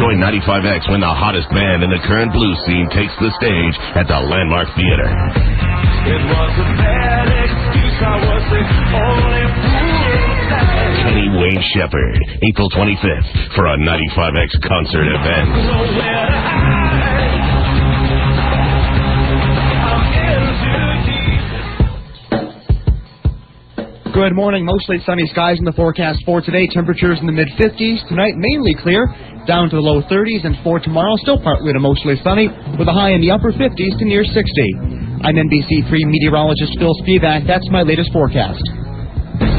Join 95X when the hottest band in the current blues scene takes the stage at the Landmark Theater. It was a bad excuse, I was the only fool. Kenny Wayne Shepherd, April 25th, for a 95X concert event. Good morning. Mostly sunny skies in the forecast for today. Temperatures in the mid-50s. Tonight, mainly clear, down to the low 30s. And for tomorrow, still partly to mostly sunny, with a high in the upper 50s to near 60. I'm NBC3 meteorologist Phil Spivak. That's my latest forecast.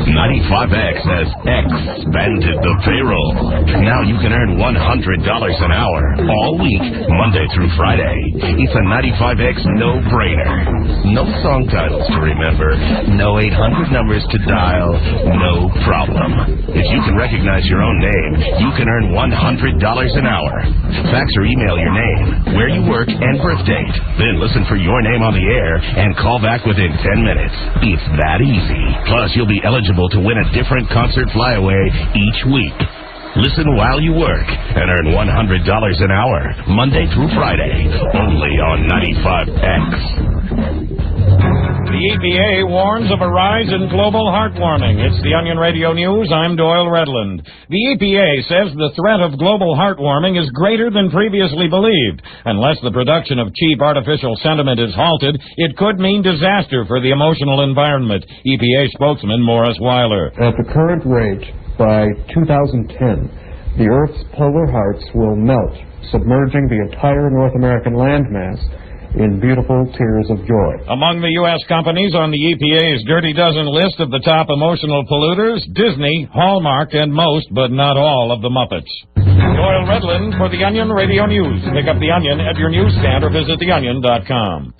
95X has expanded the payroll. Now you can earn $100 an hour all week, Monday through Friday. It's a 95X no-brainer. No song titles to remember, no 800 numbers to dial, no problem. If you can recognize your own name, you can earn $100 an hour. Fax or email your name, where you work, and birth date. Then listen for your name on the air and call back within 10 minutes. It's that easy. Plus, you'll be eligible to win a different concert flyaway each week. Listen while you work and earn $100 an hour, Monday through Friday, only on 95X. The EPA warns of a rise in global heartwarming. It's the Onion Radio News. I'm Doyle Redland. The EPA says the threat of global heartwarming is greater than previously believed. Unless the production of cheap artificial sentiment is halted, it could mean disaster for the emotional environment. EPA spokesman Morris Weiler. At the current rate, by 2010, the Earth's polar hearts will melt, submerging the entire North American landmass in beautiful tears of joy. Among the U.S. companies on the EPA's Dirty Dozen list of the top emotional polluters, Disney, Hallmark, and most, but not all, of the Muppets. Doyle Redland for the Onion Radio News. Pick up the Onion at your newsstand or visit theonion.com.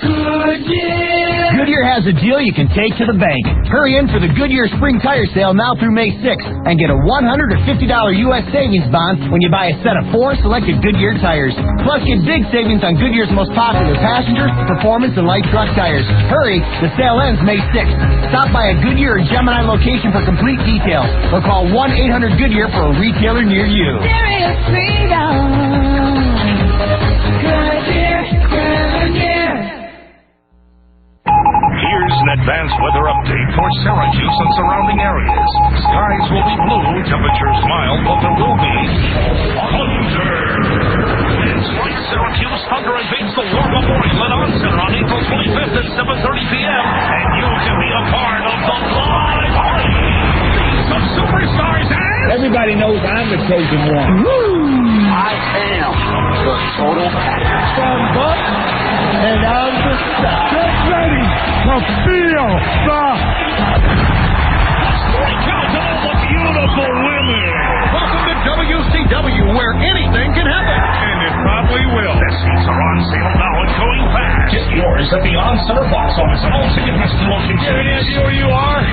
Goodyear has a deal you can take to the bank. Hurry in for the Goodyear Spring Tire Sale now through May 6th and get a $100 or $50 U.S. savings bond when you buy a set of 4 selected Goodyear tires. Plus, get big savings on Goodyear's most popular passenger, performance, and light truck tires. Hurry, the sale ends May 6th. Stop by a Goodyear or Gemini location for complete details or call 1-800-GOODYEAR for a retailer near you. Serious freedom. Goodyear, Goodyear. Here's an advanced weather update for Syracuse and surrounding areas. Skies will be blue, temperatures mild, but there will be thunder. It's like Syracuse thunder invades the War Memorial at Onset on April 25th at 7:30 p.m. And you can be a part of the live party. Some superstars and... Everybody knows I'm the chosen one. I am the total package. From Buck and I'm the stuff. Get ready to feel the... Strike out to all the beautiful women. Welcome to WCW, where anything can happen. And it probably will. The seats are on sale now and going fast. Get yours at the on-center box office and all Ticketmaster locations. Get any idea where you are?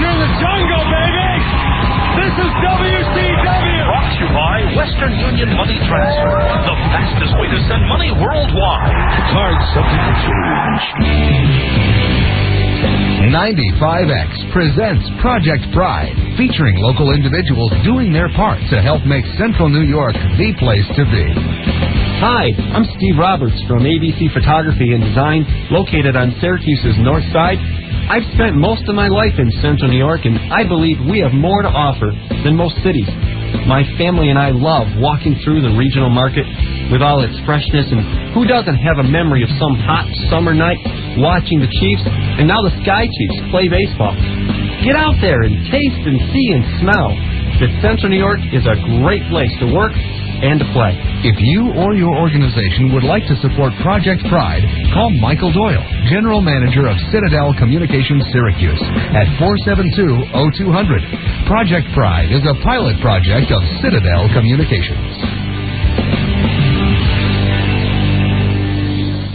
You're in the jungle, baby. This is WCW. Brought to you by Western Union Money Transfer, the fastest way to send money worldwide. Cards subject to change. 95X presents Project Pride, featuring local individuals doing their part to help make Central New York the place to be. Hi, I'm Steve Roberts from ABC Photography and Design, located on Syracuse's north side. I've spent most of my life in Central New York, and I believe we have more to offer than most cities. My family and I love walking through the regional market with all its freshness, and who doesn't have a memory of some hot summer night watching the Chiefs, and now the Sky Chiefs, play baseball? Get out there and taste and see and smell that Central New York is a great place to work and to play. If you or your organization would like to support Project Pride, call Michael Doyle, General Manager of Citadel Communications Syracuse, at 472-0200. Project Pride is a pilot project of Citadel Communications.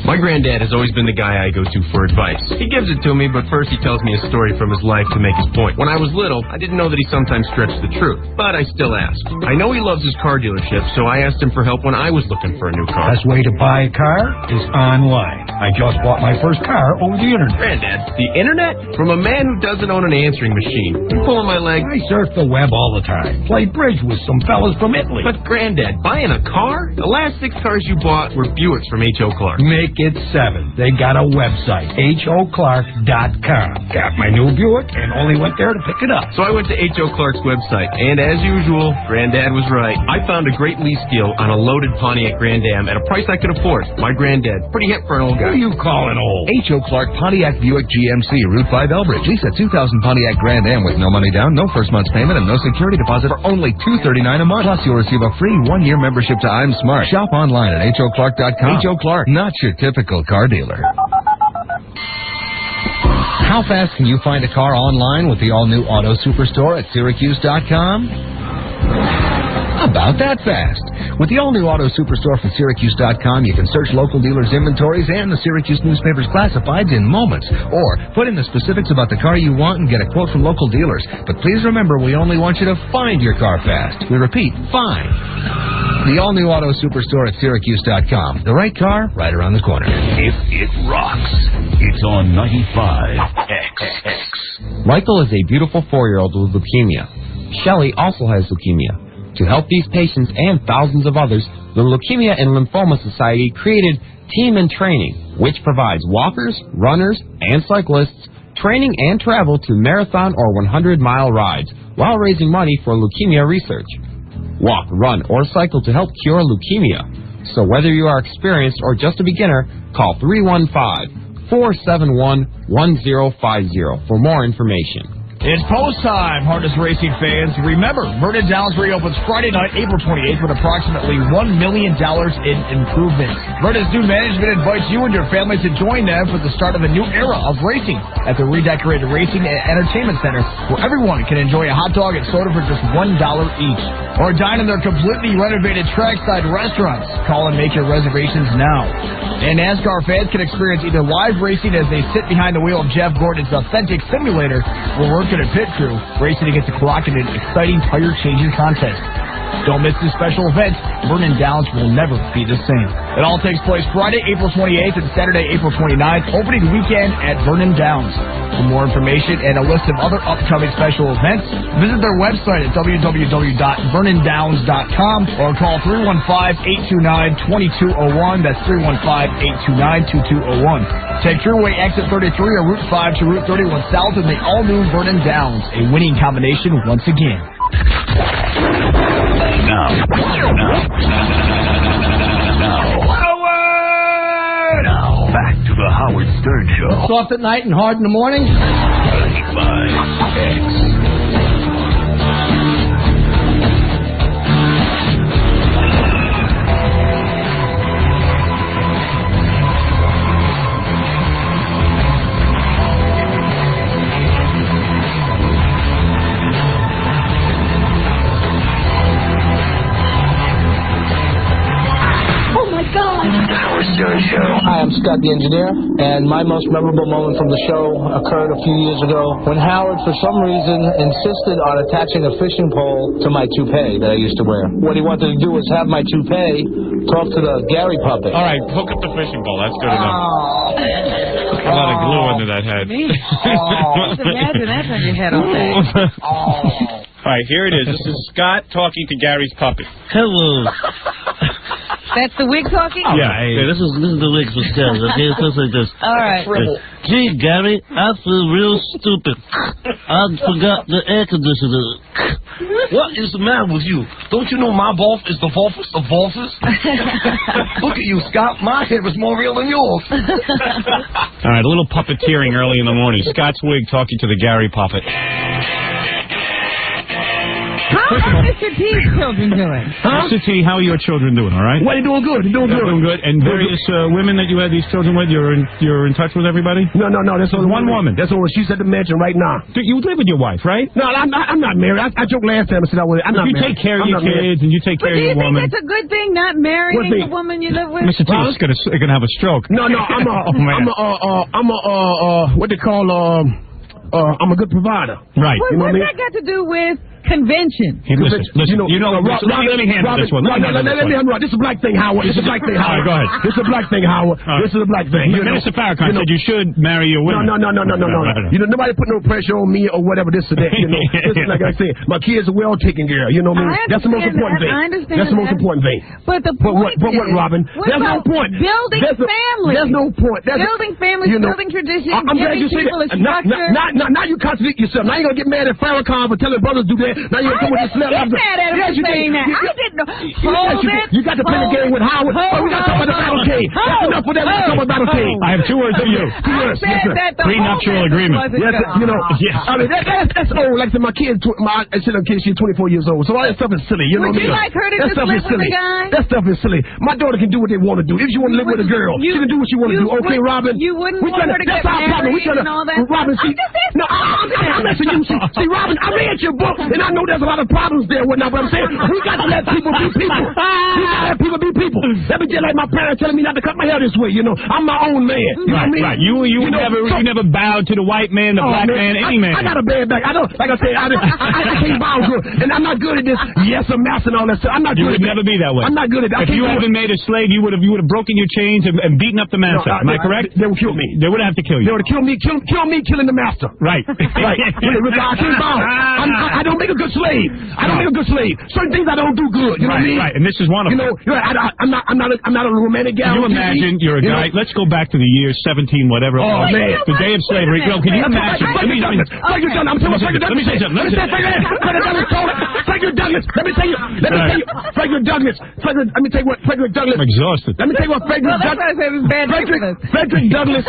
My granddad has always been the guy I go to for advice. He gives it to me, but first he tells me a story from his life to make his point. When I was little, I didn't know that he sometimes stretched the truth, but I still ask. I know he loves his car dealership, so I asked him for help when I was looking for a new car. Best way to buy a car is online. I just bought my first car over the internet. Granddad, the internet? From a man who doesn't own an answering machine. You pulling my leg? I surf the web all the time. Play bridge with some fellas from Italy. But Granddad, buying a car? The last 6 cars you bought were Buicks from H.O. Clark. Make it 7. They got a website, HOClark.com. Got my new Buick and only went there to pick it up. So I went to H.O. Clark's website, and as usual, Granddad was right. I found a great lease deal on a loaded Pontiac Grand Am at a price I could afford. My granddad, pretty hip for an old guy. Who are you calling old? H.O. Clark Pontiac Buick GMC, Route 5 Elbridge. Lease a 2000 Pontiac Grand Am with no money down, no first month's payment, and no security deposit for only $239 a month. Plus, you'll receive a free 1-year membership to I'm Smart. Shop online at HOClark.com. H.O. Clark, not your typical car dealer. How fast can you find a car online with the all-new Auto Superstore at Syracuse.com? About that fast. With the all-new Auto Superstore from Syracuse.com, you can search local dealers' inventories and the Syracuse newspaper's classifieds in moments. Or put in the specifics about the car you want and get a quote from local dealers. But please remember, we only want you to find your car fast. We repeat, find. The all-new Auto Superstore at Syracuse.com. The right car, right around the corner. If it rocks, it's on 95X. Michael is a beautiful 4-year-old with leukemia. Shelley also has leukemia. To help these patients and thousands of others, the Leukemia and Lymphoma Society created Team in Training, which provides walkers, runners, and cyclists training and travel to marathon or 100-mile rides while raising money for leukemia research. Walk, run, or cycle to help cure leukemia. So whether you are experienced or just a beginner, call 315-471-1050 for more information. It's post time, Harness Racing fans. Remember, Vernon Downs reopens Friday night, April 28th, with approximately $1 million in improvements. Vernon's new management invites you and your family to join them for the start of a new era of racing at the redecorated Racing and Entertainment Center, where everyone can enjoy a hot dog and soda for just $1 each. Or dine in their completely renovated trackside restaurants. Call and make your reservations now. And NASCAR fans can experience either live racing as they sit behind the wheel of Jeff Gordon's authentic simulator, or work at a pit crew, racing against the clock in an exciting tire changing contest. Don't miss this special event. Vernon Downs will never be the same. It all takes place Friday, April 28th and Saturday, April 29th, opening weekend at Vernon Downs. For more information and a list of other upcoming special events, visit their website at www.vernondowns.com or call 315-829-2201. That's 315-829-2201. Take Thruway Exit 33 or Route 5 to Route 31 South in the all-new Vernon Downs, a winning combination once again. Now, back to the Howard Stern Show. Soft at night and hard in the morning. 95X. Hi, I'm Scott the Engineer, and my most memorable moment from the show occurred a few years ago when Howard, for some reason, insisted on attaching a fishing pole to my toupee that I used to wear. What he wanted to do was have my toupee talk to the Gary puppet. All right, hook up the fishing pole. That's good enough. A lot of glue under that head. Just imagine that on your head all day. All right, here it is. This is Scott talking to Gary's puppet. Hello. That's the wig talking? Yeah, this is the wig for Scott. Okay, it sounds like this. All right. Gee, Gary, I feel real stupid. I forgot the air conditioner. What is the matter with you? Don't you know my Volf is the Volfus of Volfus? Look at you, Scott. My hair is more real than yours. All right, a little puppeteering early in the morning. Scott's wig talking to the Gary puppet. How are Mr. T's children doing? Mr. T, how are your children doing, all right? Well, they're doing good. They're doing good. And various women that you had these children with, you're in touch with everybody? No. That's only one woman. That's all. She's at the mansion right now. You live with your wife, right? No, I'm not married. I joked last time I said I was. I'm not married. You take care of your kids and you take care of your woman. Do you think it's a good thing not marrying the woman you live with? Mr. T is gonna have a stroke. No. What they call I'm a good provider. Right. What's that got to do with convention? Hey, listen, let me handle this one. Let me handle this is a black thing, Howard. This is a black thing, Howard. Go ahead. This is a black thing, Howard. This is a black thing. Minister Farrakhan said you should marry your women. No. Nobody put no pressure on me or whatever, this or that. This is like I said, my kids are well taken care of. You know what I mean? That's the most important thing. I understand. That's the most important thing. But the point But what, Robin? There's no point. Building family. There's no point. Building families, building traditions, I'm glad giving you say people a that. structure. Now you contradict yourself. Now you're going to get mad at Farrakhan for telling brothers to do that. Now you come with this slap. Get mad at him Yes, you for saying did. that. I didn't know. Hold it. You got to play the game with Howard. Oh, we got to talk about the battle cave. That's enough for that. We got to talk about battle cave. I have 2 words for you. 2 words. Yes, sir. Prenuptial agreement. Yes, you know. Yes. I mean, that's old. Like I said, my kid, I said her kid, she's 24 years old. So all that stuff is silly. You know Would what I you mean? like her to That just stuff live is with silly. a guy? That stuff is silly. My daughter can do what they want to do. If she want to live with a girl, she can do what she want to do. Okay, Robin? You wouldn't want her to get married and all that? Robin, see, no, I'm asking you. See, Robin, I read your book, and I know there's a lot of problems there. But I'm saying we got to let people be people. We got to let people be people. That be just like my parents telling me not to cut my hair this way. You know, I'm my own man. You know what I mean? Right. You never bowed to the white man, the black man, any man. I got a bad back. I don't, like I said, I can't bow good, and I'm not good at this. Yes, I'm master and all that stuff. I'm not good. You would never be that way. I'm not good at that. If you had been made a slave, you would have broken your chains and beaten up the master. Am I correct? They would kill me. They would have to kill you. They would kill me, killing the master. Right. Right. I can't bow. I don't make a good slave. I don't make a good slave. Certain things I don't do good. You know what I mean? Right. And this is one of them. You know, I'm not a romantic guy. Can you imagine you're a guy? Let's go back to the year 17, whatever. Oh man, the day of slavery. Well, can you imagine? Let me say something. Let me say something. Frederick Douglass. Let me tell you. Frederick Douglass. Let me tell you what Frederick Douglass. I'm exhausted. Let me tell you what Frederick Douglass. Frederick Douglass.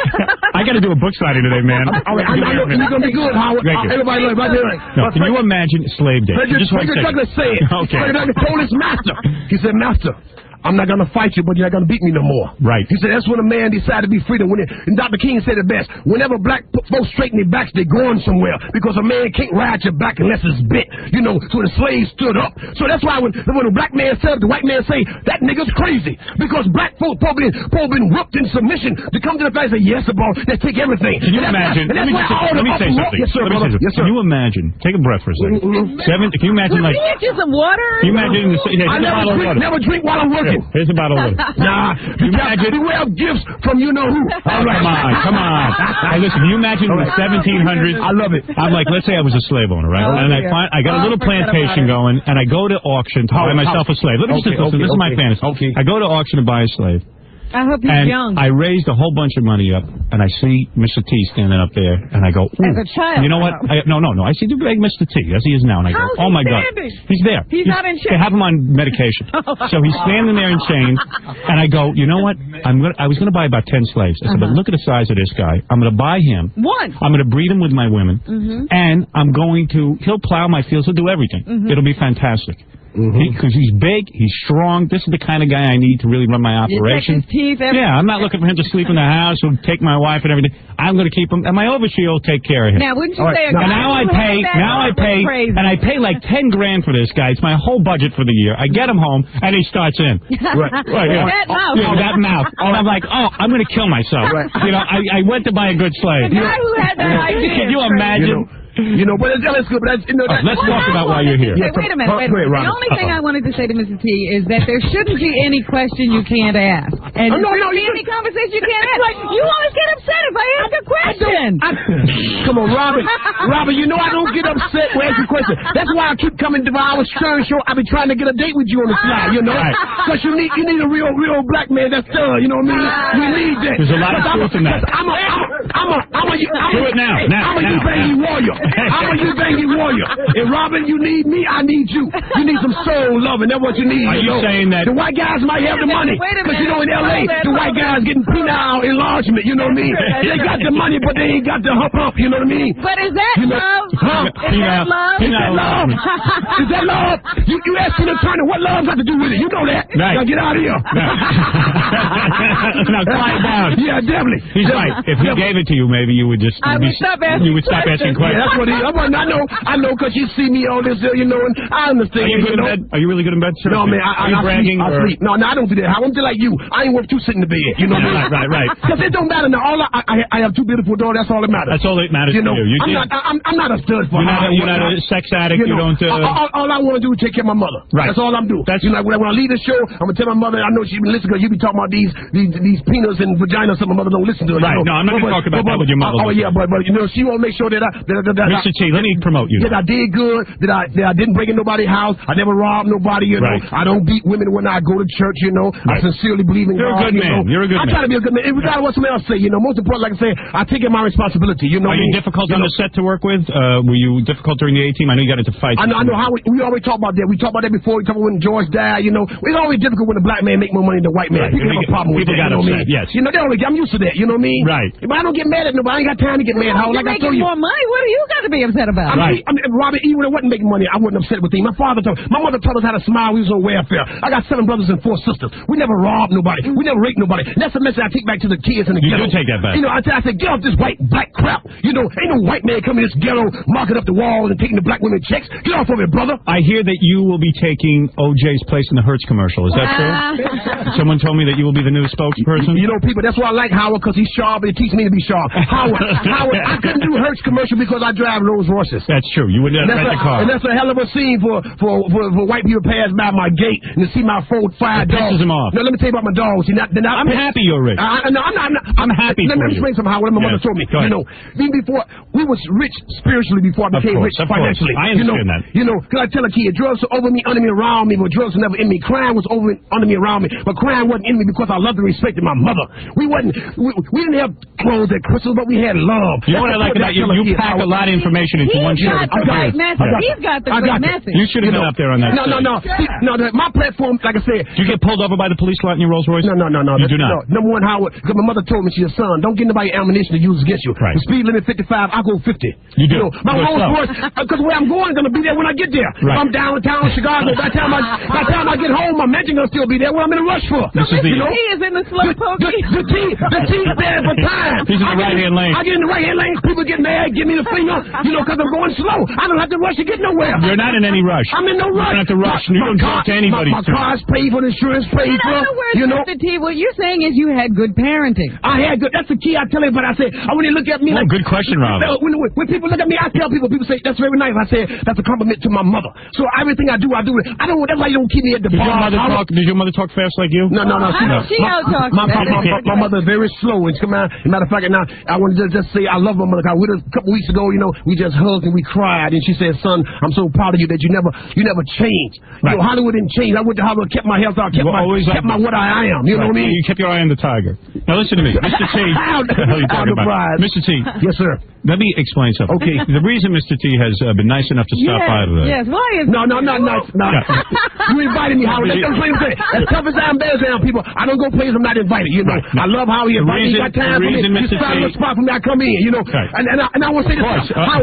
I got to do a book signing today, man. All right, I know you're gonna be good, Howard. Everybody look right there. No, can you imagine slave day? Frederick Douglass said. Okay. Frederick Douglass told his master. He said, Master, I'm not going to fight you, but you're not going to beat me no more. Right. He said that's when a man decided to be freedom. And Dr. King said it best. Whenever black folks straighten their backs, they're going somewhere. Because a man can't ride your back unless it's bit. You know, so the slaves stood up. So that's why when a black man said, the white man say, that nigga's crazy. Because black folks probably been whooped in submission to come to the fact and say, yes, bro, let's take everything. Can you imagine? Let me say something. Yes, sir, brother. Yes, sir. Can you imagine? Take a breath for a second. Can you imagine Can you get some water? Can you imagine? I never drink while I'm working. Here's a bottle of water. Nah, beware of gifts from you know who. All right, come on. Hey, listen, you imagine in the 1700s. I love it. I'm like, let's say I was a slave owner, right? And I got a little plantation going, and I go to auction to buy myself a slave. Let me just listen. This is my fantasy. Okay. I go to auction to buy a slave. I hope he's young. I raised a whole bunch of money up, and I see Mr. T standing up there, and I go, ooh. As a child. You know what? No. I see the big Mr. T, as he is now, and I go, oh my God. He's there. He's not in chains. They have him on medication. So he's standing there in chains, and I go, you know what? I was going to buy about 10 slaves. I said, but look at the size of this guy. I'm going to buy him. One. I'm going to breed him with my women, and he'll plow my fields. He'll do everything. It'll be fantastic. Because he's big, he's strong. This is the kind of guy I need to really run my operation. Yeah, I'm not looking for him to sleep in the house or take my wife and everything. I'm going to keep him, and my overseer will take care of him. Now, wouldn't you say a guy? And I pay like 10 grand for this guy. It's my whole budget for the year. I get him home, and he starts in. That mouth. Yeah, that mouth. And I'm like, I'm going to kill myself. You know, I went to buy a good slave. The guy who had that idea. Can you imagine? You know, but that's good. But let's talk about why you're here. Wait a minute. The only thing I wanted to say to Mrs. T is that there shouldn't be any question you can't ask. And there shouldn't be any conversation you can't ask. Like, you always get upset if I ask a question. Come on, Robin. Robin, you know I don't get upset when I ask a question. That's why I keep coming to our Stern show. I be trying to get a date with you on the slide, you know? Because you need a real black man that's thorough, you know what I mean? We need that. There's a lot of truth in that. I'm Do it now. I'm a Ubangi warrior. I'm a Ubangi warrior. And Robin, you need me, I need you. You need some soul loving. That's what you need. Are you saying that the white guys might have the money? Because you know in L.A., the white guys getting penile enlargement, you know what I mean? They got the money, but they ain't got the hump, you know what I mean? But is that love? Is that love? Is that love? Is that love? You ask Tina Turner, what love got to do with it? You know that. Right. Now get out of here. Now quiet down. Yeah, definitely. He's right. If he gave it to you, maybe you would just stop asking questions. Yeah, that's what he. I know, because you see me all this, you know, and I understand. Are you good in bed? Are you really good in bed, sir? No, man. Are you bragging? I sleep. No, I don't do that. I'm just like you. I ain't worth two sitting in the bed. You know what I mean? Right. Because it don't matter now. I have two beautiful daughters. That's all that matters. That's all that matters to you. I'm not a stud for You're not a sex addict. You don't. All I want to do is take care of my mother. Right. That's all I'm doing. You know, when I leave the show, I'm gonna tell my mother. I know she been listening because you be talking about these penis and vaginas. Some of my mother don't listen to it. Right. You know? No, I'm not gonna talk about that with your mother. Oh yeah, but you know, she want to make sure that Mr. T, let me promote you. That I did good, that I didn't break in nobody's house, I never robbed nobody, you know. Right. I don't beat women when I go to church, you know. Right. I sincerely believe in You're God. a good man. You're a good man. I try to be a good man. Regardless of what somebody else say, you know. Most important, like I say, I take it my responsibility, you know. Are you difficult on the set to work with? were you difficult during the A-team? I know you got into fights. I know how we always talk about that. We talked about that before. We talked about when George died. You know, it's always difficult when a black man make more money than a white man. Right. People have a problem with that. Got you know upset. What I mean? Yes. You know, I'm used to that. You know what I mean? Right. But I don't get mad at nobody. I ain't got time to get mad. Like I told you. More money. What do you got to be upset about? I mean, Robert, even when I wasn't making money, I wasn't upset with him. My mother taught us how to smile. We was on welfare. I got 7 brothers and 4 sisters. We never robbed nobody. We never raped nobody. And that's the message I take back to the kids in the ghetto. You do take that back. You know, I said, get off this black crap. You know, ain't no white man coming in this ghetto, marking up the walls and taking the black women checks. Get off of it, brother. I hear that you will be taking OJ's place in the Hertz commercial. Is that true? Someone told me that you will be the new spokesperson. You know, people, that's why I like Howard, because he's sharp and he teaches me to be sharp. Howard, I couldn't do Hertz commercial because I drive Rolls Royces. That's true. You wouldn't rent the car. And that's a hell of a scene for white people pass by my gate and to see my 4 5 dogs. Pisses him off. No, let me tell you about my dogs. I'm happy you're rich. I'm happy. Let me explain something, Howard. My mother told me. You know, even before we was rich spiritually before I became rich financially. I understand that. You know, because I tell a kid, drugs are over me, under me, around me, but drugs were never in me. Crime was over under me, around me, but crime wasn't in me because I loved and respected my mother. We didn't have clothes at Christmas, but we had love. You know what I like about you? You pack a lot of information into one show. He's got the great message. You should have been up there on that. No. My platform, like I said. Do you get pulled over by the police a lot in your Rolls Royce? No. You do not. Number one, Howard, because my mother told me, she's a son, don't get nobody ammunition to use against you. Right. The speed limit 55, I go 50. You do. My Rolls Royce, because where I'm going, going to be there when I get there. Right. If I'm downtown Chicago, by the time I get home, my mansion going to still be there. What I'm in a rush for. He is in the slow pokey. The T is there for time. He's in the right-hand lane. I get in the right-hand lane. People get mad, give me the finger, because I'm going slow. I don't have to rush to get nowhere. You're not in any rush. I'm in no rush. You don't have to rush. You don't talk to anybody. My car's paid for, the insurance paid for. You know, Mr. T, what you're saying is you had good parenting. I had good. That's the key. I tell everybody. I say, when they look at me, good question, Robin. When people look at me, I tell people say that's very nice. I say that's a compliment to my mother. So everything I do it. I don't. That's why you don't keep me at the bar. Did your mother talk fast like you? No. My mother is very slow. And come out. As a matter of fact, now I want to just say I love my mother. With her a couple weeks ago, we just hugged and we cried, and she said, "Son, I'm so proud of you that you never changed. Right. Hollywood didn't change. I went to Hollywood, kept my health out, kept my what I am. You know what I mean? You kept your eye on the tiger. Now listen to me, Mr. T. What the hell are you talking about? Mr. T. Yes, sir. Let me explain something. Okay. The reason Mr. T has been nice enough to stop by today. Yes. Why is No. You invited me, Howard. That's what I'm saying. As tough as I am, bad as I am, people, I don't go places I'm not invited. I love how he invited me. Got time for me. Just find a spot for me. I come in. Right. And I want to say this. I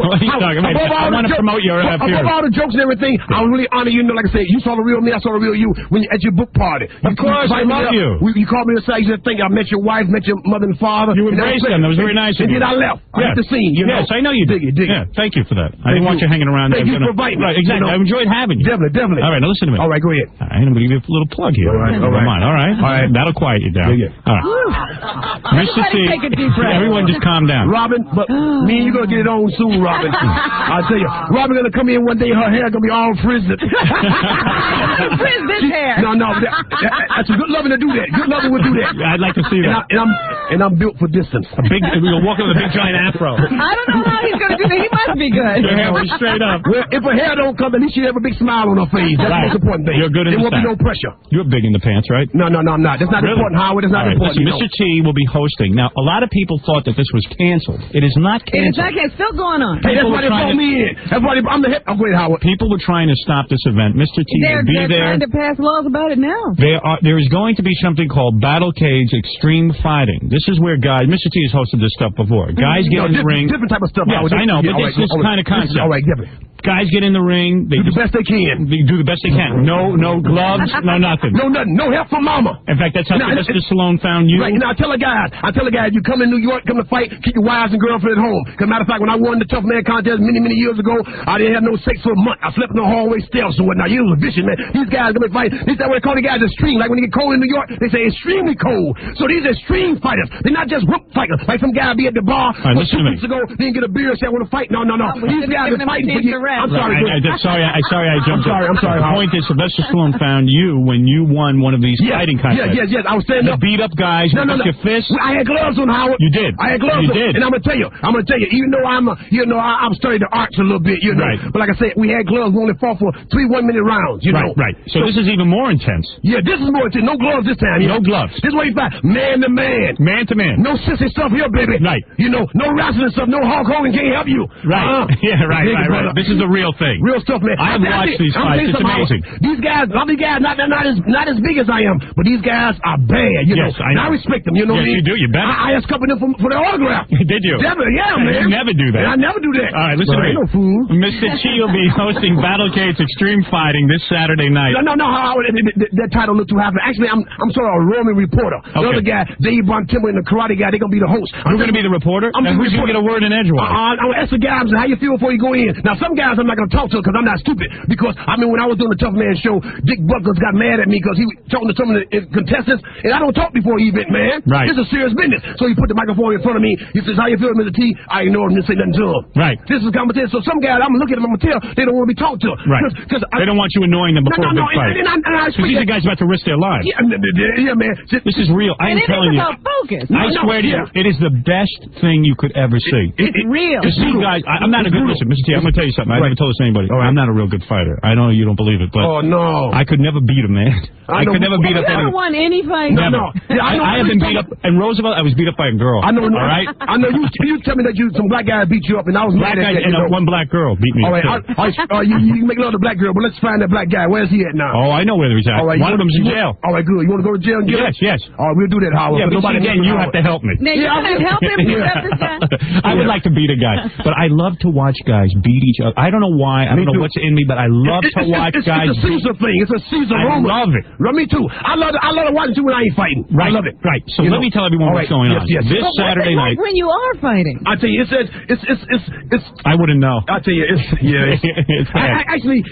want to promote your above all the jokes and everything, I really honor you. Like I said, you saw the real me. I saw the real you at your book party. Of course, I love you. You called me to say you think I met your wife, met your mother and father. You embraced them. That was very nice of you. And then I left. I left the scene. Yes, I know you did. Yeah, thank you for that. I didn't want you hanging around. Thank you for inviting me. Right, exactly. I enjoyed having you. Definitely. All right, now listen to me. All right, go ahead. All right, I'm going to give you a little plug here. All right. That'll quiet you down. Yeah. All right. Mr. T. Take a deep breath. Everyone just calm down. Robin, but me and you going to get it on soon, Robin. I'll tell you. Robin going to come in one day, her hair going to be all frizzed. Frizz this hair. No. That's a good loving to do that. Good loving would do that. I'd like to see that. And I'm built for distance. We'll walk with a big giant afro. I don't know how he's going to do that. He must be good. Your hair will be straight up. Well, if her hair don't come, at least she have a big smile on her face. That's the most important thing. You're good in there the won't be no pressure. You're big in the pants, right? No, I'm not. That's not important, Howard. It's not important. Listen, Mr. T will be hosting. Now, a lot of people thought that this was canceled. It is not canceled. It's still going on. Hey, that's why they brought me in. That's why I'm the head. I'm great, Howard. People were trying to stop this event. Mr. T will be there. They're trying to pass laws about it now. There is going to be something called Battle Cage Extreme Fighting. This is where guys, Mr. T has hosted this stuff before. Guys get in the ring. Different type of stuff. Yes, I know, but this is kind of concept. All right, different. Guys get in the ring. They do the best they can. They do the best they can. No gloves, no nothing. No nothing. No help from mama. In fact, that's how Mr. Stallone found you. Right. Now, I tell the guys, you come in New York, come to fight, keep your wives and girlfriend at home. As a matter of fact, when I won the Tough Man contest many years ago, I didn't have no sex for a month. I slept in the hallway steps and whatnot. You was a vicious, man. These guys come and fight. This is what they call the guys extreme. Like when they get cold in New York, they say extremely cold. So these are extreme fighters. They're not just whoop fighters. Like some guy be at the bar 2 weeks ago, didn't get a beer, say I want to fight. No. These guys are fighting for you. I'm sorry. I'm sorry I jumped in. I'm sorry. The point is, Sylvester Stallone found you when you won one of these fighting contests. Yes. I was standing up. Beat up guys with your fists. I had gloves on, Howard. You did. I had gloves on. did. And I'm gonna tell you, even though I'm studying the arts a little bit, Right. But like I said, we had gloves. We only fought for 3 1-minute rounds, Right. So this is even more intense. Yeah, this is more intense. No gloves this time. No gloves. This is what you fight. Man to man. Man to man. No sissy stuff here, baby. Right. No wrestling stuff. no Hulk Hogan can't help you. Right. Yeah, right. This is the real thing. Real stuff, man. I have watched these fights. It's amazing. These guys, a lot of these guys, not as big as I am, but these guys are bad. You know? I know. And I respect them. You know what I mean? Yes, you do. You better. I asked a couple of them for their autograph. Did you? Definitely, yeah, man. You never do that. I never do that. All right, listen to me. No fool. Mr. Chi will be hosting Battlecade's Extreme Fighting this Saturday night. No. That title looked too high. Actually, I'm sort of a Roman reporter. The other guy, Dave Von Timber, and the karate guy, they're gonna be the host. You're gonna be the reporter? I'm who's gonna get a word in edgewise? I'm gonna ask the guys how you feel before you go in. Now, some guys I'm not gonna talk to because I'm not stupid. Because when I was doing the Tough Man show, Dick Buckles got mad at me because he was talking to some of the contestants, and I don't talk before the event, man. Right. This is serious business. So he put the microphone in front of me. He says, "How you feel, Mr. T?" I ignore him and say nothing to him. Right. This is competition. So some guys, I'm gonna look at them, I'm gonna tell they don't want to be talked to. Right. Because they don't want you annoying them before a big fight. Because these are guys about to risk their lives. Yeah, man. This is real. I am telling you. Focus. I swear to you, it is the best thing you could ever see. It's real. To see guys, I'm not a good listen, Mr. T. I'm gonna tell you something. I never told this to anybody. I'm not a real good fighter. I know you don't believe it, but no, I could never beat a man. I could never beat up anyone. You never won any fight. Never. No. Yeah, I have been beat up. In Roosevelt, I was beat up by a girl. I know. All right. I know. You tell me that some black guy beat you up, and I was black guy, and one black girl beat me. All right. You make love to black girl, but let's find that black guy. Where's he at now? Oh, I know where he's at. All right, one of them's in jail. All right, good. You want to go to jail? Yes. All right, we'll do that, Howard. Yeah, but again, you have to help me. Now, you're going to help him beat up this guy? I would like to beat a guy, but I love to watch guys beat each other. I don't know why. I don't know what's in me, but I love to watch guys. It's a Caesar thing. It's a Caesar moment. I love it. Me too. I love to watch it too when I ain't fighting. Right. I love it. Right. So let me tell everyone what's going on. Yes. This Saturday night. When you are fighting. I tell you, it's. I wouldn't know. I tell you, it's bad. Actually,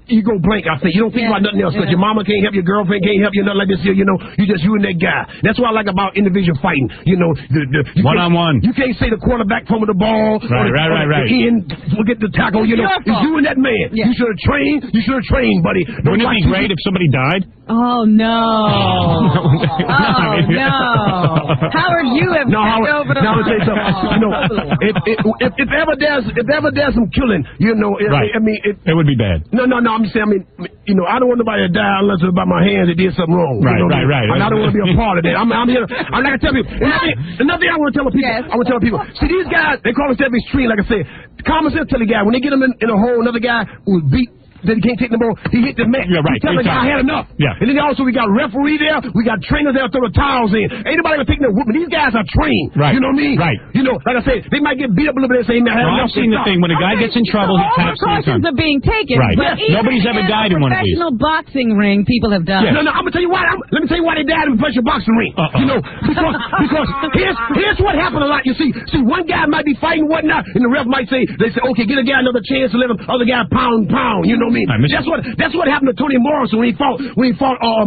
you go blank. I say you don't think about nothing else because your mama can't help, your girlfriend can't help you, nothing like this here. You know, you and that guy. That's what I like about individual fighting. You know, one-on-one. You can't say the quarterback from the ball. Right. The end, forget the tackle. You know, it's you and that man. Yeah. You should have trained, buddy. Wouldn't it be great if somebody died? Oh no! Howard, you have taken over the. Now I'll tell you something. You know, if ever there's some killing, you know, right. I mean, it would be bad. No. I'm saying, you know, I don't want nobody to die unless it's by my hands. It did something wrong. Right. And I don't want to be a part of that. I'm here. I'm not gonna tell people. Another thing I want to tell people. I want to tell people. See, these guys, they call themselves extreme. Like I said, common sense tell the guy when they get them in a hole, another guy who was beat. Then he can't take the ball. He hit the mat. Yeah, right. He tell the guy I had enough. Yeah. And then also we got referee there. We got trainers there throw the towels in. Ain't nobody gonna take no whooping. These guys are trained. Right. You know what I mean? Right. You know, like I said, they might get beat up a little bit and say, man, I've seen the thing when a guy gets in trouble, he taps the gun. Precautions are being taken. Right. But Nobody's ever died in one of these. Professional boxing ring, people have died. Yeah. No, I'm gonna tell you why. Let me tell you why they died in a professional boxing ring. You know, because here's what happened a lot. You see, one guy might be fighting whatnot, and the ref might say, okay, get a guy another chance to let him other guy pound. You know what I mean? That's what happened to Tony Morrison when he fought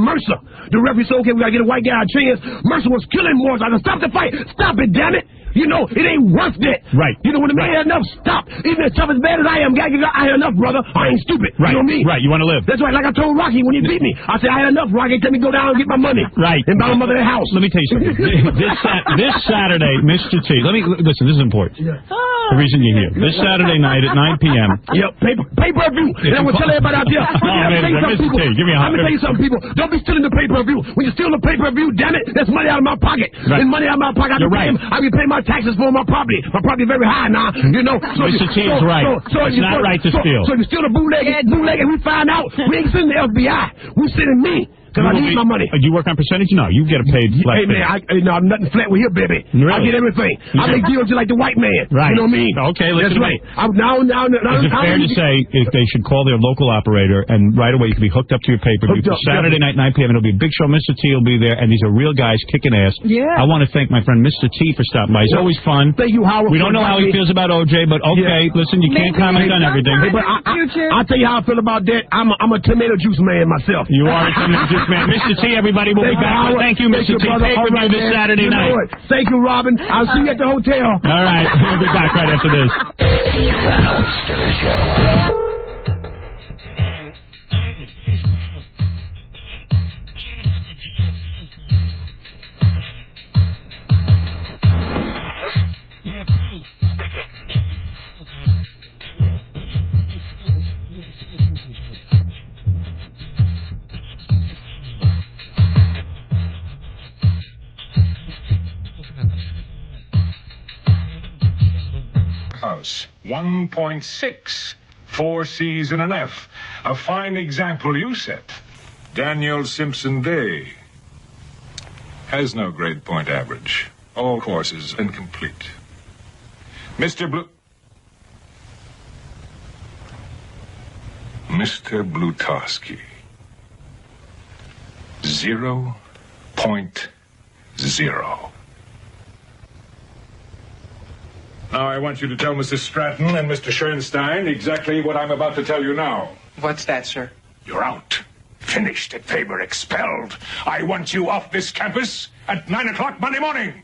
Mercer. The referee said, okay, we gotta get a white guy a chance. Mercer was killing Morrison. I said, stop the fight. Stop it, damn it. You know, it ain't worth that. Right. You know, when the man had enough, stop. Even as tough as bad as I am, I had enough, brother. I ain't stupid. Right. You know what I mean? Right. You want to live. That's right. Like I told Rocky when he beat me. I said, I had enough, Rocky. Let me go down and get my money. Right. And buy my mother a house. Let me tell you something. this Saturday, Mr. T. Listen, this is important. Yeah. The reason you're here. This Saturday night at 9 p.m. Yep. Pay-per-view. And I'm going to tell everybody out there. Mr. T, give me a I'm going to tell you something, people. Don't be stealing the pay-per-view. When you steal the pay-per-view, damn it, that's money out of my pocket. Right. And money out of my pocket. I be paying my taxes for my property. My property is very high now. You know. Mr. T is right. It's not right to steal. So if you steal the bootleg, and we find out, we ain't sending the FBI. We sending me. Because I need my money. Do you work on percentage? No, you get a paid flat. Hey, man, I'm nothing flat with here, baby. Really? I get everything. I make deals just like the white man. Right. You know what I mean? Okay, listen That's right. Is it fair to say if they should call their local operator and right away you can be hooked up to your pay-per-view for Saturday night, 9 p.m. It'll be a big show. Mr. T will be there, and these are real guys kicking ass. Yeah. I want to thank my friend Mr. T for stopping by. It's always fun. Thank you, Howard. We don't know how he feels about OJ, but okay, listen, you can't comment on everything. Hey, but I'll tell you how I feel about that. I'm a tomato juice man myself. You are a tomato juice man. Mr. T, everybody will be back. Thank you, Mr. T. Pay-per-view this Saturday night. Thank you, Robin. I'll see you at the hotel. All right. We'll be back right after this. The Howard Stern Show. House. 1.6. 4 C's and an F. A fine example you set. Daniel Simpson Day has no grade point average. All courses incomplete. Mr. Blutowski. 0.0. Now I want you to tell Mrs. Stratton and Mr. Schoenstein exactly what I'm about to tell you now. What's that, sir? You're out. Finished at Faber, expelled. I want you off this campus at 9 o'clock Monday morning.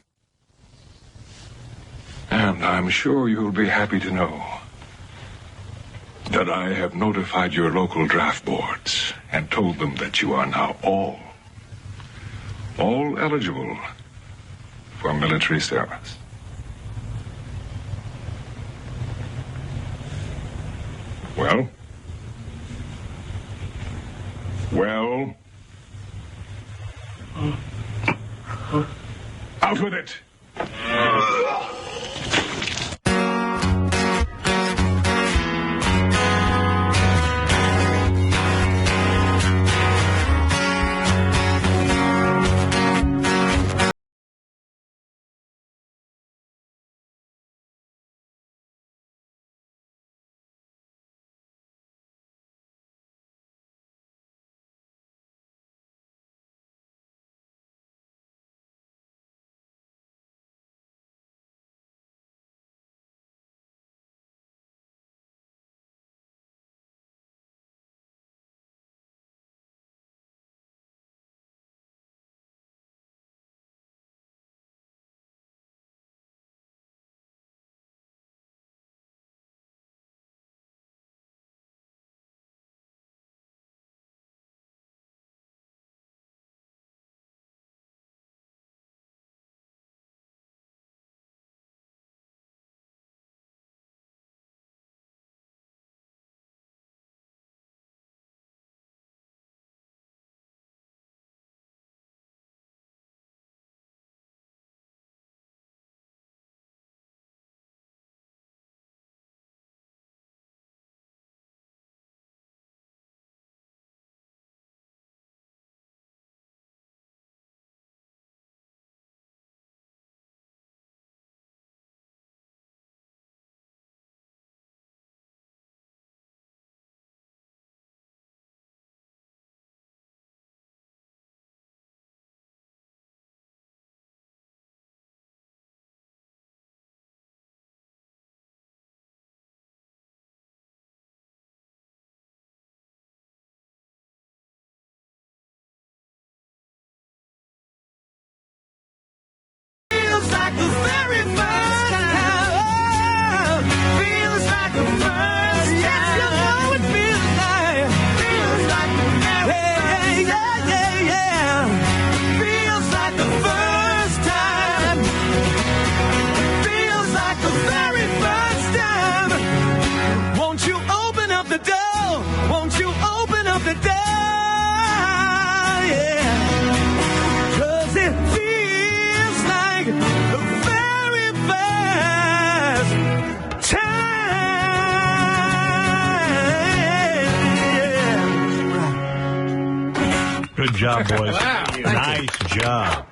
And I'm sure you'll be happy to know that I have notified your local draft boards and told them that you are now all eligible for military service. Well? Well? Out with it! Good job, boys. Nice job.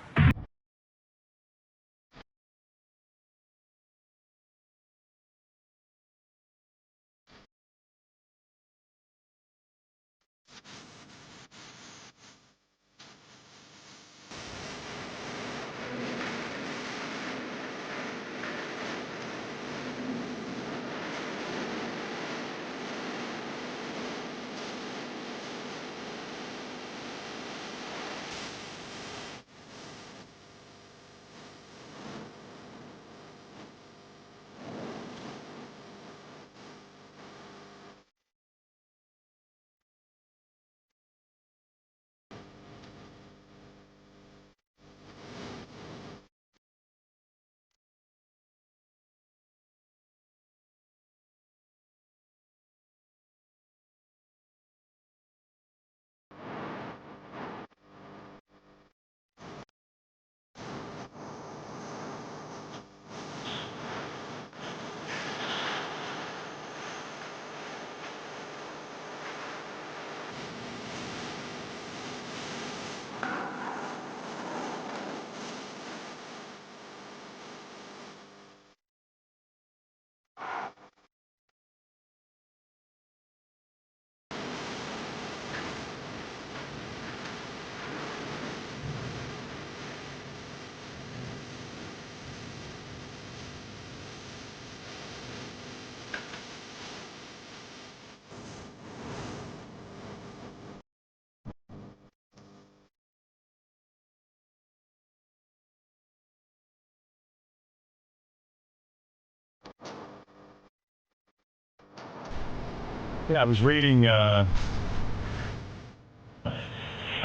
Yeah, I was reading, I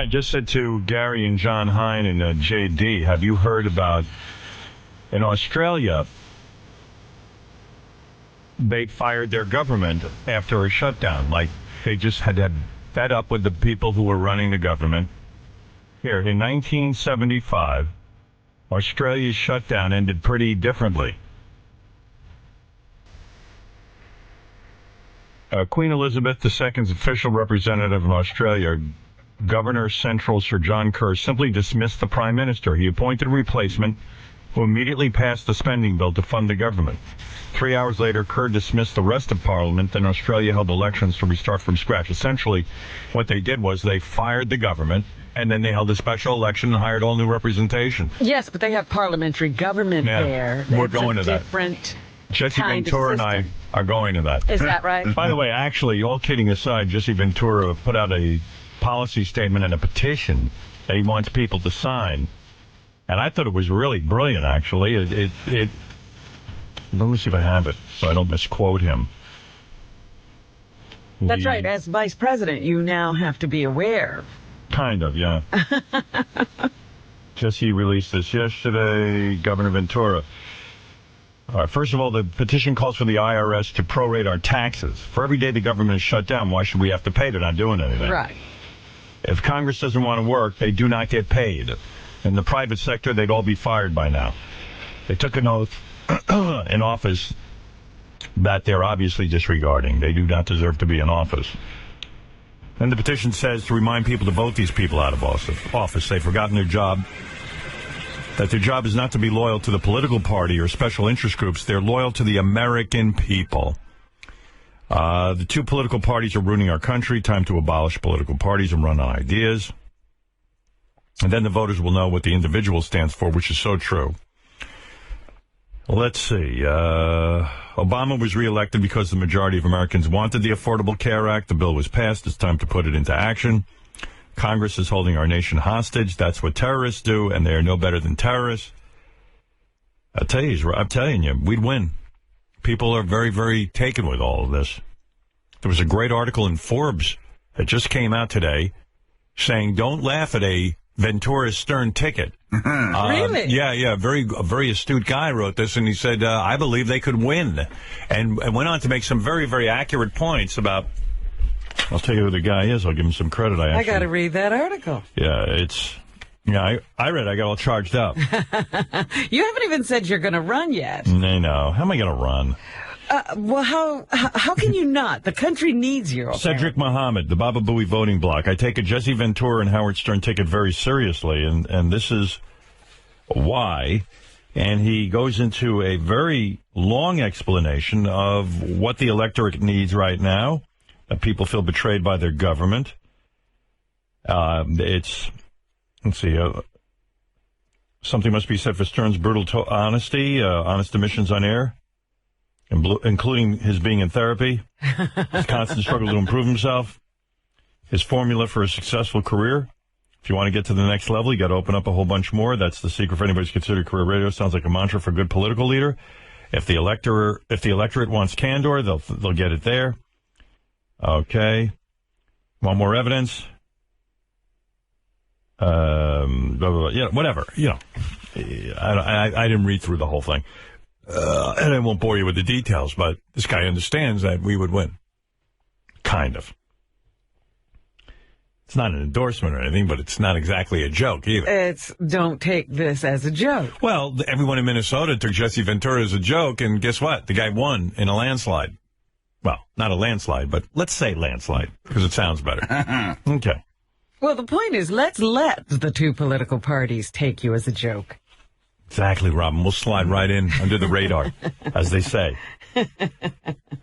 just said to Gary and John Hine and JD, have you heard about, in Australia, they fired their government after a shutdown. Like, they just had fed up with the people who were running the government. Here, in 1975, Australia's shutdown ended pretty differently. Queen Elizabeth II's official representative in Australia, Governor Central Sir John Kerr, simply dismissed the Prime Minister. He appointed a replacement who immediately passed the spending bill to fund the government. 3 hours later, Kerr dismissed the rest of Parliament, and Australia held elections to restart from scratch. Essentially, what they did was they fired the government, and then they held a special election and hired all new representation. Yes, but they have parliamentary government there. We're going to that. Different. Jesse Ventura and I are going to that. Is that right? By the way, actually, all kidding aside, Jesse Ventura put out a policy statement and a petition that he wants people to sign. And I thought it was really brilliant, actually. Let me see if I have it so I don't misquote him. That's right. As vice president, you now have to be aware. Kind of, yeah. Jesse released this yesterday, Governor Ventura. All right, first of all, the petition calls for the IRS to prorate our taxes. For every day the government is shut down, why should we have to pay? They're not doing anything. Right. If Congress doesn't want to work, they do not get paid. In the private sector, they'd all be fired by now. They took an oath in office that they're obviously disregarding. They do not deserve to be in office. And the petition says to remind people to vote these people out of office. They've forgotten their job. That their job is not to be loyal to the political party or special interest groups. They're loyal to the American people. The two political parties are ruining our country. Time to abolish political parties and run on ideas. And then the voters will know what the individual stands for, which is so true. Let's see. Obama was reelected because the majority of Americans wanted the Affordable Care Act. The bill was passed. It's time to put it into action. Congress is holding our nation hostage. That's what terrorists do, and they are no better than terrorists. I'm telling you, we'd win. People are very, very taken with all of this. There was a great article in Forbes that just came out today saying, don't laugh at a Ventura Stern ticket. Really? Yeah. A very astute guy wrote this, and he said, I believe they could win. And went on to make some very, very accurate points about... I'll tell you who the guy is. I'll give him some credit. I got to read that article. Yeah, I read it. I got all charged up. You haven't even said you're going to run yet. I know. How am I going to run? Well, how can you not? The country needs you. Cedric Muhammad, the Baba Booey voting bloc. I take a Jesse Ventura and Howard Stern ticket very seriously, and this is why. And he goes into a very long explanation of what the electorate needs right now. People feel betrayed by their government. Let's see, something must be said for Stern's brutal honesty, honest admissions on air, including his being in therapy, his constant struggle to improve himself, his formula for a successful career. If you want to get to the next level, you got to open up a whole bunch more. That's the secret for anybody's considered career radio. Sounds like a mantra for a good political leader. If the electorate wants candor, they'll get it there. Okay. Want more evidence? Yeah, whatever. You know, I didn't read through the whole thing. And I won't bore you with the details, but this guy understands that we would win. Kind of. It's not an endorsement or anything, but it's not exactly a joke either. Don't take this as a joke. Well, everyone in Minnesota took Jesse Ventura as a joke, and guess what? The guy won in a landslide. Well, not a landslide, but let's say landslide, because it sounds better. Okay. Well, the point is, let's let the two political parties take you as a joke. Exactly, Robin. We'll slide right in under the radar, as they say.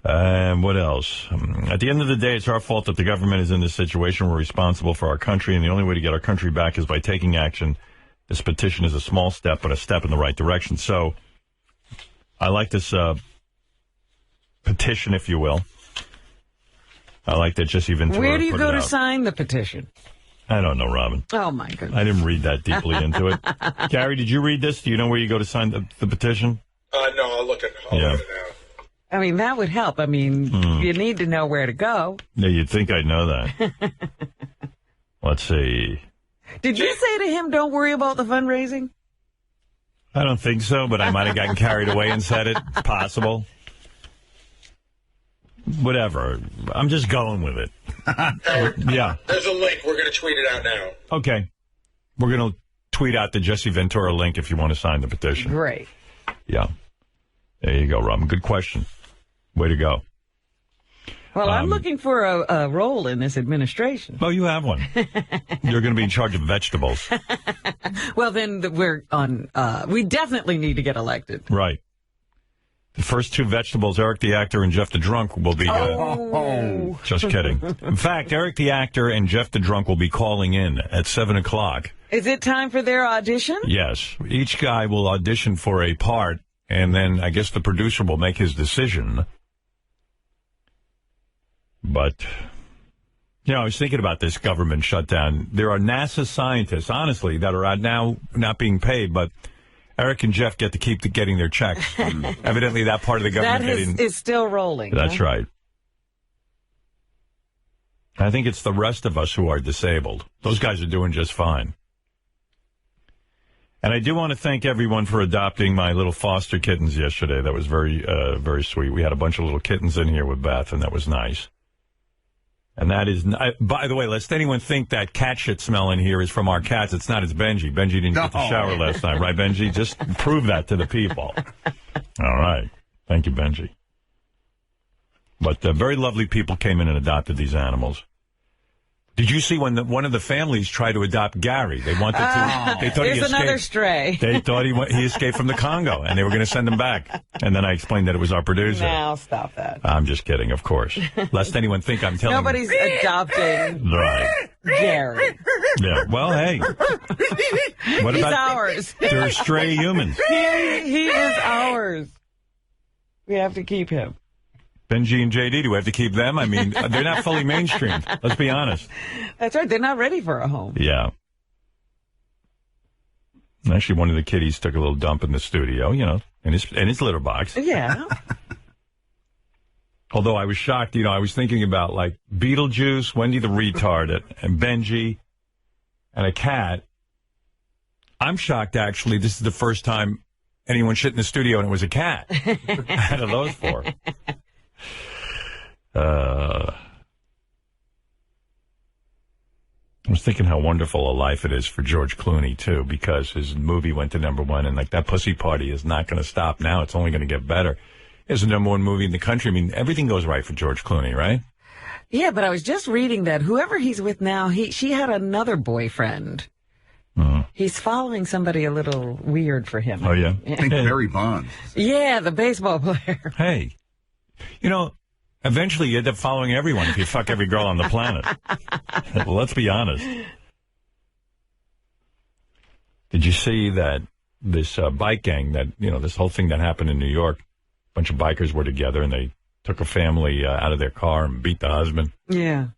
And what else? At the end of the day, it's our fault that the government is in this situation. We're responsible for our country, and the only way to get our country back is by taking action. This petition is a small step, but a step in the right direction. So, I like this petition, if you will. I like that Jesse Ventura. Where do you go to sign the petition? I don't know, Robin. Oh, my goodness. I didn't read that deeply into it. Gary, did you read this? Do you know where you go to sign the petition? No, I'll look it now. I mean, that would help. I mean, you need to know where to go. Yeah, you'd think I'd know that. Let's see. Did you say to him, don't worry about the fundraising? I don't think so, but I might have gotten carried away and said it. It's possible. Whatever. I'm just going with it. Yeah. There's a link. We're going to tweet it out now. Okay. We're going to tweet out the Jesse Ventura link if you want to sign the petition. Great. Yeah. There you go, Robin. Good question. Way to go. Well, I'm looking for a role in this administration. Oh, you have one. You're going to be in charge of vegetables. Well, then we're on. We definitely need to get elected. Right. The first two vegetables, Eric the Actor and Jeff the Drunk, will be... Just kidding. In fact, Eric the Actor and Jeff the Drunk will be calling in at 7 o'clock. Is it time for their audition? Yes. Each guy will audition for a part, and then I guess the producer will make his decision. But, you know, I was thinking about this government shutdown. There are NASA scientists, honestly, that are now not being paid, but Eric and Jeff get to keep getting their checks. Evidently, that part of the government is still rolling. That's right. I think it's the rest of us who are disabled. Those guys are doing just fine. And I do want to thank everyone for adopting my little foster kittens yesterday. That was very, very sweet. We had a bunch of little kittens in here with Beth, and that was nice. And that is, by the way, lest anyone think that cat shit smell in here is from our cats. It's not. It's Benji. Benji didn't get the shower last night, right, Benji? Just prove that to the people. All right. Thank you, Benji. But very lovely people came in and adopted these animals. Did you see when one of the families tried to adopt Gary? They wanted to. They thought he escaped. Another stray. They thought he escaped from the Congo, and they were going to send him back. And then I explained that it was our producer. Now stop that. I'm just kidding, of course. Lest anyone think I'm telling. Nobody's adopting Gary. Yeah. Well, hey. What He's about ours. They're stray humans. He is ours. We have to keep him. Benji and JD, do we have to keep them? I mean, they're not fully mainstream. Let's be honest. That's right. They're not ready for a home. Yeah. Actually, one of the kitties took a little dump in the studio, you know, in his litter box. Yeah. Although I was shocked, you know, I was thinking about, like, Beetlejuice, Wendy the Retard, and Benji, and a cat. I'm shocked, actually. This is the first time anyone shit in the studio and it was a cat. Out of those four. I was thinking how wonderful a life it is for George Clooney, too, because his movie went to #1, and, like, that Pussy Party is not going to stop now. It's only going to get better. It's the #1 movie in the country. I mean, everything goes right for George Clooney, right? Yeah, but I was just reading that whoever he's with now, she had another boyfriend. He's following somebody a little weird for him. Oh, yeah? I think Barry Bonds. Yeah, the baseball player. Hey, you know, eventually you end up following everyone if you fuck every girl on the planet. Well, let's be honest. Did you see that this bike gang, that, you know, this whole thing that happened in New York, a bunch of bikers were together and they took a family out of their car and beat the husband? Yeah.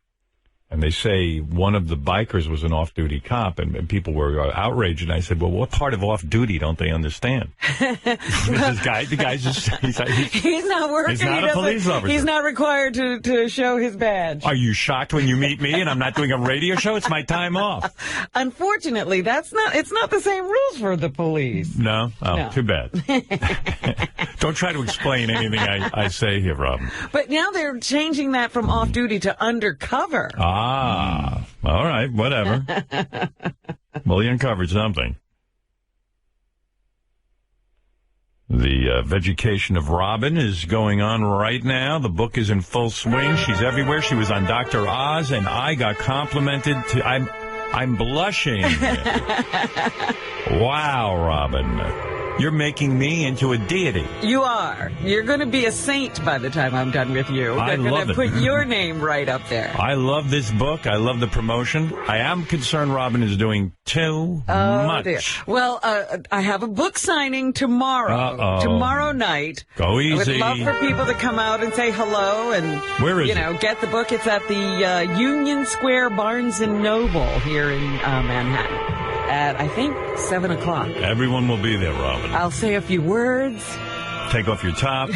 And they say one of the bikers was an off-duty cop, and people were outraged. And I said, well, what part of off-duty don't they understand? The guy's just... He's not working. He's not a police officer. He's not required to show his badge. Are you shocked when you meet me and I'm not doing a radio show? It's my time off. Unfortunately, it's not the same rules for the police. No? Oh, no. Too bad. Don't try to explain anything I say here, Robin. But now they're changing that from off-duty to undercover. Ah, all right, whatever. Well, he uncovered something. The Vegucation of Robin is going on right now. The book is in full swing. She's everywhere. She was on Dr. Oz, and I got complimented. I'm blushing. Wow, Robin. You're making me into a deity. You are. You're going to be a saint by the time I'm done with you. I They're love going to it. put your name right up there. I love this book. I love the promotion. I am concerned Robin is doing too much. Dear. Well, I have a book signing tomorrow. Tomorrow night. Go easy. I would love for people to come out and say hello and, where is get the book. It's at the Union Square Barnes & Noble here in Manhattan at, I think, 7 o'clock. Everyone will be there, Robin. I'll say a few words. Take off your top.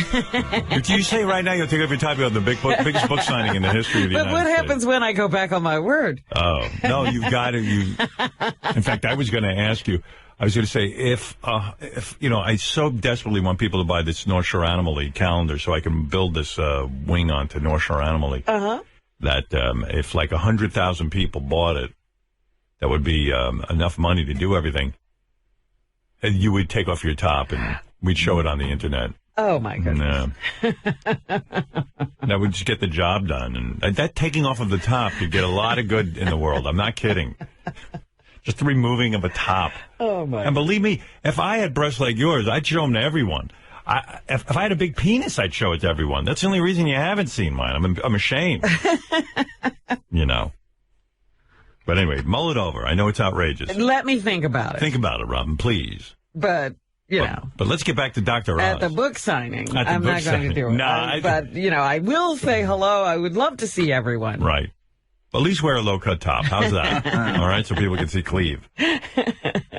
You say right now you'll take off your top. You have the biggest book signing in the history of the United But what States. happens when I go back on my word? Oh, no, you've got to. In fact, I was going to ask you, I was going to say, if I so desperately want people to buy this North Shore Animal League calendar so I can build this wing onto North Shore Animal League, that if like 100,000 people bought it, that would be enough money to do everything. And you would take off your top and we'd show it on the internet. Oh, my goodness. That would just get the job done. And that taking off of the top could get a lot of good in the world. I'm not kidding. Just the removing of a top. Oh, my. And believe me, if I had breasts like yours, I'd show them to everyone. If I had a big penis, I'd show it to everyone. That's the only reason you haven't seen mine. I'm ashamed. You know. But anyway, mull it over. I know it's outrageous. Let me think about it. Think about it, Robin, please. But, you know. But let's get back to Dr. Oz. At the book signing, I'm not going to do it. No, but, I will say hello. I would love to see everyone. Right. At least wear a low-cut top. How's that? All right, so people can see Cleve.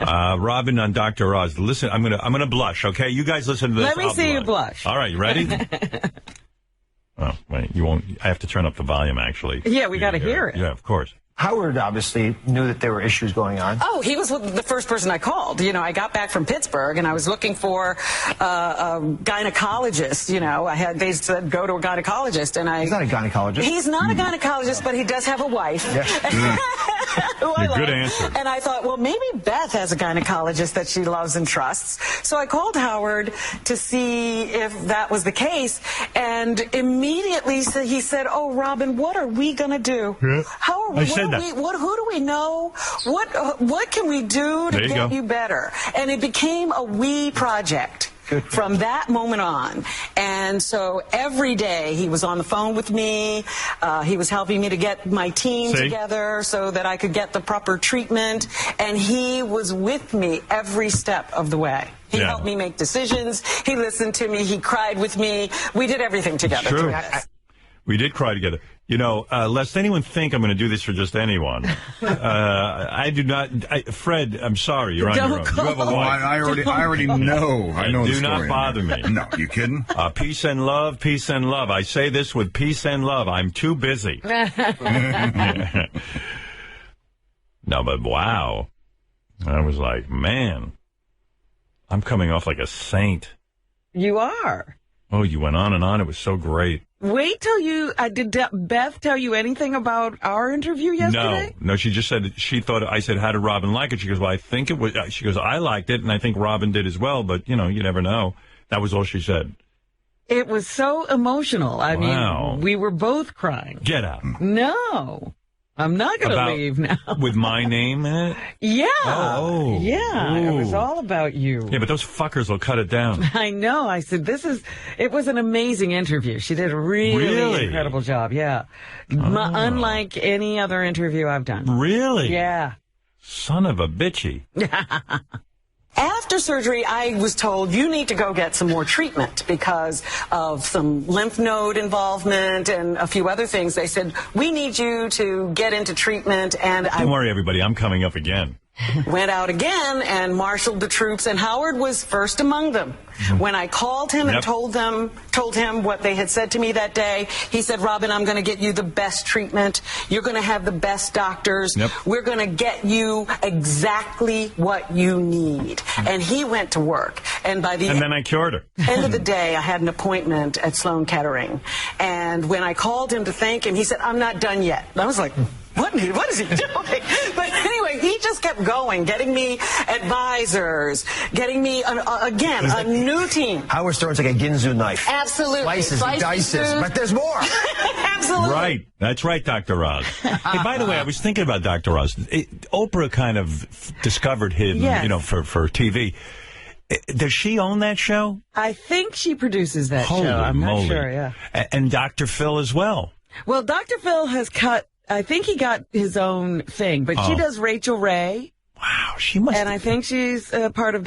Robin on Dr. Oz. Listen, I'm gonna blush, okay? You guys listen to this. Let me see you blush. All right, you ready? Oh, wait, you won't. I have to turn up the volume, actually. Yeah, we got to hear it. Yeah, of course. Howard obviously knew that there were issues going on. Oh, he was the first person I called. I got back from Pittsburgh, and I was looking for a gynecologist. They said go to a gynecologist, and He's not a gynecologist. He's not a gynecologist, but he does have a wife. Good answer. And I thought, well, maybe Beth has a gynecologist that she loves and trusts. So I called Howard to see if that was the case, and immediately he said, "Oh, Robin, what are we going to do? Yeah. Howard, who do we know? What can we do to get you better?" And it became a we project. From that moment on. And so every day he was on the phone with me. He was helping me to get my team together so that I could get the proper treatment. And he was with me every step of the way. He helped me make decisions. He listened to me. He cried with me. We did everything together. True. We did cry together. Lest anyone think I'm going to do this for just anyone. I do not. Fred, I'm sorry. You're on your own. You have a wife. I already know. I know the Do not story. bother me. No, you kidding? Peace and love, peace and love. I say this with peace and love. I'm too busy. No, but wow. I was like, man, I'm coming off like a saint. You are. Oh, you went on and on. It was so great. Wait till did Beth tell you anything about our interview yesterday? No, she just said she thought, I said, how did Robin like it? She goes, well, I think it was, she goes, I liked it, and I think Robin did as well, but, you never know. That was all she said. It was so emotional. I mean, we were both crying. Get out. No. I'm not going to leave now. With my name in it? Yeah. Oh. Yeah. It was all about you. Yeah, but those fuckers will cut it down. I know. I said, it was an amazing interview. She did a really incredible job. Yeah. Unlike any other interview I've done. Really? Yeah. Son of a bitchy. After surgery, I was told you need to go get some more treatment because of some lymph node involvement and a few other things. They said, we need you to get into treatment. And Don't worry, everybody. I'm coming up again. Went out again and marshaled the troops, and Howard was first among them. When I called him and told him what they had said to me that day, he said, Robin, I'm going to get you the best treatment. You're going to have the best doctors. We're going to get you exactly what you need. And he went to work. And by the then I cured her. end of the day, I had an appointment at Sloan Kettering. And when I called him to thank him, he said, I'm not done yet. And I was like, what is he doing? But anyway, he just kept going, getting me advisors, getting me, a new team. Howard Stern's like a Ginzu knife. Absolutely. Slices, dices, but there's more. Absolutely. Right. That's right, Dr. Oz. Hey, by the way, I was thinking about Dr. Oz. Oprah kind of discovered him, for TV. Does she own that show? I think she produces that Holy show. I'm moly. not sure, yeah. And Dr. Phil as well. Well, Dr. Phil has I think he got his own thing, but she does Rachel Ray. Wow, she must. And I think she's part of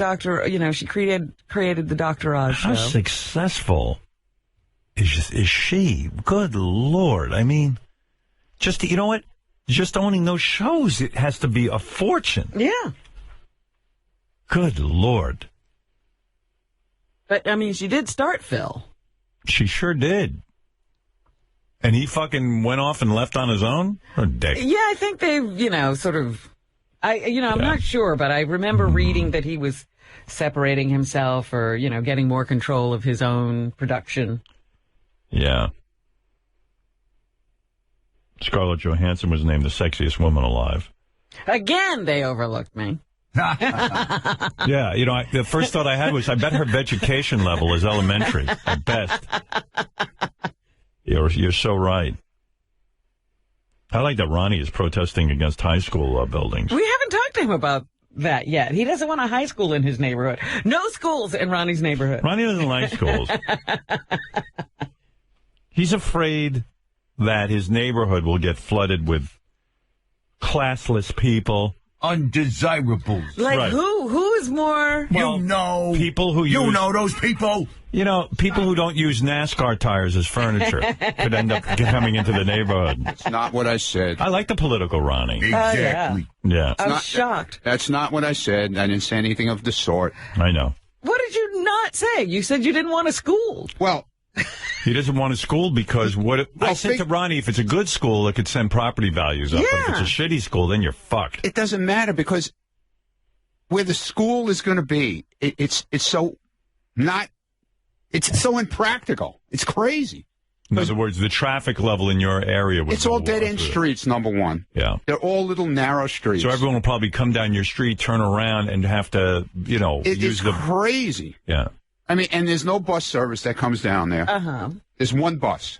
she created the Dr. Oz show. How successful is she? Good Lord. I mean, you know what? Just owning those shows, it has to be a fortune. Yeah. Good Lord. But, I mean, she did start Phil. She sure did. And he fucking went off and left on his own? What a dick. Yeah, I think they, sort of... I'm not sure, but I remember reading that he was separating himself or, getting more control of his own production. Yeah. Scarlett Johansson was named the sexiest woman alive. Again, they overlooked me. Yeah, the first thought I had was, I bet her education level is elementary, at best. You're so right. I like that Ronnie is protesting against high school buildings. We haven't talked to him about that yet. He doesn't want a high school in his neighborhood. No schools in Ronnie's neighborhood. Ronnie doesn't like schools. He's afraid that his neighborhood will get flooded with classless people. Undesirables. Like right. Who is more... Well, people who use... You know those people. People who don't use NASCAR tires as furniture could end up coming into the neighborhood. That's not what I said. I like the political Ronnie. Exactly. Yeah. I'm shocked. That's not what I said. I didn't say anything of the sort. I know. What did you not say? You said you didn't want a school. Well... He doesn't want a school because I said to Ronnie, if it's a good school, it could send property values up. Yeah. But if it's a shitty school, then you're fucked. It doesn't matter because where the school is going to be, it's so impractical. It's crazy. In other words, the traffic level in your area was... It's all dead-end streets, number one. Yeah. They're all little narrow streets. So everyone will probably come down your street, turn around, and have to, use the... It's crazy. Yeah. I mean, and there's no bus service that comes down there. Uh-huh. There's one bus.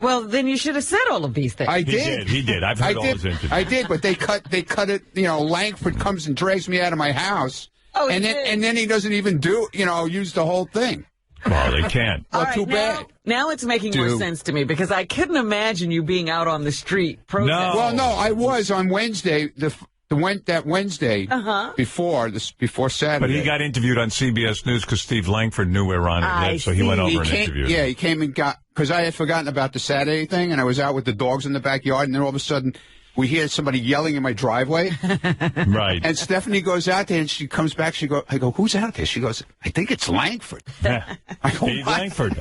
Well, then you should have said all of these things. I did. He did. I've heard all his interviews. I did, but they cut it, Langford comes and drags me out of my house. Oh, and then he doesn't even use the whole thing. Well, they can't. Well, right, too bad. Now it's making more sense to me because I couldn't imagine you being out on the street protesting. Well, no, I was on Wednesday, that Wednesday before Saturday. But he got interviewed on CBS News because Steve Langford knew where Ronnie lived, so he went over and interviewed him. Yeah, he came and because I had forgotten about the Saturday thing, and I was out with the dogs in the backyard, and then all of a sudden, we hear somebody yelling in my driveway. Right. And Stephanie goes out there, and she comes back. I go, who's out there? She goes, I think it's Langford. Yeah. I go, Steve Langford.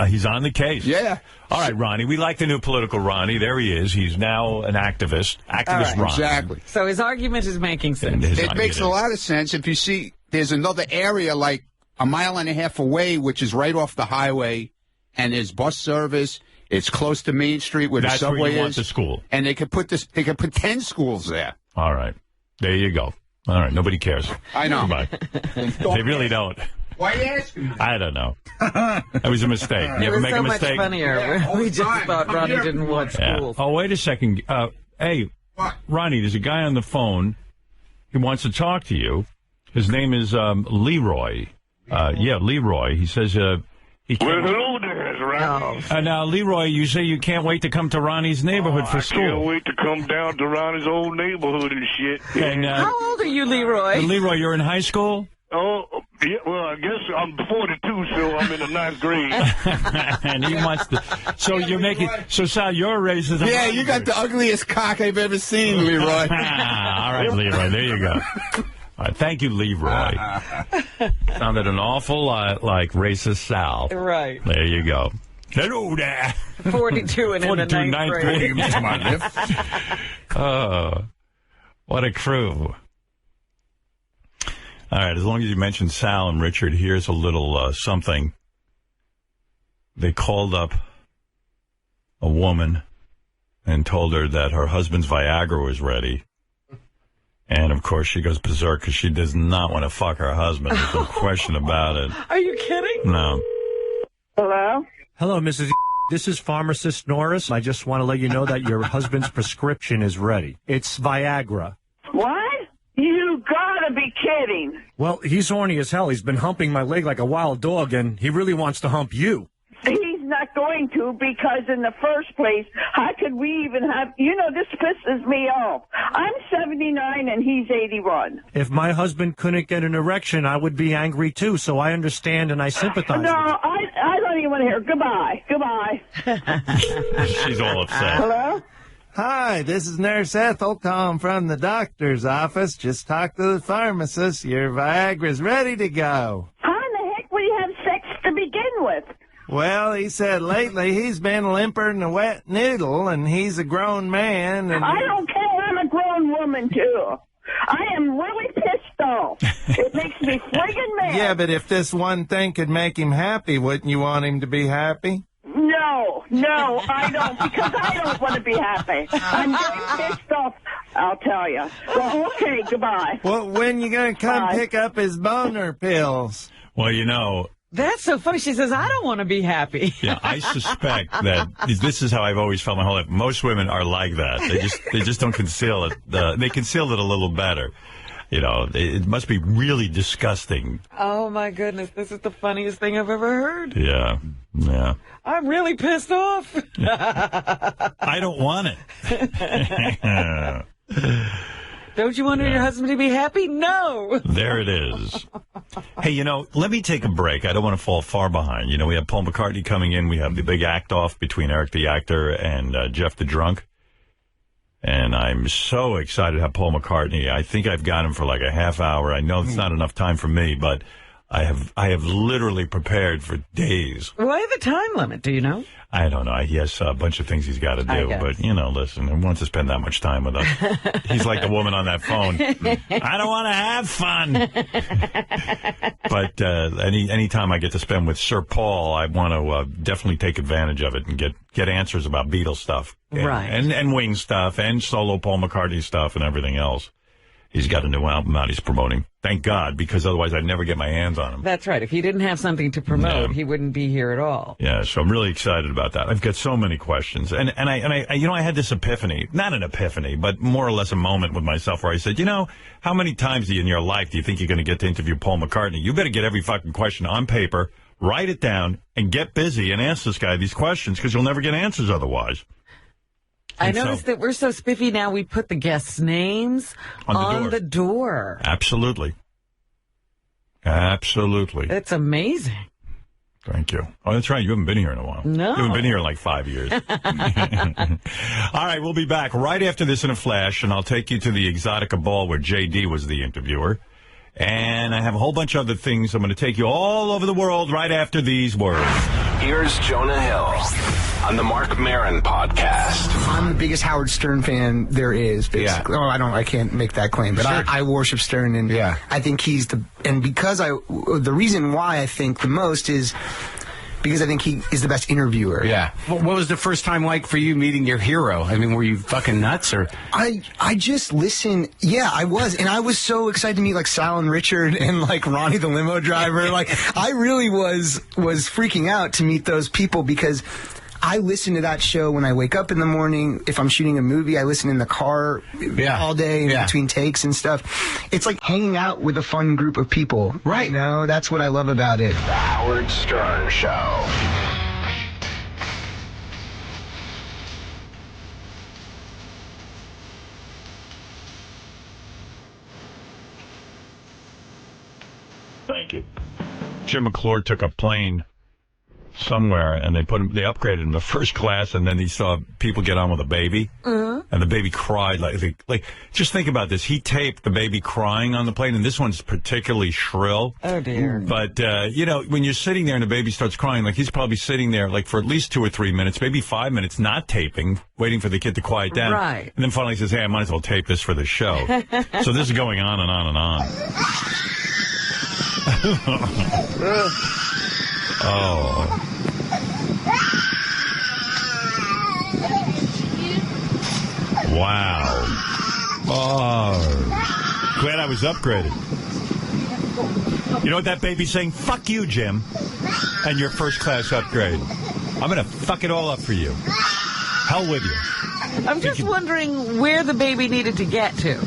He's on the case. Yeah. All right, Ronnie. We like the new political Ronnie. There he is. He's now an activist. Activist Ronnie. Exactly. So his argument is making sense. It makes a lot of sense if you see there's another area like a mile and a half away, which is right off the highway, and there's bus service. It's close to Main Street where the subway is. Where you want the school. And they could put 10 schools there. All right. There you go. All right. Nobody cares. I know. Bye. They really don't. Why are you asking me? I don't know. That was a mistake. You ever make a mistake? It was so much funnier. We just thought Ronnie didn't want schools. Oh, wait a second. Hey, Ronnie, there's a guy on the phone. He wants to talk to you. His name is Leroy. Leroy. He says he can't... Well, hello there, Ronnie. Now, Leroy, you say you can't wait to come to Ronnie's neighborhood for school. I can't wait to come down to Ronnie's old neighborhood and shit. And, how old are you, Leroy? Leroy, you're in high school? Oh, yeah, well, I guess I'm 42, so I'm in the 9th grade. And he wants to... So you're making... So, Sal, you're a racist. Yeah, you got the ugliest cock I've ever seen, Leroy. All right, Leroy, there you go. All right, thank you, Leroy. Sounded an awful lot like racist Sal. Right. There you go. Hello there. 42 and in the 9th grade. To my left. Oh, what a crew. All right, as long as you mention Sal and Richard, here's a little something. They called up a woman and told her that her husband's Viagra was ready. And, of course, she goes berserk because she does not want to fuck her husband. There's no question about it. Are you kidding? No. Hello? Hello, Mrs. This is Pharmacist Norris. I just want to let you know that your husband's prescription is ready. It's Viagra. What? You gotta be kidding. Well, he's horny as hell. He's been humping my leg like a wild dog, and he really wants to hump you. He's not going to, because in the first place, how could we even have... this pisses me off. I'm 79 and he's 81. If my husband couldn't get an erection, I would be angry too, so I understand and I sympathize. No, I don't even want to hear. Goodbye. She's all upset. Hello? Hi, this is Nurse Ethel calling from the doctor's office. Just talked to the pharmacist. Your Viagra's ready to go. How in the heck will you have with? Well, he said lately he's been limper than a wet noodle, and he's a grown man. And I don't care. I'm a grown woman, too. I am really pissed off. It makes me friggin' mad. Yeah, but if this one thing could make him happy, wouldn't you want him to be happy? No, I don't, because I don't want to be happy. I'm very pissed off, I'll tell you. Well, okay, goodbye. Well, when you going to come pick up his boner pills? Well, you know... That's so funny. She says, I don't want to be happy. Yeah, I suspect that this is how I've always felt my whole life. Most women are like that. They just don't conceal it. They conceal it a little better. You know, it must be really disgusting. Oh, my goodness. This is the funniest thing I've ever heard. Yeah. I'm really pissed off. I don't want it. Don't you want your husband to be happy? No. There it is. Hey, you know, let me take a break. I don't want to fall far behind. You know, we have Paul McCartney coming in. We have the big act-off between Eric the Actor and Jeff the Drunk. And I'm so excited to have Paul McCartney. I think I've got him for like a half hour. I know it's not enough time for me, but I have literally prepared for days. Why the time limit? Do you know? I don't know. He has a bunch of things he's got to do. But, you know, listen, he wants to spend that much time with us. He's like the woman on that phone. I don't want to have fun. But any time I get to spend with Sir Paul, I want to definitely take advantage of it and get answers about Beatles stuff. And Wing stuff and solo Paul McCartney stuff and everything else. He's got a new album out he's promoting. Thank God, because otherwise I'd never get my hands on him. That's right. If he didn't have something to promote, he wouldn't be here at all. Yeah, so I'm really excited about that. I've got so many questions. And I you know, I had this epiphany. Not an epiphany, but more or less a moment with myself where I said, you know, how many times in your life do you think you're going to get to interview Paul McCartney? You better get every fucking question on paper, write it down, and get busy and ask this guy these questions, because you'll never get answers otherwise. I noticed that we're so spiffy now, we put the guests' names on the door. Absolutely. Absolutely. It's amazing. Thank you. Oh, that's right. You haven't been here in a while. No. You haven't been here in like 5 years. All right, we'll be back right after this in a flash, and I'll take you to the Exotica Ball where J.D. was the interviewer. And I have a whole bunch of other things. I'm going to take you all over the world right after these words. Here's Jonah Hill on the Mark Maron podcast. I'm the biggest Howard Stern fan there is, basically. Yeah. Oh, I can't make that claim, but sure. I worship Stern, and I think he's the reason why I think the most is because I think he is the best interviewer. Yeah. What was the first time like for you meeting your hero? I mean, were you fucking nuts, or? I just listened. Yeah, I was. And I was so excited to meet, like, Sal and Richard and, like, Ronnie the limo driver. Like, I really was freaking out to meet those people, because I listen to that show when I wake up in the morning. If I'm shooting a movie, I listen in the car all day between takes and stuff. It's like hanging out with a fun group of people. Right. You know, that's what I love about it. The Howard Stern Show. Thank you. Jim McClure took a plane somewhere, and they upgraded him to first class, and then he saw people get on with a baby, and the baby cried. Like, just think about this. He taped the baby crying on the plane, and this one's particularly shrill. Oh, dear. But, you know, when you're sitting there and the baby starts crying, like, he's probably sitting there, like, for at least 2 or 3 minutes, maybe 5 minutes, not taping, waiting for the kid to quiet down. Right. And then finally he says, hey, I might as well tape this for the show. So this is going on and on and on. Oh. Wow. Oh. Glad I was upgraded. You know what that baby's saying? Fuck you, Jim. And your first class upgrade. I'm going to fuck it all up for you. Hell with you. I'm just wondering where the baby needed to get to.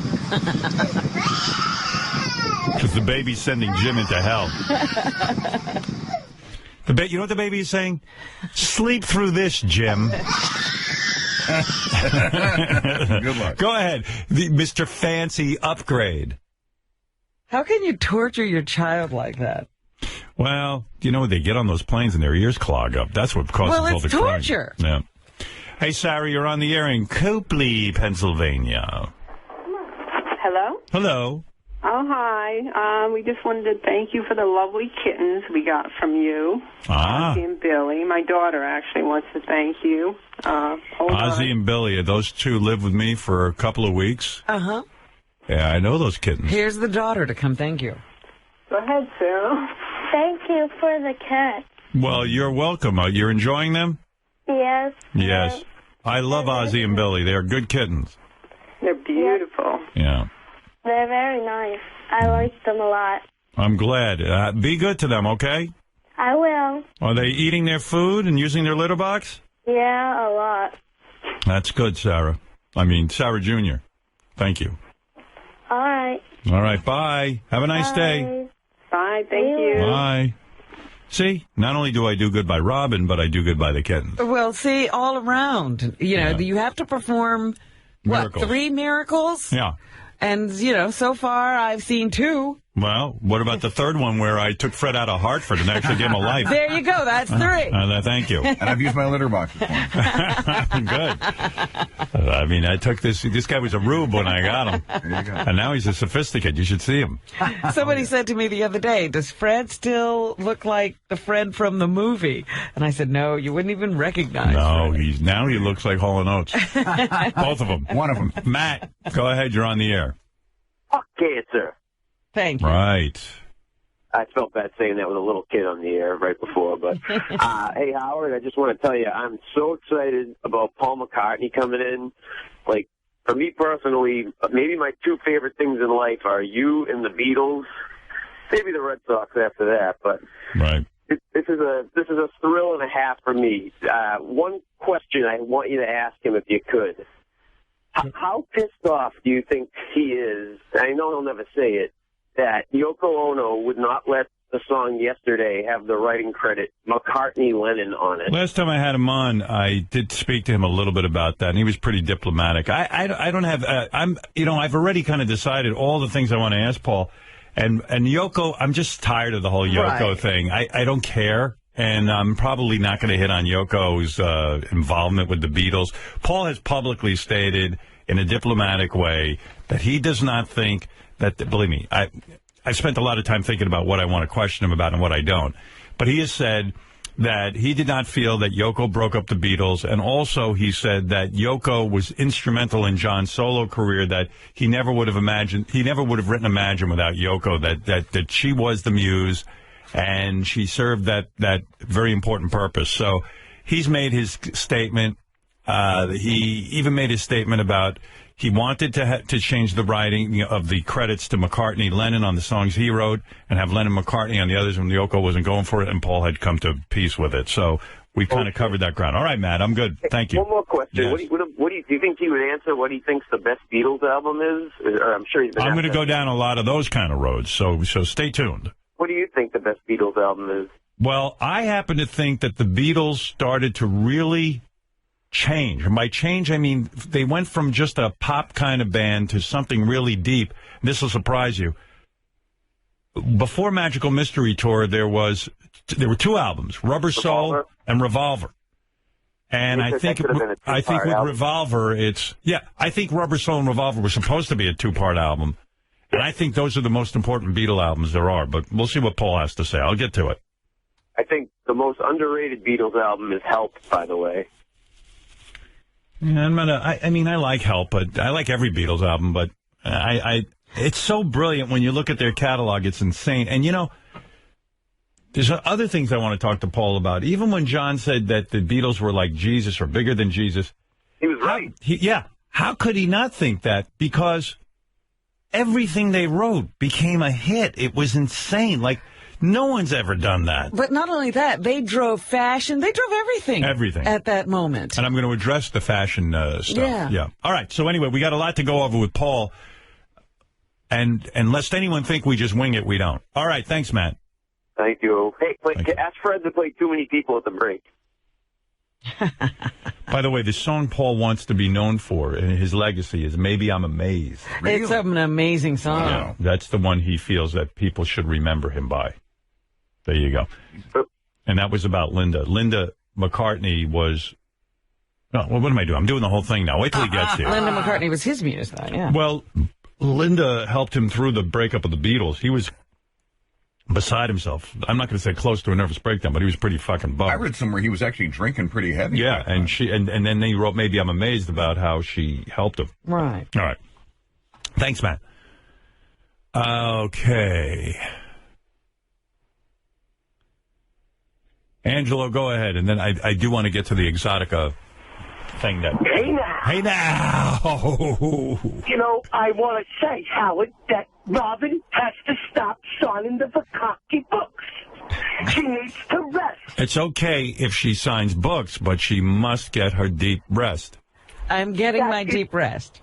Because the baby's sending Jim into hell. You know what the baby is saying? Sleep through this, Jim. Good luck. Go ahead, Mr. Fancy Upgrade. How can you torture your child like that? Well, you know, they get on those planes and their ears clog up. That's what causes all the crying. torture. Yeah. Hey, Sarah, you're on the air in Copley, Pennsylvania. Hello? Hello. Oh, hi. We just wanted to thank you for the lovely kittens we got from you. Ozzy and Billy. My daughter actually wants to thank you. Ozzy and Billy, those two lived with me for a couple of weeks. Uh-huh. Yeah, I know those kittens. Here's the daughter to come thank you. Go ahead, Sue. Thank you for the cat. Well, you're welcome. You're enjoying them? Yes. Yes. I love Ozzy and Billy. They're good kittens. They're beautiful. Yeah. They're very nice. I like them a lot. I'm glad. Be good to them, okay? I will. Are they eating their food and using their litter box? Yeah, a lot. That's good, Sarah. I mean, Sarah Jr. Thank you. All right. All right, bye. Have a nice day. Bye, thank you. Bye. See, not only do I do good by Robin, but I do good by the kittens. Well, see, all around. You know, you have to perform, Miracles. 3 miracles? Yeah. And, you know, so far I've seen 2. Well, what about the third one where I took Fred out of Hartford and actually gave him a life? There you go. That's 3. Thank you. And I've used my litter box. Good. I mean, I took this guy was a rube when I got him. There you go. And now he's a sophisticate. You should see him. Somebody said to me the other day, does Fred still look like the Fred from the movie? And I said, no, you wouldn't even recognize No, Fred. now he looks like Hall & Oates. Both of them. One of them. Matt, go ahead. You're on the air. Fuck cancer. Thank you. Right. I felt bad saying that with a little kid on the air right before, but hey, Howard, I just want to tell you, I'm so excited about Paul McCartney coming in. Like, for me personally, maybe my 2 favorite things in life are you and the Beatles. Maybe the Red Sox after that, but right. This is a thrill and a half for me. One question I want you to ask him if you could. How pissed off do you think he is? I know he'll never say it. That Yoko Ono would not let the song Yesterday have the writing credit McCartney-Lennon on it. Last time I had him on, I did speak to him a little bit about that, and he was pretty diplomatic. I don't have, I've already kind of decided all the things I want to ask Paul. And Yoko, I'm just tired of the whole Yoko thing. I don't care. And I'm probably not going to hit on Yoko's involvement with the Beatles. Paul has publicly stated in a diplomatic way that he does not think that, believe me, I've spent a lot of time thinking about what I want to question him about and what I don't. But he has said that he did not feel that Yoko broke up the Beatles, and also he said that Yoko was instrumental in John's solo career, that he never would have written Imagine without Yoko, that she was the muse, and she served that very important purpose. So he's made his statement. He even made his statement about he wanted to change the writing of the credits to McCartney, Lennon on the songs he wrote, and have Lennon McCartney on the others when Yoko wasn't going for it, and Paul had come to peace with it. So we kind of covered that ground. All right, Matt, I'm good. Thank you. One more question. Yes. What do you think he would answer what he thinks the best Beatles album is? Or I'm sure he's been I'm going to go down a lot of those kind of roads, so stay tuned. What do you think the best Beatles album is? Well, I happen to think that the Beatles started to really change. And by change, I mean they went from just a pop kind of band to something really deep. This will surprise you. Before Magical Mystery Tour, there were 2 albums, Rubber Soul and Revolver. And I think with Revolver, I think Rubber Soul and Revolver were supposed to be a 2-part album. And I think those are the most important Beatle albums there are. But we'll see what Paul has to say. I'll get to it. I think the most underrated Beatles album is Help, by the way. Yeah, I like Help, but I like every Beatles album, but it's so brilliant when you look at their catalog. It's insane. And, there's other things I want to talk to Paul about. Even when John said that the Beatles were like Jesus or bigger than Jesus. He was right. How could he not think that? Because everything they wrote became a hit. It was insane. Like, no one's ever done that. But not only that, they drove fashion. They drove everything. Everything. At that moment. And I'm going to address the fashion stuff. Yeah. All right. So anyway, we got a lot to go over with Paul. And lest anyone think we just wing it, we don't. All right. Thanks, Matt. Thank you. Hey, ask Fred to play Too Many People at the break. By the way, the song Paul wants to be known for and his legacy is Maybe I'm Amazed. It's an amazing song. Yeah, that's the one he feels that people should remember him by. There you go. And that was about Linda. Linda McCartney was... No, what am I doing? I'm doing the whole thing now. Wait till he gets here. Linda McCartney was his muse, though, yeah. Well, Linda helped him through the breakup of the Beatles. He was beside himself. I'm not going to say close to a nervous breakdown, but he was pretty fucking bummed. I read somewhere he was actually drinking pretty heavy. Yeah, and and then he wrote, maybe I'm amazed about how she helped him. Right. All right. Thanks, Matt. Okay. Angelo, go ahead, and then I do want to get to the Exotica thing that... Hey now. Hey now. You know, I want to say, Howard, that Robin has to stop signing the Vakaki books. She needs to rest. It's okay if she signs books, but she must get her deep rest. I'm getting my deep rest.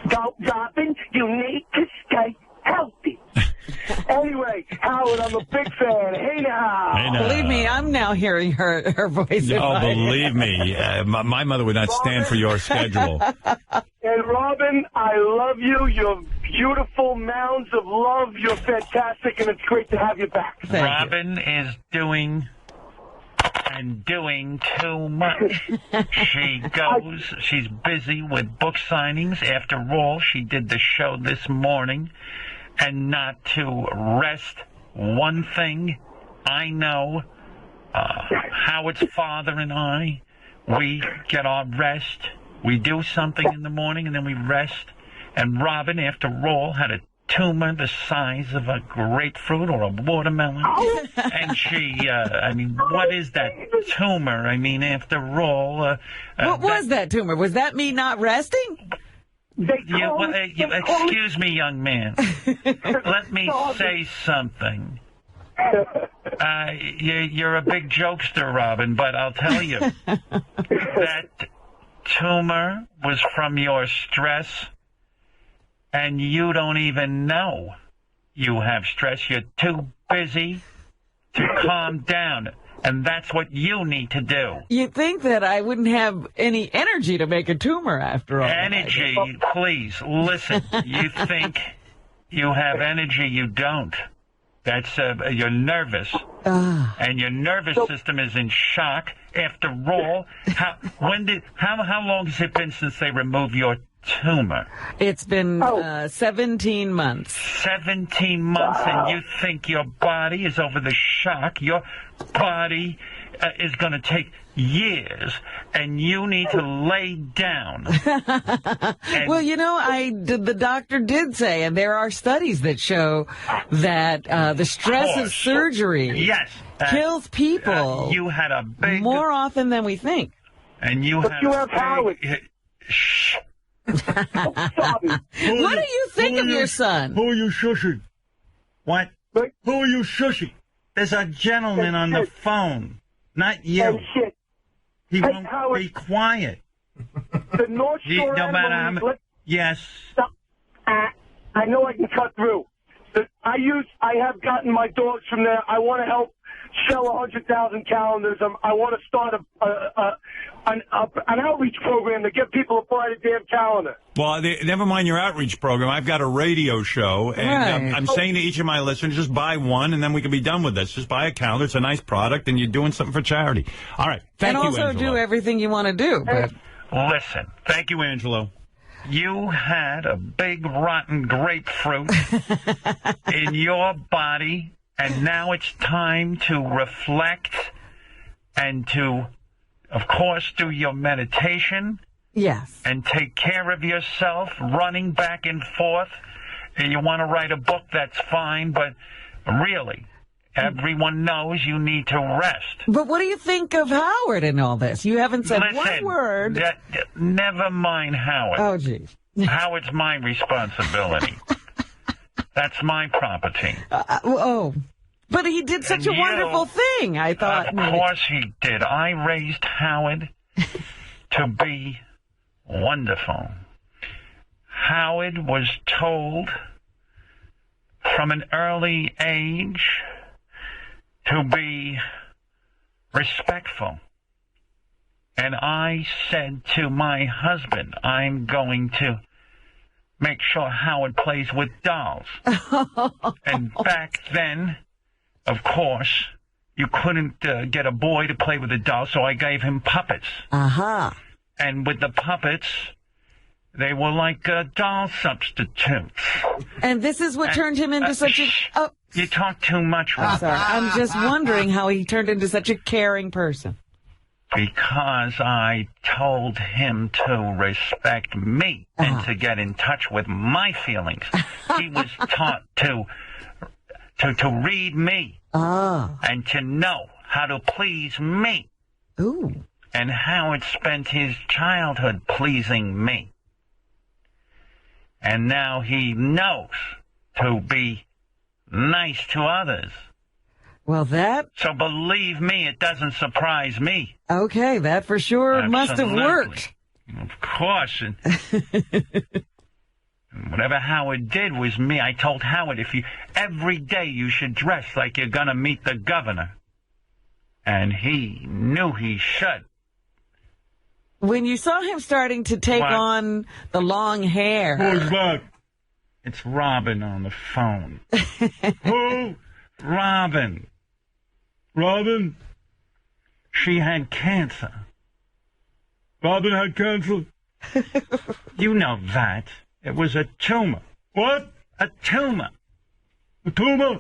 Robin, you need to stay healthy. Anyway, Howard, I'm a big fan. Hey now. Hey now. Believe me, I'm now hearing her voice. Oh, believe me, my mother would not stand for your schedule. And Robin, I love you. You're beautiful mounds of love. You're fantastic, and it's great to have you back. Robin is doing too much. She's busy with book signings. After all, she did the show this morning. And not to rest. One thing I know, Howard's father and I, we get our rest. We do something in the morning and then we rest. And Robin, after all, had a tumor the size of a grapefruit or a watermelon. And she, what is that tumor? After all... what was that tumor? Was that me not resting? Excuse me, young man. Let me say something. You're a big jokester, Robin, but I'll tell you. That tumor was from your stress, and you don't even know you have stress. You're too busy to calm down. And that's what you need to do. You'd think that I wouldn't have any energy to make a tumor after all. Energy, please, listen. You think you have energy, you don't. That's, you're nervous. And your nervous system is in shock. After all, how long has it been since they removed your tumor? It's been 17 months. 17 months, and you think your body is over the shock. Your body is going to take years, and you need to lay down. Well, the doctor did say, and there are studies that show that the stress of surgery kills people you had a big... more often than we think. And you have Howard. Shh. What do you think of your son? Who are you shushing? What? Who are you shushing? There's a gentleman on the phone, not you. He won't be quiet. The North Shore no matter how many... Yes. I know I can cut through. I have gotten my dogs from there. I want to help sell 100,000 calendars. I want to start an outreach program to get people to buy the damn calendar. Well, never mind your outreach program. I've got a radio show, and I'm saying to each of my listeners, just buy one, and then we can be done with this. Just buy a calendar. It's a nice product, and you're doing something for charity. All right. Thank you, Angelo. And also do everything you want to do. But... Listen. Thank you, Angelo. You had a big rotten grapefruit in your body, and now it's time to reflect and to, of course, do your meditation. Yes. And take care of yourself, running back and forth. And you want to write a book, that's fine, but really, everyone knows you need to rest. But what do you think of Howard and all this? You haven't said one word. Never mind Howard. Oh, geez. Howard's my responsibility. That's my property. But he did such a wonderful thing, I thought. Of course he did. I raised Howard to be wonderful. Howard was told from an early age to be respectful. And I said to my husband, I'm going to make sure Howard plays with dolls. And back then, of course, you couldn't get a boy to play with a doll, so I gave him puppets. Uh-huh. And with the puppets, They were like doll substitutes. And this is what turned him into such a... Oh, you talk too much. I'm sorry. I'm just wondering how he turned into such a caring person. Because I told him to respect me and to get in touch with my feelings. He was taught to read me and to know how to please me. Ooh. And Howard spent his childhood pleasing me. And now he knows to be nice to others. Well, that... So believe me, it doesn't surprise me. Okay, that for sure must have worked. Of course. And whatever Howard did was me. I told Howard, every day you should dress like you're going to meet the governor. And he knew he should. When you saw him starting to take on the long hair... Who's that? It's Robin on the phone. Who? Robin. Robin? She had cancer. Robin had cancer? You know that. It was a tumor. What? A tumor. A tumor?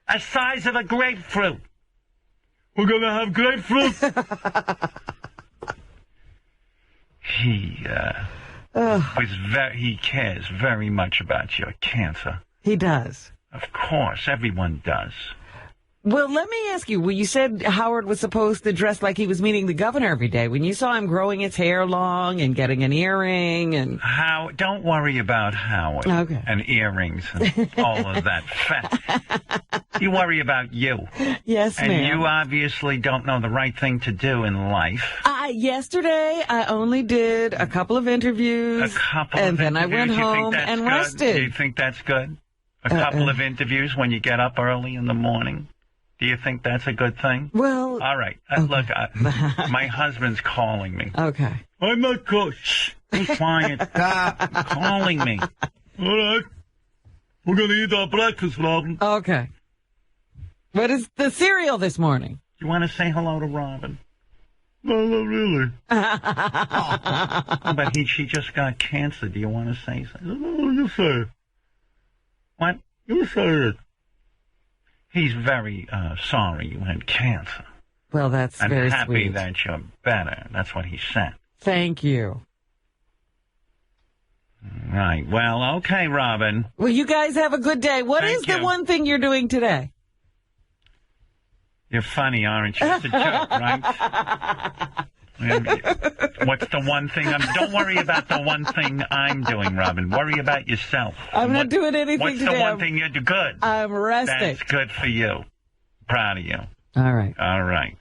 The size of a grapefruit. We're going to have grapefruit? He cares very much about your cancer. He does. Of course, everyone does. Well, let me ask you, you said Howard was supposed to dress like he was meeting the governor every day. When you saw him growing his hair long and getting an earring and... Don't worry about Howard and earrings and all of that fat. You worry about you. Yes, ma'am. And you obviously don't know the right thing to do in life. Yesterday, I only did a couple of interviews. And then I went home and rested. Do you think that's good? A couple of interviews when you get up early in the morning? Do you think that's a good thing? Well... All right. Look, my husband's calling me. Okay. I'm not calling. Shh. Be quiet. Calling me. All right. We're going to eat our breakfast, Robin. Okay. What is the cereal this morning? You want to say hello to Robin? No, not really. But she just got cancer. Do you want to say something? No, you say it. What? You say it. He's very sorry you had cancer. Well, that's very sweet. I'm happy that you're better. That's what he said. Thank you. Right. Well, okay, Robin. Well, you guys have a good day. What is the one thing you're doing today? You're funny, aren't you? It's a joke, right? What's the one thing? Don't worry about the one thing I'm doing, Robin. Worry about yourself. I'm not doing anything today. What's the one thing you do good? I'm resting. That's good for you. Proud of you. All right. All right.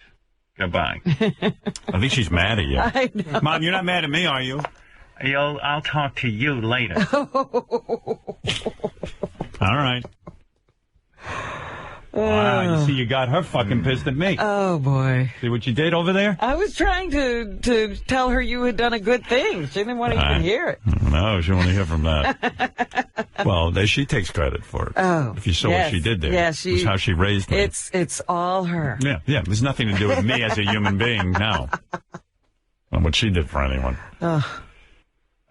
Goodbye. I think she's mad at you. I know. Mom, you're not mad at me, are you? I'll talk to you later. All right. Wow, you see, you got her fucking pissed at me. Oh, boy. See what you did over there? I was trying to tell her you had done a good thing. She didn't want to even hear it. No, she didn't want to hear from that. Well, she takes credit for it. Oh, if you saw what she did there. Yeah, it was how she raised me. It's all her. Yeah, there's nothing to do with me as a human being now. Not what she did for anyone. Oh.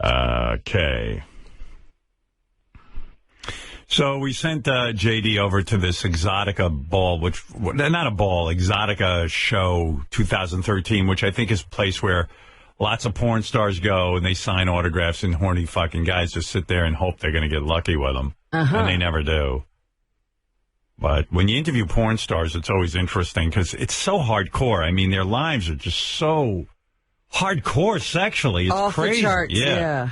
Okay. So we sent J.D. over to this Exotica ball, not a ball, Exotica show 2013, which I think is a place where lots of porn stars go and they sign autographs and horny fucking guys just sit there and hope they're going to get lucky with them. And they never do. But when you interview porn stars, it's always interesting because it's so hardcore. I mean, their lives are just so hardcore sexually. It's off crazy. The charts, yeah.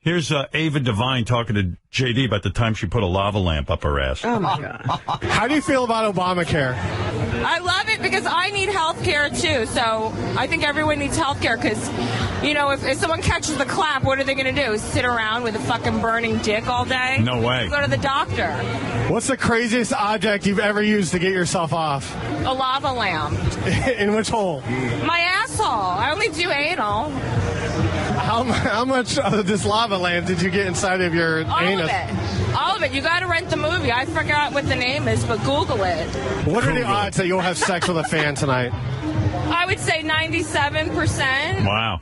Here's Ava Devine talking to J.D. about the time she put a lava lamp up her ass. Oh, my God. How do you feel about Obamacare? I love it because I need health care, too. So I think everyone needs health care because, if someone catches the clap, what are they going to do? Sit around with a fucking burning dick all day? No way. Go to the doctor. What's the craziest object you've ever used to get yourself off? A lava lamp. In which hole? My asshole. I only do anal. How much of this lava lamp did you get inside of your anus? All of it. You got to rent the movie. I forgot what the name is, but Google it. What are the odds that you'll have sex with a fan tonight? I would say 97%. Wow.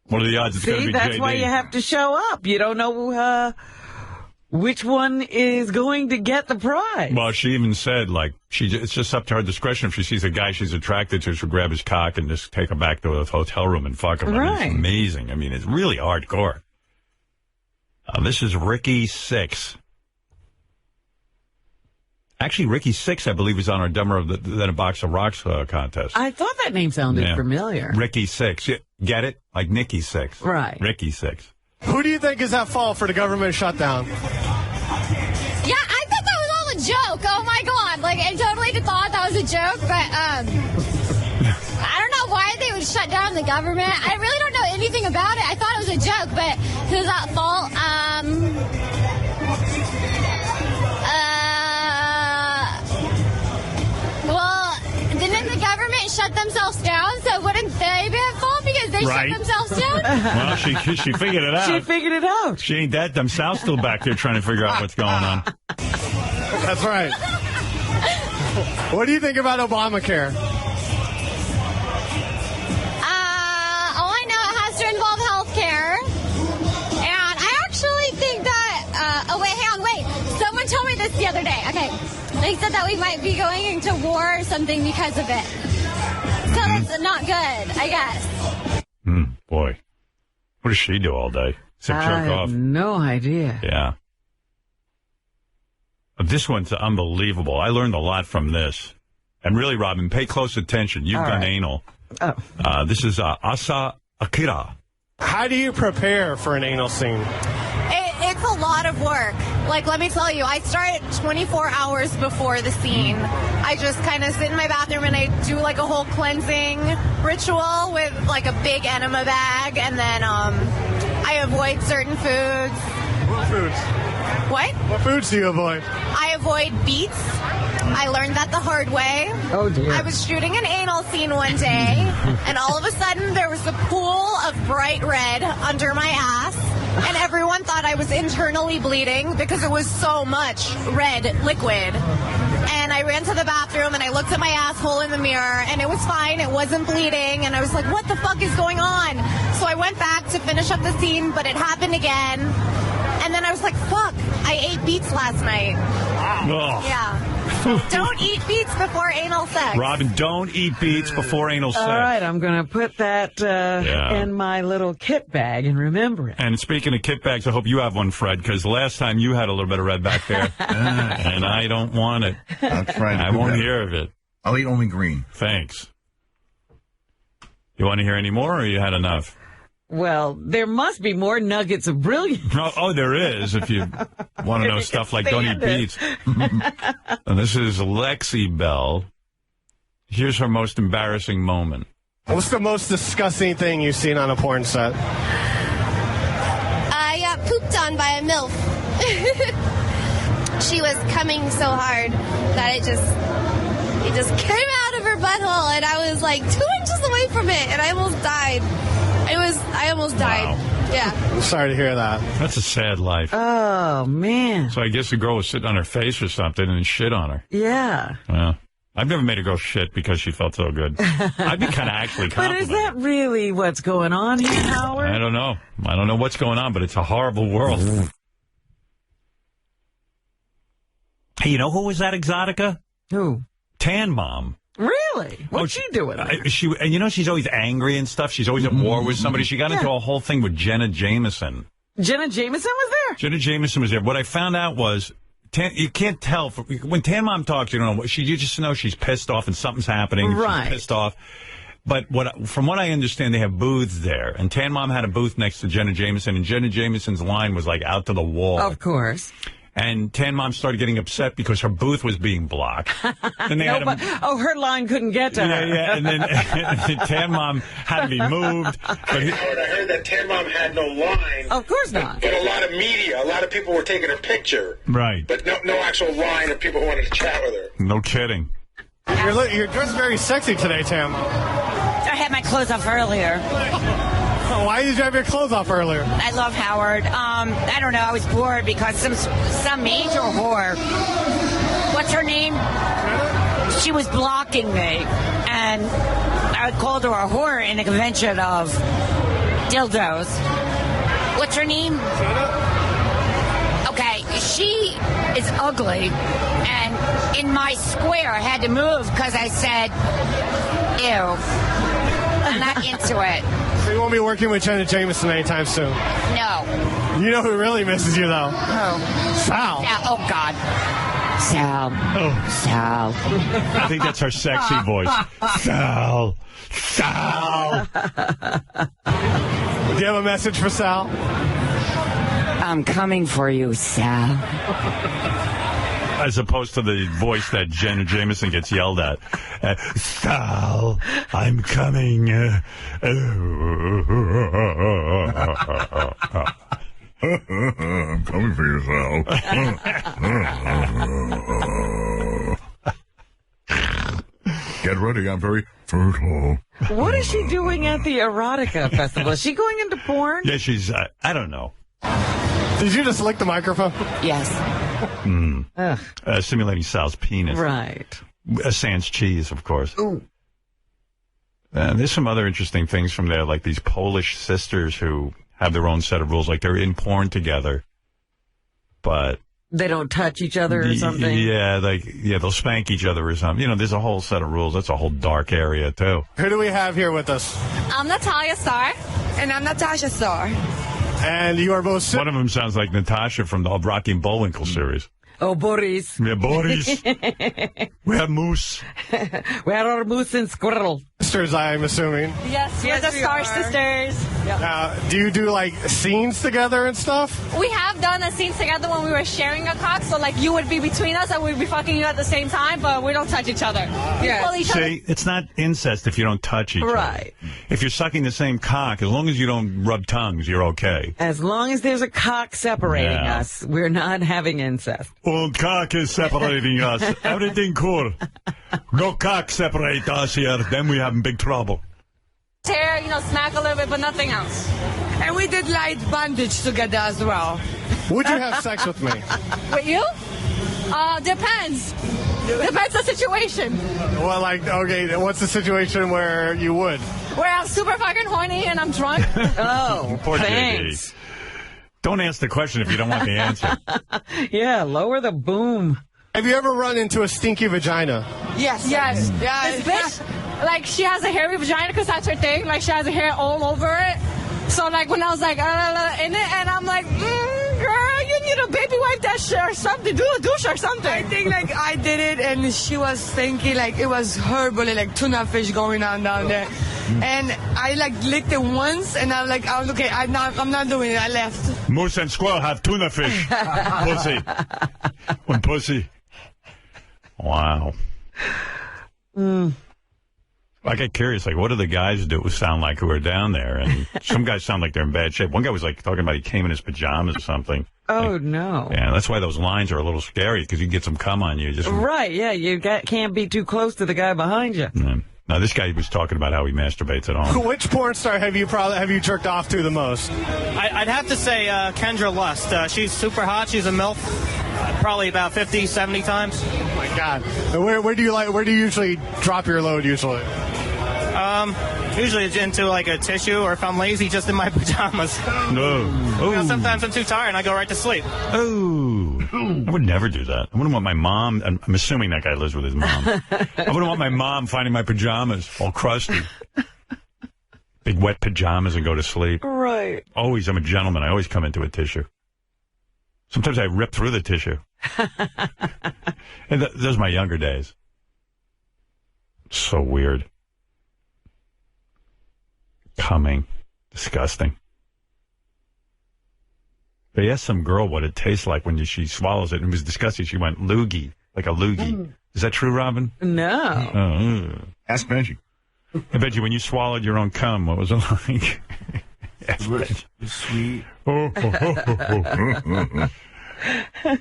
What are the odds it's going to be JD? That's why you have to show up. You don't know which one is going to get the prize. Well, she even said, like, it's just up to her discretion. If she sees a guy she's attracted to, she'll grab his cock and just take him back to a hotel room and fuck him. Right. I mean, it's amazing. I mean, it's really hardcore. This is Ricky Six. Actually, Ricky Six, I believe, is on our Dumber Than a Box of Rocks contest. I thought that name sounded familiar. Ricky Six. Get it? Like Nikki Six. Right. Ricky Six. Who do you think is at fault for the government shutdown? Yeah, I thought that was all a joke. Oh, my God. Like, I totally thought that was a joke, but I don't know why they would shut down the government. I really don't know anything about it. I thought it was a joke, but who's at fault? Well, didn't the government shut themselves down? So wouldn't they be at fault because they shut themselves down? Well, she figured it out. She figured it out. She ain't that dumb. Sal's still back there trying to figure out what's going on. That's right. What do you think about Obamacare? All I know, it has to involve health care. And I actually think that, wait. Someone told me this the other day. Okay. They said that we might be going into war or something because of it. So that's not good, I guess. Boy. What does she do all day? Except jerk off. I have no idea. Yeah. This one's unbelievable. I learned a lot from this. And really, Robin, pay close attention. You've done anal. Oh. This is Asa Akira. How do you prepare for an anal scene? It's a lot of work. Like, let me tell you, I start 24 hours before the scene. I just kind of sit in my bathroom and I do like a whole cleansing ritual with like a big enema bag, and then I avoid certain foods. What foods? What? What foods do you avoid? I avoid beets. I learned that the hard way. Oh, dear. I was shooting an anal scene one day, and all of a sudden there was a pool of bright red under my ass, and everyone thought I was internally bleeding because it was so much red liquid. And I ran to the bathroom, and I looked at my asshole in the mirror, and it was fine. It wasn't bleeding, and I was like, what the fuck is going on? So I went back to finish up the scene, but it happened again. And then I was like, fuck, I ate beets last night. Wow. Yeah. Don't eat beets before anal sex. Robin, don't eat beets before anal sex. All right, I'm going to put that in my little kit bag and remember it. And speaking of kit bags, I hope you have one, Fred, because the last time you had a little bit of red back there, and I don't want it. That's right. I won't hear of it. I'll eat only green. Thanks. You want to hear any more, or you had enough? Well, there must be more nuggets of brilliance. Oh, there is, if you want to know stuff like don't eat beets. And this is Lexi Bell. Here's her most embarrassing moment. What's the most disgusting thing you've seen on a porn set? I got pooped on by a MILF. She was coming so hard that it just came out of her butthole, and I was like 2 inches away from it, and I almost died. I almost died. Wow. Yeah. I'm sorry to hear that. That's a sad life. Oh, man. So I guess the girl was sitting on her face or something and shit on her. Yeah. Well, I've never made a girl shit because she felt so good. I'd be kind of actually But complimented. is that really what's going on here, Howard? I don't know. I don't know what's going on, but it's a horrible world. Hey, you know who was that Exotica? Who? Tan Mom. Really? What's she doing? And you know, she's always angry and stuff. She's always at war with somebody. She got into a whole thing with Jenna Jameson. Jenna Jameson was there? Jenna Jameson was there. What I found out was, you can't tell. When Tan Mom talks, you don't know. You just know she's pissed off and something's happening. Right. She's pissed off. But from what I understand, they have booths there. And Tan Mom had a booth next to Jenna Jameson, and Jenna Jameson's line was like out to the wall. Of course. And Tan Mom started getting upset because her booth was being blocked. Then they her line couldn't get to her. Yeah, and then Tan Mom had to be moved. But I heard that Tan Mom had no line. Of course not. But a lot of media, a lot of people were taking her picture. Right. But no actual line of people who wanted to chat with her. No kidding. You're dressed very sexy today, Tam. I had my clothes off earlier. Why did you have your clothes off earlier? I love Howard. I don't know. I was bored because some major whore. What's her name? She was blocking me, and I called her a whore in the convention of dildos. What's her name? Okay, she is ugly, and in my square I had to move because I said, ew. I'm not into it. So you won't be working with Jenna Jameson anytime soon? No. You know who really misses you, though? Who? Sal. Yeah, oh, God. Sal. Oh. Sal. I think that's her sexy voice. Sal. Sal. Do you have a message for Sal? I'm coming for you, Sal. As opposed to the voice that Jenna Jameson gets yelled at. Sal, I'm coming. I'm coming for you, Sal. Get ready, I'm very fertile. What is she doing at the Erotica Festival? Is she going into porn? Yeah, she's, I don't know. Did you just lick the microphone? Yes. Simulating Sal's penis. Right. Sans cheese, of course. Ooh. There's some other interesting things from there, like these Polish sisters who have their own set of rules. Like they're in porn together, but they don't touch each other or something? Yeah, they'll spank each other or something. You know, there's a whole set of rules. That's a whole dark area, too. Who do we have here with us? I'm Natalia Starr. And I'm Natasha Starr. And you are both... One of them sounds like Natasha from the Rocky and Bullwinkle series. Oh, Boris. Yeah, Boris. We have moose. Where are moose and squirrel? Sisters, I'm assuming. Yes, we're the Star Sisters. Do you do, like, scenes together and stuff? We have done a scene together when we were sharing a cock, so, like, you would be between us and we'd be fucking you at the same time, but we don't touch each other. Yeah. See, it's not incest if you don't touch each other. Right. If you're sucking the same cock, as long as you don't rub tongues, you're okay. As long as there's a cock separating us, we're not having incest. Old cock is separating us. Everything cool. No cock separate us here, then we have big trouble. Tear, smack a little bit, but nothing else. And we did light bondage together as well. Would you have sex with me? With you? Depends. Depends the situation. Well, okay, what's the situation where you would? Where I'm super fucking horny and I'm drunk. Oh, poor thanks. JD. Don't ask the question if you don't want the answer. Yeah, lower the boom. Have you ever run into a stinky vagina? Yes. Yes. This bitch, she has a hairy vagina because that's her thing. Like, she has a hair all over it. So, when I was in it, and I'm like, girl, you need a baby wipe that shit or something. Do a douche or something. I think, I did it, and she was stinky. It was horrible, tuna fish going on down there. And I, licked it once, and I'm like, oh, okay, I'm not doing it. I left. Moose and squirrel have tuna fish. Pussy. One pussy. Wow. I get curious, what do the guys sound like who are down there? And some guys sound like they're in bad shape. One guy was talking about he came in his pajamas or something. Oh, no. Yeah, that's why those lines are a little scary, because you can get some cum on you. Right, yeah, you can't be too close to the guy behind you. Now, this guy was talking about how he masturbates at home. Which porn star have you jerked off to the most? I'd have to say Kendra Lust. She's super hot. She's a MILF. Probably about 50, 70 times. Oh my God! Where do you usually drop your load? Usually it's into a tissue, or if I'm lazy, just in my pajamas. No. Sometimes I'm too tired and I go right to sleep. Oh, I would never do that. I wouldn't want my mom. I'm assuming that guy lives with his mom. I wouldn't want my mom finding my pajamas all crusty. Big wet pajamas and go to sleep. Right. Always, I'm a gentleman. I always come into a tissue. Sometimes I rip through the tissue. And those are my younger days. So weird. Coming. Disgusting. They asked some girl what it tastes like when she swallows it, and it was disgusting. She went loogie, like a loogie. Is that true, Robin? No. Oh. Ask Benji. Hey, Benji, when you swallowed your own cum, what was it like? It was sweet.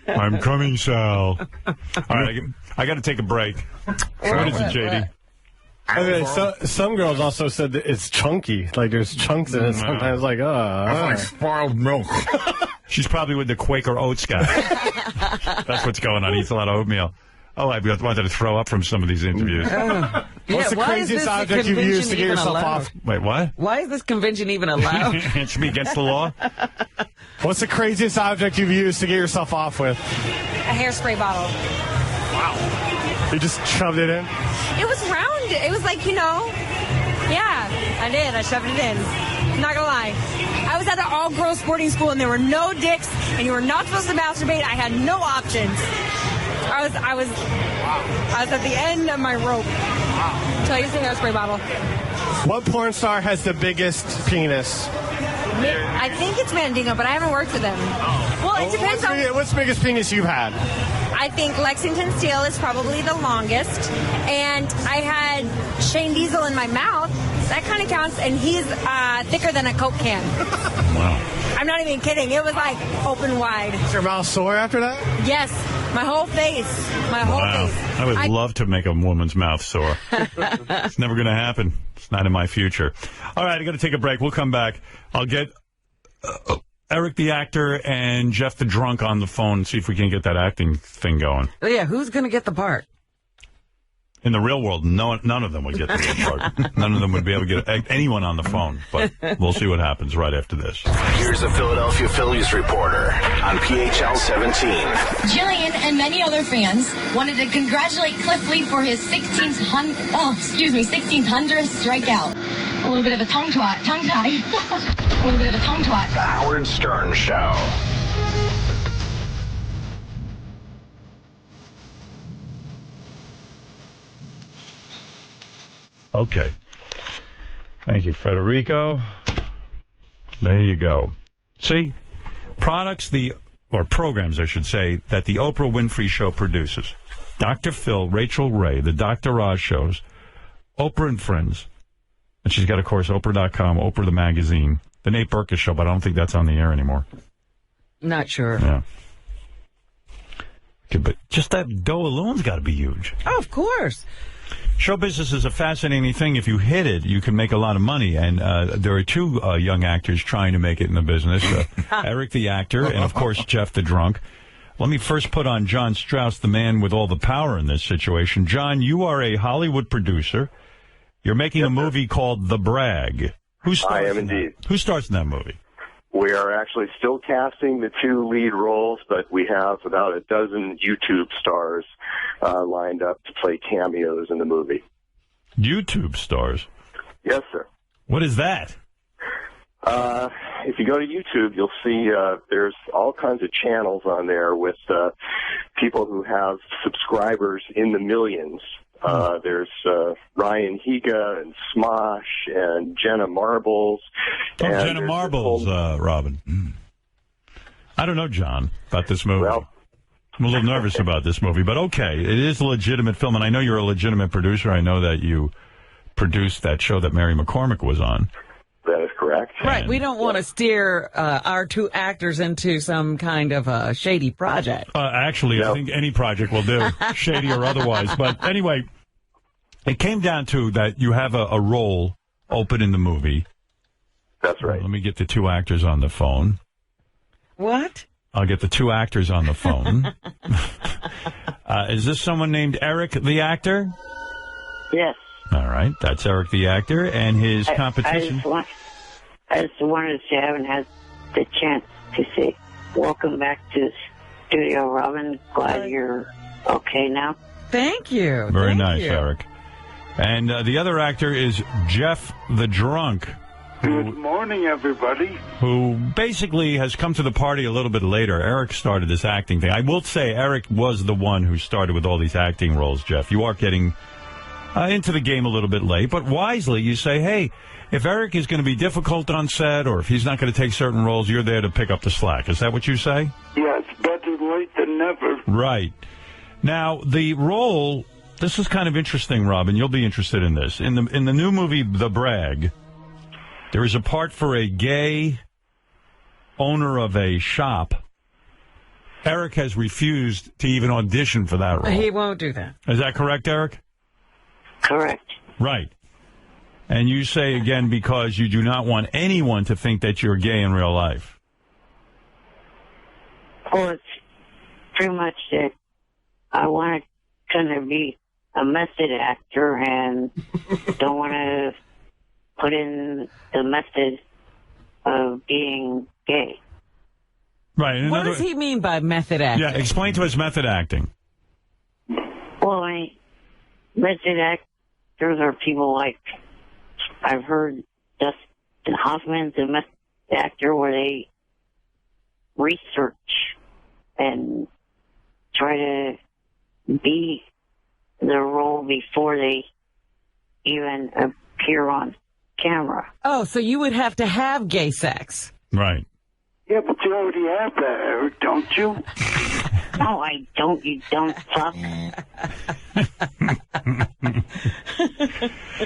I'm coming, Sal. All right, I got to take a break. What is it, JD? Okay, some girls also said that it's chunky. There's chunks in it sometimes. That's like spoiled milk. She's probably with the Quaker Oats guy. That's what's going on. He eats a lot of oatmeal. Oh, I wanted to throw up from some of these interviews. What's the craziest object you've used to get yourself off? Wait, what? Why is this convention even allowed? It should be against the law. What's the craziest object you've used to get yourself off with? A hairspray bottle. Wow. You just shoved it in? It was round. It was like, yeah, I did. I shoved it in. I'm not gonna lie. I was at an all-girls sporting school, and there were no dicks, and you were not supposed to masturbate. I had no options. I was at the end of my rope. So I used a hairspray bottle. What porn star has the biggest penis? I think it's Mandingo, but I haven't worked with him. Well, it depends on... What's the biggest penis you've had? I think Lexington Steel is probably the longest. And I had Shane Diesel in my mouth. That kind of counts. And he's thicker than a Coke can. Wow. I'm not even kidding. It was like open wide. Is your mouth sore after that? Yes. My whole face. My whole face. I would love to make a woman's mouth sore. It's never going to happen. It's not in my future. All right, I got to take a break. We'll come back. I'll get Eric the actor and Jeff the drunk on the phone and see if we can get that acting thing going. Yeah, who's going to get the part? In the real world, none of them would get the real part. None of them would be able to get anyone on the phone. But we'll see what happens right after this. Here's a Philadelphia Phillies reporter on PHL 17. Jillian and many other fans wanted to congratulate Cliff Lee for his 1600th strikeout. A little bit of a tongue tie. A little bit of a tongue tie. The Howard Stern Show. Okay. Thank you, Federico. There you go. See, programs, I should say, that the Oprah Winfrey Show produces. Dr. Phil, Rachel Ray, the Dr. Oz shows, Oprah and Friends. And she's got, of course, Oprah.com, Oprah the Magazine, the Nate Berkus Show, but I don't think that's on the air anymore. Not sure. Yeah. Okay, but just that dough alone's got to be huge. Oh, of course. Show business is a fascinating thing. If you hit it, you can make a lot of money. And there are two young actors trying to make it in the business. Eric the actor and, of course, Jeff the drunk. Let me first put on John Strauss, the man with all the power in this situation. John, you are a Hollywood producer. You're making a movie called The Brag. Who stars I am indeed. Who stars in that movie? We are actually still casting the two lead roles, but we have about a dozen YouTube stars lined up to play cameos in the movie. YouTube stars? Yes, sir. What is that? If you go to YouTube, you'll see there's all kinds of channels on there with people who have subscribers in the millions. There's Ryan Higa and Smosh and Jenna Marbles. Oh, Jenna Marbles, Robin. I don't know, John, about this movie. Well, I'm a little nervous about this movie, but okay. It is a legitimate film, and I know you're a legitimate producer. I know that you produced that show that Mary McCormick was on. That is correct. Right. We don't want to steer our two actors into some kind of shady project. Actually, no. I think any project will do, shady or otherwise. But anyway, it came down to that you have a role open in the movie. That's right. Let me get the two actors on the phone. What? I'll get the two actors on the phone. Is this someone named Eric the actor? Yes. All right. That's Eric the actor and his competition. I just wanted to say I haven't had the chance to say welcome back to the studio, Robin. Glad you're okay now. Thank you. Very nice, Eric. And the other actor is Jeff the drunk. Good morning, everybody. Who basically has come to the party a little bit later. Eric started this acting thing. I will say Eric was the one who started with all these acting roles, Jeff. You are getting into the game a little bit late, but wisely you say, hey, if Eric is going to be difficult on set or if he's not going to take certain roles, you're there to pick up the slack. Is that what you say? Yeah, it's better late than never. Right. Now, the role, this is kind of interesting, Robin. You'll be interested in this. In the new movie, The Brag, there is a part for a gay owner of a shop. Eric has refused to even audition for that role. He won't do that. Is that correct, Eric? Correct. Right. And you say, again, because you do not want anyone to think that you're gay in real life. Well, it's pretty much that I want to kind of be a method actor and don't want to put in the method of being gay. Right. What does he mean by method acting? Yeah, explain to us method acting. Well, method actors are people like, I've heard Dustin Hoffman's a method actor where they research and try to be the role before they even appear on camera. Oh, so you would have to have gay sex. Right. Yeah, but you already have that, Eric, don't you? No, I don't. You don't fuck.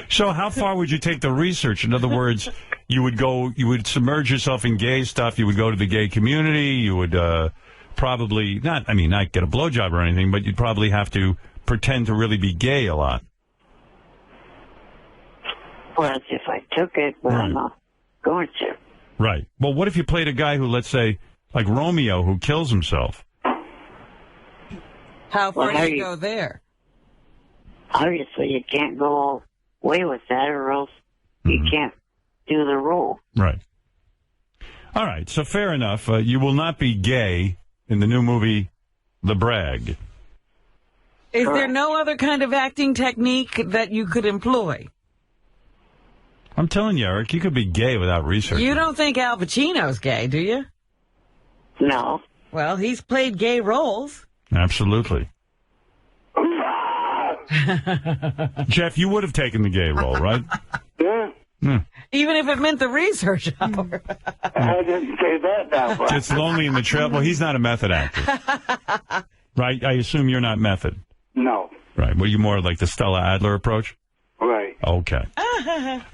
So how far would you take the research? In other words, you would submerge yourself in gay stuff. You would go to the gay community. You would probably not get a blowjob or anything, but you'd probably have to pretend to really be gay a lot. Well, that's if I took it, but I'm not going to. Right. Well, what if you played a guy who, let's say, like Romeo, who kills himself? How far do you go there? Obviously, you can't go away with that, or else you can't do the role. Right. All right. So fair enough. You will not be gay in the new movie, The Brag. Is there no other kind of acting technique that you could employ? I'm telling you, Eric, you could be gay without research. You don't think Al Pacino's gay, do you? No. Well, he's played gay roles. Absolutely. Jeff, you would have taken the gay role, right? Yeah. Even if it meant the research hour. I didn't say that now. But It's lonely in the trail. Well, he's not a method actor. Right? I assume you're not method. No. Right. Were you more like the Stella Adler approach? Right. Okay.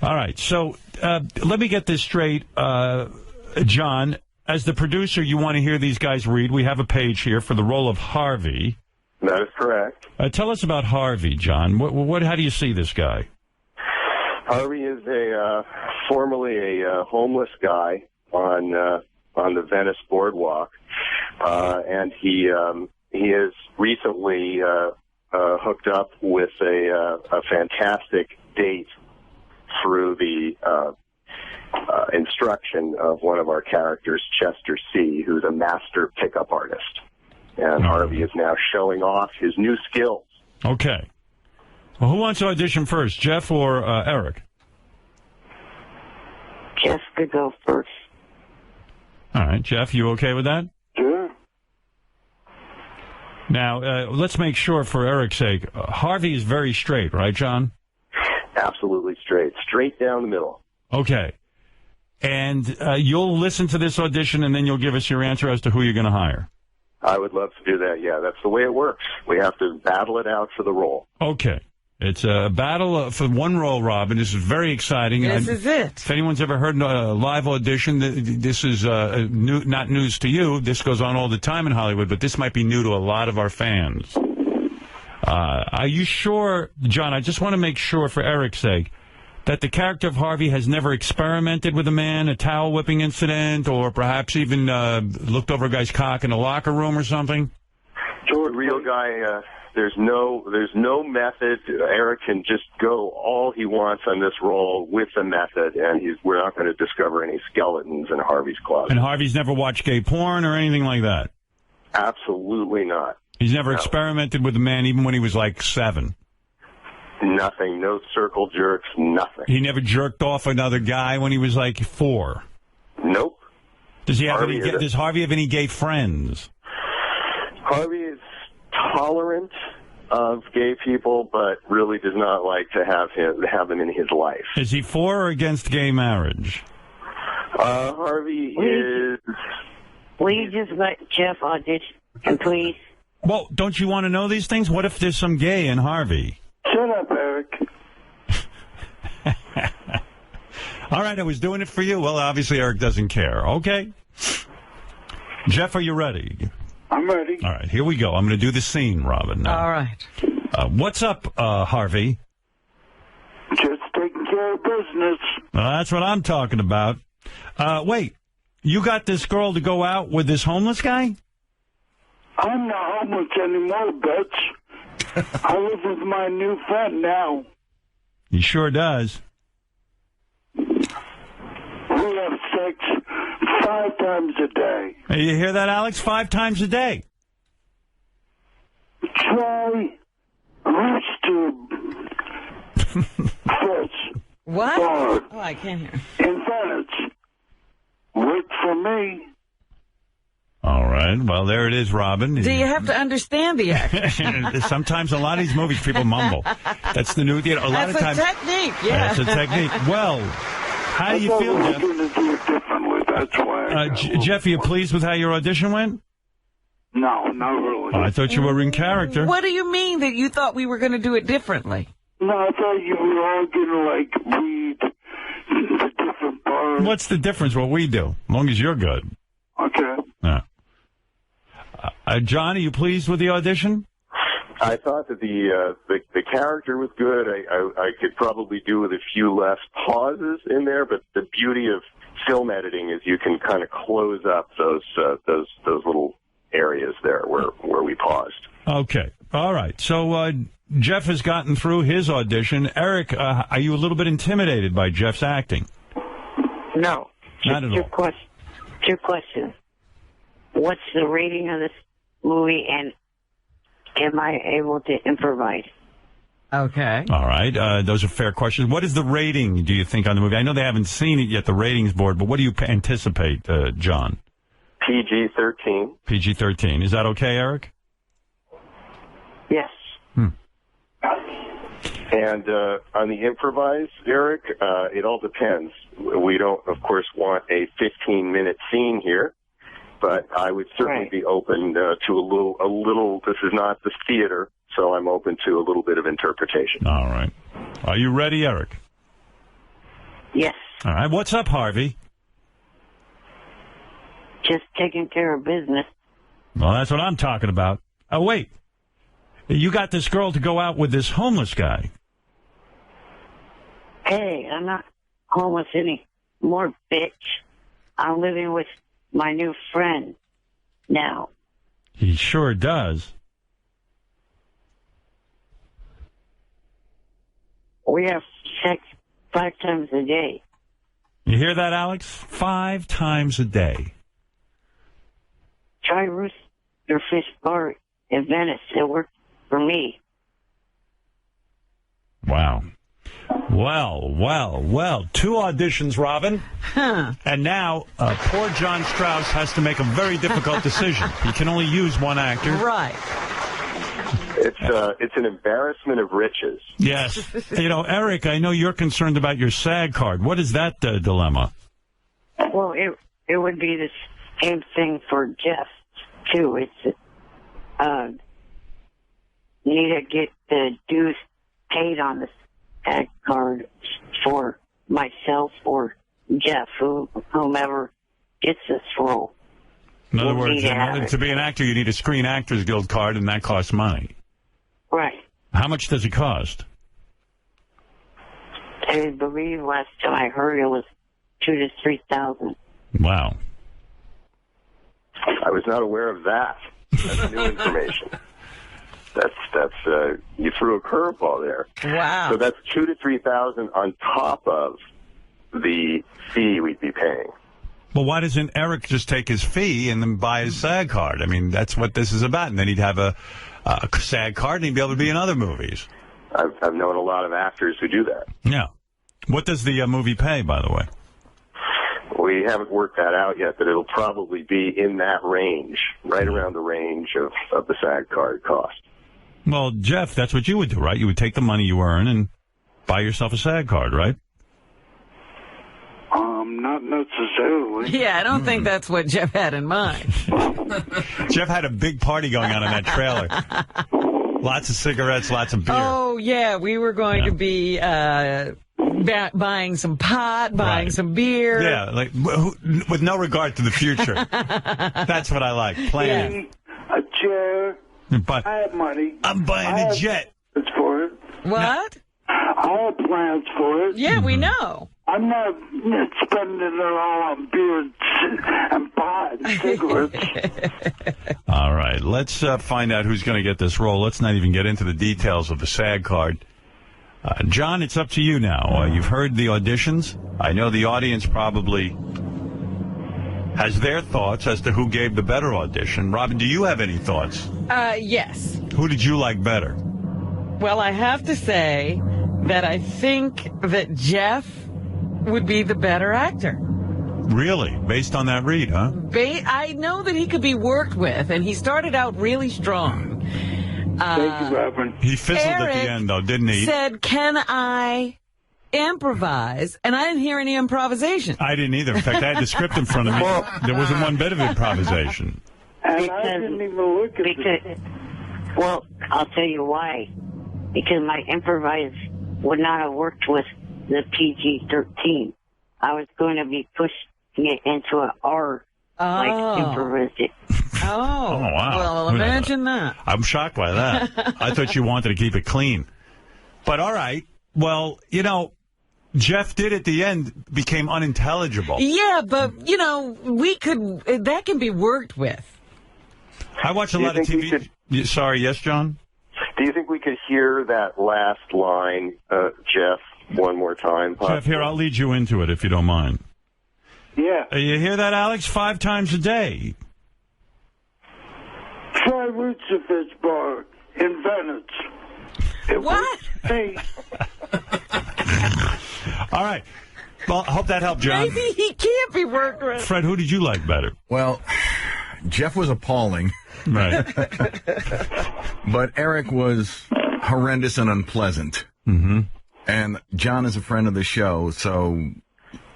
All right. So let me get this straight. John, as the producer, you want to hear these guys read. We have a page here for the role of Harvey. That is correct. Tell us about Harvey, John. How do you see this guy? Harvey is formerly a homeless guy on the Venice boardwalk, and he has recently hooked up with a fantastic date through the instruction of one of our characters, Chester C., who's a master pickup artist. And Harvey is now showing off his new skills. Okay. Well, who wants to audition first, Jeff or Eric? Jeff could go first. All right. Jeff, you okay with that? Sure. Now, let's make sure, for Eric's sake, Harvey is very straight, right, John? Absolutely straight. Straight down the middle. Okay. And you'll listen to this audition, and then you'll give us your answer as to who you're going to hire. I would love to do that, yeah. That's the way it works. We have to battle it out for the role. Okay. It's a battle for one role, Robin. This is very exciting. This is it. If anyone's ever heard a live audition, this is not news to you. This goes on all the time in Hollywood, but this might be new to a lot of our fans. Are you sure, John, I just want to make sure, for Eric's sake, that the character of Harvey has never experimented with a man, a towel whipping incident, or perhaps even looked over a guy's cock in a locker room or something? George, real guy, there's no method. Eric can just go all he wants on this role with the method, and we're not going to discover any skeletons in Harvey's closet. And Harvey's never watched gay porn or anything like that? Absolutely not. He's never experimented with a man even when he was like 7? Nothing. No circle jerks. Nothing. He never jerked off another guy when he was like 4? Nope. Does Harvey have any gay friends? Harvey is tolerant of gay people, but really does not like to have them in his life. Is he for or against gay marriage? Harvey is... Will you just let Jeff audition, please? Well, don't you want to know these things? What if there's some gay in Harvey? Shut up, Eric. All right, I was doing it for you. Well, obviously Eric doesn't care. Okay. Jeff, are you ready? I'm ready. All right, here we go. I'm going to do the scene, Robin. Now. All right. What's up, Harvey? Just taking care of business. That's what I'm talking about. Wait, you got this girl to go out with this homeless guy? I'm not homeless anymore, bitch. I live with my new friend now. He sure does. We have sex 5 times a day. Hey, you hear that, Alex? 5 times a day. Try rooster Fritz. What? Bar Oh, I can't hear. in Venice. Work for me. All right. Well, there it is, Robin. Do you have to understand the action? Sometimes a lot of these movies, people mumble. That's the new. A lot That's of times. a technique, yeah. That's a technique. Well, how do you feel, Jeff? Going to do it differently. That's why. Jeff, are you pleased with how your audition went? No, not really. Oh, I thought you were in character. What do you mean that you thought we were going to do it differently? No, I thought you were all going to, read the different parts. What's the difference? What we do, as long as you're good. Okay. Yeah. John, are you pleased with the audition? I thought that the character was good. I could probably do with a few less pauses in there, but the beauty of film editing is you can kind of close up those little areas there where we paused. Okay. All right. So Jeff has gotten through his audition. Eric, are you a little bit intimidated by Jeff's acting? No. Not at all. Two questions. What's the rating of this movie, and am I able to improvise? Okay. All right. Those are fair questions. What is the rating, do you think, on the movie? I know they haven't seen it yet, the ratings board, but what do you anticipate, John? PG-13. PG-13. Is that okay, Eric? Yes. And on the improvise, Eric, it all depends. We don't, of course, want a 15-minute scene here, but I would certainly be open to a little. This is not the theater, so I'm open to a little bit of interpretation. All right. Are you ready, Eric? Yes. All right. What's up, Harvey? Just taking care of business. Well, that's what I'm talking about. Oh, wait. You got this girl to go out with this homeless guy. Hey, I'm not homeless anymore, bitch. I'm living with my new friend now. He sure does. We have sex 5 times a day. You hear that, Alex? 5 times a day. Try Rooster Fish Bar in Venice. It worked for me. Wow. Well. 2 auditions, Robin. And now, poor John Strauss has to make a very difficult decision. He can only use one actor. Right. It's an embarrassment of riches. Yes. Eric, I know you're concerned about your SAG card. What is that dilemma? Well, it would be the same thing for Jeff, too. It's, you need to get the dues paid on the SAG card for myself or Jeff, whomever gets this role. In other words, to be an actor, you need a Screen Actors Guild card, and that costs money. Right. How much does it cost? I believe last time I heard it was $2,000 to $3,000. Wow. I was not aware of that. That's new information. That's you threw a curveball there. Wow. So that's $2,000 to $3,000 on top of the fee we'd be paying. Well, why doesn't Eric just take his fee and then buy his SAG card? I mean, that's what this is about. And then he'd have a SAG card and he'd be able to be in other movies. I've known a lot of actors who do that. Yeah. What does the movie pay, by the way? We haven't worked that out yet, but it'll probably be in that range, right around the range of the SAG card cost. Well, Jeff, that's what you would do, right? You would take the money you earn and buy yourself a SAG card, right? Not necessarily. Yeah, I don't think that's what Jeff had in mind. Jeff had a big party going on in that trailer. Lots of cigarettes, lots of beer. Oh, yeah, we were going to be buying some pot, buying some beer. Yeah, with no regard to the future. That's what I like, planning. A chair. But I have money. I'm buying a jet. Plans for it. What? I have plans for it. Yeah, we know. I'm not spending it all on beer and pot. cigarettes. All right, let's find out who's going to get this role. Let's not even get into the details of the SAG card. John, it's up to you now. You've heard the auditions. I know the audience probably has their thoughts as to who gave the better audition. Robin, do you have any thoughts? Yes. Who did you like better? Well, I have to say that I think that Jeff would be the better actor. Really? Based on that read, huh? I know that he could be worked with, and he started out really strong. Thank you, Reverend. He fizzled at the end, though, didn't he? Said, can I improvise? And I didn't hear any improvisation. I didn't either. In fact, I had the script in front of me. There wasn't one bit of improvisation. And I didn't even look at it. Well, I'll tell you why. Because my improvise would not have worked with the PG-13. I was going to be pushing it into an R, like improvisation. Oh, wow. Well, imagine that. I'm shocked by that. I thought you wanted to keep it clean. But all right. Well, you know, Jeff did at the end became unintelligible. Yeah, but, you know, that can be worked with. I watch a lot of TV. Sorry, yes, John? Do you think we could hear that last line, Jeff, one more time? Possibly? Jeff, here, I'll lead you into it if you don't mind. Yeah. You hear that, Alex? 5 times a day. Try Rutsifis Bar in Venice. What? Hey. All right. Well, I hope that helped, John. Maybe he can't be worked with. Fred, who did you like better? Well, Jeff was appalling. Right. But Eric was horrendous and unpleasant. Mm-hmm. And John is a friend of the show, so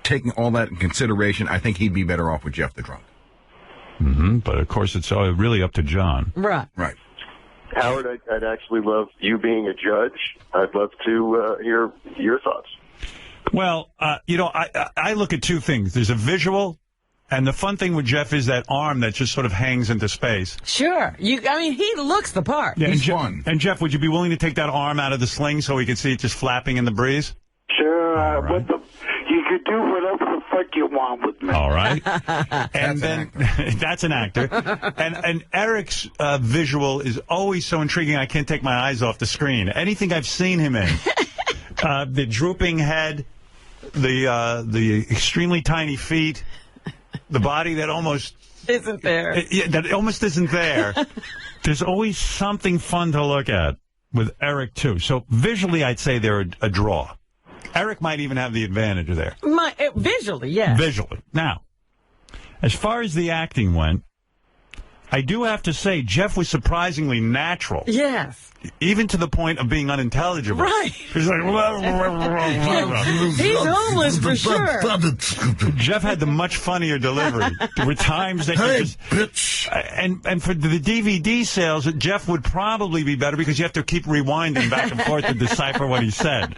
taking all that in consideration, I think he'd be better off with Jeff the Drunk. Mm-hmm. But, of course, it's really up to John. Right. Right. Howard, I'd actually love you being a judge. I'd love to hear your thoughts. Well, you know, I look at two things. There's a visual, and the fun thing with Jeff is that arm that just sort of hangs into space. Sure. I mean, he looks the part. Yeah, He's fun. And, Jeff, would you be willing to take that arm out of the sling so we could see it just flapping in the breeze? Sure. You could do whatever the fuck you want with me. All right. And then that's an actor. And Eric's visual is always so intriguing. I can't take my eyes off the screen. Anything I've seen him in, the drooping head, the extremely tiny feet, the body that almost isn't there. That almost isn't there. There's always something fun to look at with Eric too. So visually, I'd say they're a draw. Eric might even have the advantage there. Visually, yeah. Visually. Now, as far as the acting went, I do have to say Jeff was surprisingly natural. Yes. Even to the point of being unintelligible. Right. He's like... He's homeless for sure. Jeff had the much funnier delivery. There were times that you just... bitch. And for the DVD sales, Jeff would probably be better because you have to keep rewinding back and forth to decipher what he said.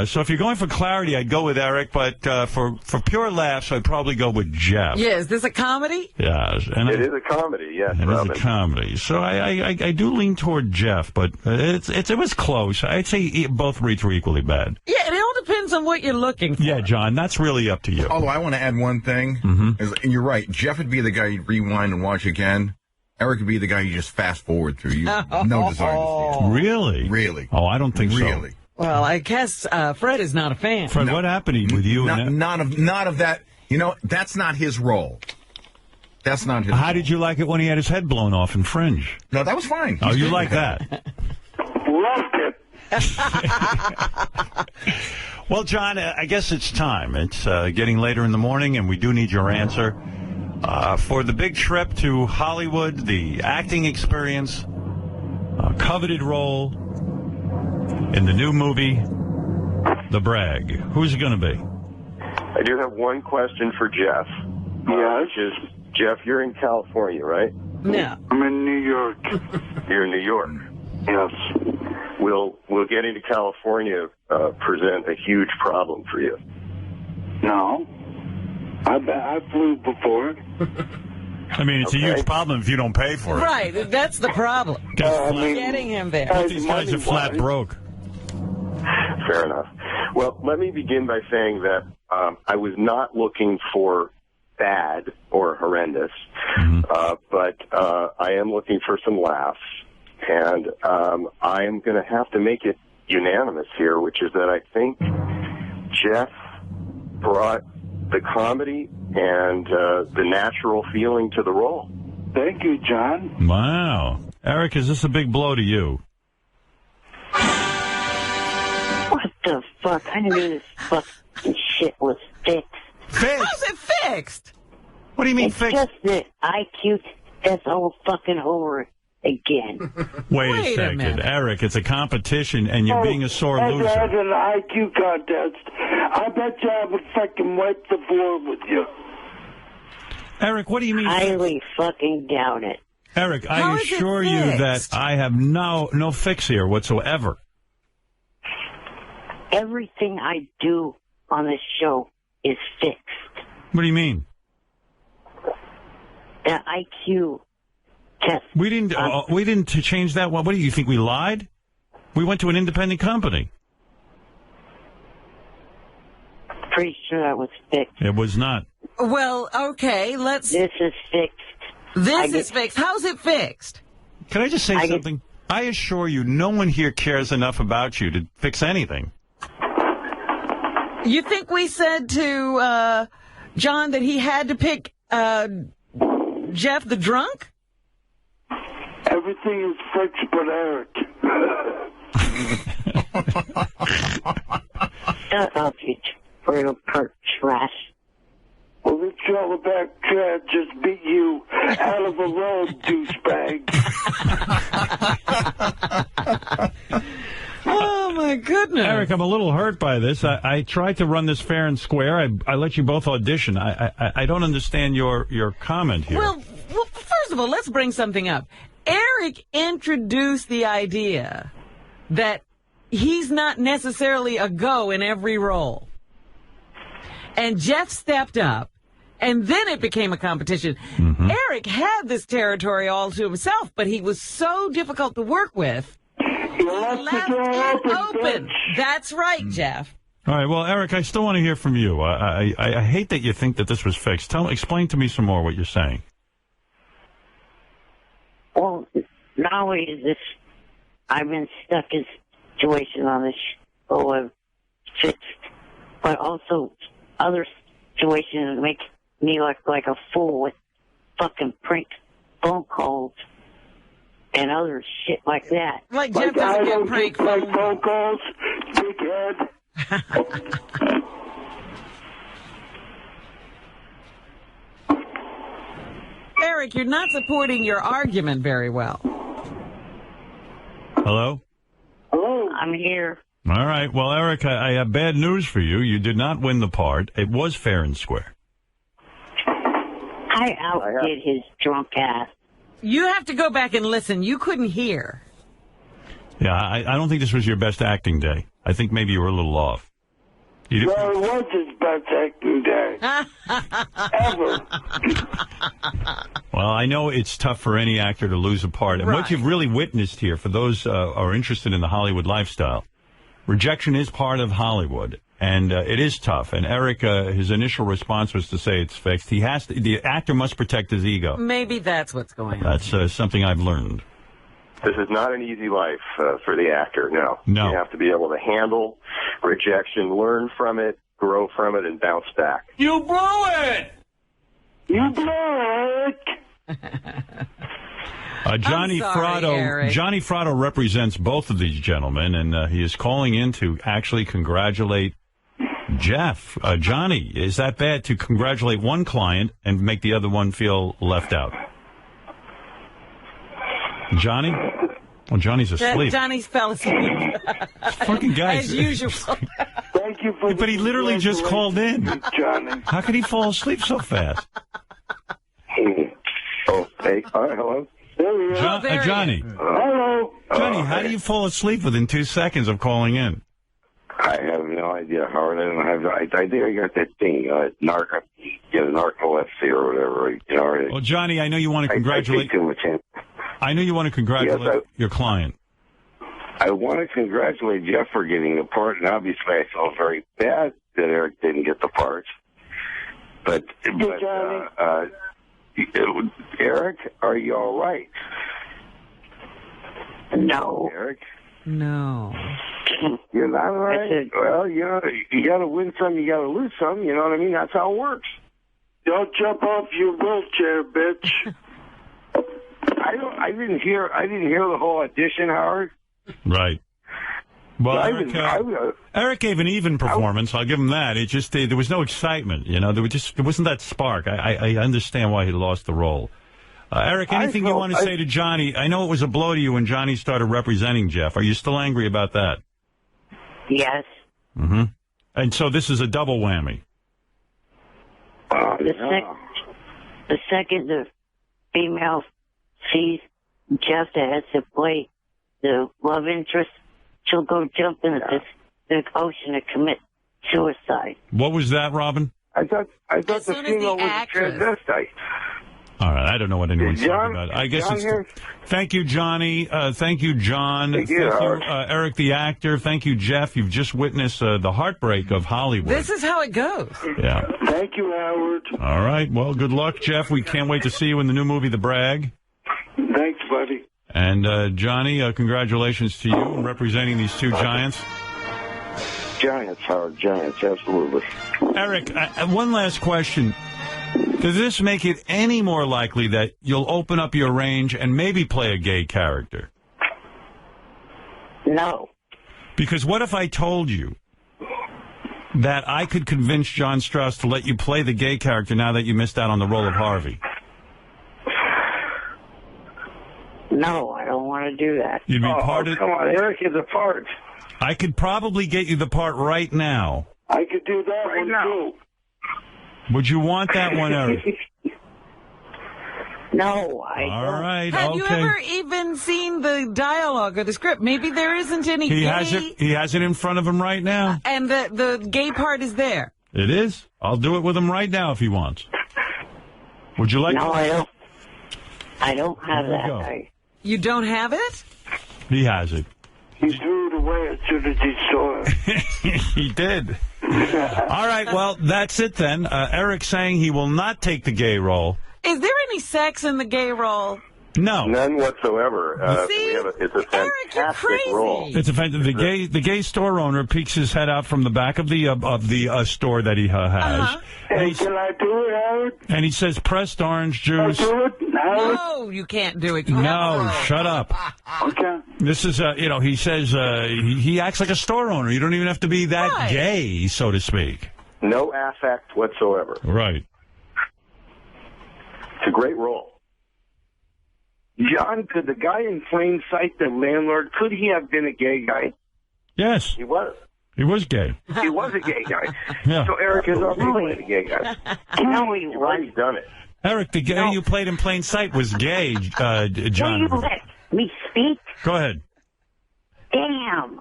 So if you're going for clarity, I'd go with Eric, but for pure laughs, I'd probably go with Jeff. Yeah, is this a comedy? Yes. It is a comedy, yes, It Robin. is a comedy. So I do lean toward Jeff, but it was close. I'd say both reads were equally bad. Yeah, it all depends on what you're looking for. Yeah, John, that's really up to you. Although I want to add one thing. And you're right. Jeff would be the guy you'd rewind and watch again. Eric would be the guy you just fast forward through. You no desire to see it. Really? Really. Oh, I don't think really. so. Well, I guess Fred is not a fan. Fred, what happened with you? Not of that. You know, that's not his role. That's not his How role. did you like it when he had his head blown off in Fringe? No, that was fine. Oh, you like that? Loved it. Well, John, I guess it's time. It's getting later in the morning, and we do need your answer. For the big trip to Hollywood, the acting experience, coveted role in the new movie, The Brag. Who's it going to be? I do have one question for Jeff. Yes. Which is, Jeff, you're in California, right? No. I'm in New York. You're in New York. Yes. Will getting to California present a huge problem for you? No. I flew before. I mean, it's a huge problem if you don't pay for it. Right, that's the problem. Getting him there. Both these guys are flat broke. Fair enough. Well, let me begin by saying that I was not looking for bad or horrendous, but I am looking for some laughs, and I am going to have to make it unanimous here, which is that I think Jeff brought the comedy and the natural feeling to the role. Thank you, John. Wow. Eric, is this a big blow to you? What the fuck? I knew this fucking shit was fixed. Fixed? How's it fixed? What do you mean it's fixed? Just the IQ test all fucking over again. Wait a second. Eric, it's a competition, and you're being a sore I've loser. had an IQ contest. I bet you I would fucking wipe the floor with you. Eric, what do you mean? Highly fucking doubt it. Eric, How I is it assure you that fixed? I have no fix here whatsoever. Everything I do on this show is fixed. What do you mean? The IQ test. We didn't change that one. What do you think? We lied? We went to an independent company. Pretty sure that was fixed. It was not. Well, okay, let's... This is fixed. This is fixed. How's it fixed? Can I just say something? I assure you, no one here cares enough about you to fix anything. You think we said to John that he had to pick Jeff the drunk? Everything is fixed but Eric. Shut up, you little perk trash. Well, this Jelleback Chad just beat you out of a road, douchebag. Oh, my goodness. Eric, I'm a little hurt by this. I tried to run this fair and square. I let you both audition. I don't understand your comment here. Well, first of all, let's bring something up. Eric introduced the idea that he's not necessarily a go in every role. And Jeff stepped up, and then it became a competition. Mm-hmm. Eric had this territory all to himself, but he was so difficult to work with. He left it open. That's right, Jeff. All right, well, Eric, I still want to hear from you. I hate that you think that this was fixed. Explain to me some more what you're saying. Well, not only is this, I've been stuck in a situation on this show I've fixed, but also other situations make me look like a fool with fucking prank phone calls and other shit like that. Like Jeff doesn't get prank phone calls, dickhead. Eric, you're not supporting your argument very well. Hello? Hello? I'm here. All right. Well, Eric, I have bad news for you. You did not win the part. It was fair and square. I outdid his drunk ass. You have to go back and listen. You couldn't hear. Yeah, I don't think this was your best acting day. I think maybe you were a little off. You didn't... Well, it was his best acting day. Ever. Well, I know it's tough for any actor to lose a part. And what you've really witnessed here, for those who are interested in the Hollywood lifestyle, rejection is part of Hollywood, and it is tough. And Eric, his initial response was to say it's fixed. He has to, the actor must protect his ego. Maybe that's what's going on. That's something I've learned. This is not an easy life for the actor, no. No. You have to be able to handle rejection, learn from it, grow from it, and bounce back. You blew it! You blew it! Johnny Fratto represents both of these gentlemen, and he is calling in to actually congratulate Jeff. Johnny, is that bad to congratulate one client and make the other one feel left out? Johnny? Well, Johnny's asleep. Johnny's fell asleep. Fucking guys. As usual. Thank you for But he literally just called in. Johnny. How could he fall asleep so fast? Oh, hey, hello? Johnny. Hello. Johnny, how do you fall asleep within 2 seconds of calling in? I have no idea, Howard. I think I got that thing, narcolepsy or whatever. You know. Well, Johnny, I know you want to congratulate. I know you want to congratulate your client. I want to congratulate Jeff for getting the part, and obviously I felt very bad that Eric didn't get the part. But Eric, are you all right? No. Eric? No. You're not all right? Well, you know, you got to win some, you got to lose some. You know what I mean? That's how it works. Don't jump off your wheelchair, bitch. I didn't hear the whole audition, Howard. Right. Well, Eric gave an even performance. I'll give him that. It just there was no excitement. You know, there wasn't that spark. I understand why he lost the role. Eric, anything you want to say to Johnny? I know it was a blow to you when Johnny started representing Jeff. Are you still angry about that? Yes. Mm-hmm. And so this is a double whammy. The second the female sees Jeff that has to play the love interest, she'll go jump in the ocean and commit suicide. What was that, Robin? I thought the female was a transvestite. All right, I don't know what anyone's talking about. I guess thank you, Johnny. Thank you, John. Thank you, Eric, the actor. Thank you, Jeff. You've just witnessed the heartbreak of Hollywood. This is how it goes. Yeah. Thank you, Howard. All right. Well, good luck, Jeff. We can't wait to see you in the new movie, The Brag. Thanks, buddy. And Johnny, congratulations to you in representing these two giants. Giants, Howard, giants, absolutely. Eric, one last question. Does this make it any more likely that you'll open up your range and maybe play a gay character? No. Because what if I told you that I could convince John Strauss to let you play the gay character now that you missed out on the role of Harvey? No, I don't want to do that. You'd be part of... Come on, Eric is a part. I could probably get you the part right now. I could do that right one, too. Would you want that one, Eric? No, I don't. All right, Have you ever even seen the dialogue or the script? Maybe there isn't any He gay... has it in front of him right now. And the gay part is there. It is? I'll do it with him right now if he wants. Would you like No, to? I don't. I don't have that. You don't have it? He has it. He threw it away as soon as he saw it. He did. All right, well, that's it then. Eric's saying he will not take the gay role. Is there any sex in the gay role? No. None whatsoever. See? It's a fantastic role. It's offensive. The gay store owner peeks his head out from the back of the store that he has. Hey, can I do it, Howard? And he says, pressed orange juice. Can I do it, Howard? No, you can't do it. No, shut up. Okay. This is, he says, he acts like a store owner. You don't even have to be that gay, so to speak. No affect whatsoever. Right. It's a great role. John, could the guy in plain sight, the landlord, could he have been a gay guy? Yes. He was. He was gay. He was a gay guy. Yeah. So Eric has already played a gay guy. No, he was. He's done it. Eric, the guy you played in plain sight was gay, John. Will you let me speak? Go ahead. Damn.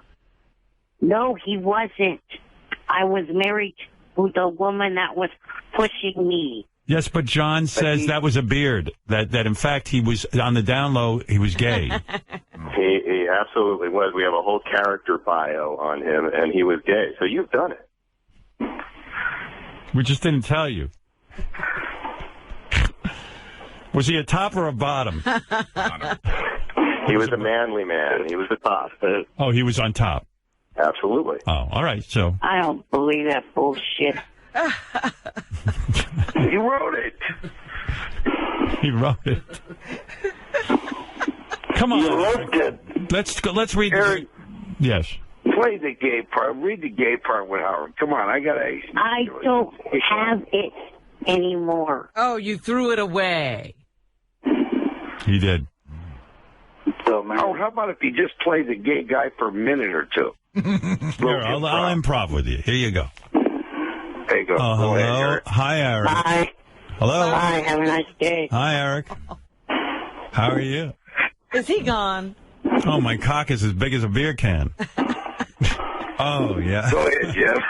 No, he wasn't. I was married to the woman that was pushing me. Yes, but John says that was a beard. That in fact he was on the down low. He was gay. He absolutely was. We have a whole character bio on him, and he was gay. So you've done it. We just didn't tell you. Was he a top or a bottom? He was a manly man. He was the top. Oh, he was on top. Absolutely. Oh, all right. So I don't believe that bullshit. He wrote it. He wrote it. Come on. You wrote it. Let's read. Eric, yes. Play the gay part. Read the gay part with Howard. Come on, I don't have it anymore. Oh, you threw it away. He did. So, Howard, how about if you just play the gay guy for a minute or two? Here, I'll improv with you. Here you go. There you go. Oh, hello. Eric. Hi, Eric. Bye. Hello. Bye. Have a nice day. Hi, Eric. How are you? Is he gone? Oh, my cock is as big as a beer can. Oh, yeah. Go ahead, Jeff.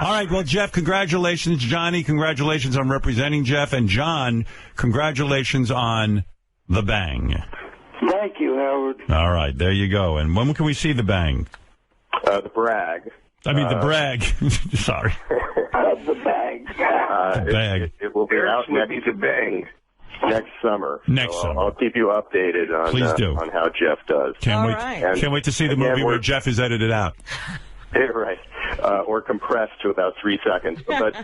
All right, well, Jeff, congratulations. Johnny, congratulations on representing Jeff. And John, congratulations on The Bang. Thank you, Howard. All right, there you go. And when can we see The Bang? The Brag. I mean, The Brag. Sorry. I of the bag. It will be out next summer. I'll keep you updated on Please do. On how Jeff does. Can't wait to see the movie where Jeff is edited out. Right, or compressed to about 3 seconds. But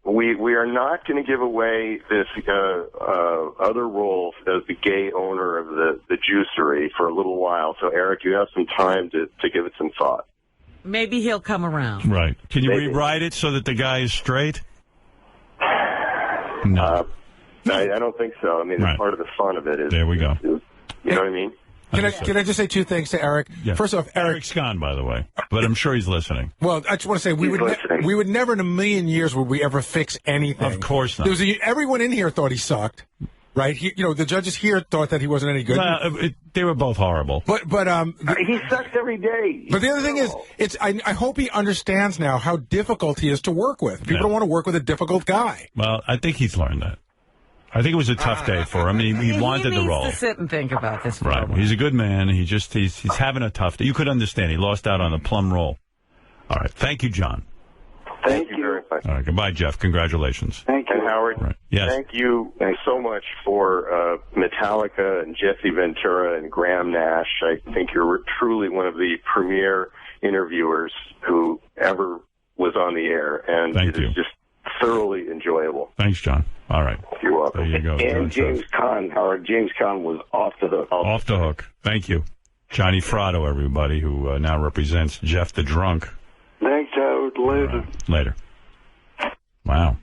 we are not going to give away this other role as the gay owner of the juicery for a little while. So Eric, you have some time to give it some thought. Maybe he'll come around. Right. Can you rewrite it so that the guy is straight? No. I don't think so. I mean, part of the fun of it is. There we go. You know what I mean? Can I just say two things to Eric? Yeah. First off, Eric's gone, by the way, but I'm sure he's listening. Well, I just want to say we would never in a million years would we ever fix anything. Of course not. Everyone in here thought he sucked, right? The judges here thought that he wasn't any good. They were both horrible. He sucks every day. But the other thing is, I hope he understands now how difficult he is to work with. People don't want to work with a difficult guy. Well, I think he's learned that. I think it was a tough day for him. He wanted the role. He needs to sit and think about this. Right. He's a good man. He's having a tough day. You could understand. He lost out on the plum role. All right. Thank you, John. Thank you very much. All right. Goodbye, Jeff. Congratulations. Thank you. And Howard, right. Yes. Thank you so much for Metallica and Jesse Ventura and Graham Nash. I think you're truly one of the premier interviewers who ever was on the air. And it is just thoroughly enjoyable. Thanks, John. All right. You're welcome. There you go. And James Caan, Howard. James Caan was off the hook. Off the hook. Thank you. Johnny Fratto, everybody, who now represents Jeff the Drunk. Thanks, Howard. Later. Later. Wow.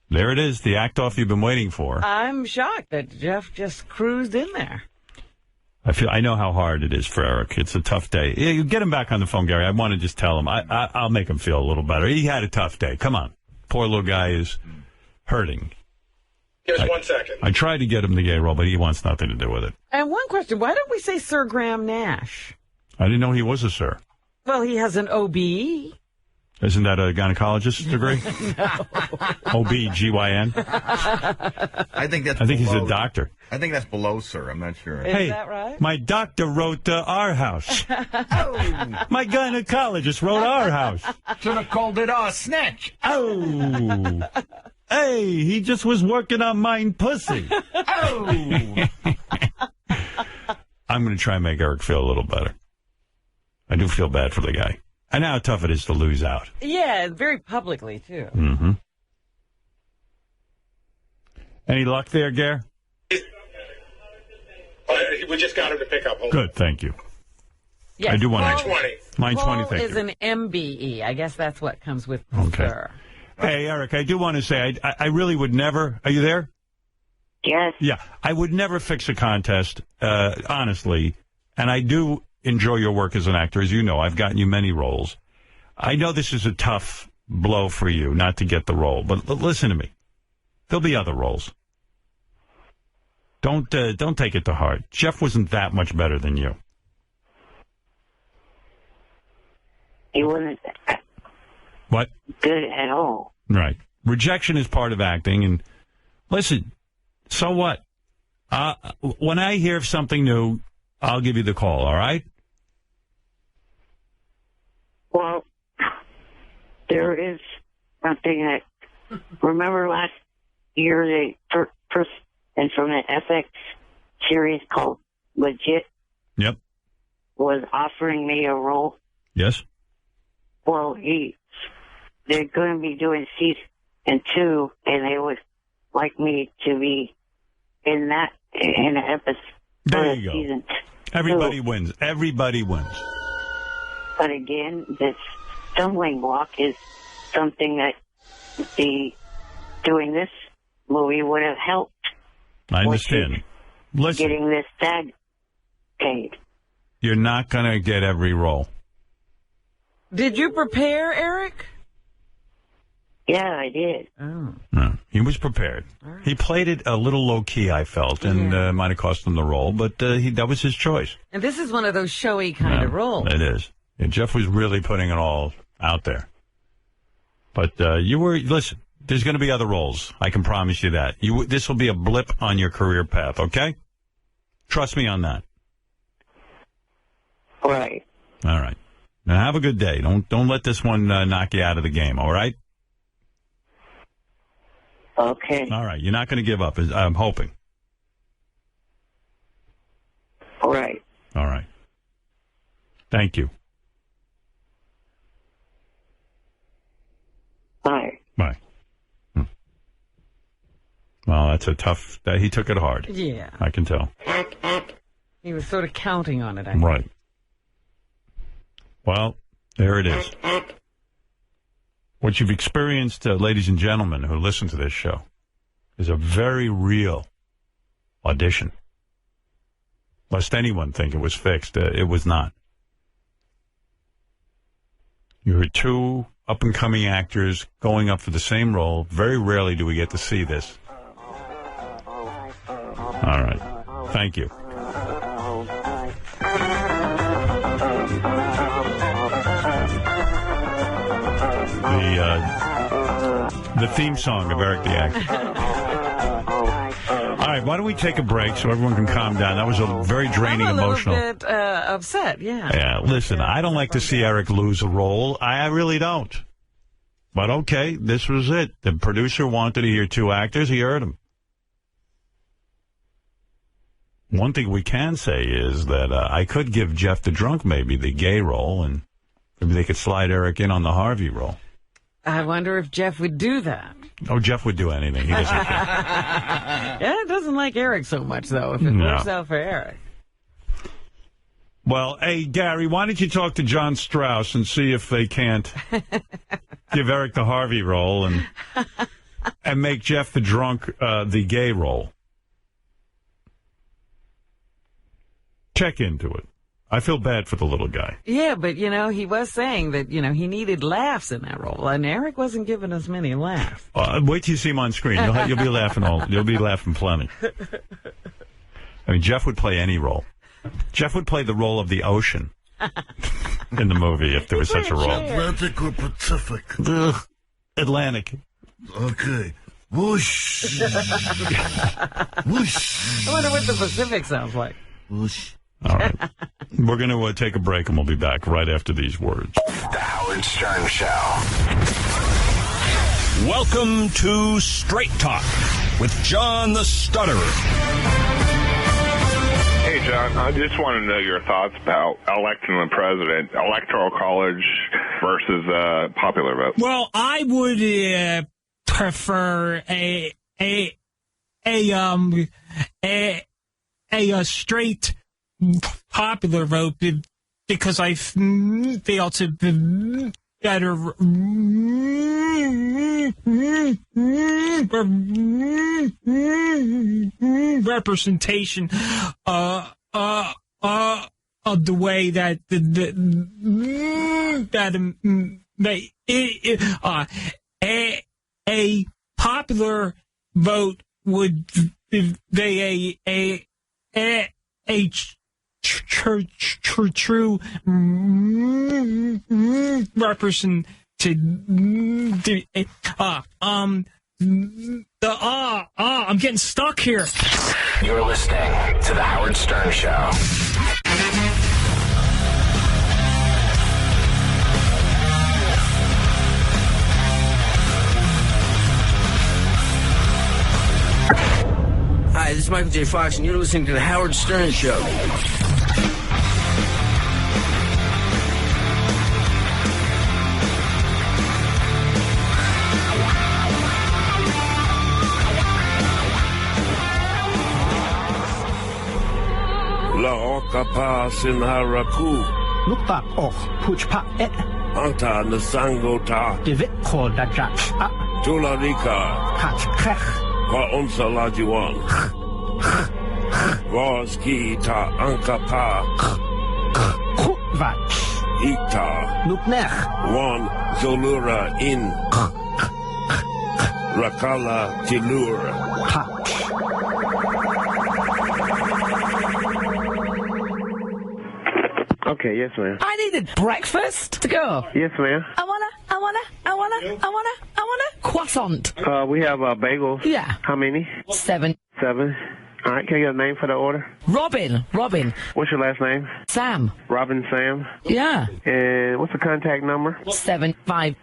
There it is, the act-off you've been waiting for. I'm shocked that Jeff just cruised in there. I know how hard it is for Eric. It's a tough day. You get him back on the phone, Gary. I want to just tell him. I'll make him feel a little better. He had a tough day. Come on. Poor little guy is hurting. Give us 1 second. I tried to get him the gay role, but he wants nothing to do with it. And one question, why don't we say Sir Graham Nash? I didn't know he was a sir. Well, he has an OB. Isn't that a gynecologist's degree? No. OB-GYN? I think he's a doctor. I think that's below, sir. I'm not sure. Is that right? My doctor wrote Our House. My gynecologist wrote Our House. Should have called it Snatch. Oh. Hey, he just was working on mine pussy. Oh. I'm going to try and make Eric feel a little better. I do feel bad for the guy. I know how tough it is to lose out. Yeah, very publicly, too. Mm-hmm. Any luck there, Gare? We just got him to pick up. Good, thank you. Yes. I do want to. Mine 20, thank is you. an MBE. I guess that's what comes with Okay. Sir. Hey, Eric, I do want to say, I really would never... Are you there? Yes. Yeah, I would never fix a contest, honestly, and I do enjoy your work as an actor. As you know, I've gotten you many roles. I know this is a tough blow for you not to get the role, but listen to me. There'll be other roles. Don't take it to heart. Jeff wasn't that much better than you. He wasn't What? good at all. Right. Rejection is part of acting, and listen, so what? When I hear of something new, I'll give you the call, all right? Well, there is something that, remember last year, the first, and from the FX series called Legit? Yep. Was offering me a role. Yes. Well, they're going to be doing season 2, and they would like me to be in an episode. There you go. Season 2. Everybody wins. Everybody wins. But again, this stumbling block is something that doing this movie would have helped. I understand. Listen. Getting this SAG paid. You're not going to get every role. Did you prepare, Eric? Yeah, I did. Oh. No, he was prepared. Right. He played it a little low-key, I felt, and might have cost him the role, but that was his choice. And this is one of those showy kind of roles. It is. And Jeff was really putting it all out there. But listen, there's going to be other roles. I can promise you that. This will be a blip on your career path, okay? Trust me on that. All right. All right. Now have a good day. Don't let this one knock you out of the game, all right? Okay. All right. You're not going to give up, I'm hoping. All right. All right. Thank you. Bye. Bye. Well, that's a tough... he took it hard. Yeah. I can tell. He was sort of counting on it, I think. Right. Well, there it is. What you've experienced, ladies and gentlemen who listen to this show, is a very real audition. Lest anyone think it was fixed. It was not. You're two up-and-coming actors going up for the same role. Very rarely do we get to see this. All right. Thank you. The theme song of Eric the Actor. All right, why don't we take a break so everyone can calm down? That was a very draining, emotional. I'm a little bit upset, yeah. Yeah, listen, I don't like to see Eric lose a role. I really don't. But okay, this was it. The producer wanted to hear two actors. He heard them. One thing we can say is that I could give Jeff the Drunk maybe the gay role, and maybe they could slide Eric in on the Harvey role. I wonder if Jeff would do that. Oh, Jeff would do anything. He doesn't care. Yeah, it doesn't like Eric so much, though, if it works out for Eric. Well, hey, Gary, why don't you talk to John Strauss and see if they can't give Eric the Harvey role and make Jeff the Drunk the gay role. Check into it. I feel bad for the little guy. Yeah, but, he was saying that, he needed laughs in that role, and Eric wasn't giving us many laughs. Wait till you see him on screen. You'll be laughing You'll be laughing plenty. I mean, Jeff would play any role. Jeff would play the role of the ocean in the movie if there was such a role. Atlantic or Pacific? Atlantic. Okay. Whoosh. Whoosh. I wonder what the Pacific sounds like. Whoosh. All right. We're going to take a break, and we'll be back right after these words. The Howard Stern Show. Welcome to Straight Talk with John the Stutterer. Hey, John, I just want to know your thoughts about electing the president, electoral college versus popular vote. Well, I would prefer a straight popular vote because I feel to be better representation of the way that a popular vote would be a true representation. I'm getting stuck here. You're listening to The Howard Stern Show. Hi, this is Michael J. Fox, and you're listening to The Howard Stern Show. La Okapa Sinharaku. Lukta och puchpa et. Anta Nasangota. Divit ko dajat. Tularika. Kach kech. Va onsa lajuan. Voski ta ankapa. Vach. Ita. Luknech. Wan Zolura in. Rakala Tilur. Okay, yes, ma'am. I needed breakfast to go. Yes, ma'am. I wanna croissant. We have bagels. Yeah. How many? 7. 7. All right, can I get a name for the order? Robin. What's your last name? Sam. Robin Sam? Yeah. And what's the contact number? 755.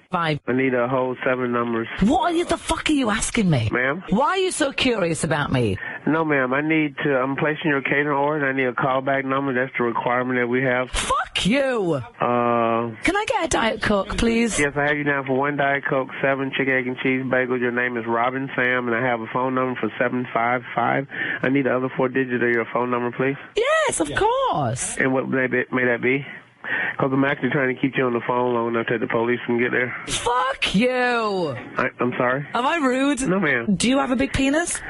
I need a whole 7 numbers. What the fuck are you asking me? Ma'am? Why are you so curious about me? No, ma'am. I'm placing your catering order, and I need a callback number. That's the requirement that we have. Fuck you. Can I get a Diet Coke, please? Yes, I have you down for 1 Diet Coke, 7 chicken, egg, and cheese bagels. Your name is Robin Sam, and I have a phone number for 755. I need the other 4 digits of your phone number, please. Yes, of course. And what may that be? Because I'm actually trying to keep you on the phone long enough that the police can get there. Fuck you. I'm sorry? Am I rude? No, ma'am. Do you have a big penis?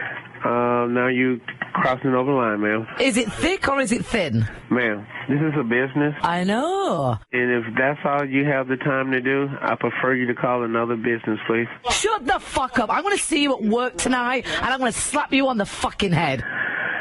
Now you crossing over the line, ma'am. Is it thick or is it thin? Ma'am, this is a business. I know. And if that's all you have the time to do, I prefer you to call another business, please. Shut the fuck up. I'm going to see you at work tonight, and I'm going to slap you on the fucking head.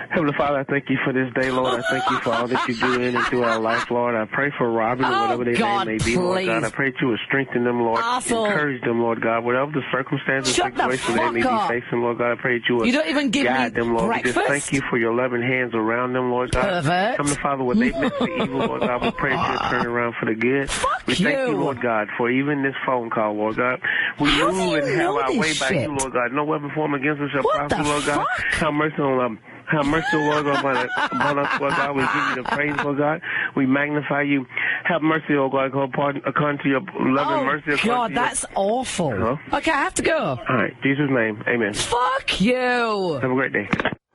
Heavenly Father, I thank you for this day, Lord. I thank you for all that you do in and through our life, Lord. I pray for Robin and whatever their name may be, Lord God. I pray that you would strengthen them, Lord. Encourage them, Lord God. Whatever the circumstances and situations they may be facing, Lord God, I pray that you would don't even give guide them, Lord. Breakfast? We just thank you for your loving hands around them, Lord God. Pervert. Heavenly Father, what they meant for evil, Lord God, we pray that you turn around for the good. We thank you, Lord God, for even this phone call, Lord God. We move and have our way by you, Lord God. No weapon formed against us shall prosper, Lord God. Have mercy on them. Have mercy, Lord God, upon us, Lord God. We give you the praise, Lord God. We magnify you. Have mercy, Lord God, according to your loving mercy. Oh, God, that's awful. Okay, I have to go. All right, in Jesus' name, amen. Fuck you. Have a great day.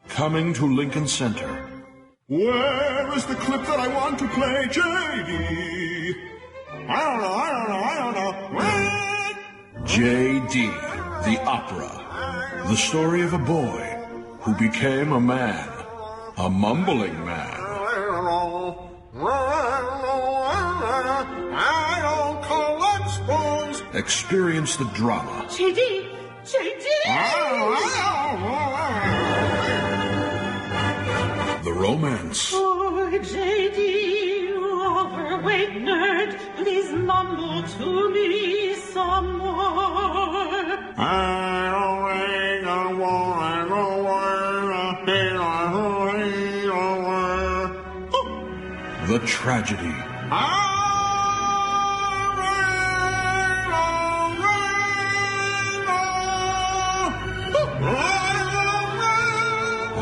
Coming to Lincoln Center. Where is the clip that I want to play, J.D.? I don't know. J.D., the opera. The story of a boy who became a man, a mumbling man. I don't collect spoons. Experience the drama. J.D. The romance. Oh, J.D., you overweight nerd, please mumble to me some more. I don't really don't want to go away. The tragedy.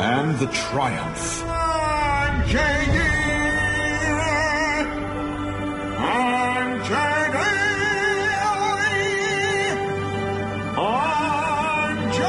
And the triumph. I'm J.D. I'm J.D. I'm J.D.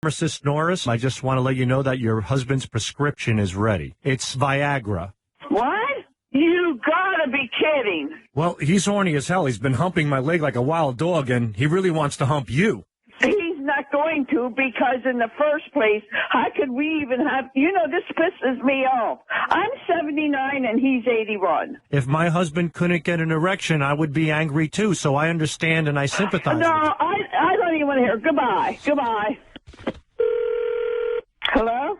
Pharmacist Norris, I just want to let you know that your husband's prescription is ready. It's Viagra. What? You gotta be kidding. Well, he's horny as hell. He's been humping my leg like a wild dog, and he really wants to hump you. He's not going to, because in the first place, how could we even have, this pisses me off. I'm 79 and he's 81. If my husband couldn't get an erection, I would be angry too, so I understand and I sympathize. No, I don't even want to hear. Goodbye. Hello?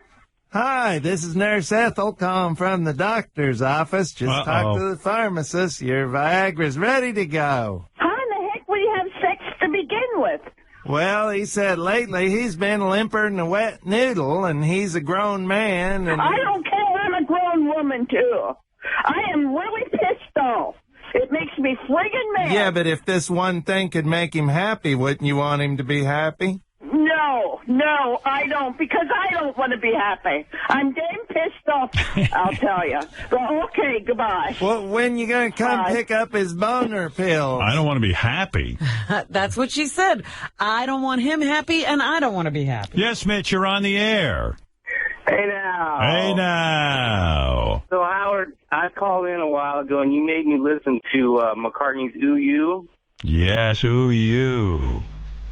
Hi, this is Nurse Ethel calling from the doctor's office. Just talked to the pharmacist. Your Viagra's ready to go. How in the heck would you have sex to begin with? Well, he said lately he's been limper than a wet noodle, and he's a grown man. And I don't care. I'm a grown woman, too. I am really pissed off. It makes me friggin' mad. Yeah, but if this one thing could make him happy, wouldn't you want him to be happy? No. No, I don't, because I don't want to be happy. I'm damn pissed off, I'll tell you. Well, okay, goodbye. Well, when you going to come pick up his boner pills? I don't want to be happy. That's what she said. I don't want him happy, and I don't want to be happy. Yes, Mitch, you're on the air. Hey, now. Hey, now. So, Howard, I called in a while ago, and you made me listen to McCartney's Ooh You. Yes, ooh, you.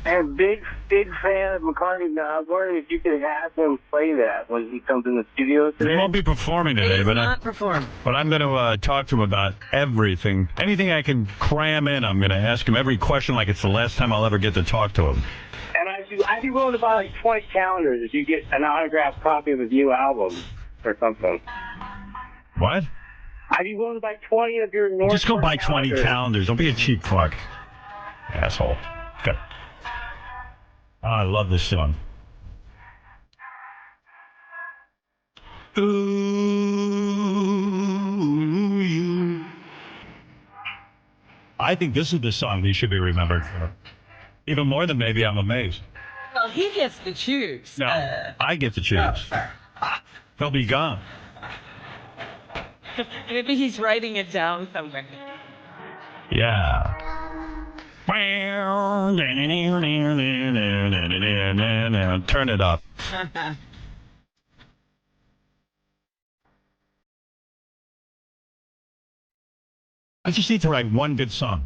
And big fan of McCartney. Now, I was wondering if you could have him play that when he comes in the studio today. He won't be performing today, He's but not performing. But I'm going to talk to him about everything. Anything I can cram in, I'm going to ask him every question like it's the last time I'll ever get to talk to him. And I'd be willing to buy like 20 calendars if you get an autographed copy of his new album or something. What? I'd be willing to buy 20 of your North Just go buy 20 calendars. calendars. Don't be a cheap fuck. Asshole. Okay. Oh, I love this song. Ooh, you. I think this is the song he should be remembered for. Even more than Maybe I'm Amazed. Well, he gets to choose. No, I get to choose. They'll be gone. Maybe he's writing it down somewhere. Yeah. Turn it up. I just need to write one good song.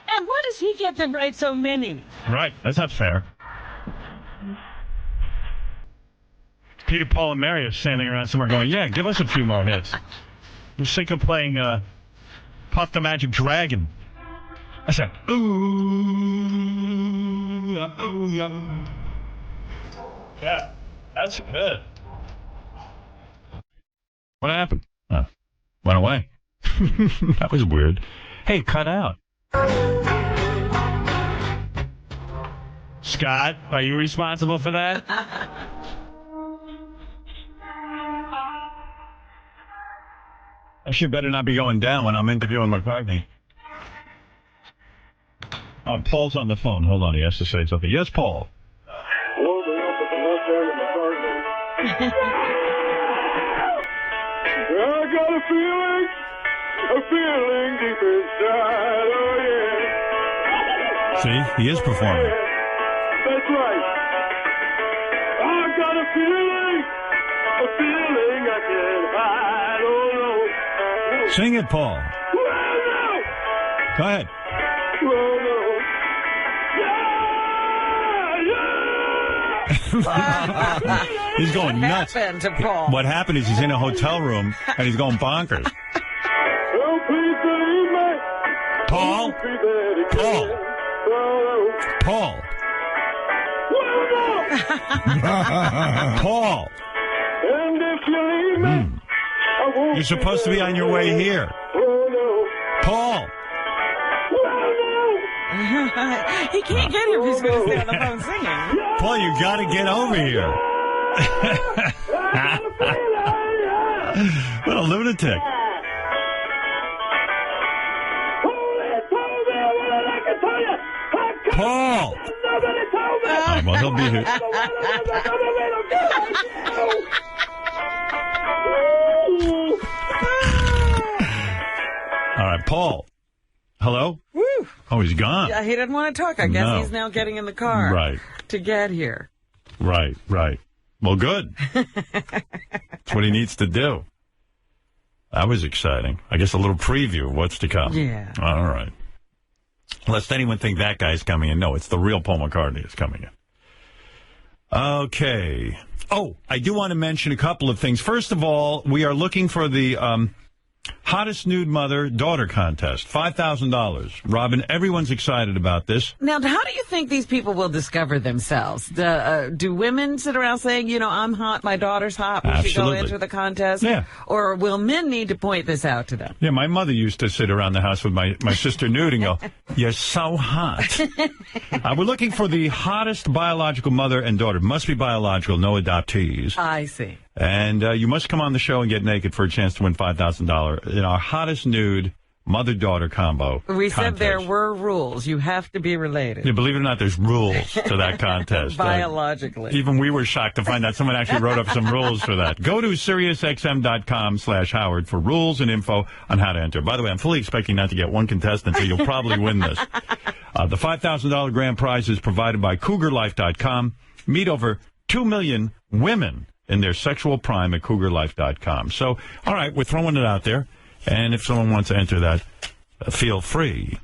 And what does he get to write so many? Right, that's not fair. Peter, Paul, and Mary are standing around somewhere going, yeah, give us a few more hits. I'm sick of playing Puff the Magic Dragon. I said, ooh, yeah. Yeah, that's good. What happened? Went away. That was weird. Hey, cut out. Scott, are you responsible for that? I should better not be going down when I'm interviewing McCartney. Oh, Paul's on the phone. Hold on, he has to say something. Yes, Paul. I got a feeling deep inside, oh yeah. See, he is performing. That's right. I got a feeling I can't hide, oh no. Sing it, Paul. Well, no. Go ahead. Well, no. He's going nuts. What happened to Paul? What happened is he's in a hotel room and he's going bonkers. Oh, please believe me. Paul? Paul? Paul? Paul? And if you leave me, I won't. You're supposed to be on your way here. Paul? He can't get here if he's going to stay on the phone singing. Paul, you got to get over here. What a lunatic. Paul! Well, he'll be here. All right, Paul. Hello? Woo. Oh, he's gone. Yeah, he didn't want to talk. I guess he's now getting in the car to get here. Right. Well, good. That's what he needs to do. That was exciting. I guess a little preview of what's to come. Yeah. All right. Lest anyone think that guy's coming in. No, it's the real Paul McCartney is coming in. Okay. Oh, I do want to mention a couple of things. First of all, we are looking for the hottest nude mother-daughter contest. $5,000. Robin, everyone's excited about this. Now, how do you think these people will discover themselves? Do women sit around saying, you know, I'm hot, my daughter's hot, we should go enter the contest? Yeah. Or will men need to point this out to them? Yeah, my mother used to sit around the house with my sister nude and go, you're so hot. We're looking for the hottest biological mother and daughter. Must be biological, no adoptees. I see. And you must come on the show and get naked for a chance to win $5,000 in our hottest nude mother-daughter combo. We said contest. there were rules. You have to be related. Yeah, believe it or not, there's rules to that contest. Biologically. Even we were shocked to find out someone actually wrote up some rules for that. Go to SiriusXM.com/Howard for rules and info on how to enter. By the way, I'm fully expecting not to get one contestant, so you'll probably win this. The $5,000 grand prize is provided by CougarLife.com. Meet over 2 million women in their sexual prime at CougarLife.com. So, all right, we're throwing it out there. And if someone wants to enter that, feel free.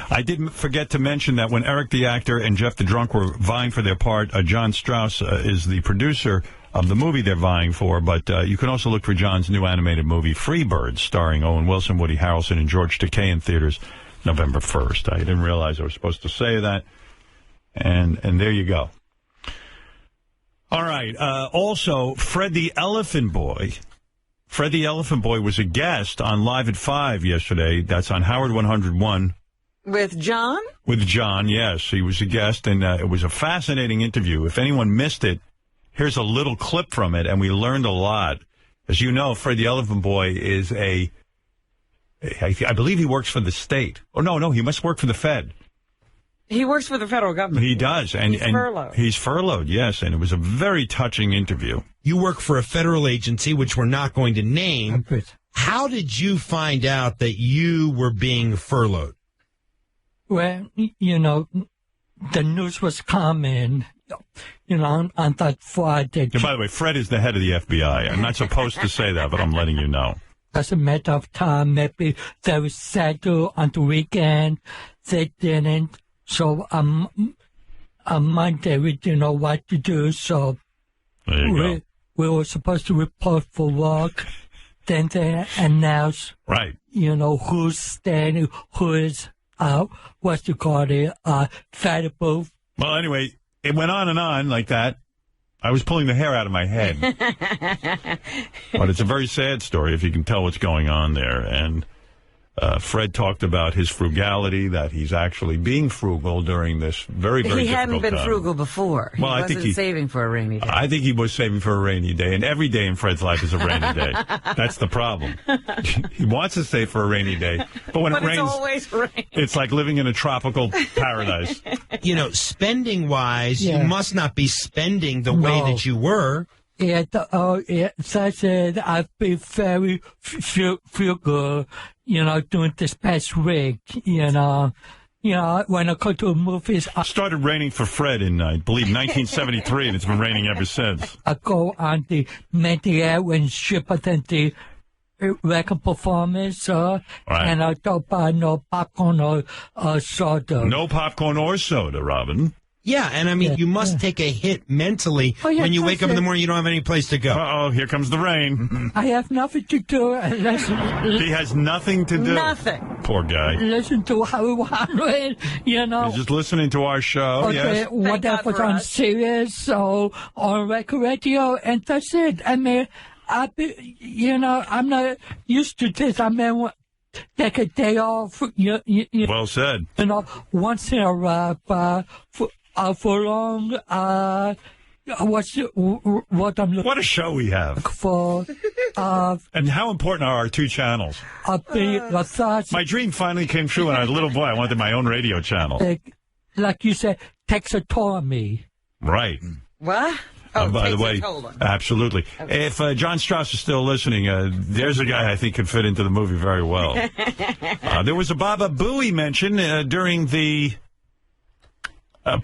I did forget to mention that when Eric the actor and Jeff the drunk were vying for their part, John Strauss is the producer of the movie they're vying for, but you can also look for John's new animated movie, Freebirds, starring Owen Wilson, Woody Harrelson, and George Takei in theaters November 1st. I didn't realize I was supposed to say that, and there you go. All right, also, Fred the Elephant Boy. Fred the Elephant Boy was a guest on Live at 5 yesterday. That's on Howard 101. With John? With John, yes. He was a guest, and it was a fascinating interview. If anyone missed it, here's a little clip from it, and we learned a lot. As you know, Fred the Elephant Boy is I believe he works for the state. Oh, no, he must work for the Fed. He works for the federal government. He does. And he's furloughed. He's furloughed, yes, and it was a very touching interview. You work for a federal agency, which we're not going to name. How did you find out that you were being furloughed? Well, the news was coming, on that Friday. And by the way, Fred is the head of the FBI. I'm not supposed to say that, but I'm letting you know. As a matter of time, maybe they will settle on the weekend. They didn't. So on Monday, we didn't know what to do. So we were supposed to report for work. Then they announced, right? Who's staying, who is fedible. Well, anyway, it went on like that. I was pulling the hair out of my head. But it's a very sad story, if you can tell what's going on there. And Fred talked about his frugality, that he's actually being frugal during this very, very difficult time. He hadn't been frugal before. He wasn't saving for a rainy day. I think he was saving for a rainy day, and every day in Fred's life is a rainy day. That's the problem. He wants to save for a rainy day, but when it rains, always rains. It's like living in a tropical paradise. Spending-wise, you must not be spending the way that you were. As I said, I've been very frugal, during this past week, when I go to movies. It started raining for Fred in, I believe, 1973, and it's been raining ever since. I go on the media when cheaper than the record performance, right. And I don't buy no popcorn or soda. No popcorn or soda, Robin. Yeah, and you must take a hit mentally when you wake up in the morning. You don't have any place to go. Uh-oh, here comes the rain. I have nothing to do. He has nothing to do. Nothing. Poor guy. Listen to Howard 100, He's just listening to our show. Okay, yes. Whatever's on Sirius or on record radio, and that's it. I'm not used to this. Take a day off. Well said. Once in a while, for long, what I'm looking What a show we have. For, and how important are our two channels? My dream finally came true when I was a little boy. I wanted my own radio channel. Like you said, takes a toll on me. Right. What? By the way, absolutely. Okay. If John Strauss is still listening, there's a guy I think could fit into the movie very well. There was a Baba Booey mention during the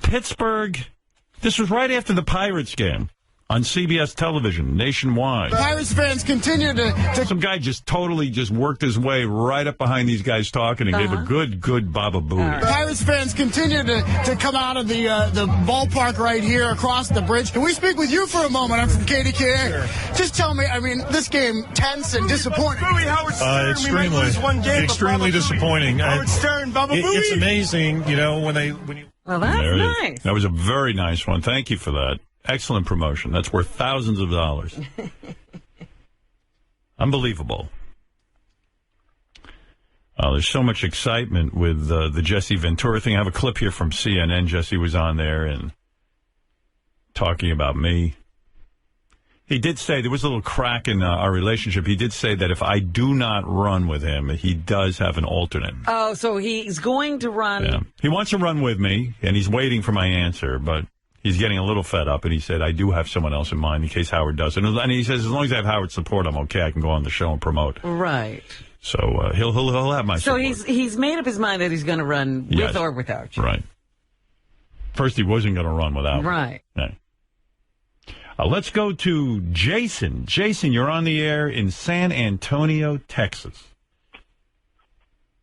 Pittsburgh. This was right after the Pirates game on CBS television nationwide. Pirates fans continue to... Some guy just totally worked his way right up behind these guys talking and gave a good Baba Booey. Pirates fans continue to come out of the ballpark right here across the bridge. Can we speak with you for a moment? I'm from KDKA. Sure. Just tell me, this game tense and disappointing. Extremely disappointing. Howard Stern, Baba Booey. It's amazing, when you... Well, that's nice. That was a very nice one. Thank you for that. Excellent promotion. That's worth thousands of dollars. Unbelievable. There's so much excitement with the Jesse Ventura thing. I have a clip here from CNN. Jesse was on there and talking about me. He did say, there was a little crack in our relationship. He did say that if I do not run with him, he does have an alternate. Oh, so he's going to run. Yeah. He wants to run with me, and he's waiting for my answer, but he's getting a little fed up, and he said, I do have someone else in mind in case Howard doesn't. And he says, as long as I have Howard's support, I'm okay. I can go on the show and promote. Right. So he'll have my support. So he's made up his mind that he's going to run with or without you. Right. First, he wasn't going to run without me. Right. Yeah. Let's go to Jason. Jason, you're on the air in San Antonio, Texas.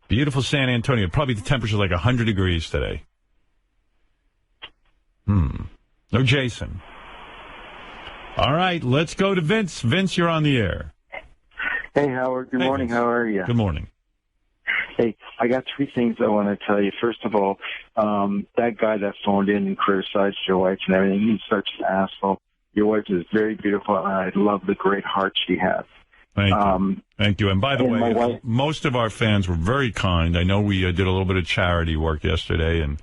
Beautiful San Antonio. Probably the temperature like 100 degrees today. No Jason. All right, let's go to Vince. Vince, you're on the air. Hey, Howard. Good morning. Vince. How are you? Good morning. Hey, I got 3 things I want to tell you. First of all, that guy that phoned in and criticized your wife and everything, he's such an asshole. Your wife is very beautiful, and I love the great heart she has. Thank you. Thank you. And by the my way, wife, most of our fans were very kind. I know we did a little bit of charity work yesterday, and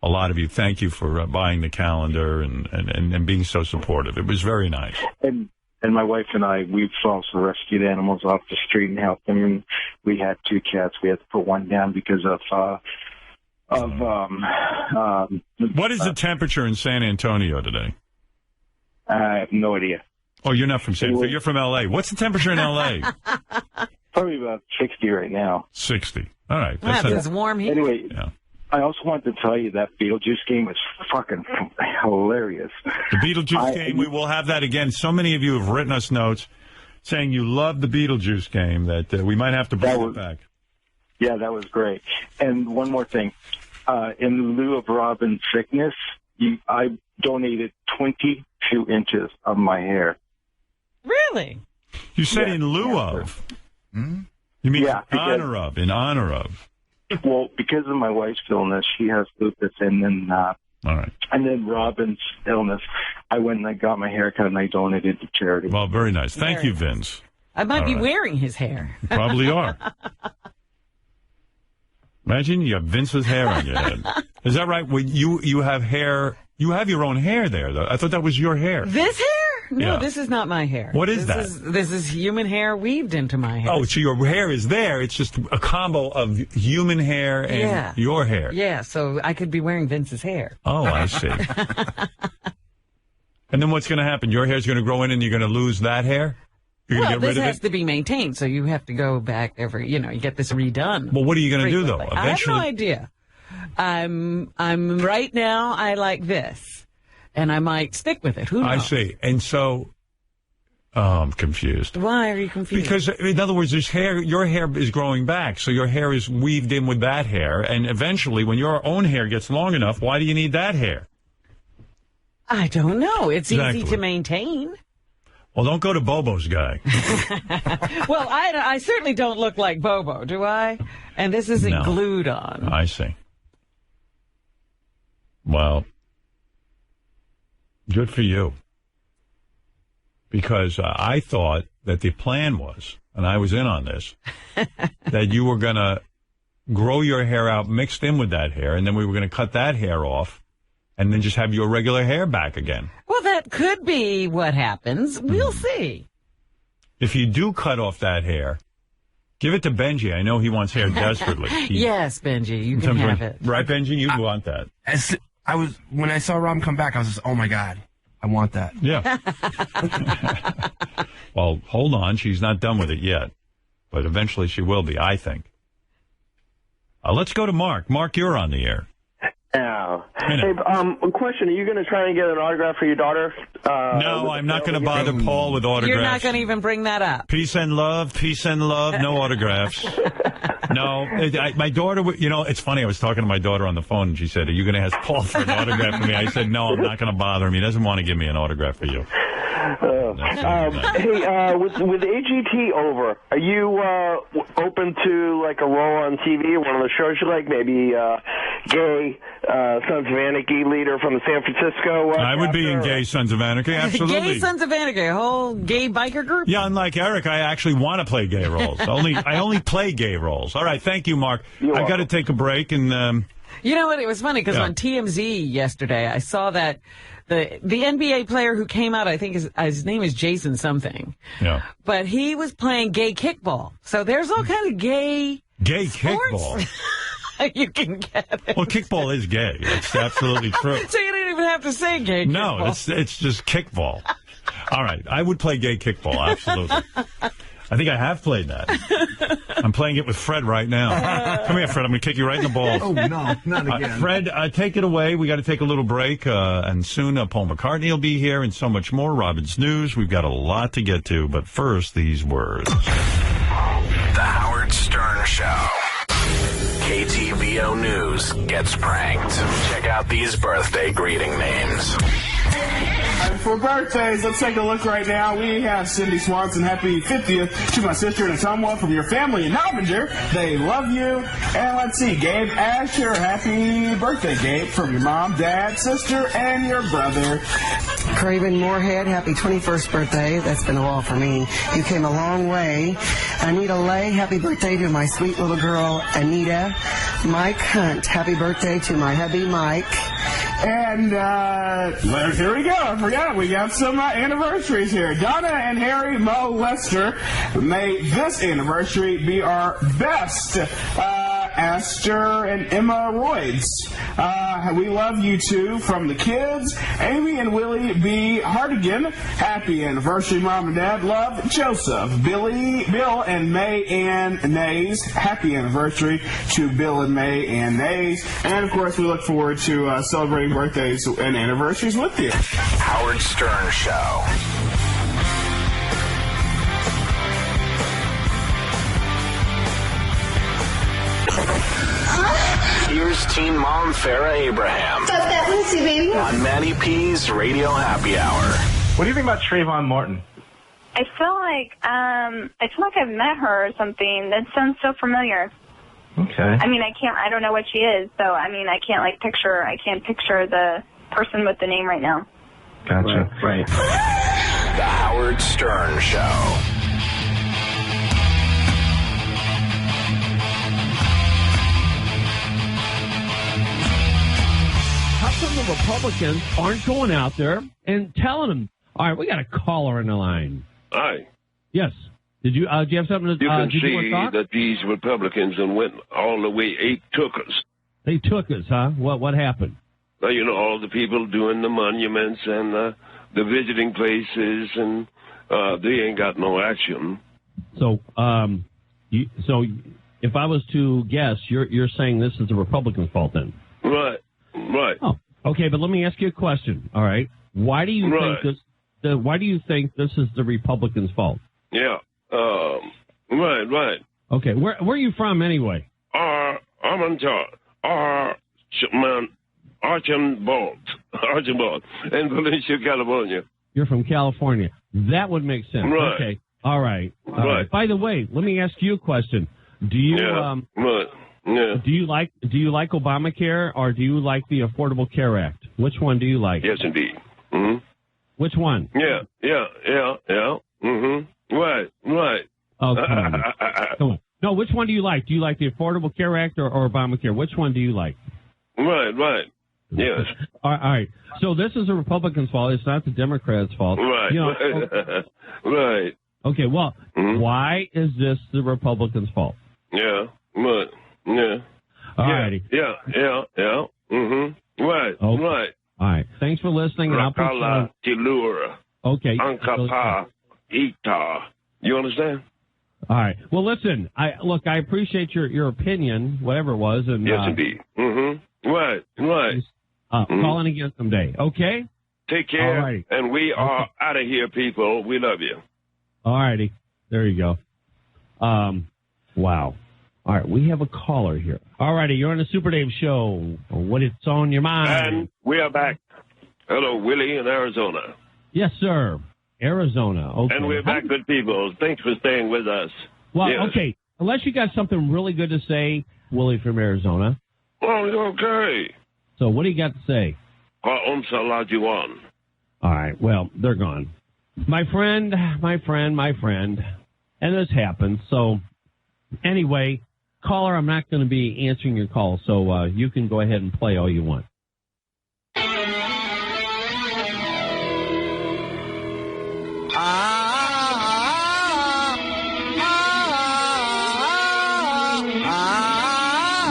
a lot of you, thank you for buying the calendar and being so supportive. It was very nice. And my wife and I, we've also rescued animals off the street and helped them. And we had 2 cats. We had to put one down because of what is the temperature in San Antonio today? I have no idea. Oh, you're not from San Antonio. You're from L.A. What's the temperature in L.A.? Probably about 60 right now. 60. All right. That's warm here. Anyway, I also wanted to tell you that Beetlejuice game was fucking hilarious. The Beetlejuice game, we will have that again. So many of you have written us notes saying you love the Beetlejuice game that we might have to bring it back. Yeah, that was great. And one more thing. In lieu of Robin's sickness, I donated 22 inches of my hair. Really? You said in lieu of? You mean in honor of? Well, because of my wife's illness, she has lupus, and then all right. And then Robin's illness, I went and I got my hair cut and I donated to charity. Well, very nice. Thank you, Vince. I might be wearing his hair. You probably are. Imagine you have Vince's hair on your head. Is that right? When you have hair, you have your own hair there, though. I thought that was your hair. This hair? No, Yeah. This is not my hair. What is that? This is human hair weaved into my hair. Oh, so your hair is there. It's just a combo of human hair and your hair. Yeah, so I could be wearing Vince's hair. Oh, I see. And then what's going to happen? Your hair's going to grow in and you're going to lose that hair? You're going to get rid this of has it? to be maintained, so you have to go back you get this redone. Well, what are you going to do, though? Frequently. Eventually? I have no idea. I'm right now, I like this, and I might stick with it. Who knows? I see. And so, I'm confused. Why are you confused? Because, in other words, your hair is growing back, so your hair is weaved in with that hair, and eventually, when your own hair gets long enough, why do you need that hair? I don't know. It's Exactly. easy to maintain. Well, don't go to Bobo's guy. Well, I certainly don't look like Bobo, do I? And this isn't glued on. I see. Well, good for you. Because I thought that the plan was, and I was in on this, that you were going to grow your hair out mixed in with that hair, and then we were going to cut that hair off, and then just have your regular hair back again. Well, that could be what happens. We'll see. If you do cut off that hair, give it to Benji. I know he wants hair desperately. Yes, Benji, you can have it. Right, Benji? You want that. When I saw Robin come back, I was just, oh, my God, I want that. Yeah. Well, hold on. She's not done with it yet. But eventually she will be, I think. Let's go to Mark. Mark, you're on the air. Hey, a question. Are you going to try and get an autograph for your daughter? No, I'm not going to bother Paul with autographs. You're not going to even bring that up. Peace and love, no autographs. No, my daughter, it's funny. I was talking to my daughter on the phone, and she said, are you going to ask Paul for an autograph for me? I said, no, I'm not going to bother him. He doesn't want to give me an autograph for you. Hey, with AGT over, are you open to like a role on TV, one of the shows you like, maybe Gay Sons of Anarchy leader from the San Francisco? I would be in Gay Sons of Anarchy, absolutely. Gay Sons of Anarchy, a whole gay biker group? Yeah, unlike Eric, I actually want to play gay roles. I only play gay roles. All right, thank you, Mark. I've got to take a break, and You know what? It was funny because on TMZ yesterday, I saw that the NBA player who came out, I think his name is Jason something. Yeah. But he was playing gay kickball. So there's all kind of gay kickball. You can get it. Well, kickball is gay. It's absolutely true. So you don't even have to say gay kickball. No, it's just kickball. All right. I would play gay kickball, absolutely. I think I have played that. I'm playing it with Fred right now. Come here, Fred. I'm going to kick you right in the balls. Oh, no, not again. Fred, take it away. We got to take a little break, and soon Paul McCartney will be here and so much more. Robin's News. We've got a lot to get to, but first, these words. The Howard Stern Show. KTVO News gets pranked. Check out these birthday greeting names. And for birthdays, let's take a look right now. We have Cindy Swanson. Happy 50th to my sister and Atumwa from your family in Halbinger. They love you. And let's see, Gabe Asher. Happy birthday, Gabe, from your mom, dad, sister, and your brother. Craven Moorhead, happy 21st birthday. That's been a while for me. You came a long way. Anita Lay, happy birthday to my sweet little girl, Anita. Mike Hunt, happy birthday to my hubby, Mike. And here we go. I forgot. We got some anniversaries here. Donna and Harry Mo Lester. May this anniversary be our best. Esther and Emma Royds. We love you too. From the kids, Amy and Willie B. Hartigan. Happy anniversary, Mom and Dad. Love, Joseph. Bill and May Ann Nays. Happy anniversary to Bill and May Ann Nays. And of course, we look forward to celebrating birthdays and anniversaries with you. Howard Stern Show. Here's teen mom Farrah Abraham. Stop that, Lucy, baby. On Matty P's Radio Happy Hour. What do you think about Trayvon Martin? I feel like I've met her or something. That sounds so familiar. Okay. I mean, I don't know what she is, so I can't picture the person with the name right now. Gotcha. Right. The Howard Stern Show. How come the Republicans aren't going out there and telling them, all right, we got a caller on the line? Hi. Yes. Do you have something to You did can you see want to talk? that these Republicans and went all the way, took us. They took us, huh? What happened? Well, all the people doing the monuments and the visiting places, and they ain't got no action. So, if I was to guess, you're saying this is the Republicans' fault then? Right. Oh, okay, but let me ask you a question. All right, why do you think this? Why do you think this is the Republicans' fault? Yeah. Right. Okay, where are you from anyway? I'm on Archambault, in Valencia, California. You're from California. That would make sense. Right. Okay. All right. By the way, let me ask you a question. Do you do you like Obamacare or do you like the Affordable Care Act? Which one do you like? Yes, indeed. Mm-hmm. Which one? Yeah. Mm-hmm. Right. Oh, come on. No, which one do you like? Do you like the Affordable Care Act or Obamacare? Which one do you like? Right. Yes. All right. So this is the Republicans' fault. It's not the Democrats' fault. Right. Right. Okay. Well, why is this the Republicans' fault? Yeah. Right. Yeah. All righty. Yeah. Mm-hmm. Right. Okay. Right. All right. Thanks for listening. And I'll put you on. Okay. Ankapa. Ita. You understand? All right. Well, listen. I appreciate your opinion, whatever it was, and yes, indeed. Mm-hmm. Right. Call in again someday. Okay. Take care. All righty. And we are out of here, people. We love you. All righty. There you go. Wow. All right. We have a caller here. All righty. You're on the Super Dave Show. What is on your mind? And we are back. Hello, Willie in Arizona. Yes, sir. Arizona. Okay. And we're back, good people. Thanks for staying with us. Well, yes. Okay. Unless you got something really good to say, Willie from Arizona. Oh, okay. So what do you got to say? All right. Well, they're gone. My friend. And this happens. So anyway, Caller, I'm not going to be answering your call, so you can go ahead and play all you want.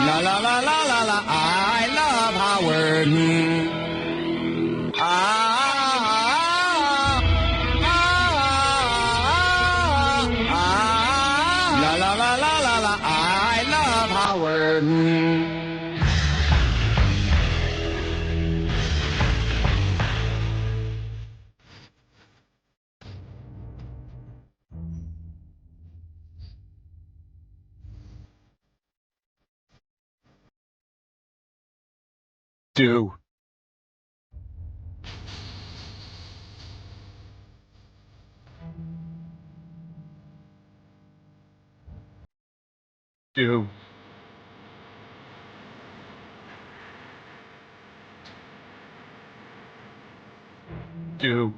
La la la la la la, I love Howard. La la la la la la, I love Howard. Do. Do. Do.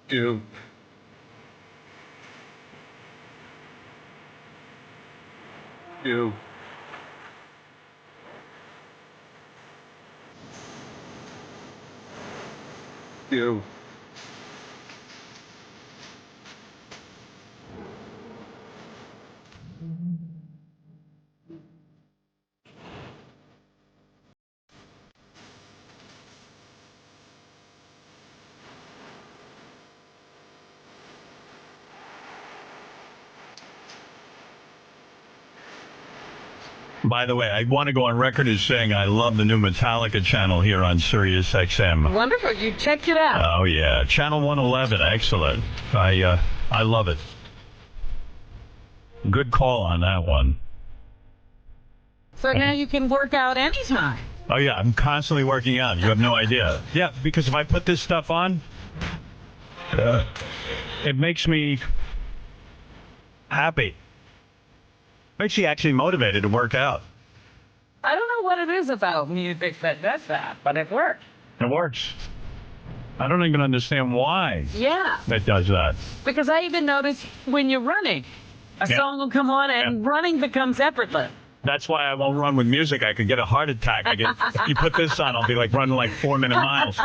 Do. Do. Do. Do. By the way, I want to go on record as saying I love the new Metallica channel here on Sirius XM. Wonderful. You checked it out. Oh, yeah. Channel 111. Excellent. I love it. Good call on that one. So now you can work out anytime. Oh, yeah. I'm constantly working out. You have no idea. Yeah, because if I put this stuff on, it makes me happy. Makes you actually motivated to work out. I don't know what it is about music that does that, but it works. It works. I don't even understand why. Yeah. That does that. Because I even notice when you're running, a song will come on and running becomes effortless. That's why I won't run with music. I could get a heart attack. You put this on, I'll be like running like 4-minute miles.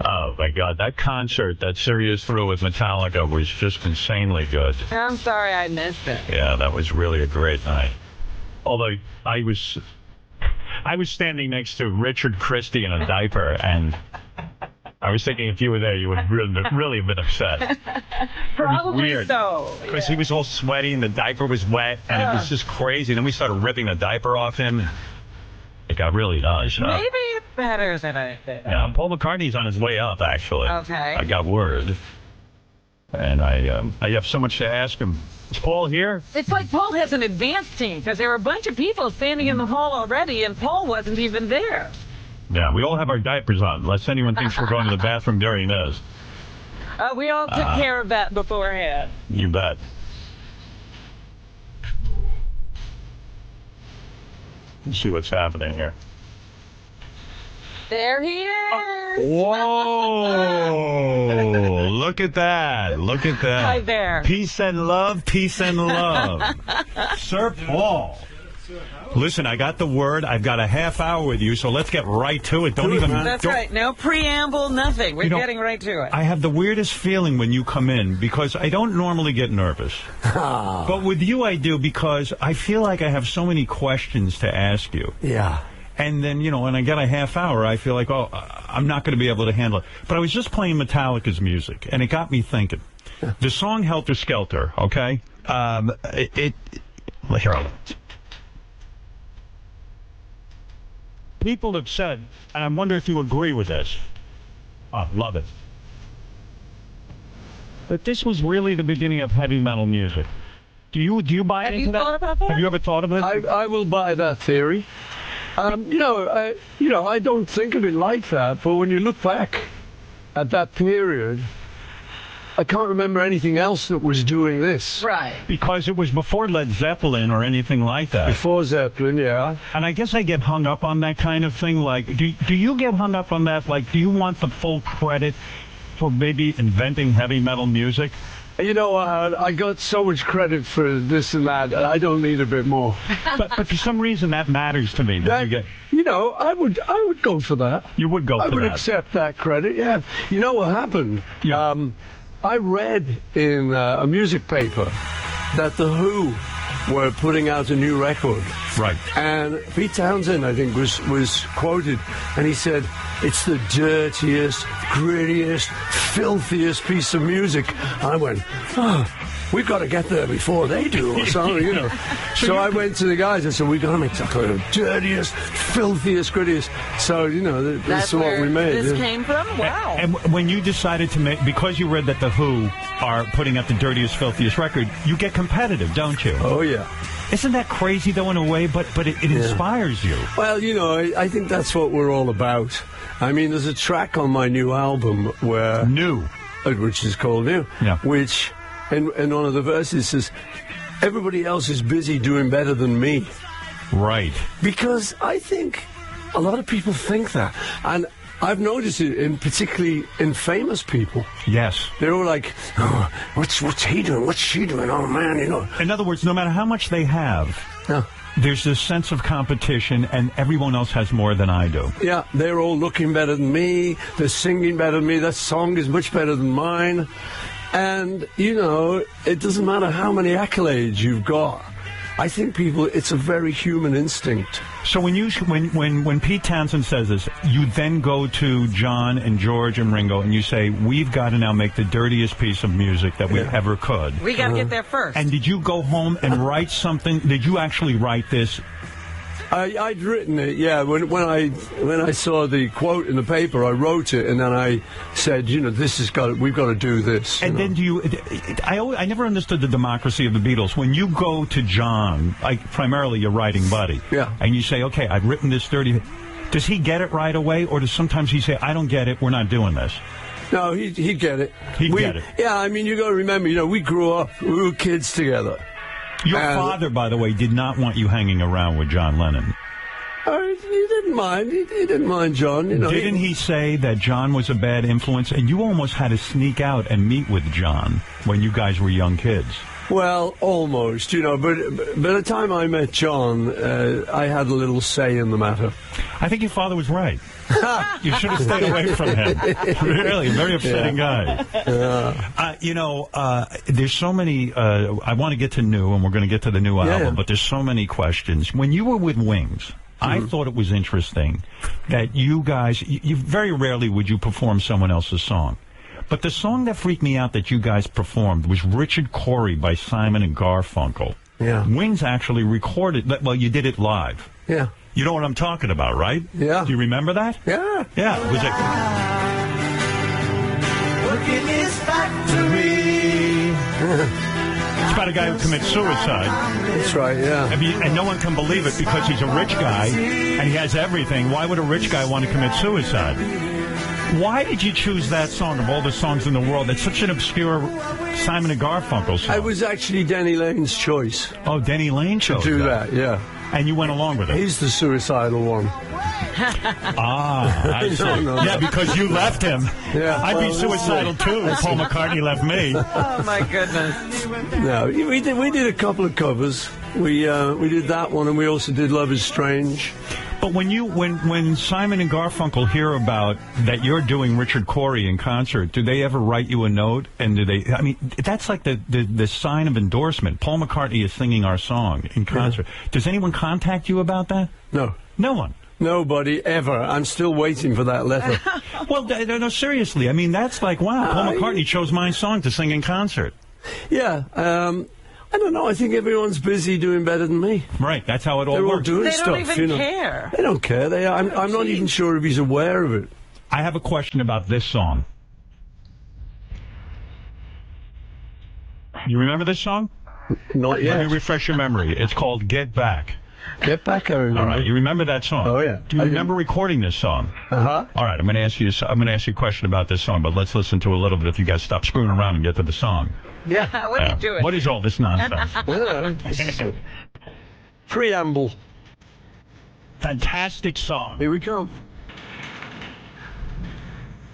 Oh, my God. That concert that Sirius threw with Metallica was just insanely good. I'm sorry I missed it. Yeah, that was really a great night. Although I was standing next to Richard Christie in a diaper, and I was thinking if you were there, you would really have been upset. Probably weird. So. Because he was all sweaty and the diaper was wet, and it was just crazy. And then we started ripping the diaper off him. It got really nice. Maybe it's better than I think. Yeah, Paul McCartney's on his way up, actually. Okay. I got word. And I have so much to ask him. Is Paul here? It's like Paul has an advance team, because there were a bunch of people standing in the hall already, and Paul wasn't even there. Yeah, we all have our diapers on, unless anyone thinks we're going to the bathroom during this. We all took care of that beforehand. You bet. Let's see what's happening here. There he is. Whoa! Look at that. Look at that. Hi there. Peace and love, peace and love. Sir Paul. Listen, I got the word. I've got a half hour with you, so let's get right to it. That's right. No preamble, nothing. We're getting right to it. I have the weirdest feeling when you come in because I don't normally get nervous. But with you, I do because I feel like I have so many questions to ask you. Yeah. And then, when I get a half hour, I feel like, I'm not going to be able to handle it. But I was just playing Metallica's music, and it got me thinking. The song Helter Skelter, okay? Here, people have said, and I wonder if you agree with this. Oh, love it. That this was really the beginning of heavy metal music. Do you buy into that? Have you thought about that? Have you ever thought of it? I will buy that theory. I don't think of it like that, but when you look back at that period, I can't remember anything else that was doing this. Right. Because it was before Led Zeppelin or anything like that. Before Zeppelin, yeah. And I guess I get hung up on that kind of thing. Like, do you get hung up on that? Like, do you want the full credit for maybe inventing heavy metal music? I got so much credit for this and that, and I don't need a bit more. but for some reason, that matters to me. I would go for that. You would go for that? I would accept that credit, yeah. You know what happened? Yeah. I read in a music paper that The Who were putting out a new record. Right. And Pete Townsend, I think, was quoted, and he said, "It's the dirtiest, grittiest, filthiest piece of music." I went, we've got to get there before they do, or something, So I went to the guys and said, we've got to make the dirtiest, filthiest, grittiest. So, this is what we made. This came from? Wow. And when you decided to make, because you read that The Who are putting out the dirtiest, filthiest record, you get competitive, don't you? Oh, yeah. Isn't that crazy, though, in a way? But it inspires you. Well, I think that's what we're all about. I mean, there's a track on my new album where... which is called New. Yeah. Which, in one of the verses says, everybody else is busy doing better than me. Right. Because I think a lot of people think that. And I've noticed it particularly in famous people. Yes. They're all like, oh, what's he doing? What's she doing? Oh, man, In other words, no matter how much they have, there's this sense of competition, and everyone else has more than I do. Yeah, they're all looking better than me. They're singing better than me. That song is much better than mine. And, it doesn't matter how many accolades you've got. I think it's a very human instinct. So when Pete Townsend says this, you then go to John and George and Ringo and you say, we've got to now make the dirtiest piece of music that we ever could. We got to get there first. And did you go home and write something? Did you actually write this? I'd written it, yeah. When I saw the quote in the paper, I wrote it, and then I said, we've got to do this. And then I never understood the democracy of the Beatles. When you go to John, primarily your writing buddy, and you say, okay, I've written this dirty, does he get it right away, or does sometimes he say, I don't get it, we're not doing this? No, he'd get it. He'd get it. Yeah, I mean, you got to remember, we grew up, we were kids together. Your father, by the way, did not want you hanging around with John Lennon. He didn't mind. He didn't mind John. Didn't he say that John was a bad influence, and you almost had to sneak out and meet with John when you guys were young kids? Well, almost, but by the time I met John, I had a little say in the matter. I think your father was right. You should have stayed away from him. Really, a very upsetting guy. There's so many, I want to get to New, and we're going to get to the new album, but there's so many questions. When you were with Wings, I thought it was interesting that you guys, you very rarely would you perform someone else's song. But the song that freaked me out that you guys performed was Richard Cory by Simon and Garfunkel. Yeah. Wings actually recorded, you did it live. Yeah. You know what I'm talking about, right? Yeah. Do you remember that? Yeah. Yeah. Was it? Work in this factory. It's about a guy who commits suicide. That's right, yeah. And no one can believe it because he's a rich guy and he has everything. Why would a rich guy want to commit suicide? Why did you choose that song of all the songs in the world? It's such an obscure Simon and Garfunkel song. It was actually Denny Lane's choice. Oh, Denny Lane chose to do that, yeah. And you went along with it. He's the suicidal one. I see. No. Yeah, because you left him. Yeah. I'd be suicidal too if Paul McCartney left me. Oh, my goodness. No, we did a couple of covers. We did that one, and we also did Love Is Strange. But when Simon and Garfunkel hear about that you're doing Richard Cory in concert, do they ever write you a note? And do they? I mean, that's like the sign of endorsement. Paul McCartney is singing our song in concert. Yeah. Does anyone contact you about that? No. No one. Nobody ever. I'm still waiting for that letter. Well, no, seriously. I mean, that's like, wow, Paul McCartney chose my song to sing in concert. Yeah. I don't know. I think everyone's busy doing better than me. Right. That's how it all They're works. all doing They stuff. don't even care. They don't care. I'm not even sure if he's aware of it. I have a question about this song. You remember this song? Not yet. Let me refresh your memory. It's called Get Back. Get Back, I remember. All right, you remember that song? Oh, yeah. Do you remember recording this song? Uh-huh. All right, I'm going to ask you a question about this song, but let's listen to a little bit if you guys stop screwing around and get to the song. Yeah. What are you doing? What is all this nonsense? Preamble. Fantastic song. Here we go.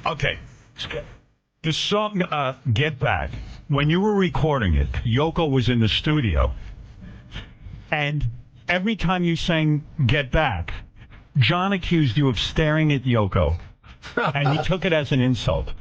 Okay. The song Get Back, when you were recording it, Yoko was in the studio, and every time you sang Get Back, John accused you of staring at Yoko, and he took it as an insult.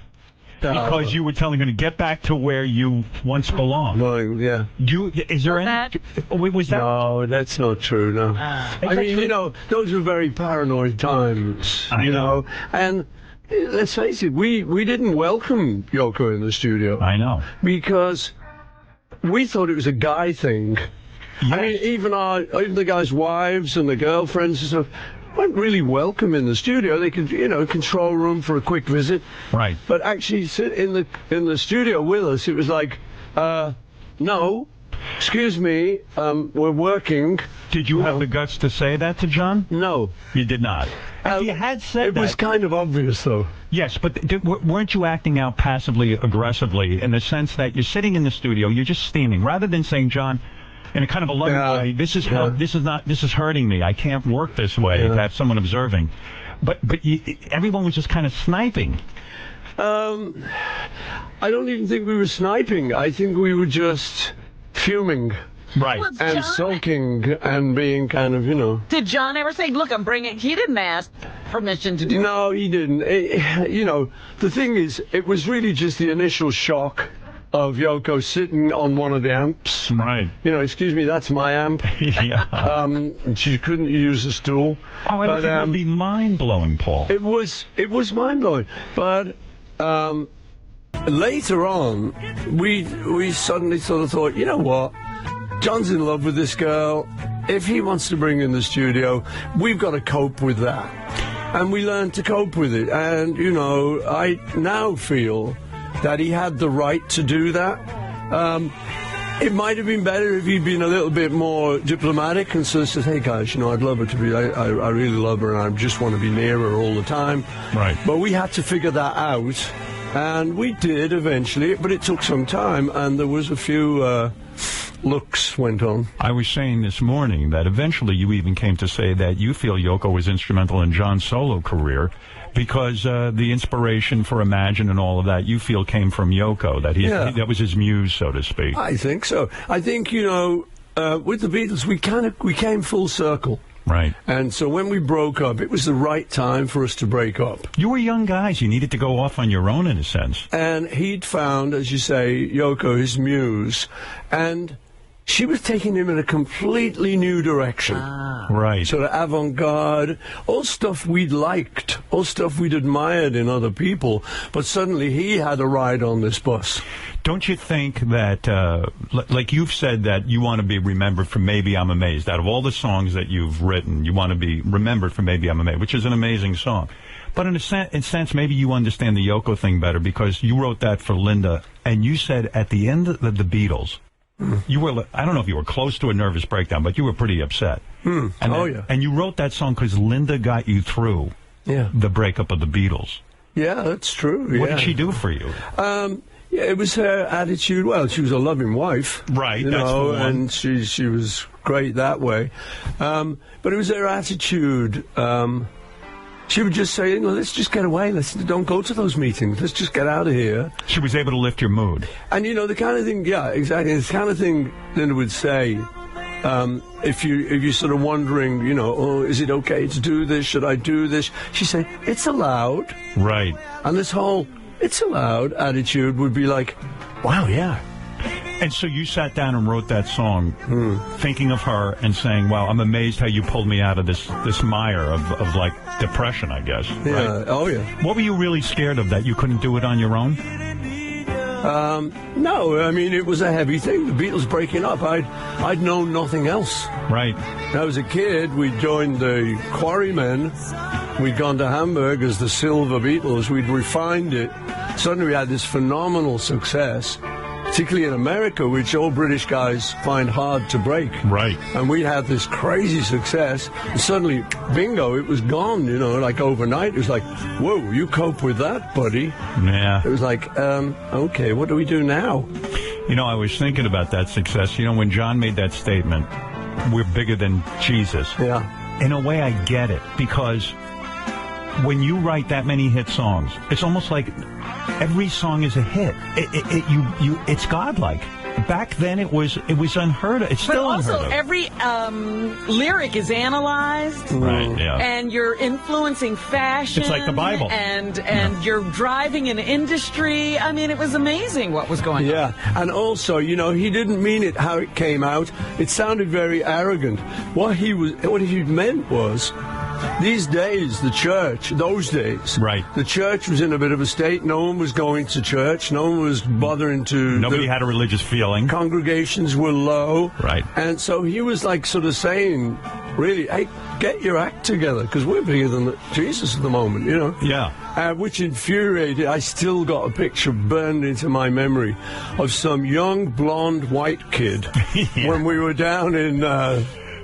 Because you were telling her to get back to where you once belonged. Well, yeah. Is there any? Was that? No, that's not true. No. I mean, you know, those were very paranoid times. You know, and let's face it, we didn't welcome Yoko in the studio. I know, because we thought it was a guy thing. Yes. I mean, even the guys' wives and the girlfriends and stuff weren't really welcome in the studio. They could, control room for a quick visit. Right. But actually sit in the studio with us, it was like, no, excuse me, we're working. Did you have the guts to say that to John? No. You did not. If you had said that... It was kind of obvious, though. Yes, but weren't you acting out passively aggressively in the sense that you're sitting in the studio, you're just steaming, rather than saying, John, in a kind of a loving way, this is hurting me. I can't work this way to have someone observing. But everyone was just kind of sniping. I don't even think we were sniping. I think we were just fuming. Right. And sulking and being kind of, Did John ever say, look, I'm bringing... He didn't ask permission to do No, he didn't. The thing is, it was really just the initial shock of Yoko sitting on one of the amps. Right. Excuse me, that's my amp. Yeah. She couldn't use a stool. Oh, it would be mind-blowing, Paul. It was mind-blowing. But later on, we suddenly sort of thought, you know what? John's in love with this girl. If he wants to bring her in the studio, we've got to cope with that. And we learned to cope with it. And, I now feel that he had the right to do that. It might have been better if he'd been a little bit more diplomatic and sort of said, hey guys, I'd love her to be, I really love her and I just want to be near her all the time. Right. But we had to figure that out, and we did eventually, but it took some time, and there was a few looks went on. I was saying this morning that eventually you even came to say that you feel Yoko was instrumental in John's solo career, because the inspiration for Imagine and all of that, you feel came from Yoko, that was his muse, so to speak. I think so. I think, with the Beatles, we came full circle. Right. And so when we broke up, it was the right time for us to break up. You were young guys. You needed to go off on your own, in a sense. And he'd found, as you say, Yoko, his muse, and she was taking him in a completely new direction. Right. Sort of avant-garde, all stuff we'd liked, all stuff we'd admired in other people, but suddenly he had a ride on this bus. Don't you think that, like you've said, that you want to be remembered for Maybe I'm Amazed? Out of all the songs that you've written, you want to be remembered for Maybe I'm Amazed, which is an amazing song. But in a sense, maybe you understand the Yoko thing better, because you wrote that for Linda, and you said at the end of the Beatles, you were, I don't know if you were close to a nervous breakdown, but you were pretty upset. And you wrote that song because Linda got you through the breakup of the Beatles. Yeah, that's true. What did she do for you? Yeah, it was her attitude. Well, she was a loving wife. Right, you that's know, the one. and she was great that way. But it was her attitude. She would just say, let's just get away. Don't go to those meetings. Let's just get out of here. She was able to lift your mood. And, the kind of thing, yeah, exactly. The kind of thing Linda would say, if you're sort of wondering, is it okay to do this? Should I do this? She'd say, it's allowed. Right. And this whole, it's allowed attitude would be like, wow, yeah. And so you sat down and wrote that song, thinking of her and saying, wow, I'm amazed how you pulled me out of this mire of like depression, I guess. Yeah. Right? Oh, yeah. What were you really scared of, that you couldn't do it on your own? No, I mean, it was a heavy thing. The Beatles breaking up. I'd known nothing else. Right. When I was a kid, we joined the Quarrymen. We'd gone to Hamburg as the Silver Beatles. We'd refined it. Suddenly we had this phenomenal success, particularly in America, which all British guys find hard to break. Right. And we had this crazy success, and suddenly, bingo, it was gone, like overnight. It was like, whoa, you cope with that, buddy? Yeah. It was like, okay, what do we do now? I was thinking about that success. When John made that statement, we're bigger than Jesus. Yeah. In a way, I get it, because when you write that many hit songs, it's almost like every song is a hit. It's godlike. Back then, it was unheard of. It's still unheard of. But also, every lyric is analyzed. Right, yeah. And you're influencing fashion. It's like the Bible. And you're driving an industry. I mean, it was amazing what was going on. Yeah, and also, he didn't mean it how it came out. It sounded very arrogant. What he meant was, these days, the church, those days, right? The church was in a bit of a state. No one was going to church. No one was bothering to. Nobody had a religious feeling. Congregations were low. Right. And so he was like sort of saying, really, hey, get your act together, because we're bigger than Jesus at the moment, Yeah. Which infuriated. I still got a picture burned into my memory of some young, blonde, white kid when we were down in,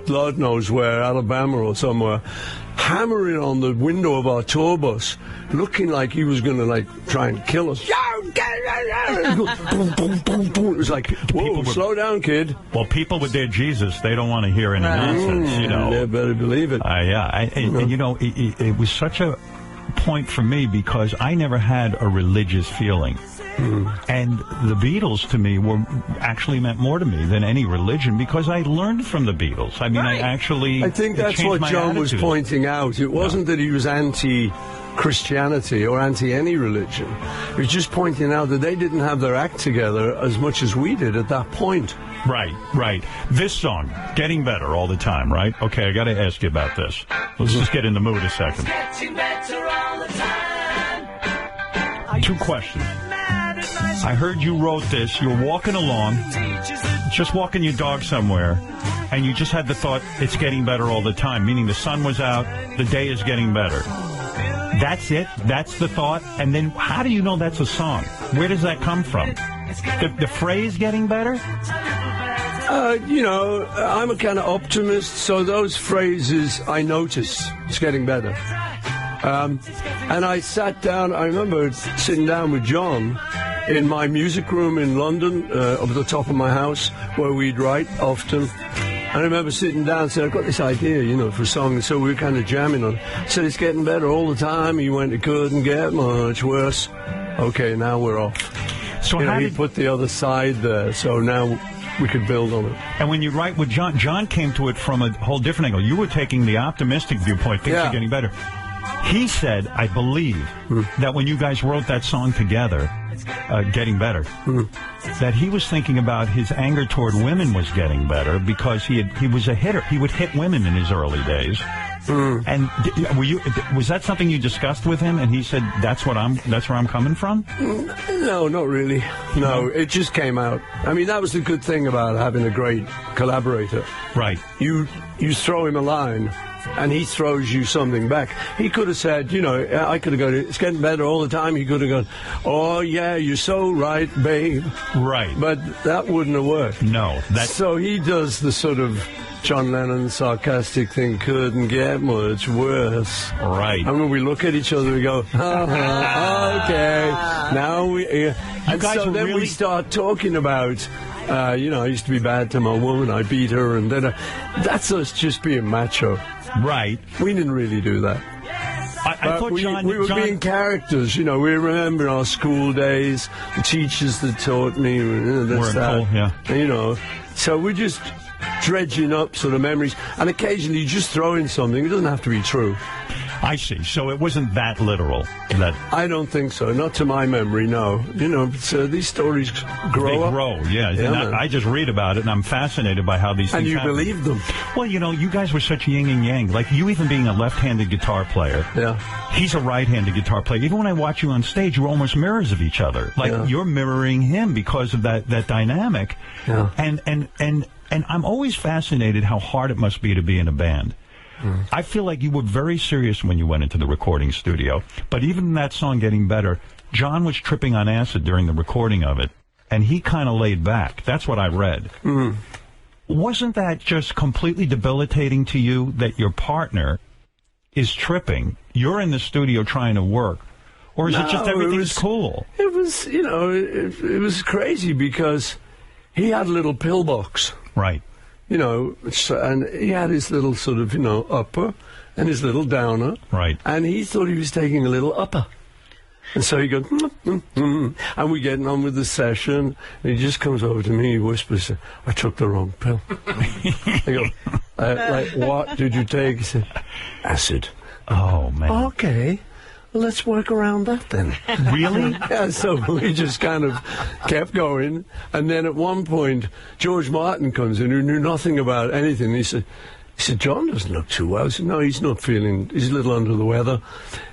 Lord knows where, Alabama or somewhere, hammering on the window of our tour bus, looking like he was going to try and kill us. It was like, whoa, slow down, kid. Well, people with their Jesus, they don't want to hear any nonsense, They better believe it. Yeah, it was such a point for me, because I never had a religious feeling. And the Beatles, to me, actually meant more to me than any religion, because I learned from the Beatles. I mean, I think that's what John was pointing out. It wasn't that he was anti-Christianity or anti-any religion. He was just pointing out that they didn't have their act together as much as we did at that point. Right. This song, Getting Better All the Time, right? Okay, I got to ask you about this. Let's just get in the mood a second. Getting better all the time. 2 questions. I heard you wrote this. You're walking along, just walking your dog somewhere, and you just had the thought, it's getting better all the time, meaning the sun was out, the day is getting better. That's it? That's the thought? And then how do you know that's a song? Where does that come from? The phrase getting better? I'm a kind of optimist, so those phrases I notice it's getting better. And I sat down, I remember sitting down with John in my music room in London, up at the top of my house, where we'd write often. And I remember sitting down and said, I've got this idea, for a song. And so we were kind of jamming on it. I said, it's getting better all the time. He went, it couldn't get much worse. Okay, now we're off. So he put the other side there, so now we could build on it. And when you write with John came to it from a whole different angle. You were taking the optimistic viewpoint, things are getting better. He said, I believe, that when you guys wrote that song together, Getting Better, that he was thinking about his anger toward women was getting better, because he was a hitter. He would hit women in his early days. And was that something you discussed with him? And he said, that's where I'm coming from? No, not really. No, it just came out. I mean, that was the good thing about having a great collaborator. Right. You throw him a line, and he throws you something back. He could have said, you know, I could have gone, it's getting better all the time. He could have gone, oh, yeah, you're so right, babe. Right. But that wouldn't have worked. No. So he does the sort of John Lennon sarcastic thing, couldn't get much worse. Right. And when we look at each other, we go, okay. Now we... and so then we start talking about... you know, I used to be bad to my woman. I beat her, and then that's us just being macho. Right. We didn't really do that. I thought we were John... being characters. You know, we remember our school days, the teachers that taught me, this, that. Cool, yeah. You know, so we're just dredging up sort of memories, and occasionally you just throw in something. It doesn't have to be true. I see. So it wasn't that literal. That I don't think so. Not to my memory, no. You know, these stories grow up. They grow, yeah. Yeah, I just read about it, and I'm fascinated by how these things And you happen. believe them. Well, you know, you guys were such yin and yang. Like, you even being a left-handed guitar player. Yeah. He's a right-handed guitar player. Even when I watch you on stage, you're almost mirrors of each other. Like, you're mirroring him because of that dynamic. Yeah. And I'm always fascinated how hard it must be to be in a band. I feel like you were very serious when you went into the recording studio. But even in that song, Getting Better, John was tripping on acid during the recording of it, and he kind of laid back. That's what I read. Wasn't that just completely debilitating to you that your partner is tripping? You're in the studio trying to work. Or is it just everything's cool? It was, you know, it was crazy because he had a little pillbox. Right. You know, and he had his little sort of, you know, upper and his little downer. Right. And he thought he was taking a little upper. And so he goes, and we're getting on with the session. And he just comes over to me, he whispers, I took the wrong pill. I go, like, what did you take? He said, acid. Oh, man. Okay. Well, let's work around that then. Really? Yeah, so we just kind of kept going. And then at one point, George Martin comes in, who knew nothing about anything. He said, John doesn't look too well. I said, no, he's not feeling, he's a little under the weather.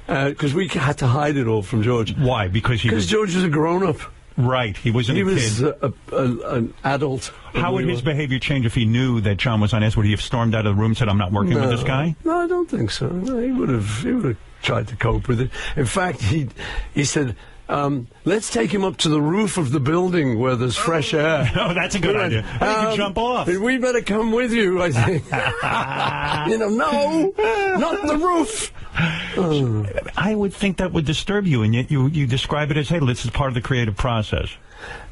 Because we had to hide it all from George. Why? Because George was a grown-up. Right, he wasn't a kid. He was an adult. How would his behavior change if he knew that John was on acid? Would he have stormed out of the room and said, I'm not working with this guy? No, I don't think so. No, he would have tried to cope with it. In fact, he said, let's take him up to the roof of the building where there's fresh air. Oh, that's a good idea. I think you could jump off. We better come with you, I think. You know, no, not the roof. I would think that would disturb you, and yet you describe it as, hey, this is part of the creative process.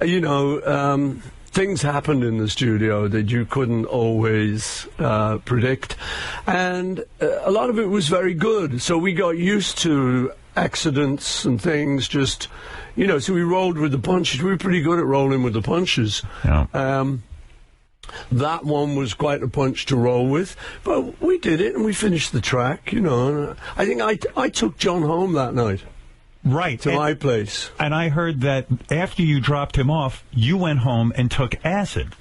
You know, things happened in the studio that you couldn't always predict, and a lot of it was very good. So we got used to accidents and things, just, you know, so we rolled with the punches. We were pretty good at rolling with the punches. Yeah. That one was quite a punch to roll with, but we did it and we finished the track, you know. And I think I took John home that night. Right. To my place. And I heard that after you dropped him off, you went home and took acid.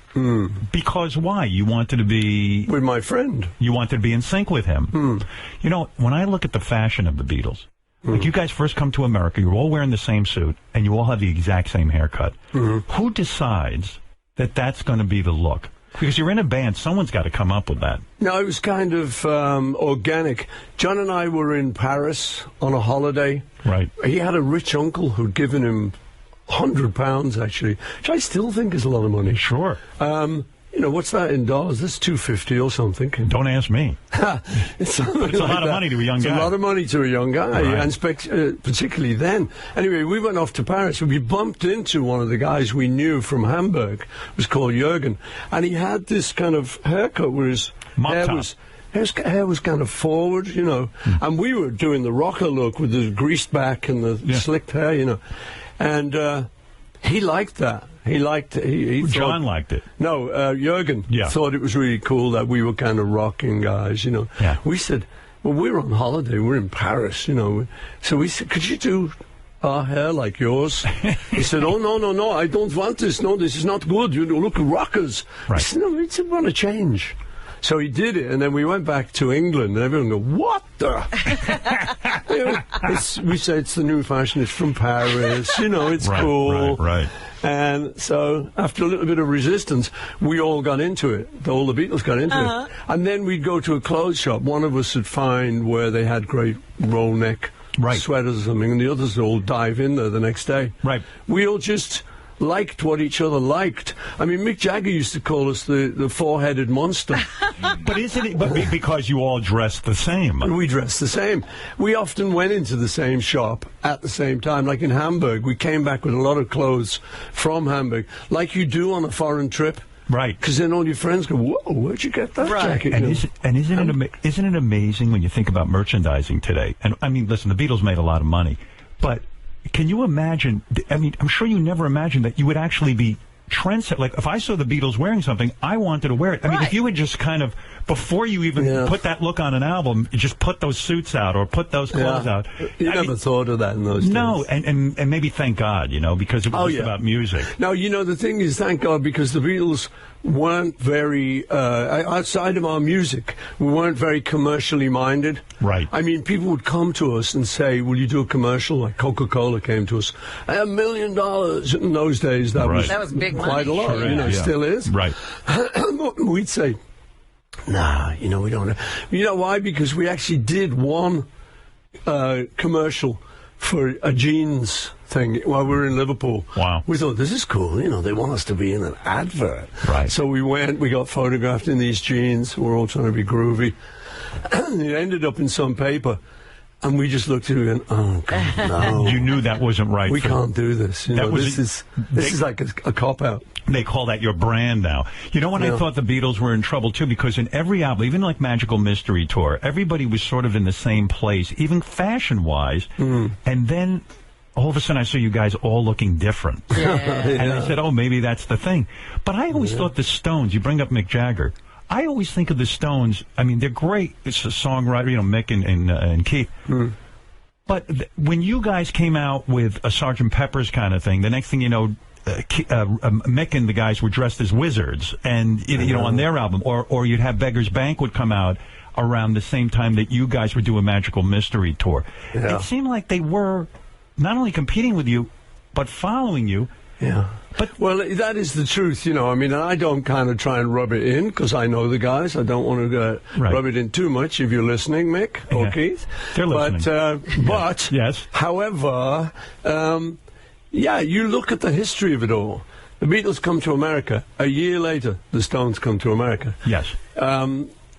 Because why? You wanted to be... with my friend. You wanted to be in sync with him. You know, when I look at the fashion of the Beatles, like you guys first come to America, you're all wearing the same suit, and you all have the exact same haircut. Who decides that that's going to be the look? Because you're in a band, someone's got to come up with that. No, it was kind of organic. John and I were in Paris on a holiday. Right. He had a rich uncle who'd given him £100, actually, which I still think is a lot of money. Sure. You know, what's that in dollars? That's $250 or something. Don't ask me. It's a lot of money to a young guy. It's a lot of money to a young guy, Right. and particularly then. Anyway, we went off to Paris, and we bumped into one of the guys we knew from Hamburg. It was called Jürgen, and he had this kind of haircut where his hair was kind of forward, you know, and we were doing the rocker look with the greased back and the slicked hair, you know, and he liked that. He liked it. John liked it. No, Jürgen thought it was really cool that we were kind of rocking guys, you know. Yeah. We said, well, we're on holiday. We're in Paris, you know. So we said, could you do our hair like yours? He said, oh, no, I don't want this. No, this is not good. You look rockers. Right. I said, no, we want to change. So he did it, and then we went back to England, and everyone go, what the? You know, we say it's the new fashion, it's from Paris, you know, it's cool. Right. And so after a little bit of resistance, we all got into it. All the Beatles got into it. And then we'd go to a clothes shop. One of us would find where they had great roll neck sweaters or something, and the others would all dive in there the next day. Right. We all just liked what each other liked. I mean, Mick Jagger used to call us the four-headed monster. But isn't it? But because you all dressed the same. We dressed the same. We often went into the same shop at the same time. Like in Hamburg, we came back with a lot of clothes from Hamburg, like you do on a foreign trip. Right. Because then all your friends go, whoa, where'd you get that jacket? And isn't it amazing when you think about merchandising today? And I mean, listen, the Beatles made a lot of money, but can you imagine? I mean, I'm sure you never imagined that you would actually be trendset. Like, if I saw the Beatles wearing something, I wanted to wear it. I mean, if you had just kind of, before you even put that look on an album, you just put those suits out or put those clothes out. You never thought of that in those days. No, and maybe thank God, you know, because it was just about music. No, you know, the thing is, thank God, because the Beatles weren't very, outside of our music, we weren't very commercially minded. Right. I mean, people would come to us and say, will you do a commercial? Like Coca-Cola came to us, $1 million. In those days, that was big quite money. a lot. Sure, you know, still is. Right. We'd say, nah, you know, we don't. You know why? Because we actually did one commercial for a jeans thing while we were in Liverpool. Wow. We thought, this is cool. You know, they want us to be in an advert. Right. So we went, we got photographed in these jeans. We're all trying to be groovy. It ended up in some paper. And we just looked at it and, oh, God, no. You knew that wasn't right. We can't do this. You know, this is like a cop-out. They call that your brand now. You know when I thought the Beatles were in trouble, too? Because in every album, even like Magical Mystery Tour, everybody was sort of in the same place, even fashion-wise. And then all of a sudden I saw you guys all looking different. And I said, oh, maybe that's the thing. But I always thought the Stones, you bring up Mick Jagger, I always think of the Stones, I mean, they're great. It's a songwriter, you know, Mick and Keith. But when you guys came out with a Sgt. Pepper's kind of thing, the next thing you know, Mick and the guys were dressed as wizards, and you know, on their album, or you'd have Beggar's Banquet come out around the same time that you guys were doing Magical Mystery Tour. It seemed like they were not only competing with you, but following you. Yeah. Well, that is the truth, you know. I mean, I don't kind of try and rub it in because I know the guys. I don't want to rub it in too much. If you're listening, Mick or Keith, they're listening. But yes. However, you look at the history of it all. The Beatles come to America. A year later, the Stones come to America. Yes.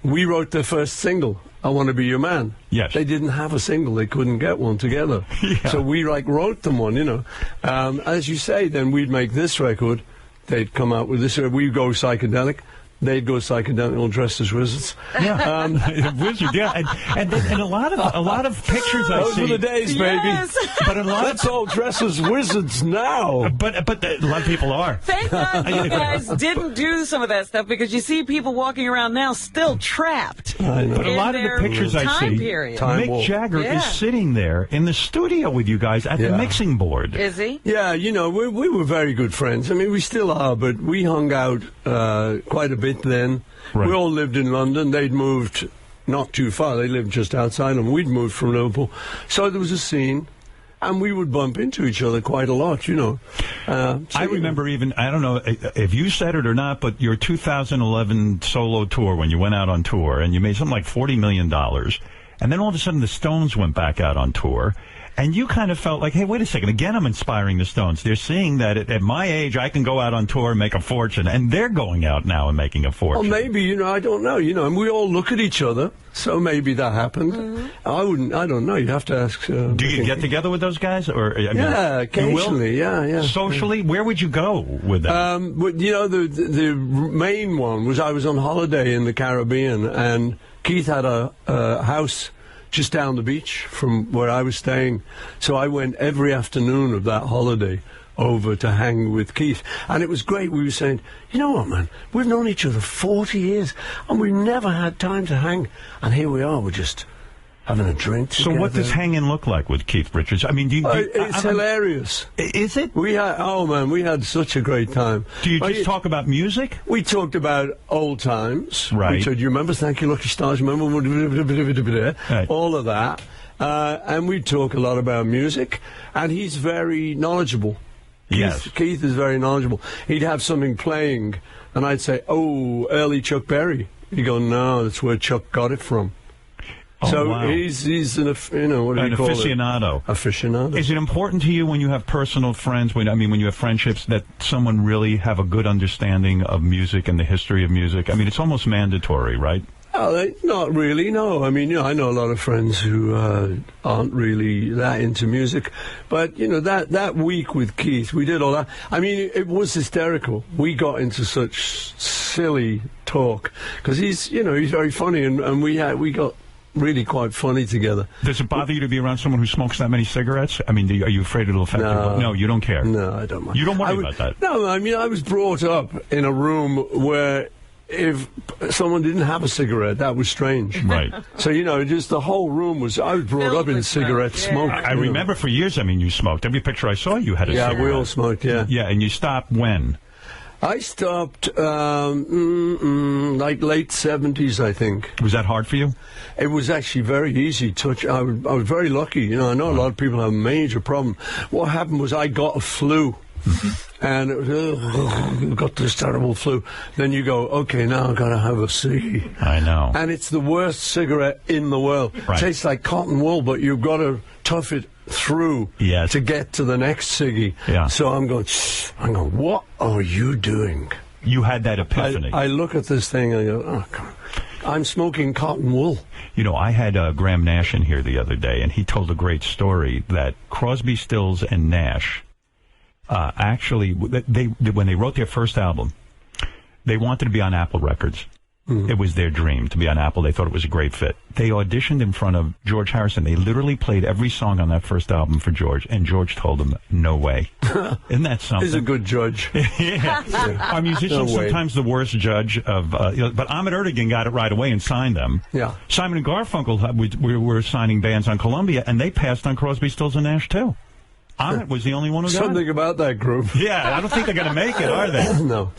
We wrote their first single, I Want to Be Your Man. Yes. They didn't have a single. They couldn't get one together. So we, wrote them one, you know. As you say, then we'd make this record. They'd come out with this. We'd go psychedelic. They'd go psychedelic, all dressed as wizards. Yeah, wizard. Yeah, and a lot of pictures I see. Those were the days, baby. But let's all dress as wizards now. But a lot of people are. Thank God you guys didn't do some of that stuff, because you see people walking around now still trapped. I know. But a lot of the pictures I see, Mick Jagger is sitting there in the studio with you guys at the mixing board. Is he? Yeah, you know, we were very good friends. I mean, we still are, but we hung out quite a bit then. We all lived in London. They'd moved not too far. They lived just outside, and we'd moved from Liverpool. So there was a scene, and we would bump into each other quite a lot, you know. I remember even, I don't know if you said it or not, but your 2011 solo tour, when you went out on tour, and you made something like $40 million, and then all of a sudden the Stones went back out on tour, and you kind of felt like, hey, wait a second, again, I'm inspiring the Stones. They're seeing that at my age, I can go out on tour and make a fortune, and they're going out now and making a fortune. Well, maybe, you know, I don't know, you know, and we all look at each other, so maybe that happened. I don't know, you'd have to ask. Do you get together with those guys? Or I mean, occasionally, yeah. Socially, where would you go with that? But, you know, the main one was I was on holiday in the Caribbean, and Keith had a house just down the beach from where I was staying. So I went every afternoon of that holiday over to hang with Keith. And it was great. We were saying, you know what, man, we've known each other 40 years and we've never had time to hang. And here we are, we're just having a drink together. So what does hanging look like with Keith Richards? I mean, it's hilarious. Is it? We had such a great time. Do you just talk about music? We talked about old times. Right. We said, you remember Thank You Lucky Stars? Remember? Right. All of that. And we talk a lot about music. And he's very knowledgeable. Yes. Keith is very knowledgeable. He'd have something playing, and I'd say, oh, early Chuck Berry. He'd go, no, that's where Chuck got it from. Oh, So wow. he's an what do you call aficionado. it? Aficionado. Is it important to you when you have personal friends, when you have friendships, that someone really have a good understanding of music and the history of music? I mean, it's almost mandatory, right? Oh, not really, no. I mean, I know a lot of friends who aren't really that into music. But, that week with Keith, we did all that. I mean, it was hysterical. We got into such silly talk. Because he's very funny, and we got really quite funny together. Does it bother you to be around someone who smokes that many cigarettes? I mean, are you afraid it'll affect you? No, you don't care. No, I don't mind. You don't worry about that? No, I mean, I was brought up in a room where if someone didn't have a cigarette, that was strange. Right. So, just the whole room was... I was brought up in cigarette smoke. I remember for years, you smoked. Every picture I saw, you had a cigarette. Yeah, we all smoked, yeah. Yeah, and you stopped when? I stopped, like late 70s, I think. Was that hard for you? It was actually very easy. I was very lucky. I know a lot of people have a major problem. What happened was I got a flu. And it was, got this terrible flu. Then you go, okay, now I've got to have a ciggy. I know. And it's the worst cigarette in the world. Right. Tastes like cotton wool, but you've got to tough it through to get to the next ciggy. Yeah. So I'm going, what are you doing? You had that epiphany. I look at this thing and I go, oh, God. I'm smoking cotton wool. I had Graham Nash in here the other day, and he told a great story that Crosby, Stills, and Nash actually, when they wrote their first album, they wanted to be on Apple Records. Mm-hmm. It was their dream to be on Apple. They thought it was a great fit. They auditioned in front of George Harrison. They literally played every song on that first album for George, and George told them, no way. Isn't that something? He's a good judge. Yeah. Our musicians sometimes the worst judge of... but Ahmet Ertegun got it right away and signed them. Yeah. Simon and Garfunkel were signing bands on Columbia, and they passed on Crosby, Stills, and Nash, too. Ahmet was the only one who got something it. About that group. Yeah, I don't think they're going to make it, are they? No.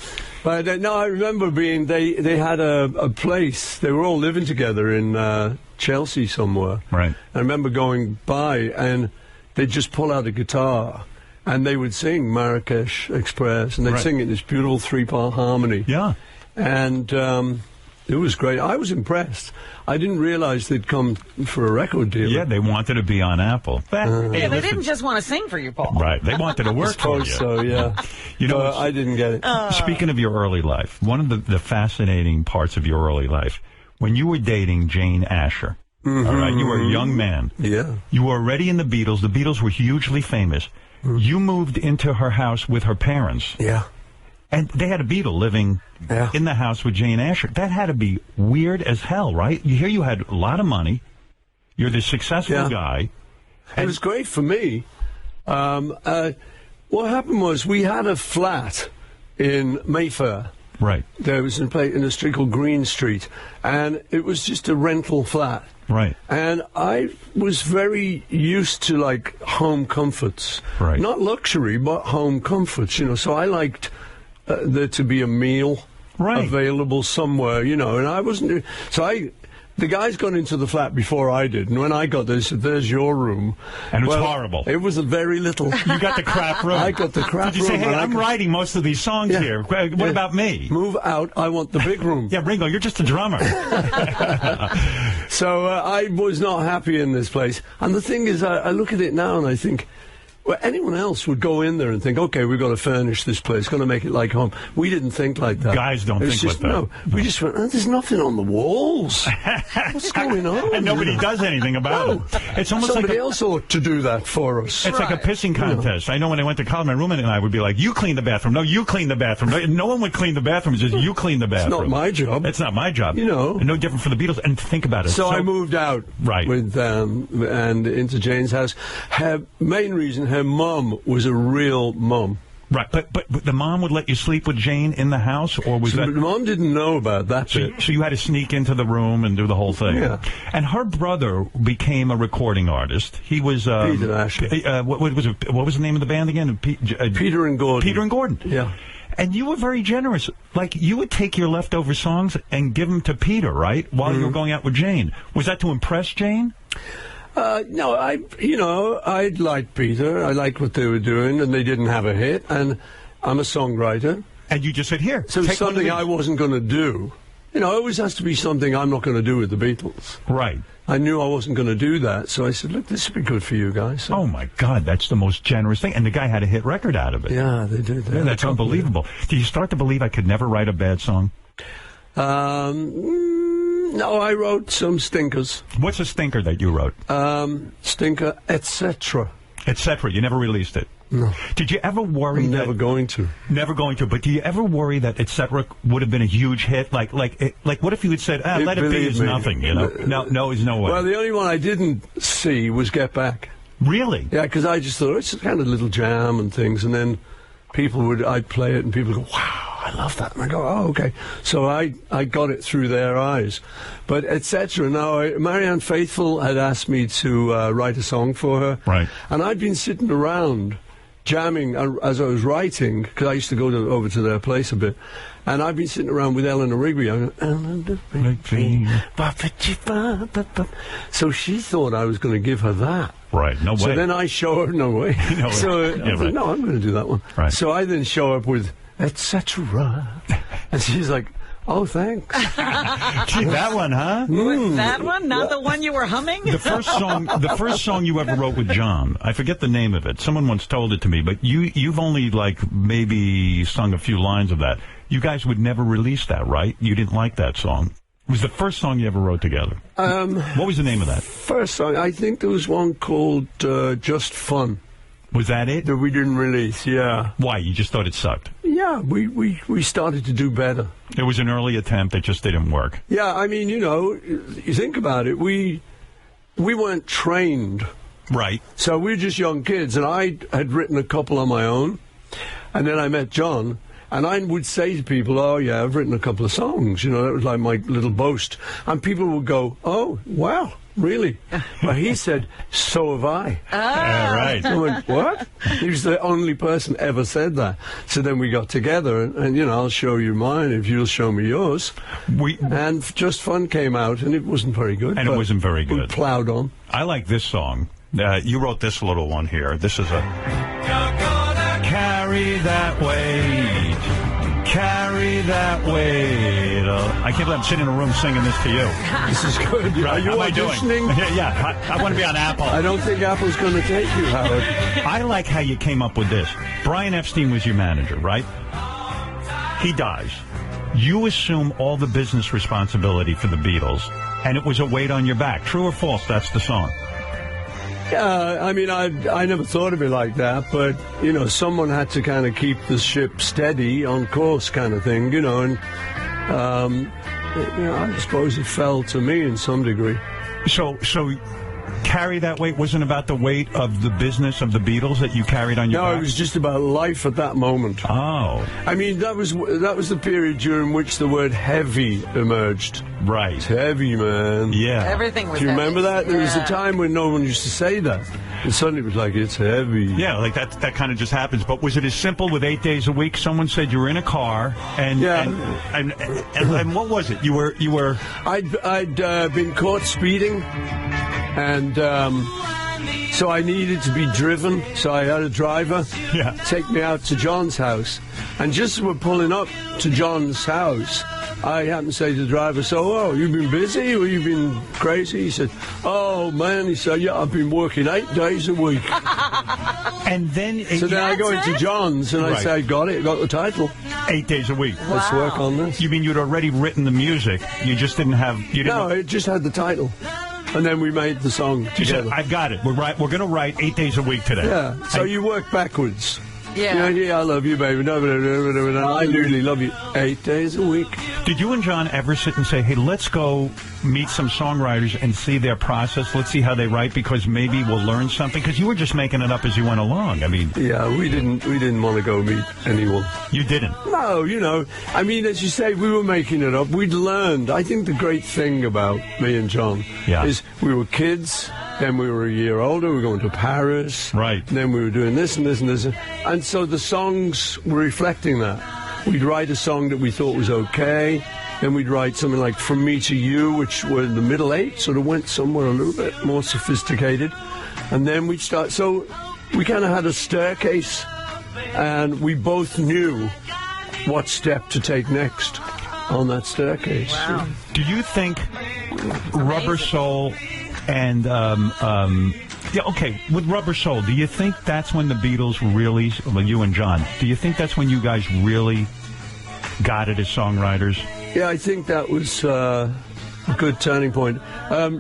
But I remember they had a place. They were all living together in Chelsea somewhere. Right. I remember going by, and they'd just pull out a guitar, and they would sing Marrakesh Express, and they'd sing it in this beautiful 3-part harmony. Yeah. And it was great. I was impressed. I didn't realize they'd come for a record deal. Yeah, they wanted to be on Apple. Yeah, they didn't just want to sing for you, Paul. Right. They wanted to work for you. So, yeah. I didn't get it. Speaking of your early life, one of the fascinating parts of your early life, when you were dating Jane Asher, all right, you were a young man. Yeah. You were already in the Beatles. The Beatles were hugely famous. You moved into her house with her parents. Yeah. And they had a Beatle living in the house with Jane Asher. That had to be weird as hell, right? You had a lot of money. You're this successful guy. It was great for me. What happened was we had a flat in Mayfair. Right. There was in a street called Green Street, and it was just a rental flat. Right. And I was very used to, like, home comforts. Right. Not luxury, but home comforts, So I liked... there to be a meal available somewhere, and I wasn't... The guys got into the flat before I did, and when I got there, they said, there's your room. And it was horrible. It was a very little... You got the crap room. I got the crap room. Did you say, hey, I'm writing most of these songs here. What about me? Move out. I want the big room. Yeah, Ringo, you're just a drummer. So I was not happy in this place. And the thing is, I look at it now and I think... Well, anyone else would go in there and think, okay, we've got to furnish this place, got to make it like home. We didn't think like that. Guys don't think like that. No, we just went, there's nothing on the walls. What's going on? And nobody does anything about it. It's almost somebody else ought to do that for us. It's like a pissing contest. I know when I went to college, my roommate and I would be like, you clean the bathroom. No, you clean the bathroom. No one would clean the bathroom. It's just you clean the bathroom. It's not my job. It's not my job. No different for the Beatles. And think about it. So I moved out with and into Jane's house. Her main reason, her mum was a real mum. Right, but the mom would let you sleep with Jane in the house, or was that... The mom didn't know about that bit. So you had to sneak into the room and do the whole thing. Yeah. And her brother became a recording artist. He was... Peter Ashley. What was the name of the band again? Peter and Gordon. Peter and Gordon. Yeah. And you were very generous. Like, you would take your leftover songs and give them to Peter, right? While you were going out with Jane. Was that to impress Jane? No, I liked Peter. I liked what they were doing, and they didn't have a hit. And I'm a songwriter. And you just said, here. So it's something I wasn't going to do. It always has to be something I'm not going to do with the Beatles. Right. I knew I wasn't going to do that, so I said, look, this would be good for you guys. So. Oh, my God, that's the most generous thing. And the guy had a hit record out of it. Yeah, they did. Yeah, that's unbelievable. Do you start to believe I could never write a bad song? No, I wrote some stinkers. What's a stinker that you wrote? Stinker, etc. Etc. You never released it? No. Did you ever worry I'm that... never going to. Never going to. But do you ever worry that etc. would have been a huge hit? Like, what if you had said, Let It Be is nothing, you know? No, is no way. Well, the only one I didn't see was Get Back. Really? Yeah, because I just thought, it's kind of a little jam and things, and then I'd play it and people go, wow. I love that. And I go, oh, okay. So I got it through their eyes. But etc. Now, Marianne Faithfull had asked me to write a song for her. Right. And I'd been sitting around jamming as I was writing, because I used to go over to their place a bit. And I've been sitting around with Eleanor Rigby. I'm going, so she thought I was going to give her that. Right, no way. So then I show her, no way. No way. So Yeah, right. no, I'm going to do that one. Right. So I then show up with etc. And she's like, oh, thanks. Gee, that one, huh? Was that one? Not the one you were humming? The first song you ever wrote with John, I forget the name of it. Someone once told it to me, but you've only, maybe sung a few lines of that. You guys would never release that, right? You didn't like that song. It was the first song you ever wrote together. What was the name of that? First song, I think there was one called Just Fun. Was that it? That we didn't release, yeah. Why? You just thought it sucked? Yeah, we started to do better. It was an early attempt that just didn't work. Yeah, I mean, you think about it, we weren't trained. Right. So we were just young kids, and I had written a couple on my own, and then I met John, and I would say to people, oh, yeah, I've written a couple of songs, that was like my little boast. And people would go, oh, wow. Really? Well, he said, so have I. Right. I went, what? He was the only person ever said that. So then we got together, and I'll show you mine if you'll show me yours. And Just Fun came out, and it wasn't very good. And it wasn't very good. We plowed on. I like this song. You wrote this little one here. This is a... You're gonna carry that weight. Carry that weight. I can't believe I'm sitting in a room singing this to you. This is good. Are you auditioning? Yeah, I want to be on Apple. I don't think Apple's going to take you, Howard. I like how you came up with this. Brian Epstein was your manager, right? He dies. You assume all the business responsibility for the Beatles, and it was a weight on your back. True or false? That's the song. Yeah, I mean, I never thought of it like that, but, someone had to kind of keep the ship steady on course kind of thing, and, I suppose it fell to me in some degree. So carry that weight wasn't about the weight of the business of the Beatles that you carried on your back? No, it was just about life at that moment. Oh. I mean, that was the period during which the word heavy emerged. Right. It's heavy, man. Yeah. Everything was Do you heavy. remember that? There was a time when no one used to say that. And suddenly it was like, it's heavy. Yeah, like that kind of just happens. But was it as simple with 8 days a week? Someone said you were in a car and what was it? You were I'd been caught speeding, and so I needed to be driven. So I had a driver take me out to John's house. And just as we're pulling up to John's house, I happened to say to the driver, so, you've been busy or you've been crazy? He said, oh, man, he said, yeah, I've been working 8 days a week. And then... So then I go into John's and I say, I got it, got the title. 8 days a week. Let's work on this. You mean you'd already written the music, you just didn't have... No, it just had the title. And then we made the song together. You said, I've got it. We're going to write 8 days a week today. Yeah, so you work backwards. I love you, baby. No, I really love you 8 days a week. Did you and John ever sit and say, hey, let's go meet some songwriters and see their process? Let's see how they write, because maybe we'll learn something? Because you were just making it up as you went along. I mean... Yeah, we didn't want to go meet anyone. You didn't? No, I mean, as you say, we were making it up. We'd learned. I think the great thing about me and John is we were kids, then we were a year older, we were going to Paris. Right. Then we were doing this and this and this. And so the songs were reflecting that. We'd write a song that we thought was okay. Then we'd write something like From Me to You, which were in the middle eight, sort of went somewhere a little bit more sophisticated. And then we'd start. So we kind of had a staircase, and we both knew what step to take next on that staircase. Wow. Do you think Rubber Soul and... with Rubber Soul, do you think that's when the Beatles really, you and John, do you think that's when you guys really got it as songwriters? Yeah, I think that was a good turning point.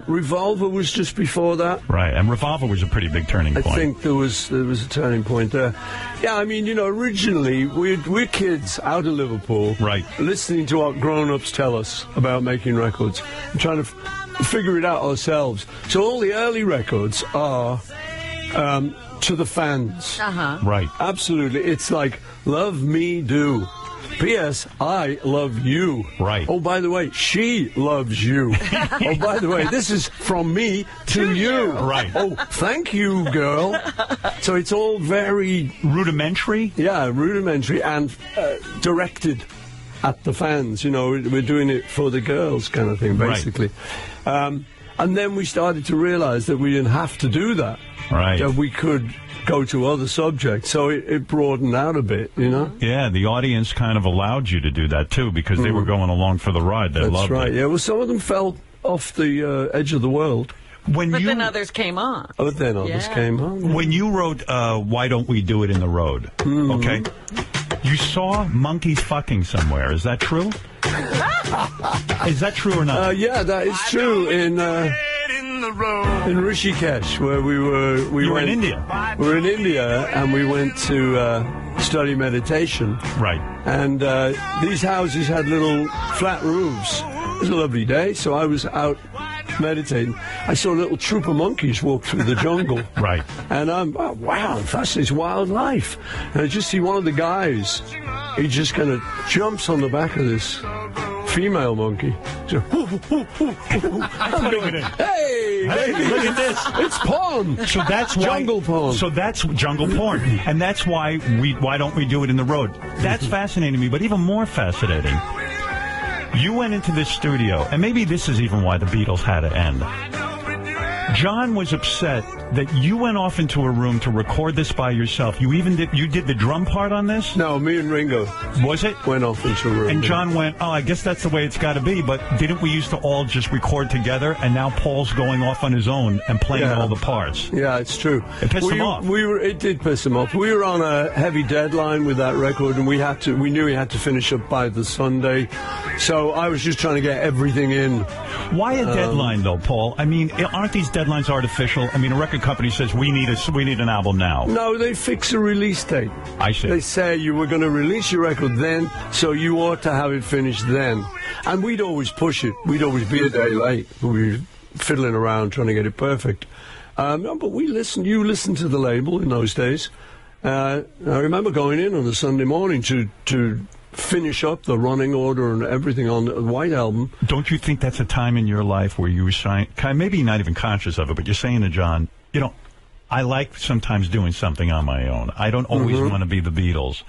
Revolver was just before that. Right, and Revolver was a pretty big turning point. I think there was a turning point there. Yeah, I mean, originally, we're kids out of Liverpool. Right. Listening to what grown-ups tell us about making records and trying to figure it out ourselves. So all the early records are to the fans. Uh-huh. Right. Absolutely. It's like, love me do. P.S. I love you. Right. Oh, by the way, she loves you. Oh, by the way, this is from me to you. Right. Oh, thank you, girl. So it's all very... rudimentary? Yeah, rudimentary and directed at the fans. We're doing it for the girls kind of thing, basically. Right. And then we started to realize that we didn't have to do that. Right. That we could go to other subjects. So it broadened out a bit, Yeah, the audience kind of allowed you to do that, too, because they were going along for the ride. They loved it. That's right, yeah. Well, some of them fell off the edge of the world. But then others came on. Oh, then others came on. When you wrote Why Don't We Do It in the Road, okay, you saw monkeys fucking somewhere. Is that true? Is that true or not? Yeah, that is true. In Rishikesh, where we were... You were in India. We were in India, and we went to study meditation. Right. And these houses had little flat roofs. It was a lovely day, so I was out meditating. I saw a little troop of monkeys walk through the jungle. Right. And I'm, wow, fascinating wildlife. And I just see one of the guys, he just kind of jumps on the back of this female monkey. So, I'm going, hey, baby, look at this. It's porn. So that's why, jungle porn. So that's jungle porn. And that's why why don't we do it in the road? That's fascinating to me, but even more fascinating, you went into this studio, and maybe this is even why the Beatles had to end. John was upset that you went off into a room to record this by yourself. You did the drum part on this? No, me and Ringo. Was it? Went off into a room. And John went, I guess that's the way it's got to be, but didn't we used to all just record together, and now Paul's going off on his own and playing all the parts? Yeah, it's true. It pissed him off. It did piss him off. We were on a heavy deadline with that record, and we knew we had to finish up by the Sunday, so I was just trying to get everything in. Why a deadline, though, Paul? I mean, aren't these deadlines artificial? I mean, a record company says we need an album now. No, they fix a release date. I see. They say you were going to release your record then, so you ought to have it finished then. And we'd always push it. We'd always be a day late. We'd be fiddling around trying to get it perfect. But we listened. You listened to the label in those days. I remember going in on a Sunday morning to finish up the running order and everything on the White Album. Don't you think that's a time in your life where you were maybe not even conscious of it, but you're saying to John, I like sometimes doing something on my own. I don't always want to be the Beatles.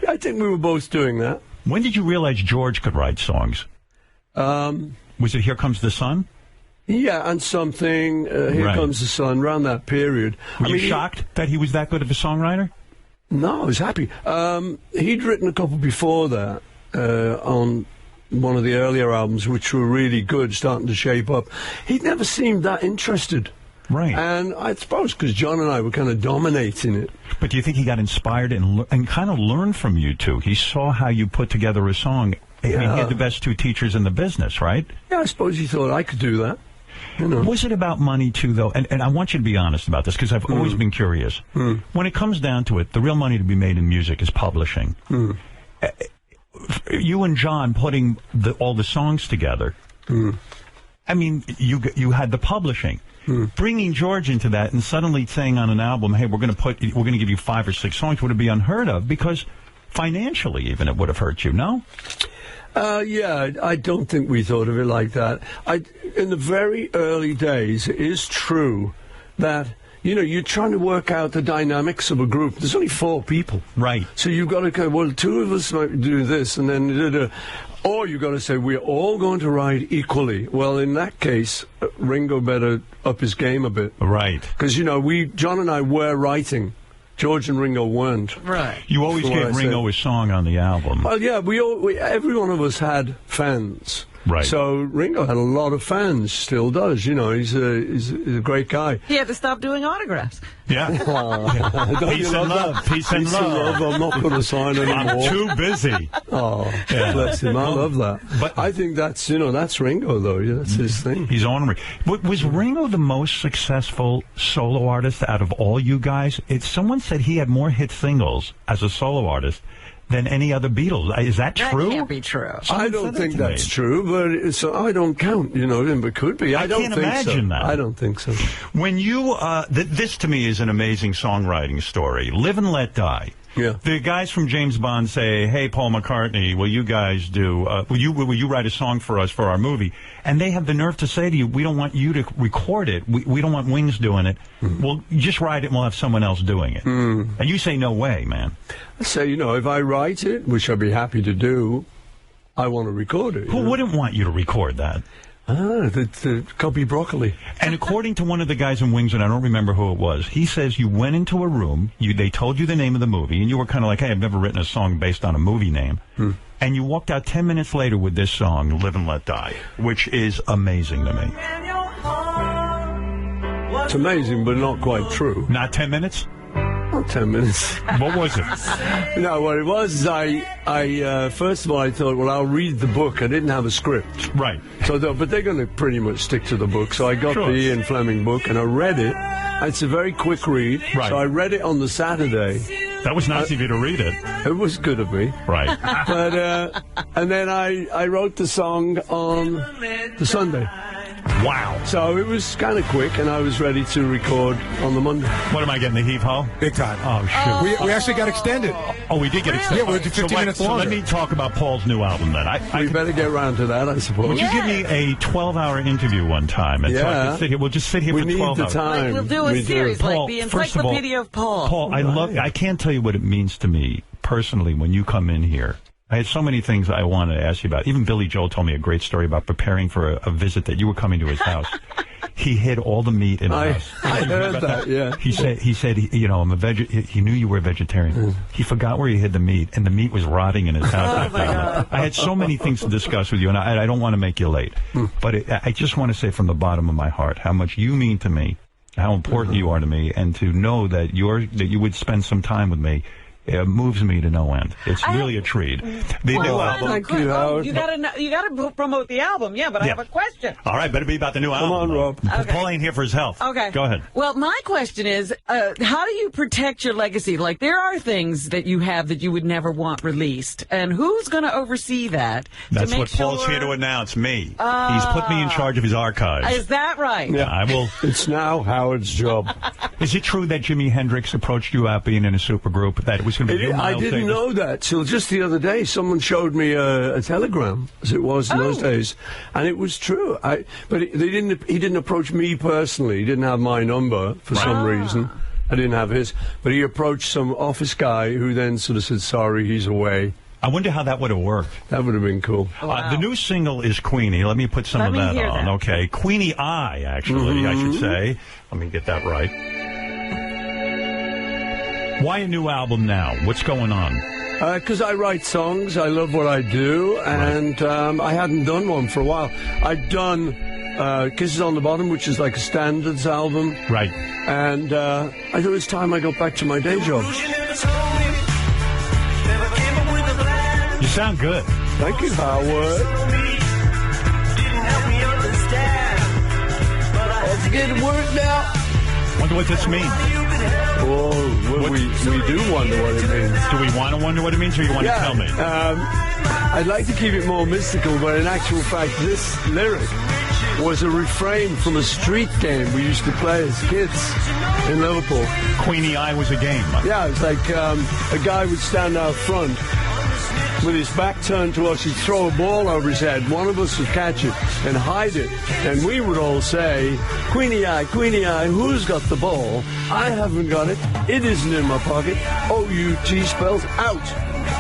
Yeah, I think we were both doing that. When did you realize George could write songs? Was it Here Comes the Sun? Yeah, and something, Here Comes the Sun, around that period. Were you shocked that he was that good of a songwriter? No, I was happy. He'd written a couple before that on one of the earlier albums, which were really good, starting to shape up. He'd never seemed that interested. Right. And I suppose because John and I were kind of dominating it. But do you think he got inspired and kind of learned from you two? He saw how you put together a song. I mean, he had the best two teachers in the business, right? Yeah, I suppose he thought I could do that. Was it about money, too, though? And I want you to be honest about this, because I've always been curious. When it comes down to it, the real money to be made in music is publishing. You and John putting all the songs together, I mean, you had the publishing. Bringing George into that and suddenly saying on an album, hey, we're going to give you 5 or 6 songs, would it be unheard of? Because financially, even, it would have hurt you, no? Yeah, I don't think we thought of it like that. In the very early days, it is true that, you're trying to work out the dynamics of a group. There's only 4 people. Right. So you've got to go, well, 2 of us might do this, and then... Or you've got to say, we're all going to ride equally. Well, in that case, Ringo better up his game a bit. Right. Because, John and I were writing. George and Ringo weren't. Right. You always gave Ringo a song on the album. Well, yeah, every one of us had fans. Right. So Ringo had a lot of fans, still does. He's a great guy. He had to stop doing autographs. Yeah. Peace and love. Peace and love. I'm not going to sign anymore. I'm too busy. Oh, bless him. I love that. But I think that's Ringo, though. Yeah, that's his thing. He's ornery. Was Ringo the most successful solo artist out of all you guys? Someone said he had more hit singles as a solo artist than any other Beatles. Is that true? That can't be true. I don't think that's true, but I don't count, but it could be. I don't can't think imagine so. that. I don't think so. When you, this to me is an amazing songwriting story. Live and Let Die. Yeah. The guys from James Bond say, hey, Paul McCartney, will you guys will you write a song for us for our movie? And they have the nerve to say to you, we don't want you to record it. We don't want Wings doing it. Well, just write it and we'll have someone else doing it. And you say, no way, man. I say, if I write it, which I'd be happy to do, I want to record it. Who wouldn't want you to record that? The Cubby Broccoli. And according to one of the guys in Wings, and I don't remember who it was, he says you went into a room, they told you the name of the movie, and you were kind of like, hey, I've never written a song based on a movie name. And you walked out 10 minutes later with this song, Live and Let Die, which is amazing to me. It's amazing, but not quite true. Not 10 minutes? Not 10 minutes. What was it? No, what it was is I first of all, I thought, well, I'll read the book. I didn't have a script. Right. But they're going to pretty much stick to the book. So I got the Ian Fleming book, and I read it. It's a very quick read. Right. So I read it on the Saturday. That was nice of you to read it. It was good of me. Right. But and then I wrote the song on the Sunday. Wow. So it was kind of quick, and I was ready to record on the Monday. What am I getting, the heave-ho? Big time. Oh, shoot. We actually got extended. Oh, we did get extended? Yeah, we did 15 minutes longer. So let me talk about Paul's new album, then. We better get around to that, I suppose. Would you give me a 12-hour interview one time? And we'll just sit here for 12 hours. We need the time. Like we'll do a series, Paul, like the Encyclopedia of Paul. Paul, I can't tell you what it means to me, personally, when you come in here. I had so many things I wanted to ask you about. Even Billy Joel told me a great story about preparing for a visit that you were coming to his house. He hid all the meat in the house. I heard that, yeah. He said, I'm a he knew you were a vegetarian. He forgot where he hid the meat, and the meat was rotting in his house. Oh, my God. I had so many things to discuss with you, and I don't want to make you late. But I just want to say from the bottom of my heart how much you mean to me, how important you are to me, and to know that you would spend some time with me. It moves me to no end. It's really a treat. The new album. Thank you, Howard. You gotta promote the album, but I have a question. All right, better be about the new album. Come on, Rob. Okay. Paul ain't here for his health. Okay. Go ahead. Well, my question is, how do you protect your legacy? Like, there are things that you have that you would never want released, and who's going to oversee that? That's what Paul's here to announce, me. He's put me in charge of his archives. Is that right? Yeah, I will. It's now Howard's job. Is it true that Jimi Hendrix approached you out being in a supergroup, that it was going to be you, I didn't know that till just the other day. Someone showed me a telegram, as it was in those days, and it was true. He didn't approach me personally. He didn't have my number for some reason. I didn't have his, but he approached some office guy who then sort of said, "Sorry, he's away." I wonder how that would have worked. That would have been cool. Wow. The new single is Queenie. Let me put some of that on. Okay, Queenie I, actually, I should say. Let me get that right. Why a new album now? What's going on? Because I write songs. I love what I do, and I hadn't done one for a while. I'd done Kisses on the Bottom, which is like a standards album. Right. And I thought it was time I got back to my day job. You sound good. Thank you, Howard. get it worked out. Wonder what this means. Oh, we do wonder what it means. Do we want to wonder what it means, or you want to tell me? I'd like to keep it more mystical, but in actual fact, this lyric was a refrain from a street game we used to play as kids in Liverpool. Queenie Eye was a game. Yeah, it's like a guy would stand out front with his back turned to us. He'd throw a ball over his head. One of us would catch it and hide it. And we would all say, Queenie Eye, who's got the ball? I haven't got it. It isn't in my pocket. O-U-T spells out.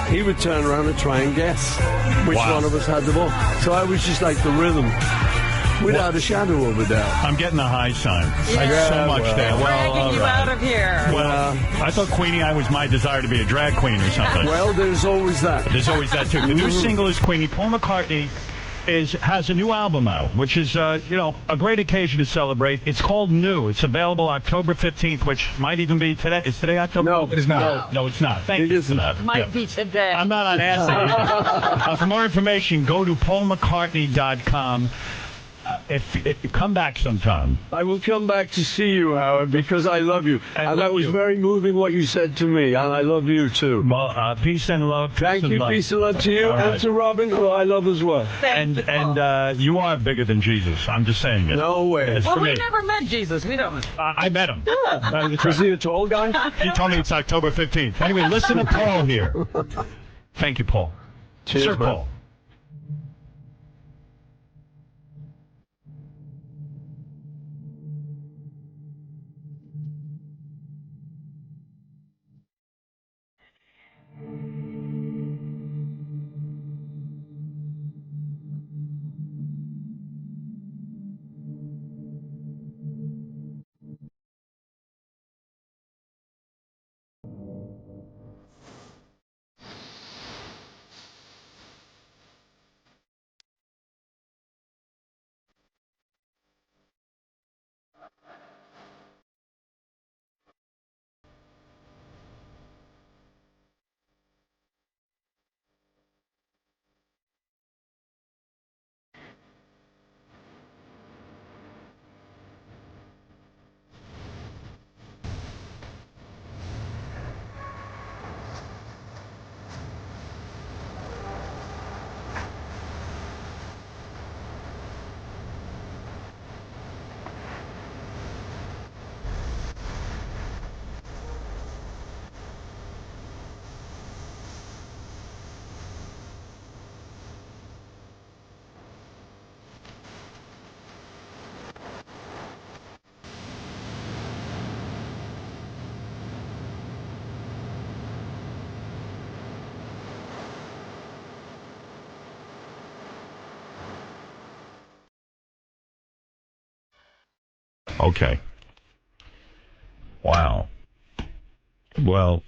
He would turn around and try and guess which one of us had the ball. So I was just like the rhythm. Without a shadow of a doubt. I'm getting the high sign. Yeah. So much there. Dragging you out of here. Well, I thought Queenie Eye was my desire to be a drag queen or something. Well, there's always that. There's always that, too. The new single is Queenie. Paul McCartney has a new album out, which is, a great occasion to celebrate. It's called New. It's available October 15th, which might even be today. Is today October? No, it is not. No, it's not. Thank you for that. Might be today. I'm not on acid. For more information, go to paulmccartney.com. If you come back sometime. I will come back to see you, Howard, because I love you. And that was very moving what you said to me, and I love you, too. Well, peace and love. Thank you. Peace and love to you, and to Robin, who I love as well. And you are bigger than Jesus. I'm just saying it. No way. Well, we never met Jesus. We don't. I met him. Was he a tall guy? He told me it's October 15th. Anyway, listen to Paul here. Thank you, Paul. Cheers, Sir man. Paul. Okay. Wow. Well,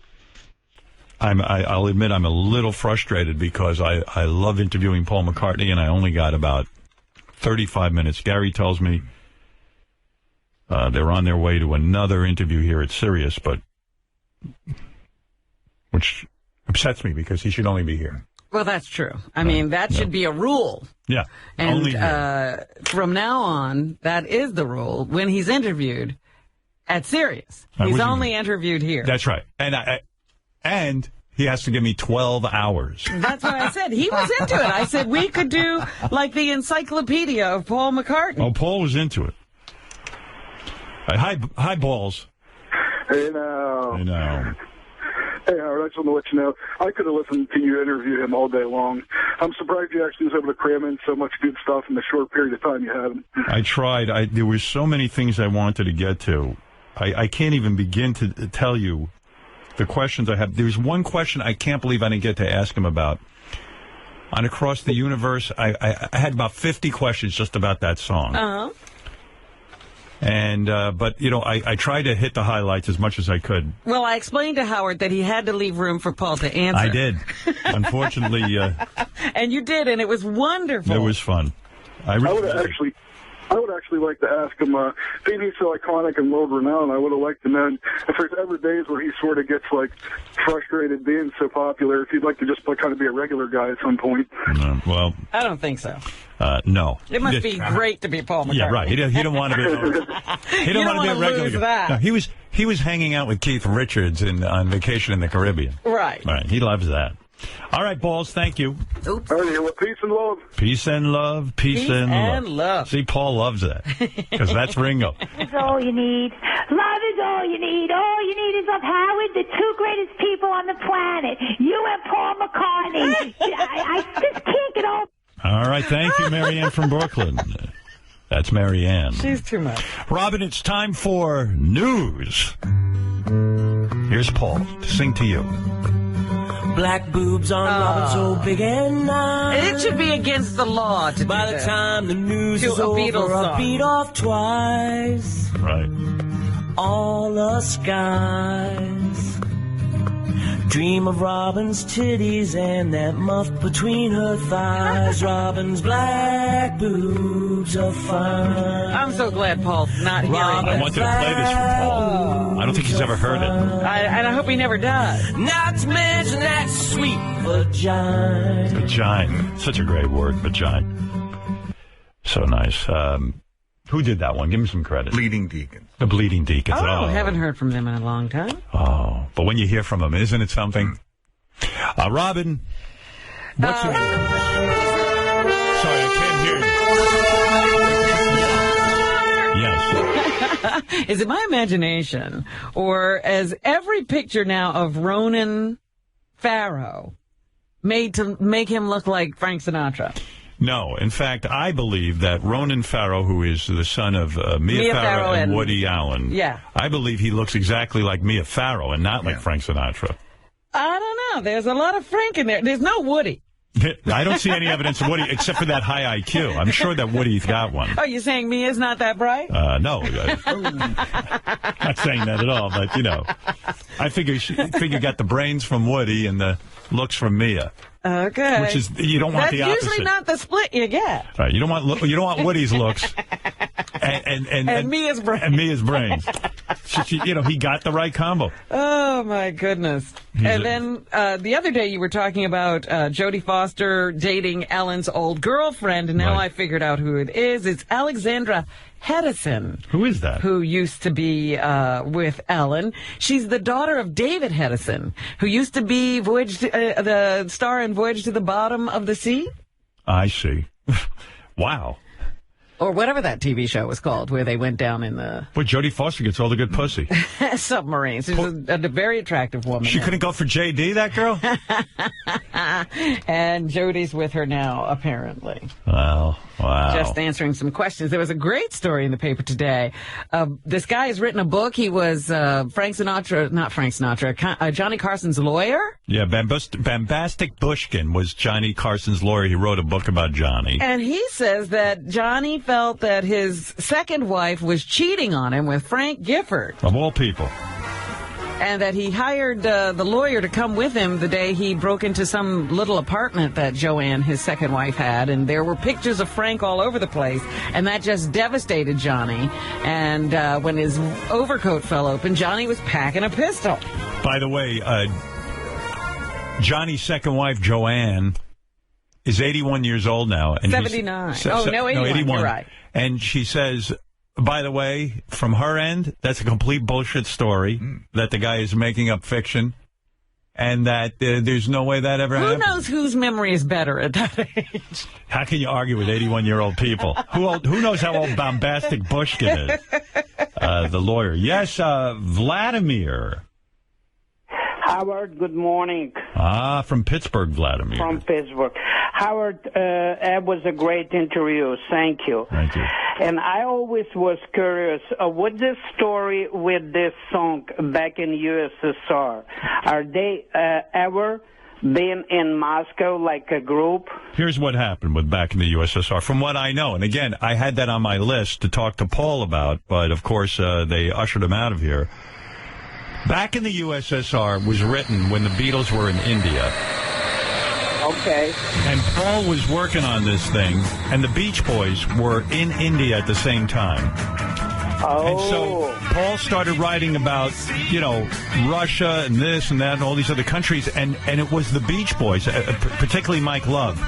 I'll admit I'm a little frustrated because I love interviewing Paul McCartney, and I only got about 35 minutes. Gary tells me they're on their way to another interview here at Sirius, which upsets me because he should only be here. Well, that's true. I mean, that should be a rule. Yeah. And from now on, that is the rule. When he's interviewed at Sirius, he's only interviewed here. That's right. And he has to give me 12 hours. That's what I said. He was into it. I said we could do like the encyclopedia of Paul McCartney. Oh, Paul was into it. Hi, Balls. Hey, now. Hey, now. Hey, Howard, I just want to let you know, I could have listened to you interview him all day long. I'm surprised you actually was able to cram in so much good stuff in the short period of time you had him. I tried. There were so many things I wanted to get to. I can't even begin to tell you the questions I have. There's one question I can't believe I didn't get to ask him about. On Across the Universe, I had about 50 questions just about that song. Uh-huh. And, but, you know, I tried to hit the highlights as much as I could. Well, I explained to Howard that he had to leave room for Paul to answer. I did. Unfortunately. And you did, and it was wonderful. It was fun. I would have actually I would actually like to ask him, being he's so iconic and world-renowned, I would have liked to know if there's ever days where he sort of gets, like, frustrated being so popular, if he'd like to just, like, kind of be a regular guy at some point. No, well, I don't think so. No. It must be great to be Paul McCartney. Yeah, right. He don't want to be. He don't want to be a regular lose guy. that. No, he was hanging out with Keith Richards on vacation in the Caribbean. Right. Right. He loves that. All right, Balls, thank you. Oops. All right, well, peace and love. Peace and love. Peace and love. See, Paul loves that because that's Ringo. That's all you need. Love is all you need. All you need is Love Howard, the two greatest people on the planet. You and Paul McCartney. I just can't get over. All right, thank you, Marianne from Brooklyn. That's Marianne. She's too much. Robin, it's time for news. Here's Paul to sing to you. Black boobs on Robin so big and nice. It should be against the law to By do the that. time the news To is a over, Beatles I'll song. beat off twice. Right. All the skies. Dream of Robin's titties and that muff between her thighs. Robin's black boobs are fine. I'm so glad Paul's not hearing I this. wanted to play this for Paul. I don't think he's ever heard it. And I hope he never does. Not to mention that sweet vagina. Vagina. Such a great word, vagina. So nice. Who did that one? Give him some credit. Bleeding Deacons. The Bleeding Deacons. Oh, haven't heard from them in a long time. Oh, but when you hear from them, isn't it something? Robin, what's your... Sorry, I can't hear you. Yes. Is it my imagination, or is every picture now of Ronan Farrow made to make him look like Frank Sinatra? No, in fact, I believe that Ronan Farrow, who is the son of Mia Farrow and Woody Allen, yeah, I believe he looks exactly like Mia Farrow and not like Frank Sinatra. I don't know. There's a lot of Frank in there. There's no Woody. I don't see any evidence of Woody except for that high IQ. I'm sure that Woody's got one. Oh, you're saying Mia's not that bright? No. Not saying that at all, but, you know, I figure you got the brains from Woody and the looks from Mia. Okay. Which is, you don't want That's the opposite. usually not the split you get. Right. You don't want Woody's looks and Mia's brains. And Mia's brains. He got the right combo. Oh my goodness. And then the other day you were talking about Jodie Foster dating Ellen's old girlfriend, and now I figured out who it is. It's Alexandra Hedison. Who is that? Who used to be with Ellen. She's the daughter of David Hedison, who used to be the star in Voyage to the Bottom of the Sea. I see. Wow. Or whatever that TV show was called, where they went down in the... Boy, Jodie Foster gets all the good pussy. submarines. She's a very attractive woman. She couldn't go for J.D., that girl? And Jodie's with her now, apparently. Well, wow. Just answering some questions. There was a great story in the paper today. This guy has written a book. He was Johnny Carson's lawyer. Yeah, Bombastic Bushkin was Johnny Carson's lawyer. He wrote a book about Johnny. And he says that Johnny felt that his second wife was cheating on him with Frank Gifford. Of all people. And that he hired the lawyer to come with him the day he broke into some little apartment that Joanne, his second wife, had. And there were pictures of Frank all over the place. And that just devastated Johnny. And when his overcoat fell open, Johnny was packing a pistol. By the way, Johnny's second wife, Joanne, is 81 years old now. And 79. 81. You're right. And she says... By the way, from her end, that's a complete bullshit story, that the guy is making up fiction, and that there's no way that ever happened. Who knows whose memory is better at that age? How can you argue with 81-year-old people? Who knows how old Bombastic Bushkin is? The lawyer. Yes, Vladimir. Howard, good morning. From Pittsburgh, Vladimir. From Pittsburgh. Howard, it was a great interview. Thank you. Thank you. And I always was curious, what's the story with this song back in USSR? Are they ever been in Moscow like a group? Here's what happened with Back in the USSR, from what I know. And again, I had that on my list to talk to Paul about, but of course they ushered him out of here. Back in the USSR was written when the Beatles were in India. Okay. And Paul was working on this thing, and the Beach Boys were in India at the same time. Oh. And so Paul started writing about, Russia and this and that and all these other countries, and it was the Beach Boys, particularly Mike Love,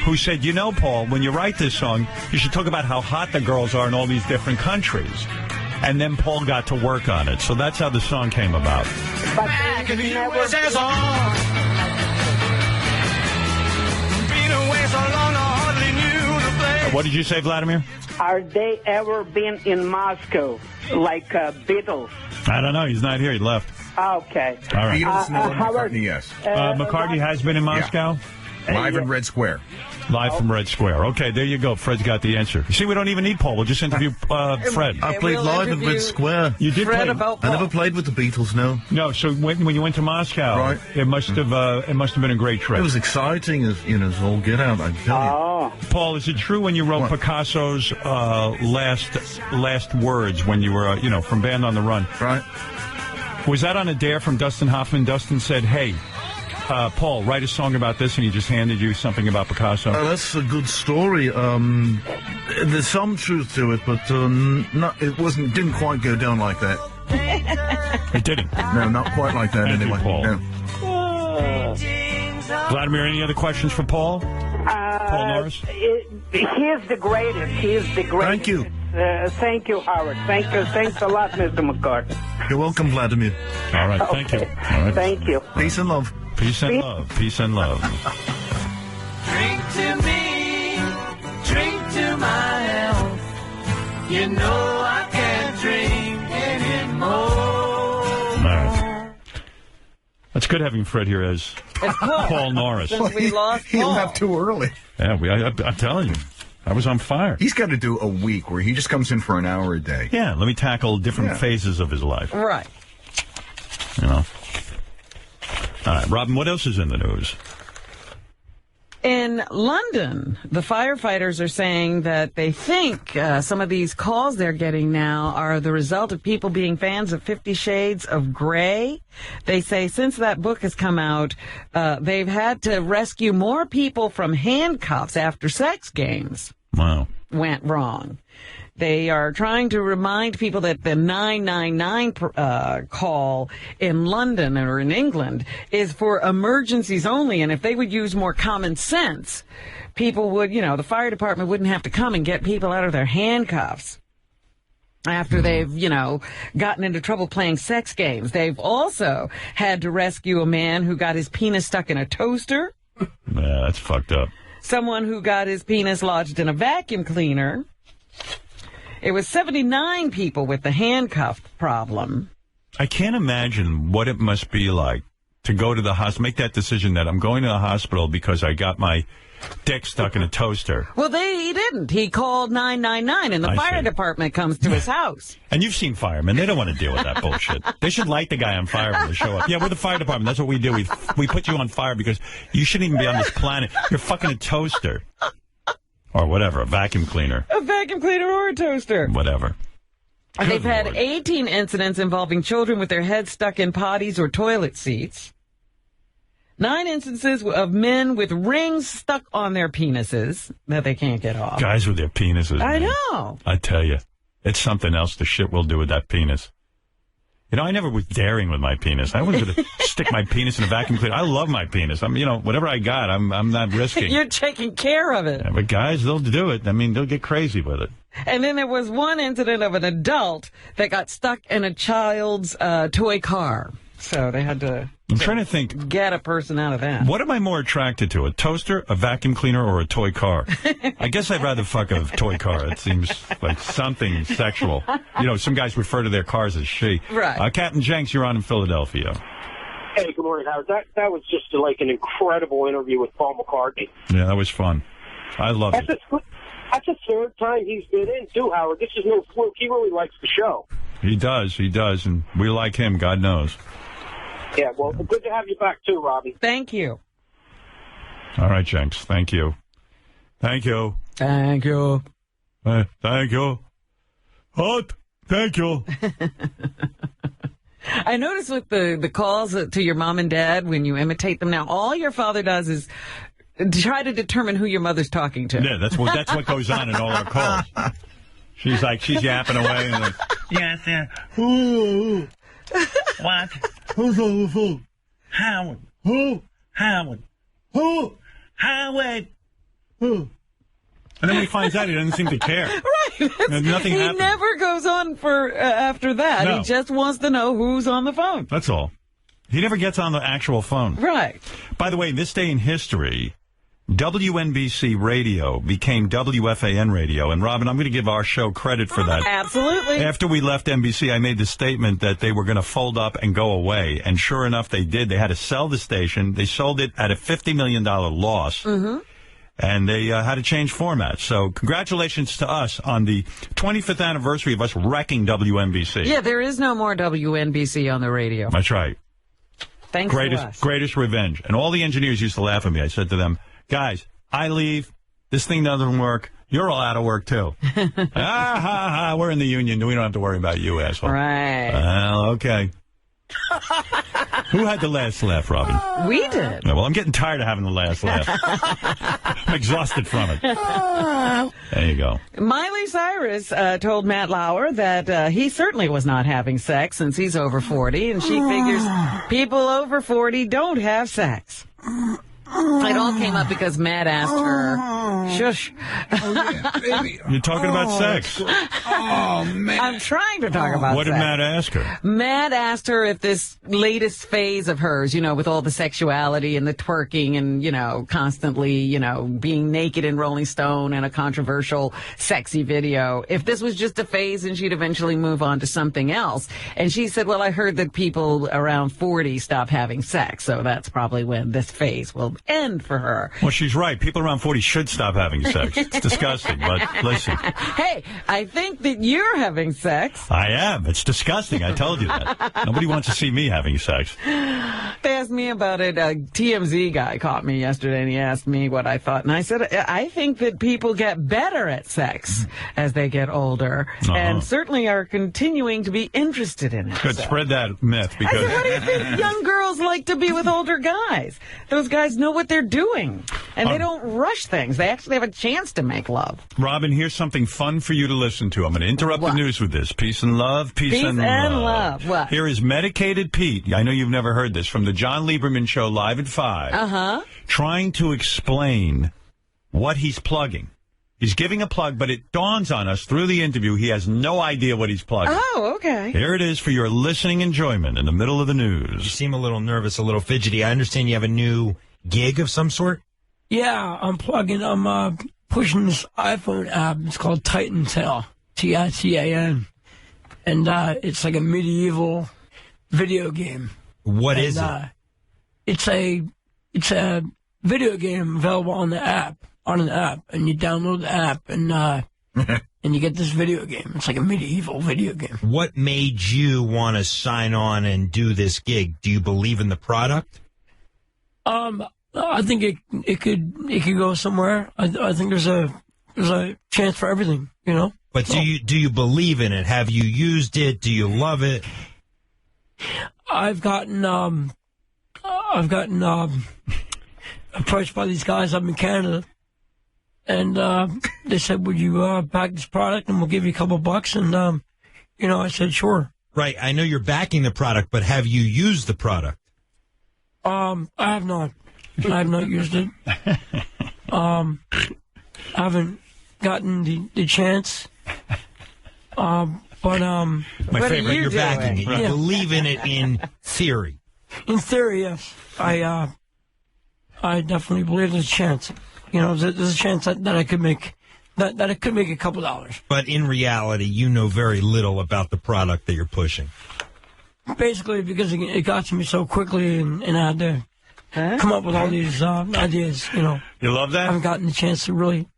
who said, Paul, when you write this song, you should talk about how hot the girls are in all these different countries. And then Paul got to work on it. So that's how the song came about. But What did you say, Vladimir? Are they ever been in Moscow, like Beatles? I don't know. He's not here. He left. Okay. All right. Beatles, no. Howard, McCartney, yes. McCartney has been in Moscow? Live in Red Square. Live from Red Square. Okay, there you go. Fred's got the answer. You see, we don't even need Paul. We'll just interview Fred. I played live at Red Square. You did Fred play. about Paul. I never played with the Beatles, no. No, so when you went to Moscow, right. it must have been a great trip. It was exciting as all get out, I tell you. Oh. Paul, is it true when you wrote Picasso's last words when you were from Band on the Run? Right. Was that on a dare from Dustin Hoffman? Dustin said, "Hey, Paul, write a song about this," and he just handed you something about Picasso? That's a good story. There's some truth to it, but didn't quite go down like that. It didn't? No, not quite like that. Thank anyway. you, Paul. No. Vladimir, any other questions for Paul? Paul Norris? He is the greatest. He is the greatest. Thank you. Thank you, Howard. Thanks a lot, Mr. McCartney. You're welcome, Vladimir. All right, thank you. All right. Thank you. Peace and love. Peace and love. Peace and love. Drink to me, drink to my health. You know I can't drink anymore. All right. That's good having Fred here as Paul Norris. Since we lost He Paul. left too early. Yeah, I'm telling you. I was on fire. He's got to do a week where he just comes in for an hour a day. Yeah, let me tackle different phases of his life. Right. All right, Robin, what else is in the news? In London, the firefighters are saying that they think some of these calls they're getting now are the result of people being fans of 50 Shades of Grey. They say since that book has come out, they've had to rescue more people from handcuffs after sex games went wrong. They are trying to remind people that the 999 call in London or in England is for emergencies only. And if they would use more common sense, people would, the fire department wouldn't have to come and get people out of their handcuffs after they've, gotten into trouble playing sex games. They've also had to rescue a man who got his penis stuck in a toaster. Yeah, that's fucked up. Someone who got his penis lodged in a vacuum cleaner. It was 79 people with the handcuff problem. I can't imagine what it must be like to go to the hospital, make that decision that I'm going to the hospital because I got my dick stuck in a toaster. Well, he didn't. He called 999, and the fire department comes to his house. And you've seen firemen. They don't want to deal with that bullshit. They should light the guy on fire when they show up. Yeah, we're the fire department. That's what we do. We put you on fire because you shouldn't even be on this planet. You're fucking a toaster. Or whatever, a vacuum cleaner. A vacuum cleaner or a toaster. Whatever. They've had 18 incidents involving children with their heads stuck in potties or toilet seats. 9 instances of men with rings stuck on their penises that they can't get off. Guys with their penises. I man. know. I tell you, it's something else, the shit we'll do with that penis. I never was daring with my penis. I wasn't going to stick my penis in a vacuum cleaner. I love my penis. I'm, whatever I got, I'm not risking. You're taking care of it. Yeah, but guys, they'll do it. I mean, they'll get crazy with it. And then there was one incident of an adult that got stuck in a child's toy car. So they had to... I'm trying to think. Get a person out of that. What am I more attracted to, a toaster, a vacuum cleaner, or a toy car? I guess I'd rather fuck a toy car. It seems like something sexual. Some guys refer to their cars as she. Right. Captain Jenks, you're on in Philadelphia. Hey, good morning, Howard. That was just like an incredible interview with Paul McCartney. Yeah, that was fun. I loved it. That's the third time he's been in, too, Howard. This is no fluke. He really likes the show. He does, and we like him, God knows. Yeah, well, good to have you back, too, Robbie. Thank you. All right, Jenks. Thank you. Thank you. Thank you. Thank you. Oh, thank you. I noticed with the calls to your mom and dad when you imitate them now, all your father does is try to determine who your mother's talking to. Yeah, that's what goes on in all our calls. She's yapping away. And like, yes, yeah. Who? What? Who's on the phone? Howard. Who? Howard. Who? Howard. Who? And then he finds out he doesn't seem to care. Right. And nothing he happens. never goes on for after that. No. He just wants to know who's on the phone. That's all. He never gets on the actual phone. Right. By the way, this day in history, WNBC Radio became WFAN Radio. And, Robin, I'm going to give our show credit for that. Absolutely. After we left NBC, I made the statement that they were going to fold up and go away. And sure enough, they did. They had to sell the station. They sold it at a $50 million loss. Mm-hmm. And they had to change formats. So congratulations to us on the 25th anniversary of us wrecking WNBC. Yeah, there is no more WNBC on the radio. That's right. Thanks to us. Greatest revenge. And all the engineers used to laugh at me. I said to them, guys, I leave. This thing doesn't work. You're all out of work, too. We're in the union. We don't have to worry about you, asshole. Right. Well, okay. Who had the last laugh, Robin? We did. Well, I'm getting tired of having the last laugh. I'm exhausted from it. There you go. Miley Cyrus told Matt Lauer that he certainly was not having sex since he's over 40, and she figures people over 40 don't have sex. It all came up because Matt asked her, shush. You're talking about sex. Oh, man. I'm trying to talk about What sex. did Matt ask her? Matt asked her if this latest phase of hers, with all the sexuality and the twerking and, constantly, being naked in Rolling Stone and a controversial, sexy video, if this was just a phase and she'd eventually move on to something else. And she said, well, I heard that people around 40 stop having sex, so that's probably when this phase will end for her. Well, she's right. People around 40 should stop having sex. It's disgusting, but listen. Hey, I think that you're having sex. I am. It's disgusting. I told you that. Nobody wants to see me having sex. They asked me about it. A TMZ guy caught me yesterday, and he asked me what I thought. And I said, I think that people get better at sex as they get older, and certainly are continuing to be interested in it. Good. So. Spread that myth. Because I said, what do you think young girls like to be with older guys? Those guys know what they're doing, and they don't rush things. They actually have a chance to make love. Robin, here's something fun for you to listen to. I'm going to interrupt the news with this. Peace and love. Peace and love. What? Here is Medicated Pete. I know you've never heard this. From the John Lieberman Show live at 5. Uh-huh. Trying to explain what he's plugging. He's giving a plug, but it dawns on us through the interview he has no idea what he's plugging. Oh, okay. Here it is for your listening enjoyment in the middle of the news. You seem a little nervous, a little fidgety. I understand you have a new gig of some sort? Yeah, I'm pushing this iPhone app. It's called Titan Tail, Titan. And it's like a medieval video game. What is it? It's a video game available on an app, and you download the app, and and you get this video game. It's like a medieval video game. What made you want to sign on and do this gig? Do you believe in the product? I think it could go somewhere. I think there's a chance for everything, But do you believe in it? Have you used it? Do you love it? I've gotten approached by these guys up in Canada, and they said, "Would you back this product, and we'll give you a couple bucks?" And I said, "Sure." Right. I know you're backing the product, but have you used the product? I have not. I have not used it. I haven't gotten the chance. But my favorite, you're backing it. You Yeah. believe in it in theory. In theory, yes. I definitely believe there's a chance. There's a chance that I could make that I could make a couple dollars. But in reality, you know very little about the product that you're pushing. Basically, because it got to me so quickly, and I had to come up with all these ideas. You love that? I haven't gotten the chance to really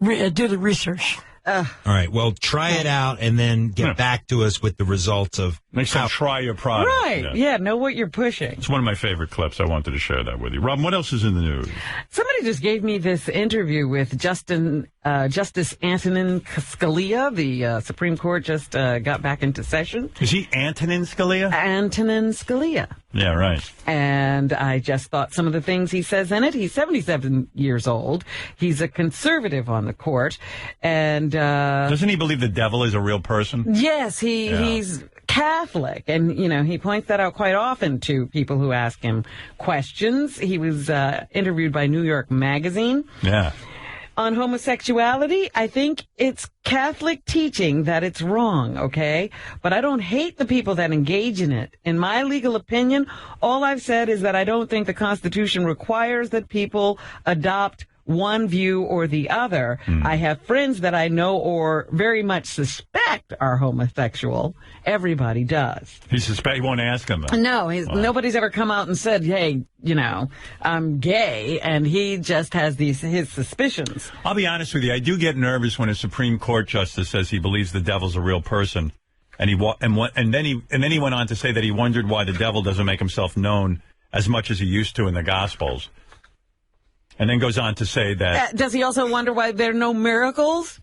do the research. All right, well, try it out and then get back to us with the results of Next time, try your product. Right. Yeah, know what you're pushing. It's one of my favorite clips. I wanted to share that with you. Robin, what else is in the news? Somebody just gave me this interview with Justin Justice Antonin Scalia, the Supreme Court, just got back into session. Is he Antonin Scalia? Antonin Scalia. Yeah, right. And I just thought some of the things he says in it. He's 77 years old. He's a conservative on the court. And doesn't he believe the devil is a real person? Yes, he's Catholic. And, he points that out quite often to people who ask him questions. He was interviewed by New York Magazine. Yeah. On homosexuality, I think it's Catholic teaching that it's wrong, okay? But I don't hate the people that engage in it. In my legal opinion, all I've said is that I don't think the Constitution requires that people adopt one view or the other. I have friends that I know or very much suspect are homosexual. Everybody does. He won't ask them, though. No, nobody's ever come out and said, hey, I'm gay, and he just has his suspicions. I'll be honest with you. I do get nervous when a Supreme Court justice says he believes the devil's a real person, and then he went on to say that he wondered why the devil doesn't make himself known as much as he used to in the Gospels. And then goes on to say that... does he also wonder why there are no miracles?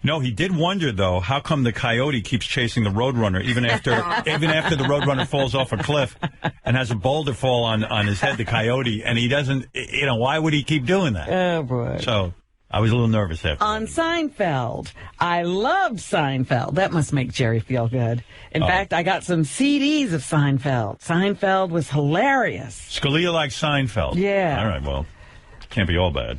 No, he did wonder, though, how come the coyote keeps chasing the Roadrunner even after the Roadrunner falls off a cliff and has a boulder fall on his head, the coyote, and he doesn't... why would he keep doing that? Oh, boy. So I was a little nervous after on Seinfeld. I loved Seinfeld. That must make Jerry feel good. In fact, I got some CDs of Seinfeld. Seinfeld was hilarious. Scalia likes Seinfeld. Yeah. All right, well... Can't be all bad.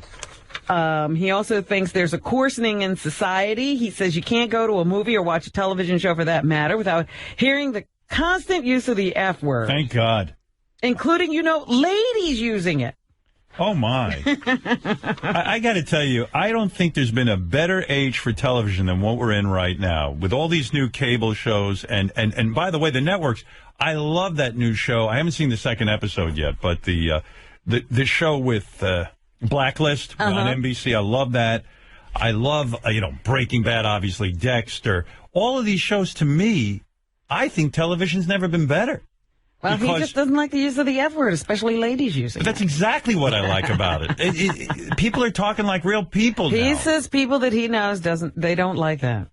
He also thinks there's a coarsening in society. He says you can't go to a movie or watch a television show, for that matter, without hearing the constant use of the F word. Thank God. Including, ladies using it. Oh, my. I got to tell you, I don't think there's been a better age for television than what we're in right now. With all these new cable shows, and by the way, the networks, I love that new show. I haven't seen the second episode yet, but the show with... Blacklist on NBC. I love that. I love, Breaking Bad, obviously, Dexter. All of these shows, to me, I think television's never been better. Well, he just doesn't like the use of the F word, especially ladies using it. That's exactly what I like about it. People are talking like real people now. He says people that he knows they don't like that.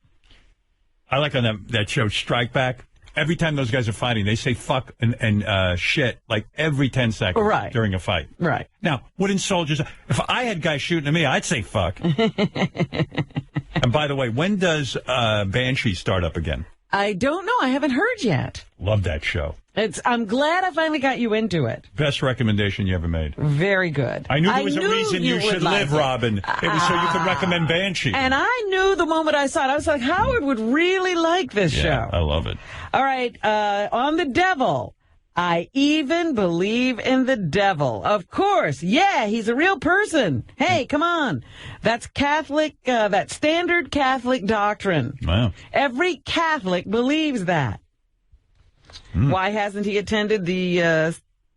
I like on that show, Strike Back. Every time those guys are fighting, they say fuck and shit like every 10 seconds during a fight. Right. Now, wouldn't soldiers... If I had guys shooting at me, I'd say fuck. And by the way, when does Banshee start up again? I don't know. I haven't heard yet. Love that show. I'm glad I finally got you into it. Best recommendation you ever made. Very good. I knew there was a reason you should live, Robin. It was so you could recommend Banshee. And I knew the moment I saw it, I was like, Howard would really like this show. I love it. All right, on the devil. I even believe in the devil. Of course. Yeah, he's a real person. Hey, come on. That's Catholic, that standard Catholic doctrine. Wow. Every Catholic believes that. Why hasn't he attended the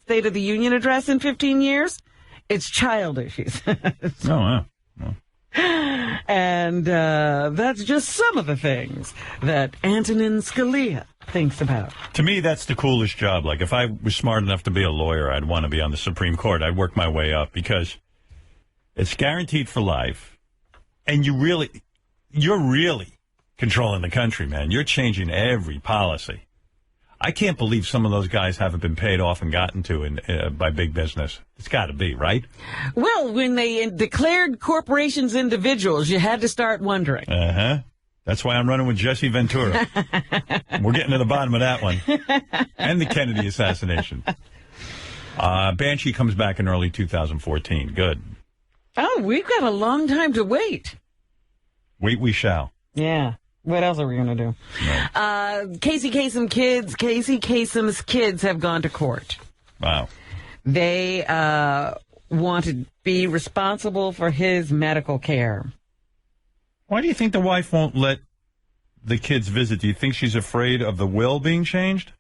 State of the Union address in 15 years? It's childish, he says. Oh, wow. And that's just some of the things that Antonin Scalia thinks about. To me, that's the coolest job. Like, if I was smart enough to be a lawyer, I'd want to be on the Supreme Court. I'd work my way up because it's guaranteed for life. And you're really controlling the country, man. You're changing every policy. I can't believe some of those guys haven't been paid off and gotten to by big business. It's got to be, right? Well, when they declared corporations individuals, you had to start wondering. Uh-huh. That's why I'm running with Jesse Ventura. We're getting to the bottom of that one. And the Kennedy assassination. Banshee comes back in early 2014. Good. Oh, we've got a long time to wait. Wait, we shall. Yeah. What else are we going to do? No. Casey Kasem's kids have gone to court. Wow. They want to be responsible for his medical care. Why do you think the wife won't let the kids visit? Do you think she's afraid of the will being changed?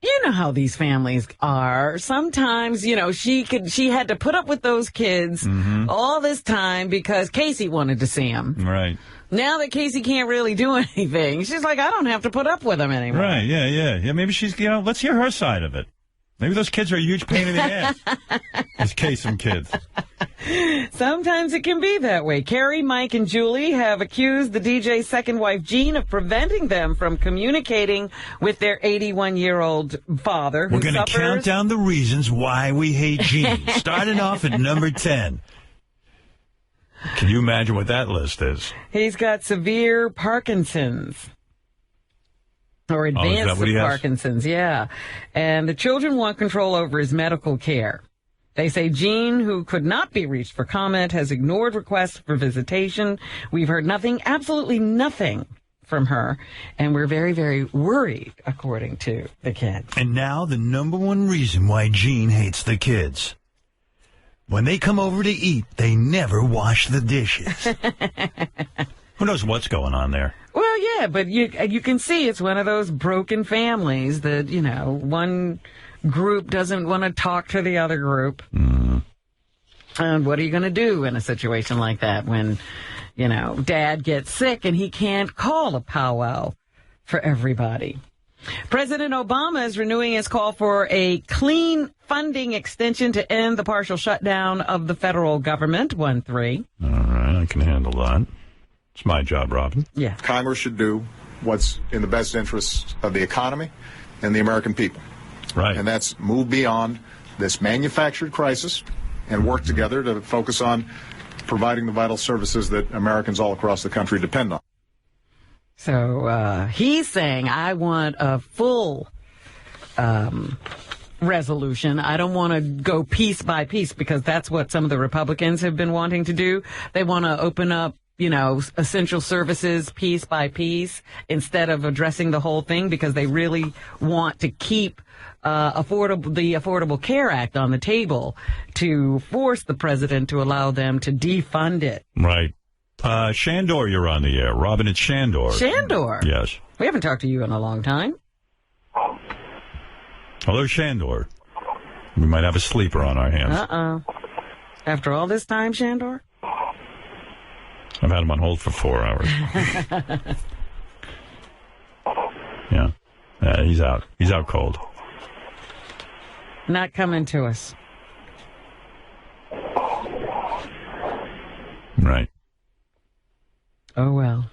You know how these families are. Sometimes, she had to put up with those kids all this time because Casey wanted to see them. Right. Now that Casey can't really do anything, she's like, I don't have to put up with him anymore. Right, yeah. Maybe she's, let's hear her side of it. Maybe those kids are a huge pain in the ass. Those Kasem kids. Sometimes it can be that way. Carrie, Mike, and Julie have accused the DJ's second wife, Jean, of preventing them from communicating with their 81-year-old father. We're going to count down the reasons why we hate Jean. Starting off at number 10. Can you imagine what that list is? He's got severe Parkinson's. Or advanced Parkinson's, yeah. And the children want control over his medical care. They say Jean, who could not be reached for comment, has ignored requests for visitation. We've heard nothing, absolutely nothing from her. And we're very, very worried, according to the kids. And now the number one reason why Jean hates the kids. When they come over to eat, they never wash the dishes. Who knows what's going on there? Well, yeah, but you can see it's one of those broken families that, you know, one group doesn't want to talk to the other group. Mm. And what are you going to do in a situation like that when, you know, dad gets sick and he can't call a powwow for everybody? President Obama is renewing his call for a clean funding extension to end the partial shutdown of the federal government, 1-3. All right, I can handle that. It's my job, Robin. Yeah. Congress should do what's in the best interests of the economy and the American people. Right. And that's move beyond this manufactured crisis and work together to focus on providing the vital services that Americans all across the country depend on. So he's saying, I want a full resolution. I don't want to go piece by piece, because that's what some of the Republicans have been wanting to do. They want to open up, you know, essential services piece by piece instead of addressing the whole thing, because they really want to keep the Affordable Care Act on the table to force the president to allow them to defund it. Right. Shandor, you're on the air. Robin, it's Shandor. Shandor? Yes. We haven't talked to you in a long time. Hello, Shandor. We might have a sleeper on our hands. Uh-oh. After all this time, Shandor? I've had him on hold for 4 hours. Yeah. He's out. He's out cold. Not coming to us. Right. Oh, well.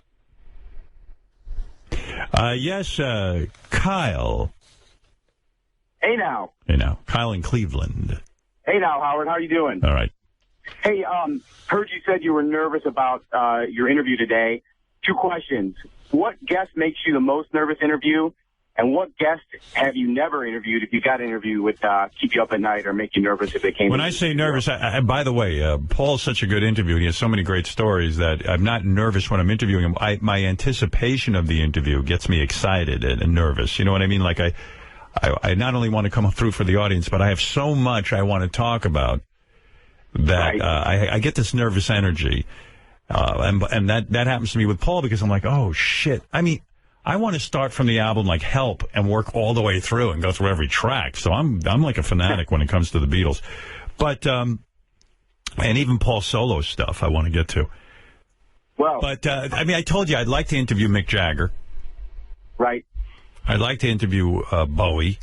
Yes, Kyle. Hey, now. Hey, now. Kyle in Cleveland. Hey, now, Howard. How are you doing? All right. Hey, heard you said you were nervous about your interview today. 2 questions. What guest makes you the most nervous interview? And what guest have you never interviewed, if you got an interview, would keep you up at night or make you nervous if they came? When I say nervous, by the way, Paul's such a good interview. He has so many great stories that I'm not nervous when I'm interviewing him. My anticipation of the interview gets me excited and nervous. You know what I mean? Like I not only want to come through for the audience, but I have so much I want to talk about that I get this nervous energy. And that happens to me with Paul, because I'm like, oh, shit. I mean, I want to start from the album like Help and work all the way through and go through every track. So I'm like a fanatic when it comes to the Beatles. But and even Paul's solo stuff I want to get to. Well, but I mean, I told you I'd like to interview Mick Jagger. Right. I'd like to interview Bowie.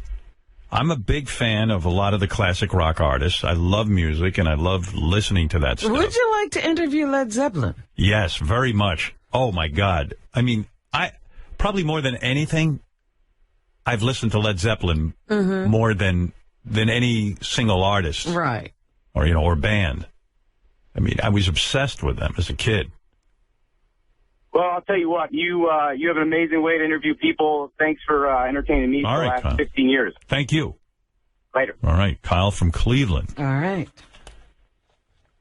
I'm a big fan of a lot of the classic rock artists. I love music, and I love listening to that stuff. Would you like to interview Led Zeppelin? Yes, very much. Oh, my God. I mean, probably more than anything, I've listened to Led Zeppelin more than any single artist. Right. Or, you know, or band. I mean, I was obsessed with them as a kid. Well, I'll tell you what, you have an amazing way to interview people. Thanks for entertaining me for the last Kyle. 15 years. Thank you. Later. All right, Kyle from Cleveland. All right.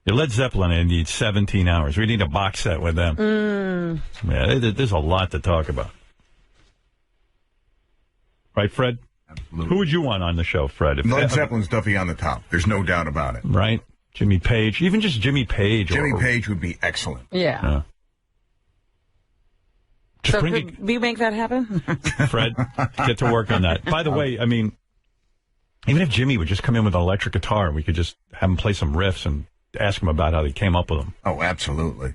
Yeah, Led Zeppelin, I need 17 hours. We need a box set with them. Yeah, there's a lot to talk about. Right, Fred? Absolutely. Who would you want on the show, Fred? Led Zeppelin's Duffy on the top. There's no doubt about it. Right? Jimmy Page. Even just Jimmy Page. Jimmy Page would be excellent. Yeah. So could we make that happen? Fred, get to work on that. By the way, I mean, even if Jimmy would just come in with an electric guitar and we could just have him play some riffs and ask him about how he came up with them. Oh, absolutely.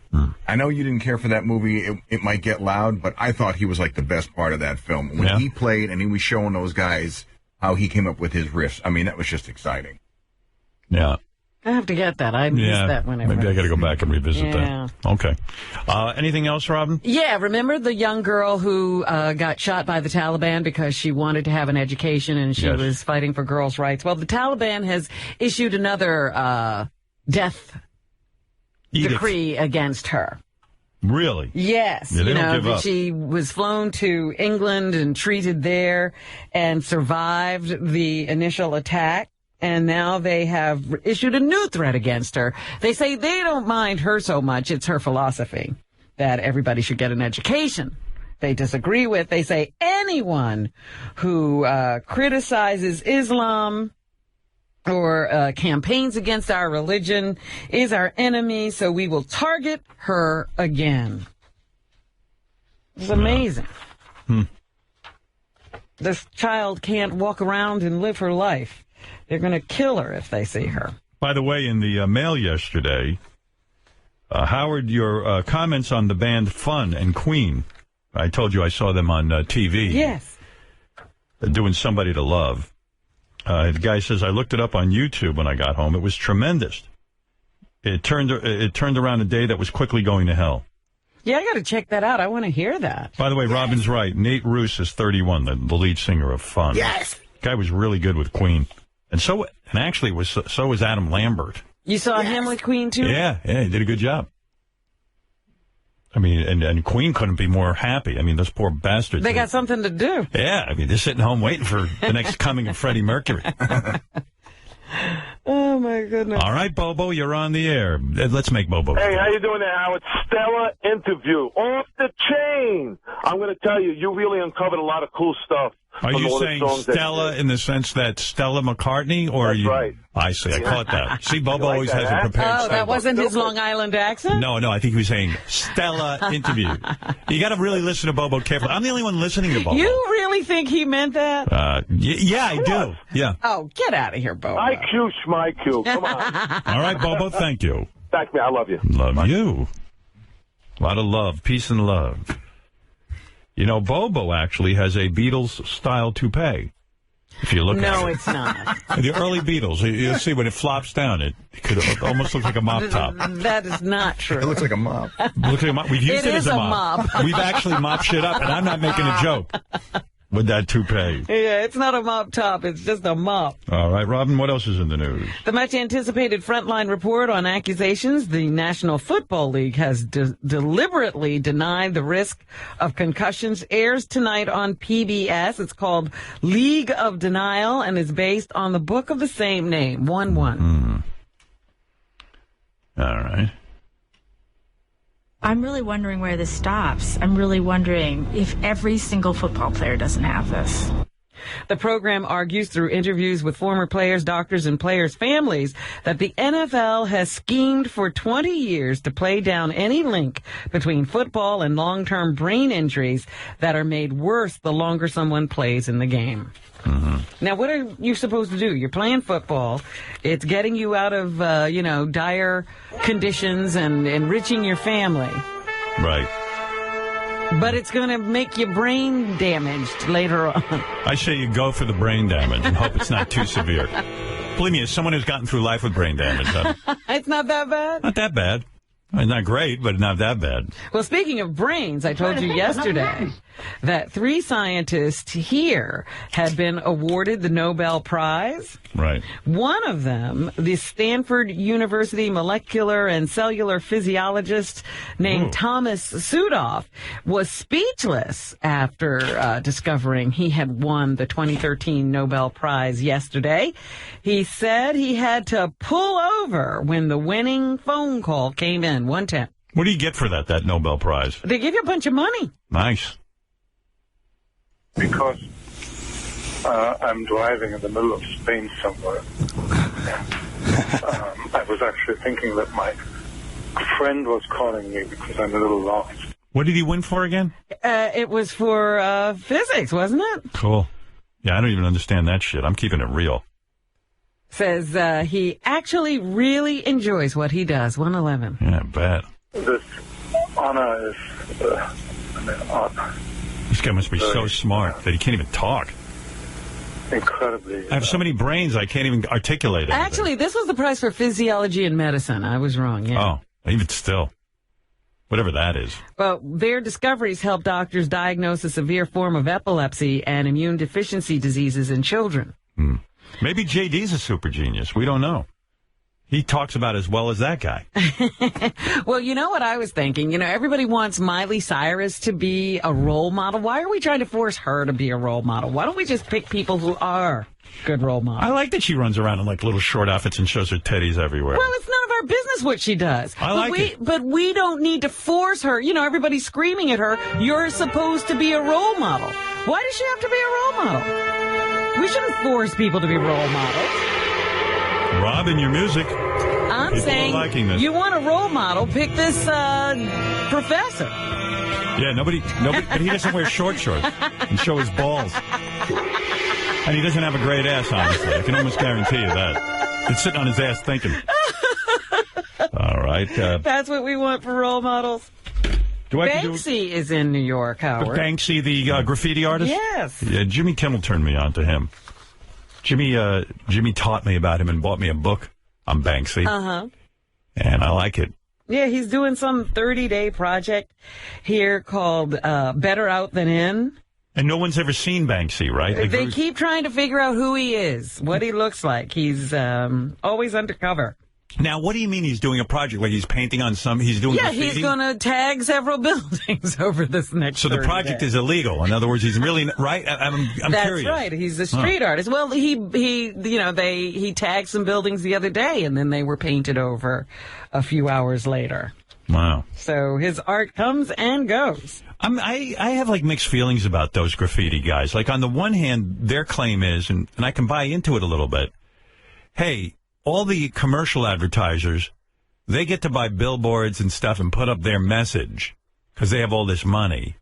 I know you didn't care for that movie. It might get loud, but I thought he was like the best part of that film. When he played and he was showing those guys how he came up with his riffs. I mean, that was just exciting. Yeah. I have to get that. I missed that whenever. Maybe I got to go back and revisit that. Okay. Anything else, Robin? Yeah, remember the young girl who got shot by the Taliban because she wanted to have an education and she was fighting for girls' rights? Well, the Taliban has issued another death decree against her. Really? Yes. Yeah, they don't give up. She was flown to England and treated there and survived the initial attack. And now they have issued a new threat against her. They say they don't mind her so much. It's her philosophy that everybody should get an education. They disagree with. They say anyone who criticizes Islam or campaigns against our religion is our enemy, so we will target her again. It's amazing. This child can't walk around and live her life. They're going to kill her if they see her. By the way, in the mail yesterday, Howard, your comments on the band Fun and Queen, I told you I saw them on TV. Yes. Doing Somebody to Love. The guy says, I looked it up on YouTube when I got home. It was tremendous. It turned around a day that was quickly going to hell. Yeah, I got to check that out. I want to hear that. By the way, Robin's right. Nate Roos is 31, the lead singer of Fun. Yes. Guy was really good with Queen. And actually so was Adam Lambert. You saw him with Queen, too? Yeah, he did a good job. I mean, and Queen couldn't be more happy. I mean, those poor bastards. They got something to do. Yeah, I mean, they're sitting home waiting for the next coming of Freddie Mercury. Oh, my goodness. All right, Bobo, you're on the air. Let's make Bobo. Hey, how you doing there, Howard? Stellar interview. Off the chain. I'm going to tell you, you really uncovered a lot of cool stuff. Are you saying Stella in the sense that Stella McCartney? Or That's are you? right. I see. I caught that. See, Bobo always has a prepared Oh, that wasn't his Long Island accent? No, I think he was saying Stella interview. You got to really listen to Bobo carefully. I'm the only one listening to Bobo. You really think he meant that? Yeah, I do. Yeah. Oh, get out of here, Bobo. IQ, schmyq. Come on. All right, Bobo, thank you. Thank me. I love you. Love you. A lot of love. Peace and love. You know, Bobo actually has a Beatles-style toupee. If you look at it. No, it's not. The early Beatles. You'll see when it flops down, it could almost look like a mop top. That is not true. It looks like a mop. Looks like a mop. We've used it as a mop. We've actually mopped shit up, and I'm not making a joke with that toupee. Yeah, it's not a mop top. It's just a mop. All right, Robin, what else is in the news? The much-anticipated Frontline report on accusations the National Football League has deliberately denied the risk of concussions airs tonight on PBS. It's called League of Denial and is based on the book of the same name, 1-1. All right. I'm really wondering where this stops. I'm really wondering if every single football player doesn't have this. The program argues through interviews with former players, doctors, and players' families that the NFL has schemed for 20 years to play down any link between football and long-term brain injuries that are made worse the longer someone plays in the game. Now, what are you supposed to do? You're playing football. It's getting you out of, dire conditions and enriching your family. Right. But it's going to make your brain damaged later on. I say you go for the brain damage and hope it's not too severe. Believe me, as someone who's gotten through life with brain damage, it's not that bad? Not that bad. Not great, but not that bad. Well, speaking of brains, I told you yesterday that 3 scientists here had been awarded the Nobel Prize. Right. One of them, the Stanford University molecular and cellular physiologist named Thomas Sudoff, was speechless after discovering he had won the 2013 Nobel Prize yesterday. He said he had to pull over when the winning phone call came in, 110. What do you get for that Nobel Prize? They give you a bunch of money. Nice. Because I'm driving in the middle of Spain somewhere. I was actually thinking that my friend was calling me because I'm a little lost. What did he win for again? It was for physics, wasn't it? Cool. Yeah, I don't even understand that shit. I'm keeping it real. Says he actually really enjoys what he does. 111. Yeah, I bet. This honor is This guy must be so smart that he can't even talk. incredibly. I have so many brains I can't even articulate it. Actually, this was the prize for physiology and medicine. I was wrong, yeah. Oh, even still. Whatever that is. Well, their discoveries help doctors diagnose a severe form of epilepsy and immune deficiency diseases in children. Maybe JD's a super genius. We don't know. He talks about as well as that guy. Well, you know what I was thinking? You know, everybody wants Miley Cyrus to be a role model. Why are we trying to force her to be a role model? Why don't we just pick people who are good role models? I like that she runs around in like little short outfits and shows her titties everywhere. Well, it's none of our business what she does. I like it. But we don't need to force her. You know, everybody's screaming at her, you're supposed to be a role model. Why does she have to be a role model? We shouldn't force people to be role models. Rob, in your music. I'm people saying, are liking this. You want a role model, pick this professor. Yeah, nobody, but he doesn't wear shorts and show his balls. And he doesn't have a great ass, honestly. I can almost guarantee you that. He's sitting on his ass thinking. All right. That's what we want for role models. Banksy is in New York, Howard. Banksy, the graffiti artist? Yes. Yeah, Jimmy Kimmel turned me on to him. Jimmy taught me about him and bought me a book on Banksy. Uh-huh. And I like it. Yeah, he's doing some 30-day project here called Better Out Than In. And no one's ever seen Banksy, right? Like, they keep trying to figure out who he is, what he looks like. He's always undercover. Now, what do you mean he's doing a project? Like he's painting on he's doing graffiti? Yeah, he's going to tag several buildings over this next So the project is illegal. In other words, he's really, right? I'm That's curious. Right. He's a street artist. Well, he tagged some buildings the other day, and then they were painted over a few hours later. Wow. So his art comes and goes. I have like mixed feelings about those graffiti guys. Like on the one hand, their claim is, and I can buy into it a little bit, hey, all the commercial advertisers, they get to buy billboards and stuff and put up their message because they have all this money.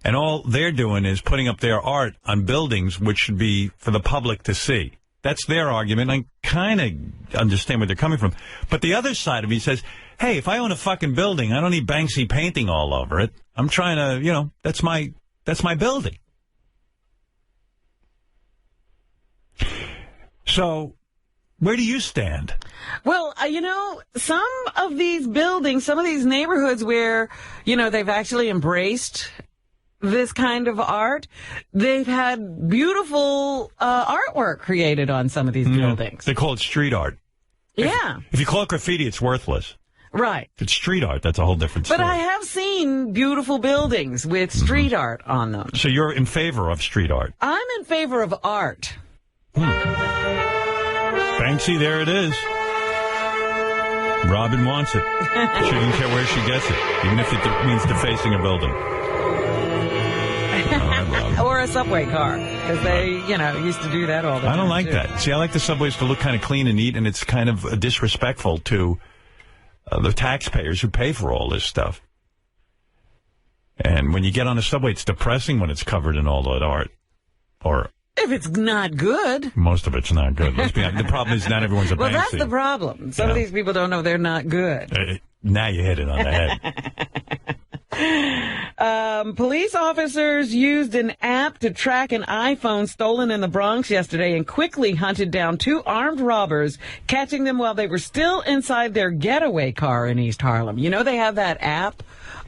And all they're doing is putting up their art on buildings, which should be for the public to see. That's their argument. I kind of understand where they're coming from. But the other side of me says, hey, if I own a fucking building, I don't need Banksy painting all over it. I'm trying to, that's my building. So where do you stand? Well, some of these buildings, some of these neighborhoods where, they've actually embraced this kind of art, they've had beautiful artwork created on some of these buildings. They call it street art. Yeah. If you call it graffiti, it's worthless. Right. If it's street art, that's a whole different story. But I have seen beautiful buildings with street art on them. So you're in favor of street art? I'm in favor of art. Banksy, there it is. Robin wants it. She doesn't care where she gets it, even if it means defacing a building. Or a subway car, because they, used to do that all the time. I don't like that. See, I like the subways to look kind of clean and neat, and it's kind of disrespectful to the taxpayers who pay for all this stuff. And when you get on a subway, it's depressing when it's covered in all that art. Or if it's not good. Most of it's not good. The problem is not everyone's a Banksy. Well, that's the problem. Some of these people don't know they're not good. Now you hit it on the head. Police officers used an app to track an iPhone stolen in the Bronx yesterday and quickly hunted down 2 armed robbers, catching them while they were still inside their getaway car in East Harlem. They have that app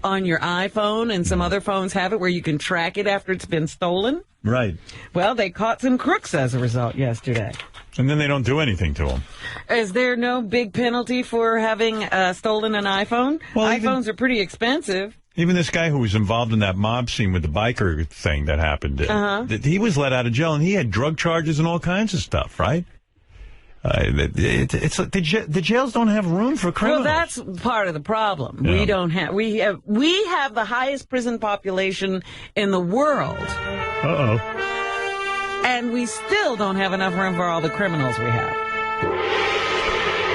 on your iPhone, and some other phones have it where you can track it after it's been stolen. Right. Well, they caught some crooks as a result yesterday. And then they don't do anything to them. Is there no big penalty for having stolen an iPhone? Well, iPhones are pretty expensive. Even this guy who was involved in that mob scene with the biker thing that happened, he was let out of jail, and he had drug charges and all kinds of stuff, right? It's the jails don't have room for criminals. Well, that's part of the problem. Yeah. We don't have we have the highest prison population in the world. Uh-oh. And we still don't have enough room for all the criminals we have.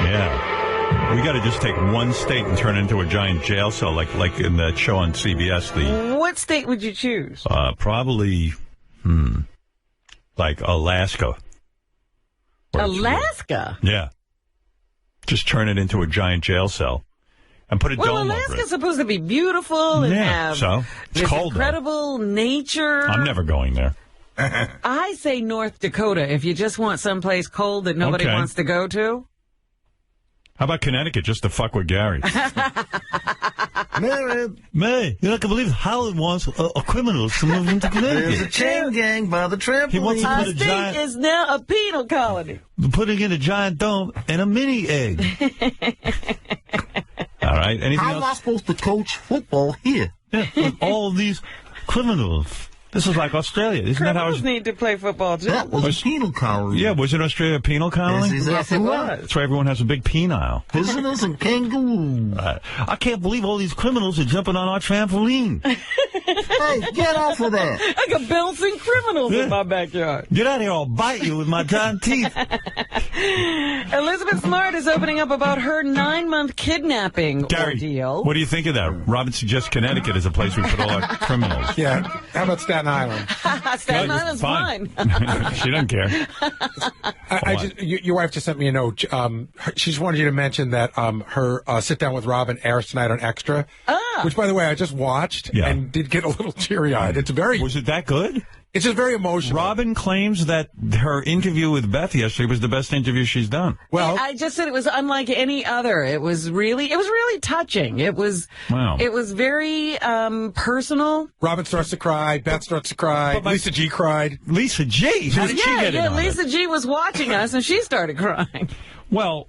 Yeah. We got to just take one state and turn it into a giant jail cell, like in that show on CBS. What state would you choose? Probably, like Alaska. Alaska? Yeah. Just turn it into a giant jail cell and put a dome over it. Well, Alaska's supposed to be beautiful and have so it's this cold, incredible nature. I'm never going there. I say North Dakota if you just want someplace cold that nobody Okay. wants to go to. How about Connecticut, just to fuck with Gary? May, you're not going to believe Howard wants a criminal to move into Connecticut. There's a chain gang by the trampoline. He wants to Our put a state giant, is now a penal colony. putting in a giant dome and a mini egg. All right. Anything How am I else? supposed to coach football here? Yeah, with all these criminals. This is like Australia. Isn't that how Criminals need to play football, too. That was a penal colony. Yeah, was it Australia a penal colony? Yes, it was. That's why everyone has a big penile. Prisoners and kangaroos. I can't believe all these criminals are jumping on our trampoline. Hey, get off of that. I got bouncing criminals in my backyard. Get out of here, I'll bite you with my giant teeth. Elizabeth Smart is opening up about her 9-month kidnapping Gary, ordeal. what do you think of that? Robin suggests Connecticut is a place we put all our criminals. Yeah. How about Staten Island? Staten Island's fine. fine. She doesn't care. Your wife just sent me a note. She just wanted you to mention that her sit down with Robin airs tonight on Extra, which, by the way, I just watched and did get a little teary-eyed. It's very. Was it that good? It's just very emotional. Robin claims that her interview with Beth yesterday was the best interview she's done. Well, I just said it was unlike any other. It was really touching. It was very personal. Robin starts to cry. Beth starts to cry. Lisa G cried. Lisa G? How did she get in on it? Lisa G was watching us and she started crying. Well,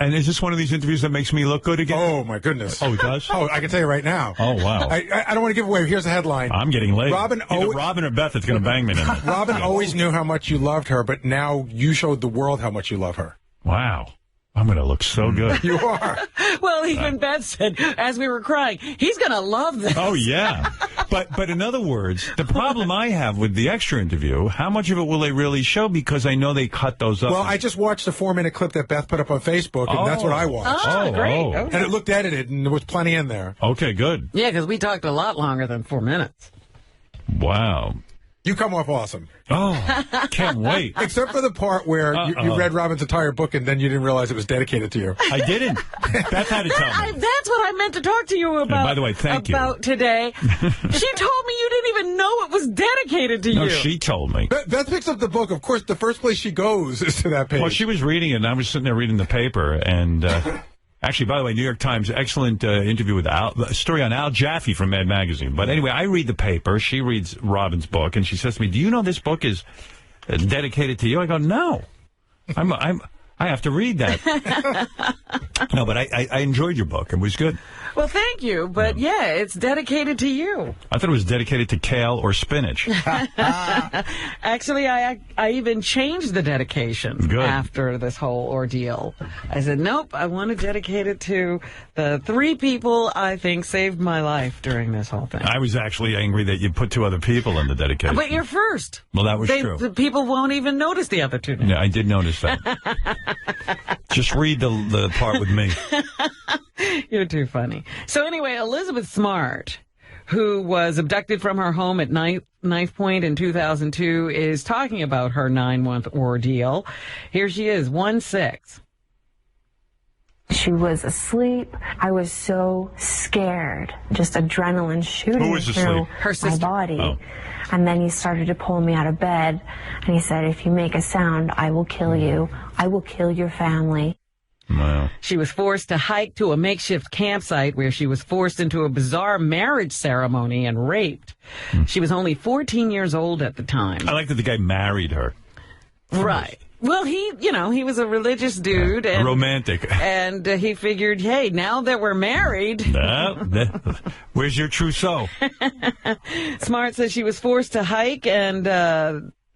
and is this one of these interviews that makes me look good again? Oh, my goodness. Oh, it does? Oh, I can tell you right now. Oh, wow. I don't want to give away. Here's the headline. I'm getting late. Robin or Beth is going to bang me tonight. Robin always knew how much you loved her, but now you showed the world how much you love her. Wow. I'm going to look so good. You are. Well, even Beth said, as we were crying, he's going to love this. Oh, yeah. But in other words, the problem I have with the Extra interview, how much of it will they really show? Because I know they cut those up. Well, I just watched the 4-minute clip that Beth put up on Facebook, and that's what I watched. Oh, great. And it looked edited, and there was plenty in there. Okay, good. Yeah, because we talked a lot longer than 4 minutes. Wow. You come off awesome. Oh, can't wait. Except for the part where you read Robin's entire book and then you didn't realize it was dedicated to you. I didn't. Beth had to tell me. That's what I meant to talk to you about. By the way, thank you. About today. She told me you didn't even know it was dedicated to you. No, she told me. Beth picks up the book. Of course, the first place she goes is to that page. Well, she was reading it, and I was sitting there reading the paper, and actually, by the way, New York Times, excellent interview with a story on Al Jaffe from Mad Magazine. But anyway, I read the paper. She reads Robin's book, and she says to me, "Do you know this book is dedicated to you?" I go, "No, I have to read that." No, but I enjoyed your book. It was good. Well, thank you, but yeah, it's dedicated to you. I thought it was dedicated to kale or spinach. Actually, I even changed the dedication after this whole ordeal. I said, nope, I want to dedicate it to the 3 people I think saved my life during this whole thing. I was actually angry that you put 2 other people in the dedication. But you're first. Well, that was true. The people won't even notice the other 2 names. Yeah, I did notice that. Just read the part with me. You're too funny. So anyway, Elizabeth Smart, who was abducted from her home at Knife Point in 2002, is talking about her 9-month ordeal. Here she is, 1-6. She was asleep. I was so scared, just adrenaline shooting through my body. Oh. And then he started to pull me out of bed, and he said, if you make a sound, I will kill you. I will kill your family. Wow. She was forced to hike to a makeshift campsite where she was forced into a bizarre marriage ceremony and raped. She was only 14 years old at the time. I like that the guy married her. Right. Well, he was a religious dude. And, romantic. And he figured, hey, now that we're married. Where's your trousseau? Smart says she was forced to hike and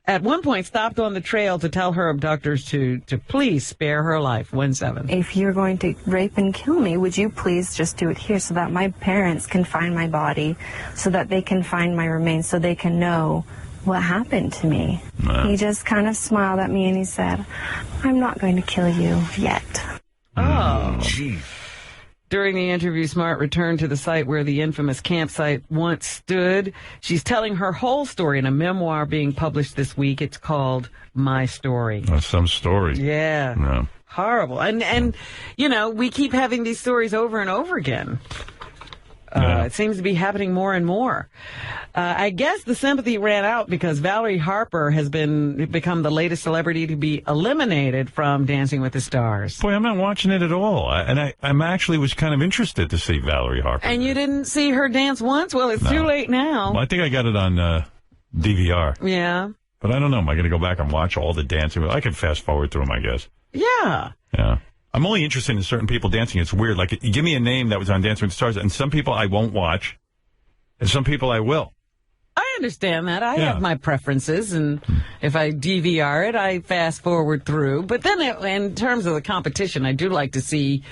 at one point stopped on the trail to tell her abductors to please spare her life. 1-7. If you're going to rape and kill me, would you please just do it here so that my parents can find my body, so that they can find my remains, so they can know what happened to me? Wow. He just kind of smiled at me and he said, I'm not going to kill you yet. Oh, gee. During the interview, Smart returned to the site where the infamous campsite once stood. She's telling her whole story in a memoir being published this week. It's called My Story. That's some story. Yeah. No. Horrible. And we keep having these stories over and over again It seems to be happening more and more. I guess the sympathy ran out because Valerie Harper has become the latest celebrity to be eliminated from Dancing with the Stars. Boy, I'm not watching it at all. I'm actually was kind of interested to see Valerie Harper. And you didn't see her dance once? Well, it's too late now. Well, I think I got it on DVR. Yeah. But I don't know. Am I going to go back and watch all the dancing? I can fast forward through them, I guess. Yeah. Yeah. I'm only interested in certain people dancing. It's weird. Like, you give me a name that was on Dancing with the Stars, and some people I won't watch, and some people I will. I understand that. I have my preferences, and if I DVR it, I fast forward through. But then in terms of the competition, I do like to see,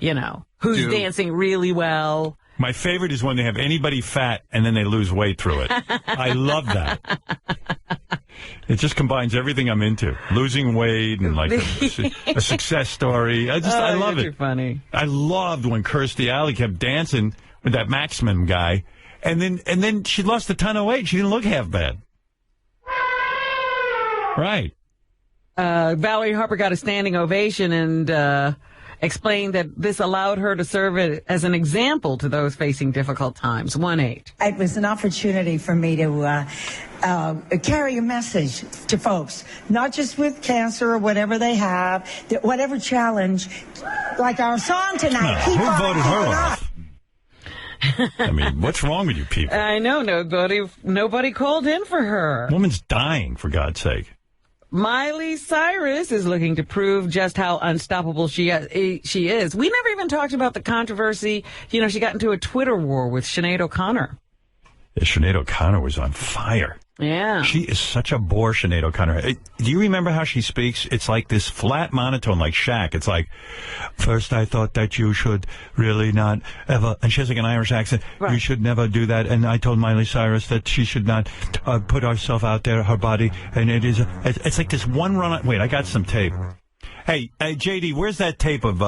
who's dancing really well. My favorite is when they have anybody fat and then they lose weight through it. I love that. It just combines everything I'm into. Losing weight and like a success story. I love it. You're funny. I loved when Kirstie Alley kept dancing with that Maximum guy. And then she lost a ton of weight. She didn't look half bad. Right. Valerie Harper got a standing ovation and explained that this allowed her to serve as an example to those facing difficult times. 1-8. It was an opportunity for me to carry a message to folks, not just with cancer or whatever they have, whatever challenge, like our song tonight. Who voted her off? I mean, what's wrong with you people? I know, nobody called in for her. Woman's dying, for God's sake. Miley Cyrus is looking to prove just how unstoppable she is. We never even talked about the controversy. She got into a Twitter war with Sinead O'Connor. Yeah, Sinead O'Connor was on fire. Yeah. She is such a bore, Sinead O'Connor. Do you remember how she speaks? It's like this flat monotone, like Shaq. It's like, first I thought that you should really not ever, and she has like an Irish accent, right. You should never do that. And I told Miley Cyrus that she should not put herself out there, her body. And it's like this one run. Wait, I got some tape. Hey, JD, where's that tape of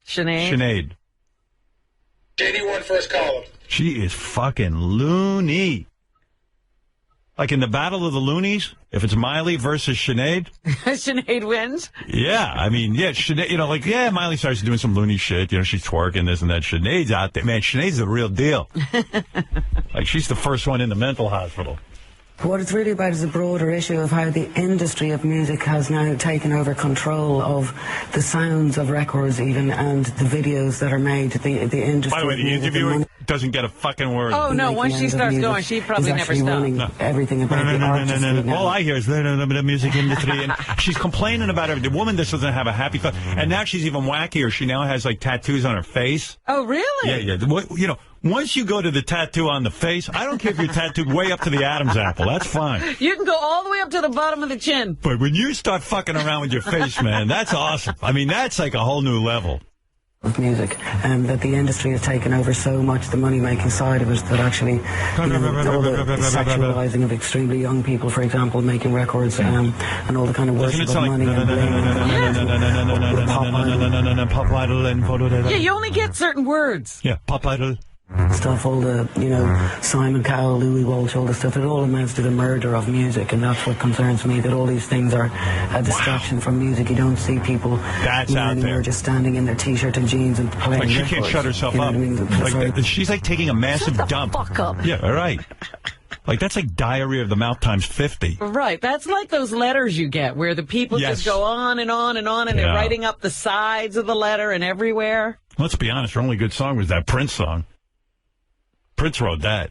Sinead? JD won first column. She is fucking loony. Like in the Battle of the Loonies, if it's Miley versus Sinead. Sinead wins? Yeah, I mean, Sinead, Miley Cyrus doing some loony shit. She's twerking this and that. Sinead's out there. Man, Sinead's the real deal. Like, she's the first one in the mental hospital. What it's really about is a broader issue of how the industry of music has now taken over control of the sounds of records even and the videos that are made. The industry. By the way, the interviewer doesn't get a fucking word. Oh, no, once she starts going, she probably never stops. No. Everything about the artistry. All I hear is the music industry, and she's complaining about it. The woman just doesn't have a happy thought. And now she's even wackier. She now has, like, tattoos on her face. Oh, really? Yeah. Once you go to the tattoo on the face, I don't care if you're tattooed way up to the Adam's apple. That's fine. You can go all the way up to the bottom of the chin. But when you start fucking around with your face, man, that's awesome. I mean, that's like a whole new level. Of music, and that the industry has taken over so much the money-making side of it that actually, all the sexualizing of extremely young people, for example, making records, and all the kind of worship of money and pop idol and yeah, you only get certain words. Yeah, pop idol. Stuff, all the, Simon Cowell, Louis Walsh, all the stuff, it all amounts to the murder of music, and that's what concerns me, that all these things are a distraction from music. You don't see people that's out there just standing in their T-shirt and jeans and playing like she records. Can't shut herself up. Like, she's like taking a massive dump. Fuck up. Yeah, all right. Like, that's like diarrhea of the mouth times 50. Right. That's like those letters you get where the people just go on and on and on, and they're writing up the sides of the letter and everywhere. Let's be honest, her only good song was that Prince song. Prince wrote that.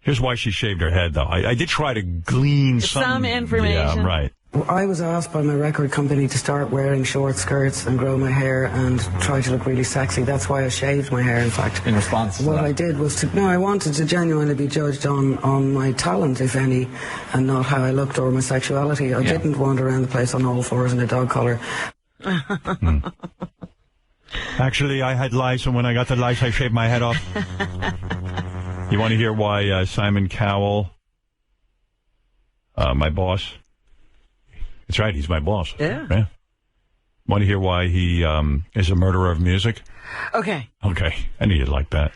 Here's why she shaved her head, though. I did try to glean some information. Yeah, right. I was asked by my record company to start wearing short skirts and grow my hair and try to look really sexy. That's why I shaved my hair, in fact. In response to what that. I did was I wanted to genuinely be judged on my talent, if any, and not how I looked or my sexuality. I didn't wander around the place on all fours in a dog collar. Actually, I had lice, and when I got the lice, I shaved my head off. You want to hear why Simon Cowell, my boss? That's right, he's my boss. Yeah. Want to hear why he is a murderer of music? Okay. Okay. I knew you'd like that.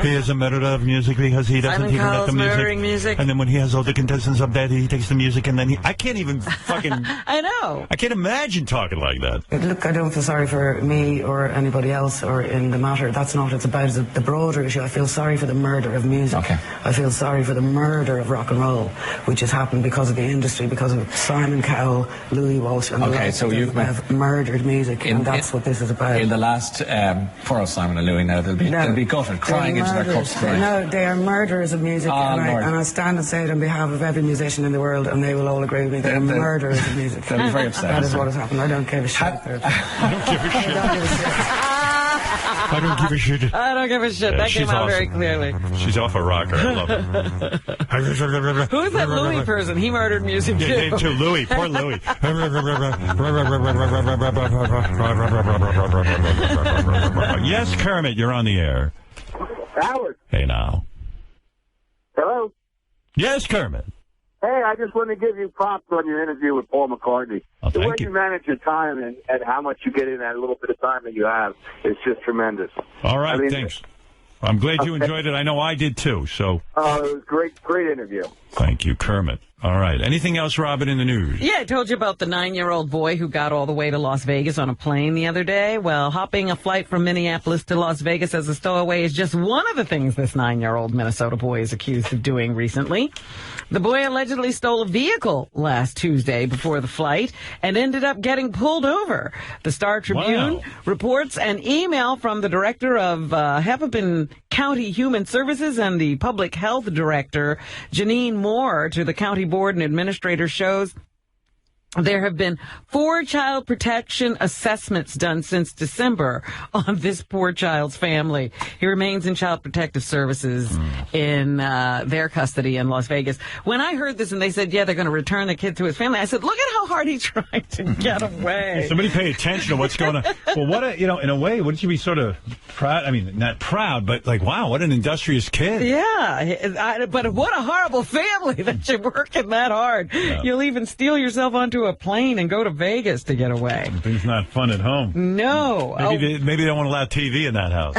He is a murderer of music because he doesn't Simon even let the Cowell's murdering music. And then when he has all the contestants up there, he takes the music and then I can't even fucking... I know. I can't imagine talking like that. Look, I don't feel sorry for me or anybody else or in the matter. That's not what it's about. It's the broader issue. I feel sorry for the murder of music. Okay. I feel sorry for the murder of rock and roll, which has happened because of the industry, because of Simon Cowell, Louis Walsh, and the likes so you've have murdered music, and that's what this is about. In the last, poor old Simon and Louis now, they'll be gutted, crying into their cups. No, they are murderers of music, and I stand and say it on behalf of every musician in the world, and they will all agree with me. They're murderers of music. They'll be very upset. That is what has happened. I don't give a shit. I don't give a shit. I don't give a shit. I don't give a shit. That came out very clearly. She's off a rocker. I love her. Who is that Louis person? He murdered music too. Yeah, too. Louis. Poor Louis. Yes, Kermit, you're on the air. Howard. Hey, now. Hello. Yes, Kermit. Hey, I just want to give you props on your interview with Paul McCartney. The way you manage your time and how much you get in that little bit of time that you have is just tremendous. All right, thanks. I'm glad you enjoyed it. I know I did, too. So. It was great interview. Thank you, Kermit. All right. Anything else, Robin, in the news? Yeah, I told you about the 9-year-old boy who got all the way to Las Vegas on a plane the other day. Well, hopping a flight from Minneapolis to Las Vegas as a stowaway is just one of the things this 9-year-old Minnesota boy is accused of doing recently. The boy allegedly stole a vehicle last Tuesday before the flight and ended up getting pulled over. The Star Tribune reports an email from the director of Hennepin County Human Services and the public health director, Janine Moore, to the county board and administrator shows there have been 4 child protection assessments done since December on this poor child's family. He remains in Child Protective Services in their custody in Las Vegas. When I heard this and they said, yeah, they're going to return the kid to his family, I said, look at how hard he tried to get away. Somebody pay attention to what's going on. Well, in a way, wouldn't you be sort of proud? I mean, not proud, but like, wow, what an industrious kid. Yeah, but what a horrible family that you're working that hard. Yeah. You'll even steal yourself onto a plane and go to Vegas to get away. Things not fun at home. No. Maybe they don't want to allow TV in that house.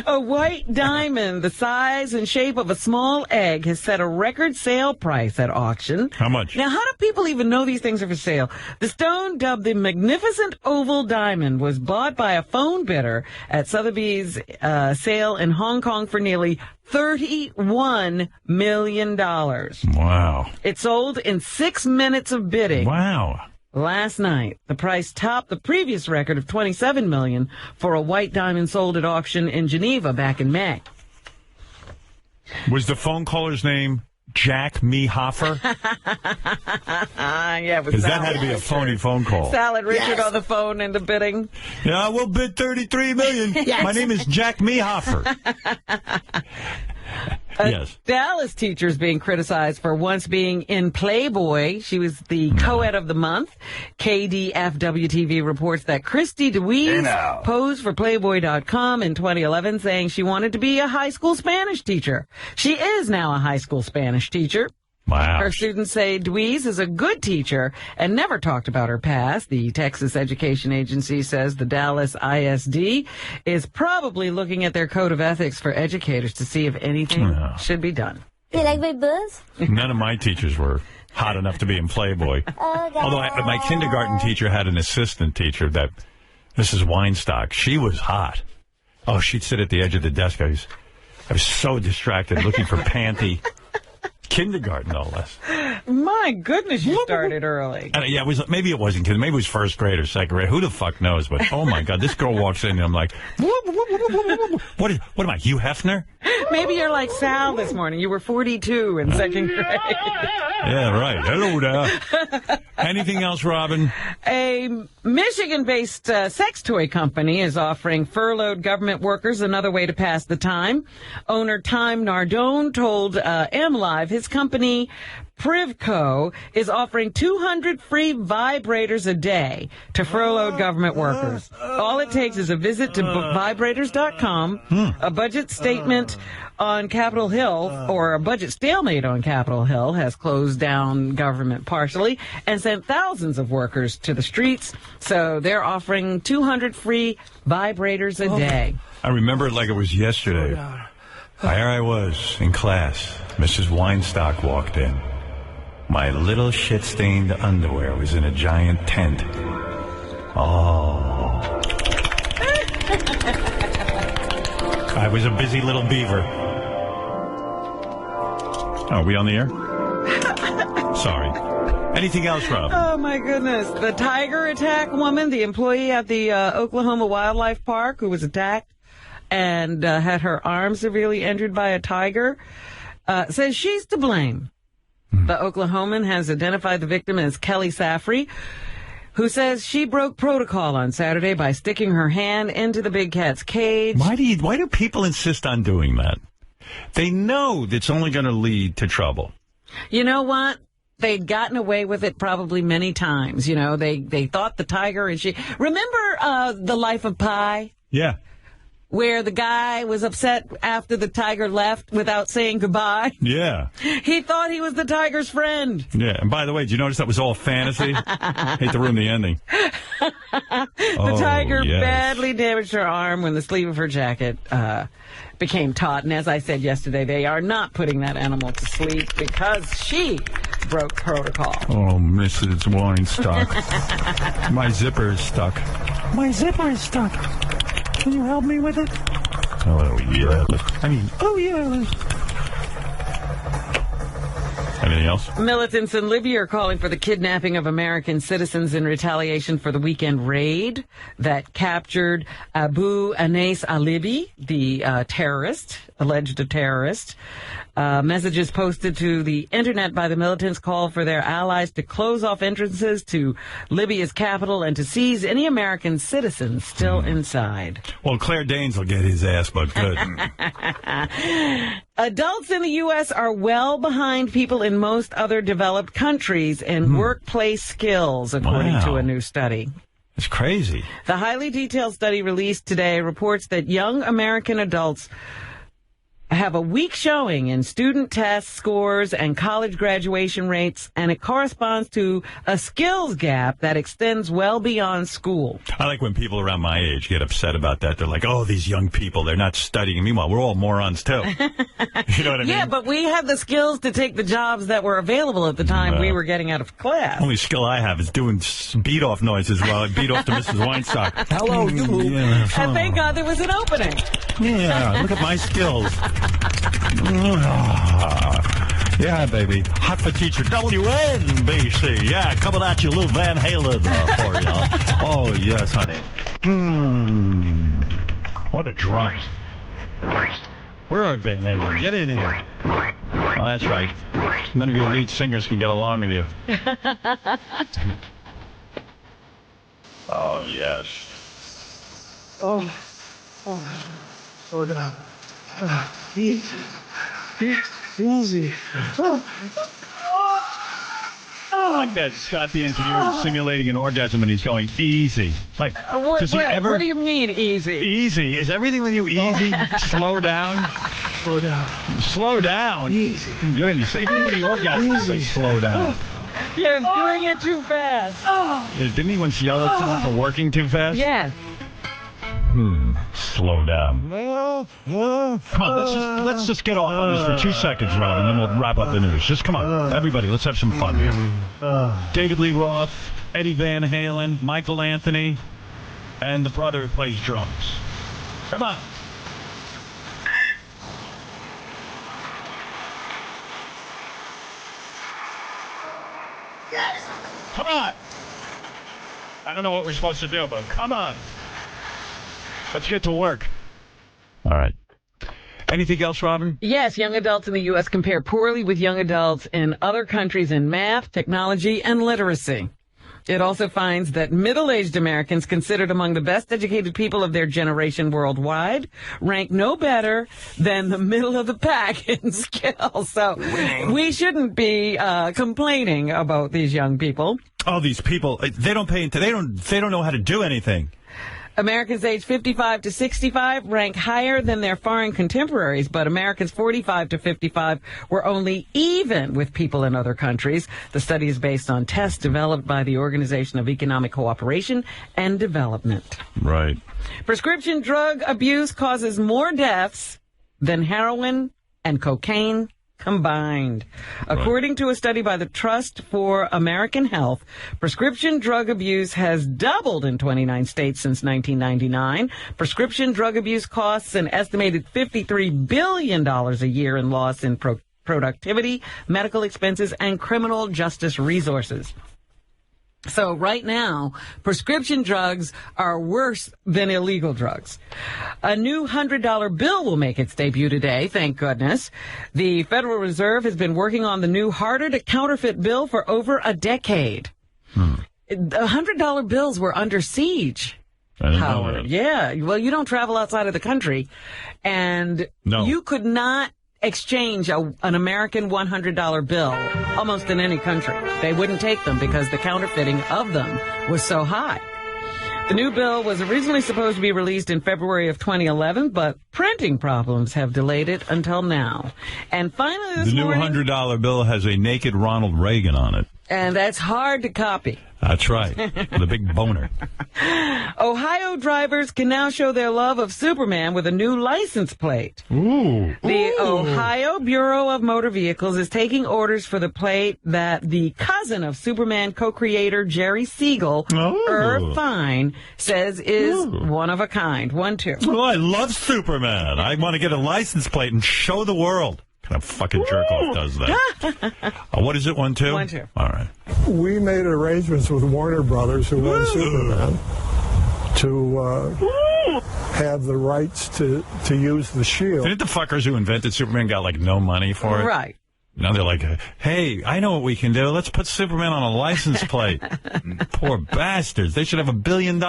A white diamond the size and shape of a small egg has set a record sale price at auction. How much? Now, how do people even know these things are for sale? The stone, dubbed the Magnificent Oval Diamond, was bought by a phone bidder at Sotheby's sale in Hong Kong for nearly $31 million. Wow. It sold in 6 minutes of bidding. Wow. Last night, the price topped the previous record of $27 million for a white diamond sold at auction in Geneva back in May. Was the phone caller's name Jack Mehofer? Yeah, because that had to be a phony phone call. Salad Richard on the phone in the bidding. Yeah, we'll bid $33 million. Yes. My name is Jack Mehofer. Yes. Dallas teacher is being criticized for once being in Playboy. She was the co-ed of the month. KDFW-TV reports that Christy DeWeese posed for Playboy.com in 2011 saying she wanted to be a high school Spanish teacher. She is now a high school Spanish teacher. Wow. Her students say Deweese is a good teacher and never talked about her past. The Texas Education Agency says the Dallas ISD is probably looking at their code of ethics for educators to see if anything should be done. You like my books? None of my teachers were hot enough to be in Playboy. Although my kindergarten teacher had an assistant teacher, that Mrs. Weinstock. She was hot. Oh, she'd sit at the edge of the desk. I was so distracted looking for panty. Kindergarten, no less. My goodness, you started early. Yeah, maybe it wasn't kidding. Maybe it was first grade or second grade. Who the fuck knows? But, oh, my God, this girl walks in and I'm like, what am I, Hugh Hefner? Maybe you're like Sal this morning. You were 42 in second grade. Yeah, right. Hello there. Anything else, Robin? A Michigan-based sex toy company is offering furloughed government workers another way to pass the time. Owner Time Nardone told MLive his company Privco is offering 200 free vibrators a day to furloughed government workers. All it takes is a visit to vibrators.com, a budget statement on Capitol Hill, or a budget stalemate on Capitol Hill, has closed down government partially and sent thousands of workers to the streets. So they're offering 200 free vibrators a day. I remember it like it was yesterday. There I was in class. Mrs. Weinstock walked in. My little shit-stained underwear was in a giant tent. Oh. I was a busy little beaver. Are we on the air? Sorry. Anything else, Rob? Oh, my goodness. The tiger attack woman, the employee at the Oklahoma Wildlife Park who was attacked and had her arm severely injured by a tiger, says she's to blame. The Oklahoman has identified the victim as Kelly Safrey, who says she broke protocol on Saturday by sticking her hand into the big cat's cage. Why do people insist on doing that? They know it's only going to lead to trouble. You know what? They'd gotten away with it probably many times. You know, they thought the tiger and she... Remember The Life of Pi? Yeah. Where the guy was upset after the tiger left without saying goodbye? Yeah. He thought he was the tiger's friend. Yeah, and by the way, did you notice that was all fantasy? Hate to ruin the ending. The tiger badly damaged her arm when the sleeve of her jacket became taut. And as I said yesterday, they are not putting that animal to sleep because she broke protocol. Oh, Mrs. Weinstock. My zipper is stuck. My zipper is stuck. Can you help me with it? Oh, yeah. Oh, yeah. Anything else? Militants in Libya are calling for the kidnapping of American citizens in retaliation for the weekend raid that captured Abu Anas al-Libi, the alleged terrorist. Messages posted to the internet by the militants call for their allies to close off entrances to Libya's capital and to seize any American citizens still inside. Well, Claire Danes will get his ass, but good. Adults in the U.S. are well behind people in most other developed countries in workplace skills, according to a new study. It's crazy. The highly detailed study released today reports that young American adults have a weak showing in student test scores and college graduation rates, and it corresponds to a skills gap that extends well beyond school. I like when people around my age get upset about that. They're like, oh, these young people, they're not studying. Meanwhile, we're all morons, too. You know what I mean? Yeah, but we have the skills to take the jobs that were available at the time we were getting out of class. Only skill I have is doing beat-off noises while I beat off to Mrs. Weinstock. Hello, you. Yeah. And thank God there was an opening. Yeah, look at my skills. Yeah, baby. Hot for teacher WNBC. Yeah, coming at you, little Van Halen for you. Oh, yes, honey. What a drunk. Where are Van Halen? Get in here. Oh, that's right. None of your lead singers can get along with you. Oh, yes. Oh, slow down. Easy. I like that Scott the engineer simulating an orgasm and he's going easy. Like, does he ever? What do you mean easy? Easy. Is everything with you easy? Slow down. Slow down. Slow down. Easy. Good. You say even the orgasm say slow down. You're doing it too fast. Didn't he once yell at someone for working too fast? Yes. Slow down. Come on, let's just get off on this for 2 seconds, Rob, and then we'll wrap up the news. Just come on, everybody, let's have some fun here. David Lee Roth, Eddie Van Halen, Michael Anthony, and the brother who plays drums. Come on. Yes. Come on. I don't know what we're supposed to do, but come on. Let's get to work. All right. Anything else, Robin? Yes, young adults in the U.S. compare poorly with young adults in other countries in math, technology, and literacy. It also finds that middle-aged Americans, considered among the best educated people of their generation worldwide, rank no better than the middle of the pack in skills. So we shouldn't be complaining about these young people. Oh, these people, they don't pay. They don't know how to do anything. Americans aged 55 to 65 rank higher than their foreign contemporaries, but Americans 45 to 55 were only even with people in other countries. The study is based on tests developed by the Organization of Economic Cooperation and Development. Right. Prescription drug abuse causes more deaths than heroin and cocaine combined. According to a study by the Trust for American Health, prescription drug abuse has doubled in 29 states since 1999. Prescription drug abuse costs an estimated $53 billion a year in loss in productivity, medical expenses, and criminal justice resources. So right now, prescription drugs are worse than illegal drugs. A new $100 bill will make its debut today, thank goodness. The Federal Reserve has been working on the new harder-to-counterfeit bill for over a decade. The $100 bills were under siege, Howard. Yeah, well, you don't travel outside of the country, and you could not exchange an American $100 bill almost in any country. They wouldn't take them because the counterfeiting of them was so high. The new bill was originally supposed to be released in February of 2011, but printing problems have delayed it until now. And finally this morning... The new $100 bill has a naked Ronald Reagan on it. And that's hard to copy. That's right. With a big boner. Ohio drivers can now show their love of Superman with a new license plate. Ooh. The Ohio Bureau of Motor Vehicles is taking orders for the plate that the cousin of Superman co-creator Jerry Siegel, Irv Fine, says is one of a kind. 1, 2. Oh, I love Superman. I want to get a license plate and show the world. What kind of fucking jerk-off does that? What is it, 1, 2? 1, 2. All right. We made arrangements with Warner Brothers, who owns Superman, to have the rights to use the shield. Didn't the fuckers who invented Superman got, like, no money for it? Right. Now they're like, hey, I know what we can do. Let's put Superman on a license plate. Poor bastards. They should have $1 billion.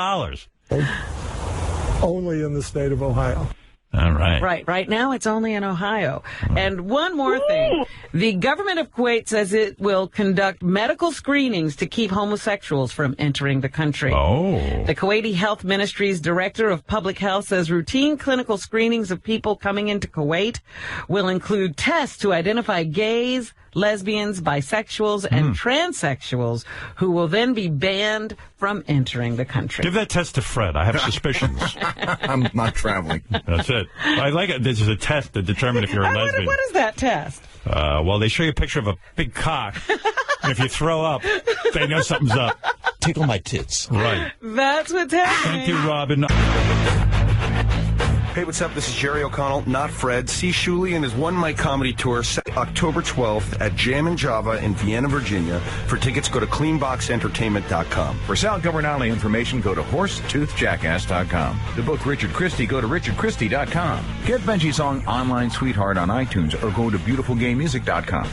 Only in the state of Ohio. All right. Right now, it's only in Ohio. And one more thing. The government of Kuwait says it will conduct medical screenings to keep homosexuals from entering the country. The Kuwaiti Health Ministry's Director of Public Health says routine clinical screenings of people coming into Kuwait will include tests to identify gays, lesbians, bisexuals, and transsexuals who will then be banned from entering the country. Give that test to Fred. I have suspicions. I'm not traveling. That's it. I like it. This is a test to determine if you're a lesbian. What is that test? Well, they show you a picture of a big cock, and if you throw up, they know something's up. Tickle my tits. Right. That's what's happening. Thank you, Robin. Hey, what's up? This is Jerry O'Connell, not Fred. See Shuley and his One Mic Comedy Tour, October 12th at Jam and Java in Vienna, Virginia. For tickets, go to cleanboxentertainment.com. For Sal Governale information, go to horsetoothjackass.com. To book Richard Christie, go to richardchristie.com. Get Benji's song Online Sweetheart on iTunes or go to beautifulgaymusic.com.